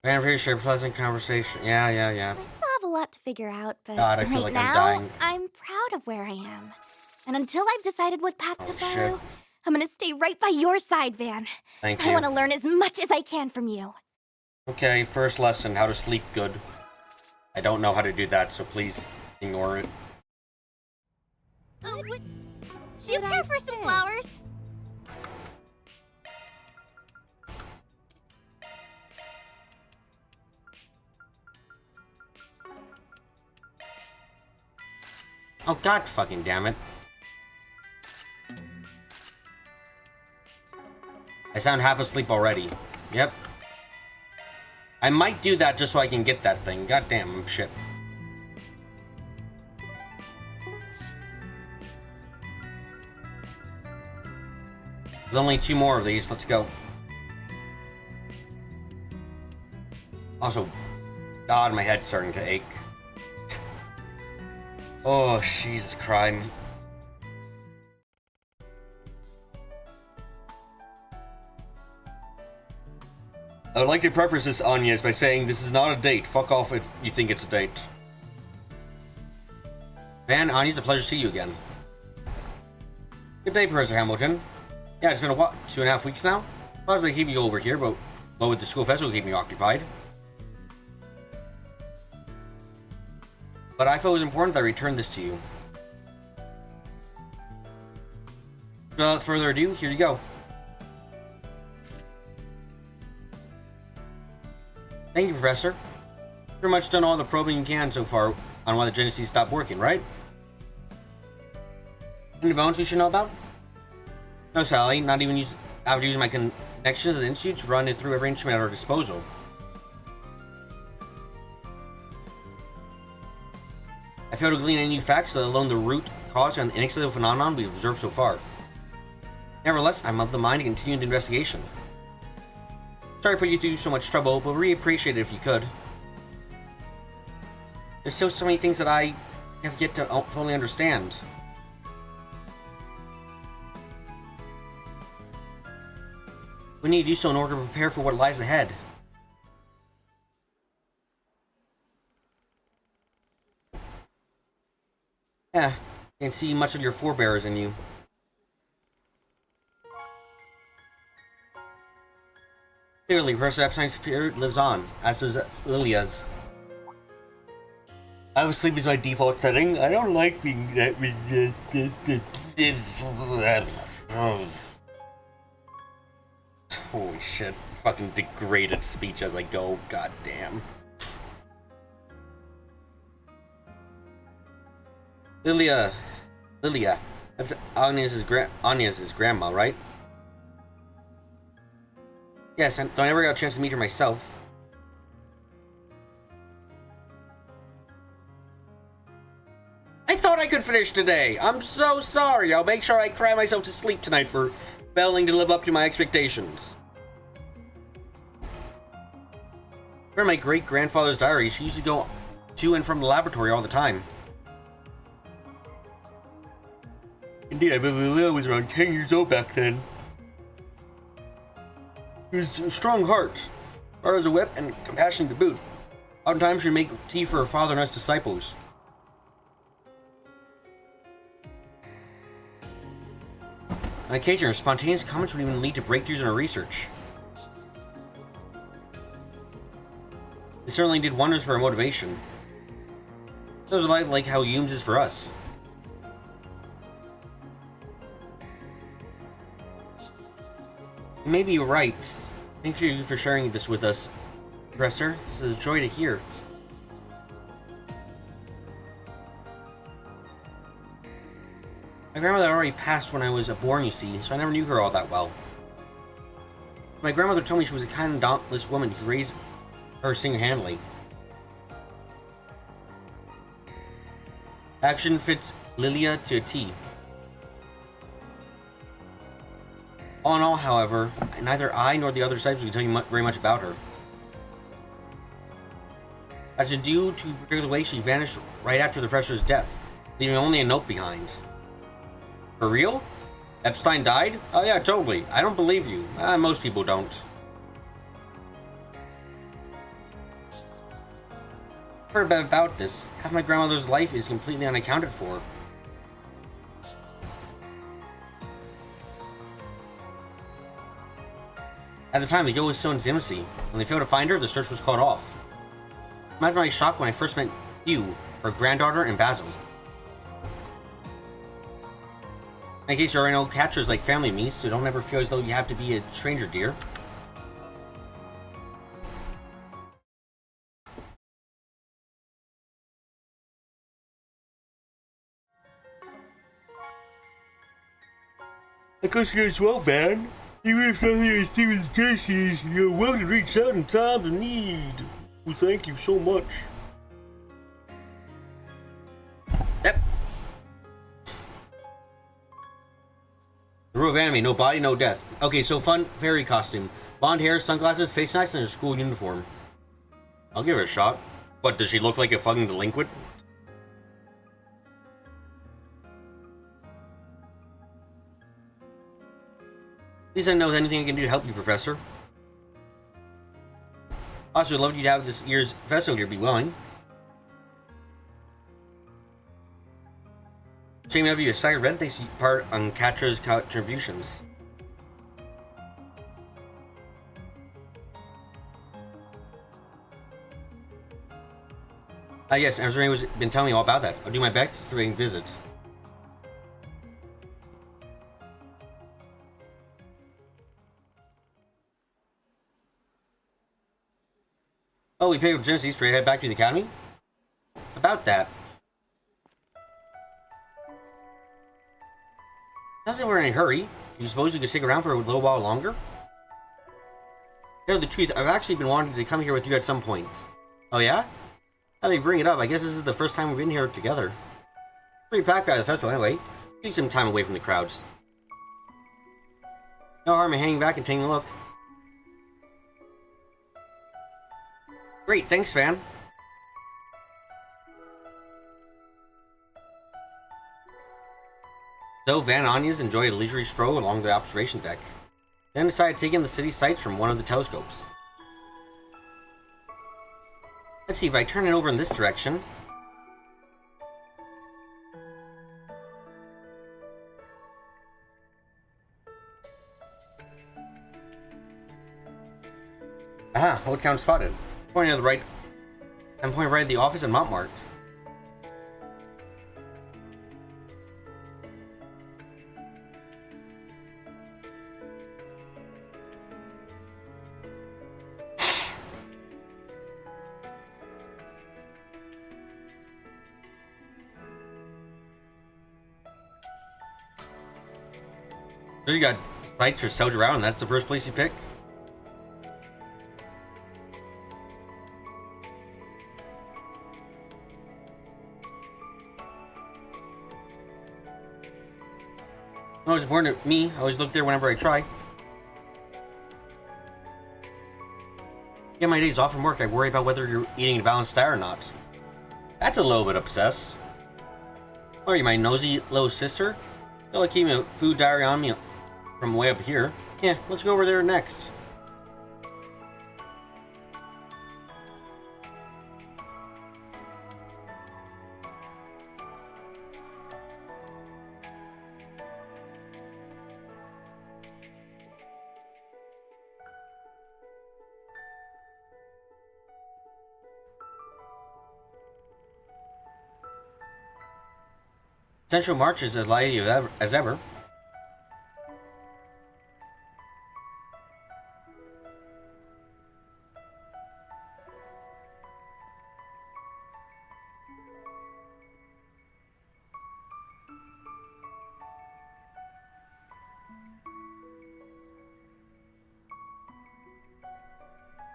Man, very sure, pleasant conversation. Yeah. I still have a lot to figure out, but God, I feel right like now, I'm dying. I'm proud of where I am. And until I've decided what path to follow, shit. I'm gonna stay right by your side, Van. Thank I you. want to learn as much as I can from you. Okay, first lesson, how to sleep good. I don't know how to do that, so please ignore it. Oh, do you care for some flowers? Oh, god fucking damn it. I sound half asleep already. Yep. I might do that just so I can get that thing. God damn shit. There's only 2 more of these. Let's go. Also, God, my head's starting to ache. Oh, Jesus Christ. I would like to preface this, Agnes, by saying this is not a date. Fuck off if you think it's a date. Van, Agnes, a pleasure to see you again. Good day, Professor Hamilton. Yeah, it's been a what, 2.5 weeks now? I was like keeping you over here, but with the school festival keeping me occupied. But I felt it was important that I return this to you. Without further ado, here you go. Thank you, Professor. Pretty much done all the probing you can so far on why the Genesis stopped working, right? Any developments we should know about? No, Sally. Not even after using my connections at the Institute to run it through every instrument at our disposal. I failed to glean any new facts, let alone the root cause and inexplicable phenomenon we've observed so far. Nevertheless, I'm of the mind to continue the investigation. Sorry to put you through so much trouble, but really appreciate it if you could. There's still so many things that I have yet to fully understand. We need to do so in order to prepare for what lies ahead. Yeah, I can see much of your forebears in you. Clearly, Professor Epstein's spirit lives on, as does Lilia's. I was sleep is my default setting. I don't like being that. Holy shit. Fucking degraded speech as I go. God damn. Lilia. That's Agnes's grandma, right? Yes, I never got a chance to meet her myself. I thought I could finish today. I'm so sorry. I'll make sure I cry myself to sleep tonight for failing to live up to my expectations. For my great-grandfather's diary, she used to go to and from the laboratory all the time. Indeed, I believe I was around 10 years old back then. He was a strong heart, hard as a whip, and compassionate to boot. Oftentimes she'd make tea for her father and us disciples. On occasion, her spontaneous comments would even lead to breakthroughs in her research. They certainly did wonders for her motivation. Those are like how Hume's is for us. Maybe you're right. Thank you for sharing this with us, Professor. This is a joy to hear. My grandmother already passed when I was born, you see, so I never knew her all that well. My grandmother told me she was a kind and dauntless woman who raised her single-handedly. Action fits Lilia to a T. All in all, however, neither I nor the other disciples can tell you very much about her. That's due to the way she vanished right after the professor's death, leaving only a note behind. For real? Epstein died? Oh yeah, totally. I don't believe you. Most people don't. I've heard about this. Half my grandmother's life is completely unaccounted for. At the time, the guild was still in Zimsey. When they failed to find her, the search was called off. Imagine my shock when I first met you, her granddaughter, and Basil. In case you already know, catchers like family to me, so don't ever feel as though you have to be a stranger, dear. I guess you as well, Van. Even if nothing to do with cases, you're welcome to reach out in times of need. Well, thank you so much. Yep. The rule of anime, no body, no death. Okay, so fun fairy costume. Blonde hair, sunglasses, face masks, and a school uniform. I'll give her a shot. What, does she look like a fucking delinquent? Please let me know if anything I can do to help you, Professor. Also, I'd love you to have this year's festival here be willing. Shame of you is Staggered Red takes part on Katra's contributions. Yes, Amazon has been telling me all about that. I'll do my best to make visits. Oh, we paid with Genesis straight head back to the academy? About that. Doesn't we're in a hurry. Do you suppose we could stick around for a little while longer? To tell the truth, I've actually been wanting to come here with you at some point. Oh yeah? Now that you bring it up, I guess this is the first time we've been here together. Pretty packed out of the festival anyway. Need some time away from the crowds. No harm in hanging back and taking a look. Great, thanks, Van. So, Van and Anya's enjoyed a leisurely stroll along the observation deck, then decided to take in the city sights from one of the telescopes. Let's see, if I turn it over in this direction... Aha, Old Town spotted. Pointing to the right... I'm pointing right at the office in Montmartre. So you got sites or soldier around, and that's the first place you pick? No, it's important to me. I always look there whenever I try. Yeah, my days off from work, I worry about whether you're eating a balanced diet or not. That's a little bit obsessed. Are you my nosy little sister? Feel like keeping a food diary on me from way up here. Yeah, let's go over there next. Central March is as lively as ever.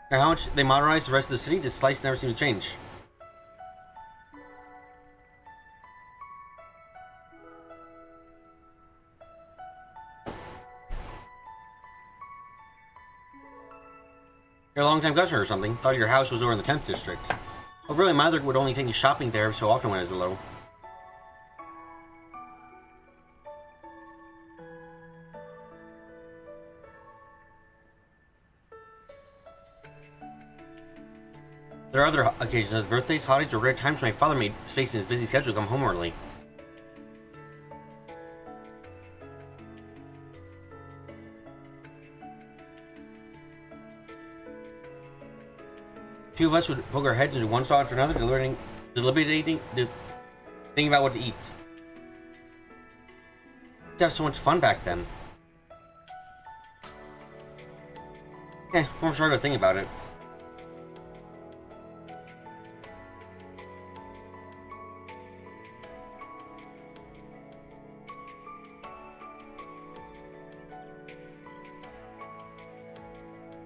Or how much they modernized the rest of the city, this slice never seemed to change. You're a long-time customer or something. Thought your house was over in the 10th district. Well, really, my mother would only take me shopping there so often when I was little. There are other occasions, as birthdays, holidays, or rare times my father made space in his busy schedule to come home early. Two of us would poke our heads into one stall after another, deliberating, thinking about what to eat. We used to have so much fun back then. I'm sure to think about it.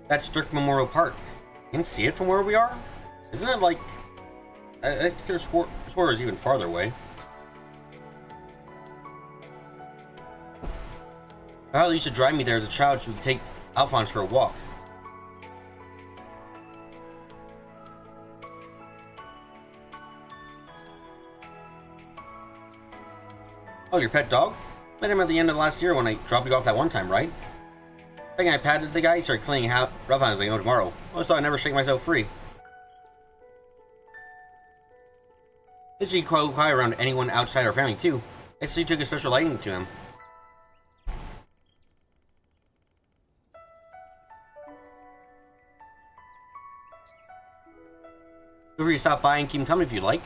That's Strict Memorial Park. You can see it from where we are? Isn't it like... I could have swore it was even farther away. Kyle used to drive me there as a child so we could take Alphonse for a walk. Oh, your pet dog? Met him at the end of last year when I dropped you off that one time, right? I think I patted the guy, he started cleaning out rough on. I was like, oh, tomorrow. I always thought I'd never shake myself free. This is quite quiet around anyone outside our family, too. I see you took a special liking to him. Feel free to stop by and keep him coming if you'd like.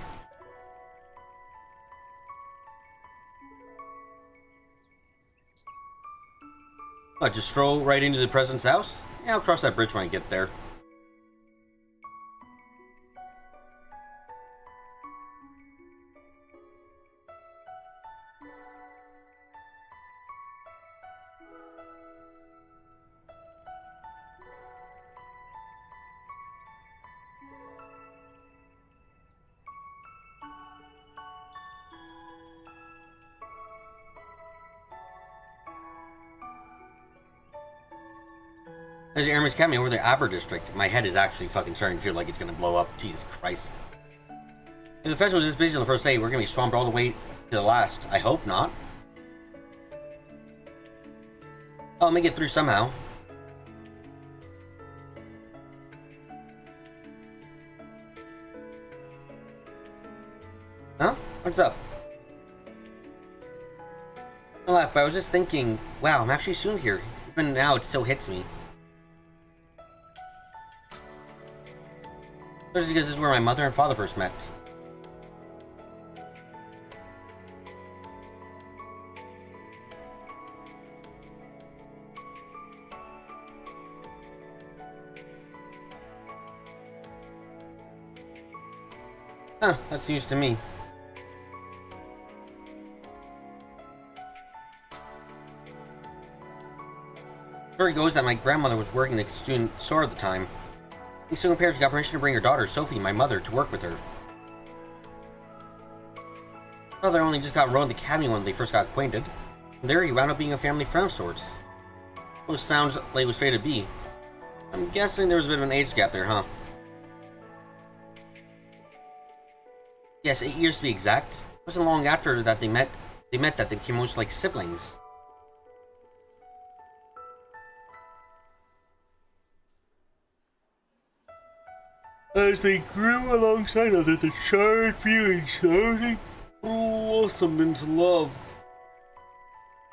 What, just stroll right into the president's house? Yeah, I'll cross that bridge when I get there. There's the Airman's Academy over the Aber district. My head is actually fucking starting to feel like it's gonna blow up. Jesus Christ. If the festival was this busy on the first day, we're gonna be swamped all the way to the last. I hope not. I'll make it through somehow. Huh? What's up? Don't laugh, but I was just thinking, wow, I'm actually soon here. Even now, it still hits me. Especially because this is where my mother and father first met. Huh, that's news to me. Story goes that my grandmother was working at the student store at the time. These single parents got permission to bring her daughter, Sophie, my mother, to work with her. Father only just got enrolled in the academy when they first got acquainted. From there, he wound up being a family friend of sorts. Almost sounds like it was fated to be. I'm guessing there was a bit of an age gap there, huh? Yes, 8 years to be exact. It wasn't long after that they met that they became almost like siblings. As they grew alongside others, the charred feelings slowly blossomed into love.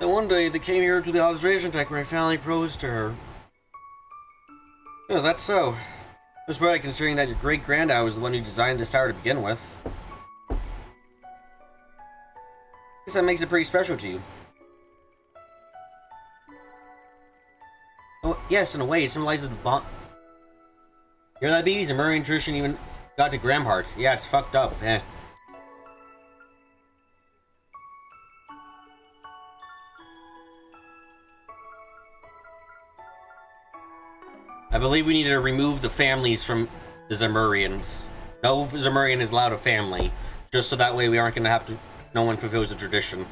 And one day they came here to the observation deck where my family proposed to her. Yeah, that's so. That's right, considering that your great-granddad was the one who designed this tower to begin with. Guess that makes it pretty special to you. Oh, yes, in a way, it symbolizes the bond. Hear that, bees? A Murray tradition even got to Gramhart. Yeah, it's fucked up. Eh. I believe we need to remove the families from the Zemurians. No Zemurian is allowed a family, just so that way we aren't going to have to. No one fulfills the tradition.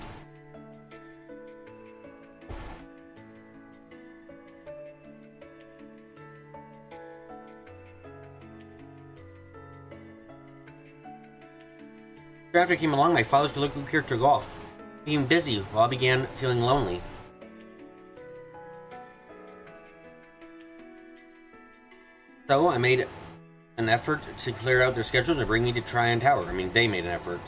After I came along, my father's political career took off. He became busy while I began feeling lonely. So I made an effort to clear out their schedules and bring me to Tryon Tower. I mean, they made an effort.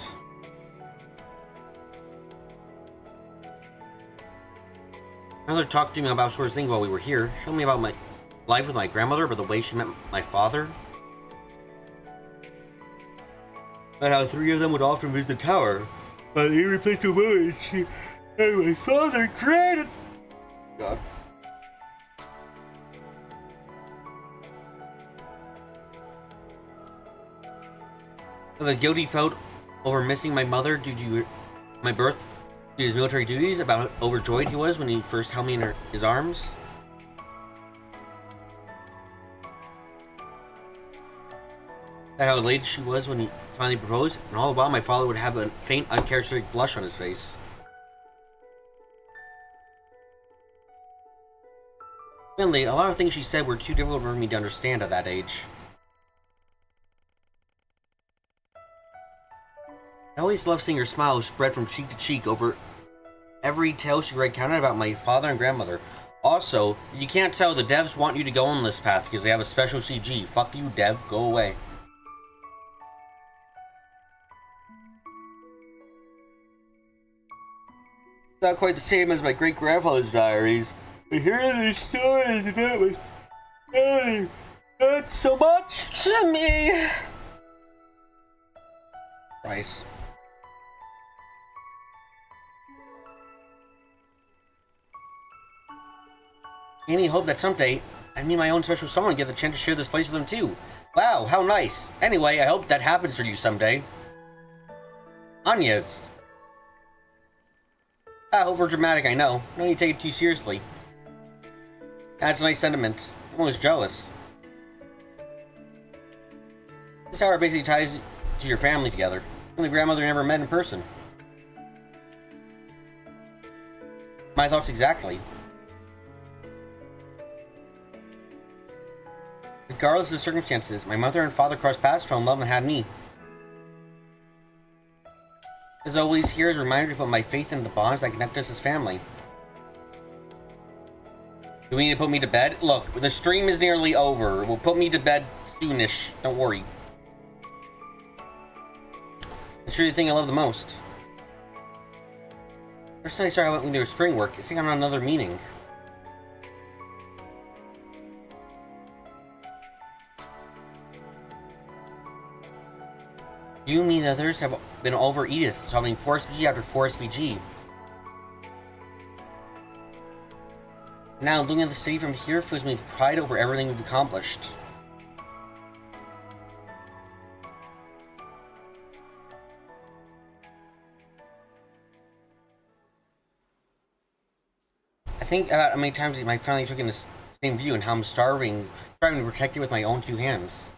My mother talked to me about sort of things while we were here. Showed me about my life with my grandmother, about the way she met my father. And how 3 of them would often visit the tower. But he replaced the woman she and my father created. God. The guilt he felt over missing my mother due to my birth, due to his military duties, about how overjoyed he was when he first held me in his arms. At how elated she was when he finally proposed, and all the while my father would have a faint, uncharacteristic blush on his face. Finally, a lot of things she said were too difficult for me to understand at that age. I always loved seeing her smile spread from cheek to cheek over every tale she recounted about my father and grandmother. Also, you can't tell the devs want you to go on this path because they have a special CG. Fuck you, dev. Go away. Not quite the same as my great-grandfather's diaries, but hearing these stories about my family meant so much to me. Rice. Any hope that someday I'd meet my own special someone and get the chance to share this place with them too. Wow, how nice. Anyway, I hope that happens for you someday. Anya's. Over dramatic, I know. No need to take it too seriously. That's a nice sentiment. I'm almost jealous. This tower basically ties to your family together. Only grandmother never met in person. My thoughts exactly. Regardless of the circumstances, my mother and father crossed paths, fell in love, and had me. As always, here is a reminder to put my faith in the bonds that connect us as family. Do we need to put me to bed? Look, the stream is nearly over. We'll put me to bed soonish. Don't worry. It's really the thing I love the most. First time I started out with their spring work, it's taking on another meaning. You and me and the others have been over Edith, solving Force PG after Force PG. Now, looking at the city from here fills me with pride over everything we've accomplished. I think about how many times I finally took in this same view and how I'm trying to protect it with my own 2 hands.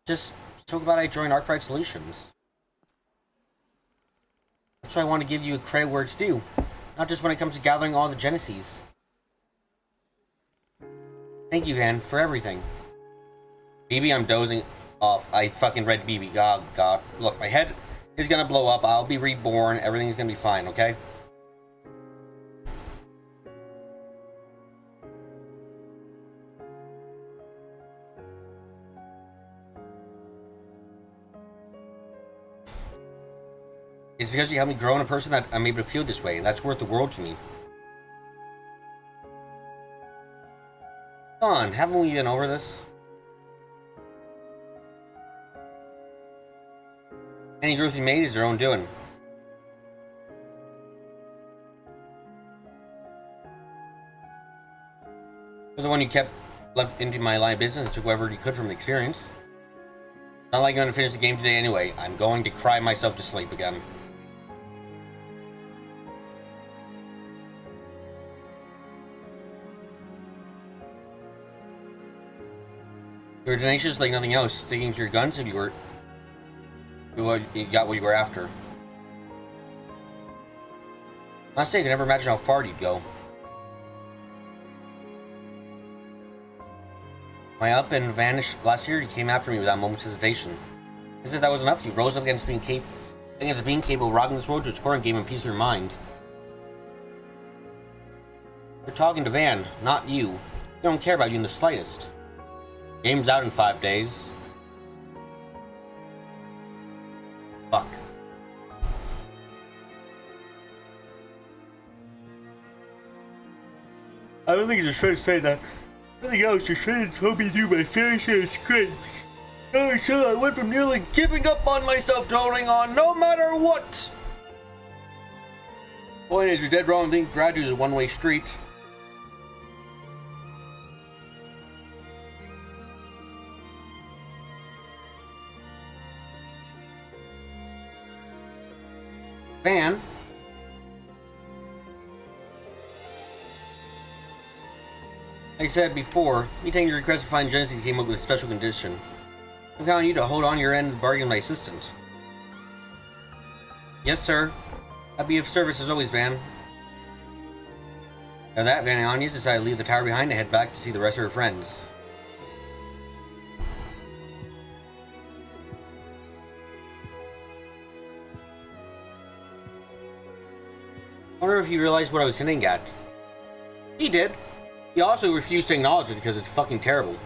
Just so glad I joined Arcbright Solutions. That's why I want to give you credit where it's due. Not just when it comes to gathering all the Genesis. Thank you, Van, for everything. BB, I'm dozing off. I fucking read BB. God, God. Look, my head is gonna blow up. I'll be reborn. Everything's gonna be fine, okay? It's because you helped me grow in a person that I'm able to feel this way, and that's worth the world to me. Come on, haven't we been over this? Any growth you made is their own doing. You're the one who kept left into my line of business and took whatever you could from the experience. Not like I'm going to finish the game today anyway. I'm going to cry myself to sleep again. You were tenacious like nothing else, sticking to your guns, and you got what you were after. Honestly, I could never imagine how far you'd go. When I up and vanished last year, you came after me without a moment's hesitation. As if that was enough, you rose up against being capable of rocking this world to its core and gave him peace of your mind. You're talking to Van, not you. You don't care about you in the slightest. Game's out in 5 days. Fuck. I don't think you're trying to say that. Nothing else, you're trying to throw me through my fair share of scrapes. Oh, so I went from nearly giving up on myself to holding on no matter what. Point is, you're dead wrong. I think gratitude is a one-way street. Van. Like I said before, me taking your request to find Genesee came up with a special condition. I'm counting on you to hold on your end of the bargain, my assistant. Yes, sir. I'll be of service as always, Van. After that, Van and Anya decided to leave the tower behind and head back to see the rest of her friends. I wonder if he realized what I was hinting at. He did. He also refused to acknowledge it because it's fucking terrible.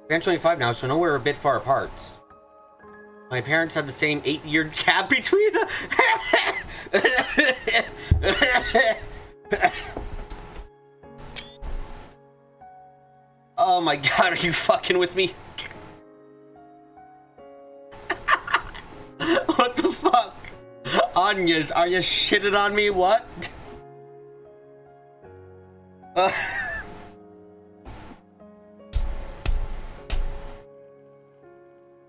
Van's 25 now, so I know we're a bit far apart. My parents had the same 8-year gap between them. Oh my god, are you fucking with me? What the fuck? Anya's, are you shitting on me? What?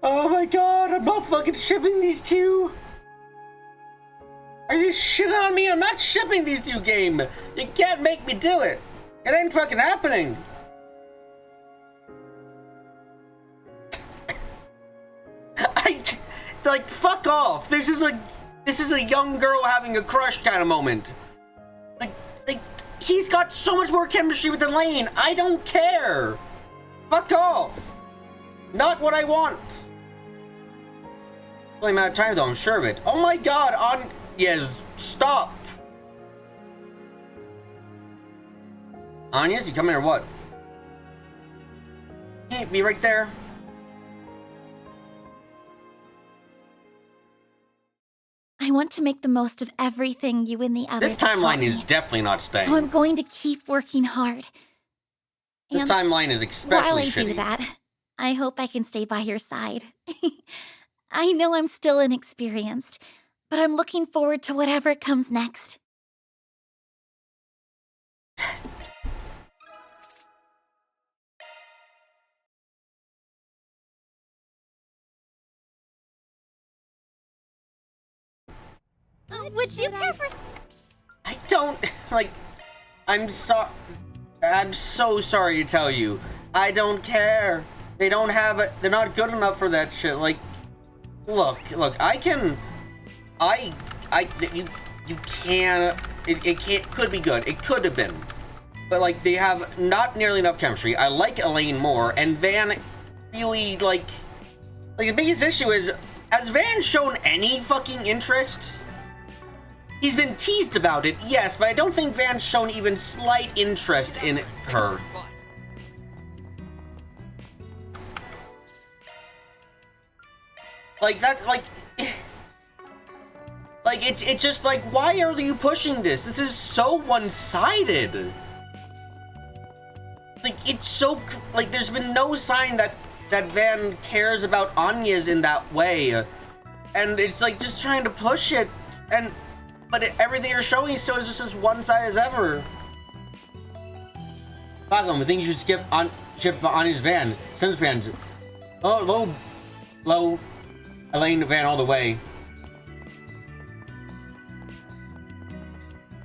Oh my god, I'm not fucking shipping these two! Are you shitting on me? I'm not shipping these two, game! You can't make me do it! It ain't fucking happening! Like, fuck off! This is a young girl having a crush kind of moment. Like, he's got so much more chemistry with Elaine. I don't care. Fuck off. Not what I want. Only a matter of time, though. I'm sure of it. Oh my god. Yes. Stop. Anya's, you coming or what? Can't be right there. I want to make the most of everything you and the others This timeline is definitely not staying. So I'm going to keep working hard. This And timeline is especially while I shitty. do that, I hope I can stay by your side. I know I'm still inexperienced, but I'm looking forward to whatever comes next. Would you care for... I don't, like, I'm so sorry to tell you. I don't care. They don't have it. They're not good enough for that shit. Like, look, you can, it can't, could be good. It could have been. But, like, they have not nearly enough chemistry. I like Elaine more, and Van really, like, the biggest issue is, has Van shown any fucking interest? He's been teased about it, yes, but I don't think Van's shown even slight interest in her. Like, that, like... Like, it's just like, why are you pushing this? This is so one-sided. Like, it's so... Like, there's been no sign that Van cares about Anya's in that way. And it's like, just trying to push it, and... But everything you're showing still is just as one-sided as ever. Falcon, I think you should ship Anya's Van. Since Van's. Oh, low. Elaine Van all the way.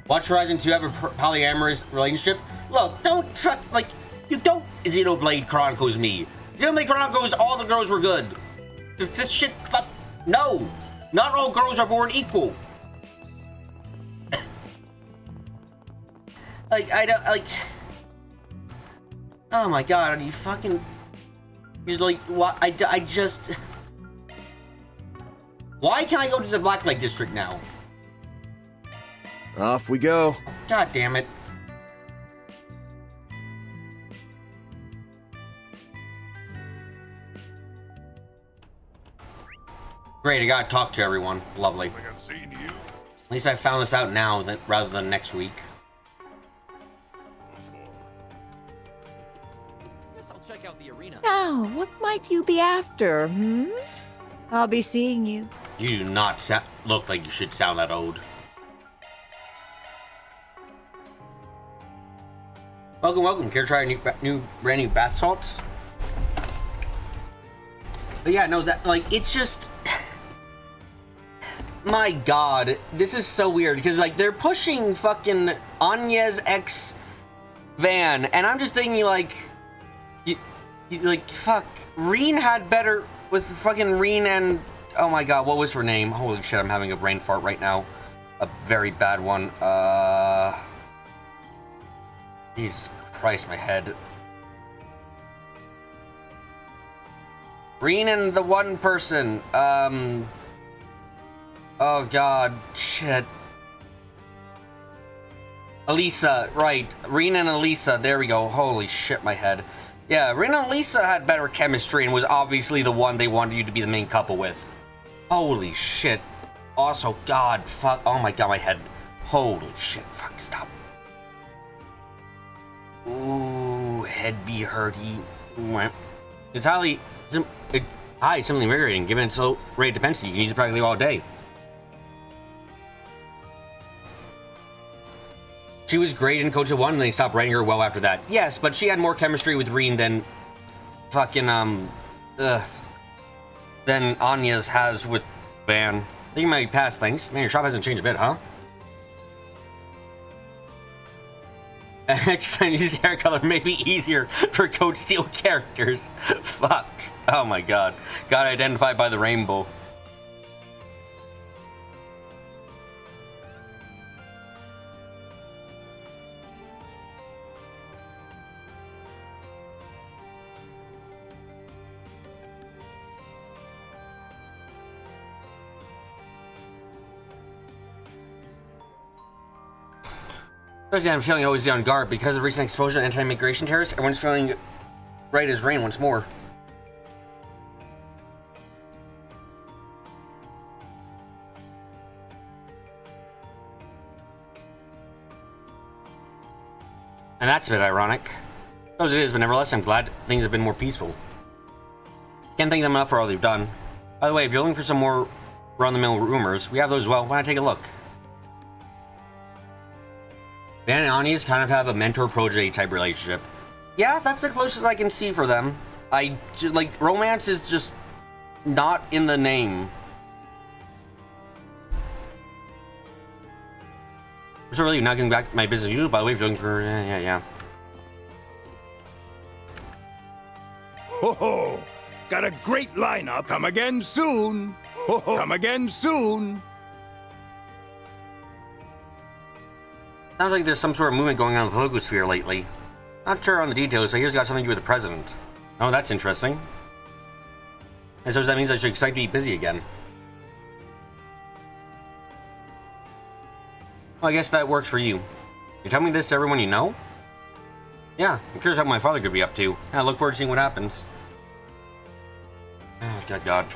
Watch Horizon 2 have a polyamorous relationship? Look, don't trust, like, You don't Xenoblade Chronicles me. Xenoblade Chronicles, all the girls were good. This shit, fuck, no. Not all girls are born equal. Like, I don't, like... Oh my god, are you fucking... You're like, what? I just... Why can't I go to the Blacklight District now? Off we go. God damn it. Great, I gotta talk to everyone. Lovely. At least I found this out now rather than next week. Guess I'll check out the arena. Now, what might you be after, hmm? I'll be seeing you. You do not look like you should sound that old. Welcome, welcome. Care to try a brand new bath salts? But yeah, no, that, like, it's just... My god, this is so weird, because, like, they're pushing fucking Anya's ex van, and I'm just thinking, like, like, fuck, Reen had better with fucking Reen and, oh my god, what was her name? Holy shit, I'm having a brain fart right now. A very bad one. Jesus Christ, my head. Reen and the one person, oh god, shit. Elisa, right. Reen and Elisa, there we go. Holy shit, my head. Yeah, Reen and Elisa had better chemistry and was obviously the one they wanted you to be the main couple with. Holy shit. Also, god, fuck. Oh my god, my head. Holy shit, fuck, stop. Ooh, head be hurty. It's highly... simply invigorating. Given its low rate of dependency, you can use it practically all day. She was great in Coach 1, and they stopped writing her well after that. Yes, but she had more chemistry with Reen than fucking, than Anya's has with Van. I think you might pass things. Man, your shop hasn't changed a bit, huh? Chinese hair color may be easier for Coach Steel characters. Fuck. Oh my god. Got identified by the rainbow. Thursday, I'm feeling always on guard because of recent exposure to anti-immigration terrorists. Everyone's feeling right as rain once more. And that's a bit ironic. As it is, but nevertheless, I'm glad things have been more peaceful. Can't thank them enough for all they've done. By the way, if you're looking for some more run-of-the-mill rumors, we have those as well. Why not take a look? Van and Anya's kind of have a mentor-protege type relationship. Yeah, that's the closest I can see for them. Like, romance is just not in the name. So really, not getting back to my business as usual, by the way, if you're looking for... Yeah. Ho ho! Got a great lineup. Come again soon. Ho ho! Come again soon. Sounds like there's some sort of movement going on in the political sphere lately. Not sure on the details, but here's got something to do with the president. Oh, that's interesting. And so that means I should expect to be busy again. Well, I guess that works for you. You tell me this to everyone you know? Yeah, I'm curious how my father could be up to. I look forward to seeing what happens. Oh, God.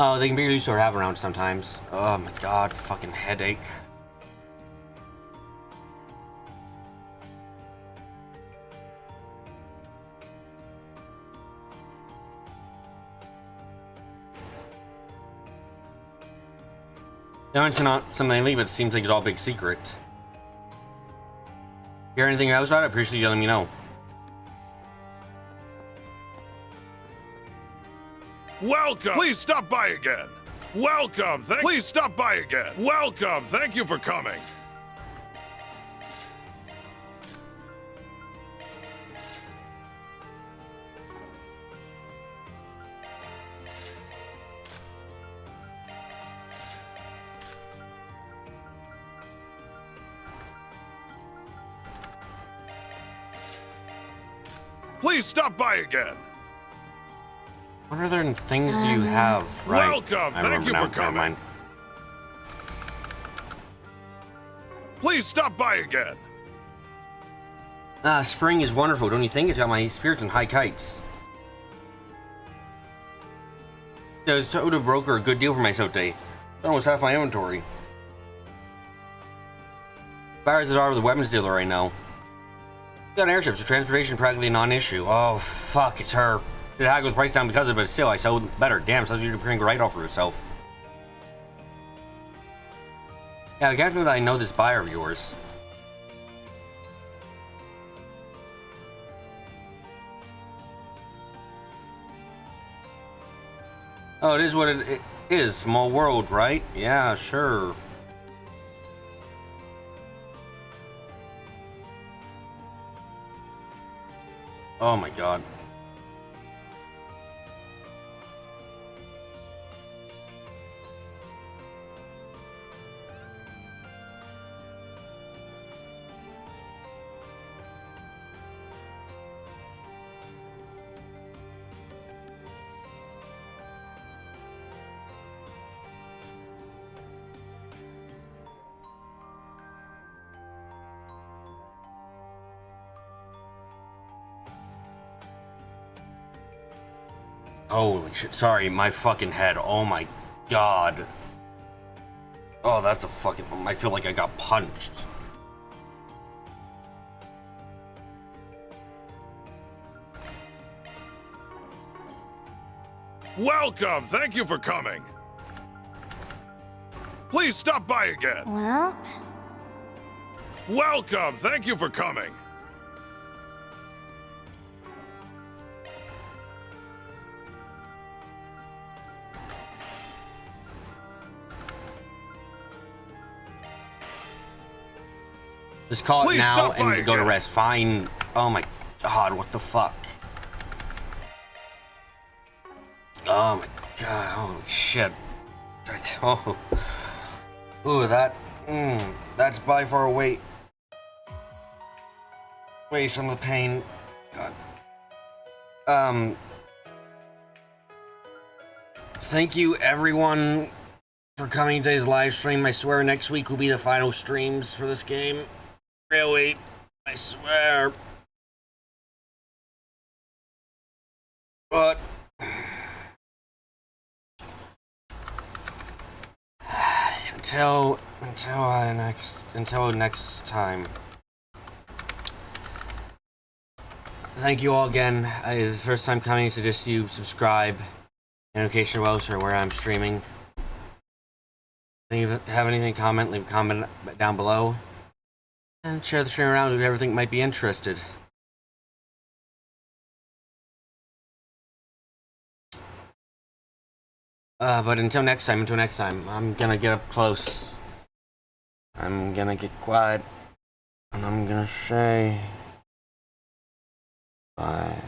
Oh, they can be used or have around sometimes. Oh my god, fucking headache. They mentioned not something lately, but it seems like it's all a big secret. Hear anything else about it? I appreciate you letting me know. Welcome! Please stop by again! Welcome! Please stop by again! Welcome! Thank you for coming! Please stop by again! What other things do you have? Right. Welcome! I Thank you remember for now, never coming! mind. Please stop by again! Spring is wonderful, don't you think? It's got my spirits in high kites. Yeah, I was told to broker a good deal for myself today. Almost half my inventory. Bad as are with the weapons dealer right now. Got airships, so transportation practically a non-issue. Oh, fuck, it's her. It haggled the price down because of it, but still, I sold better. Damn, sounds like you're putting a right offer yourself. Yeah, I can't feel that I know this buyer of yours. Oh, it is what it is. Small world, right? Yeah, sure. Oh my god. Holy shit. Sorry, my fucking head. Oh my god. Oh, that's a fucking... I feel like I got punched. Welcome! Thank you for coming! Please stop by again! Well? Welcome! Thank you for coming! Just call Please it now stop by and go to again. rest. Fine. Oh my god, what the fuck? Oh my god, holy shit. Oh. Ooh, that's by far away some of the pain. God. Thank you everyone for coming to today's live stream. I swear next week will be the final streams for this game. Really, I swear. But until next time. Thank you all again. The first time coming, so just you subscribe, notification bells or where I'm streaming. If you have anything, comment, leave a comment down below. And share the stream around if you ever think might be interested. But until next time, I'm gonna get up close. I'm gonna get quiet. And I'm gonna say... bye.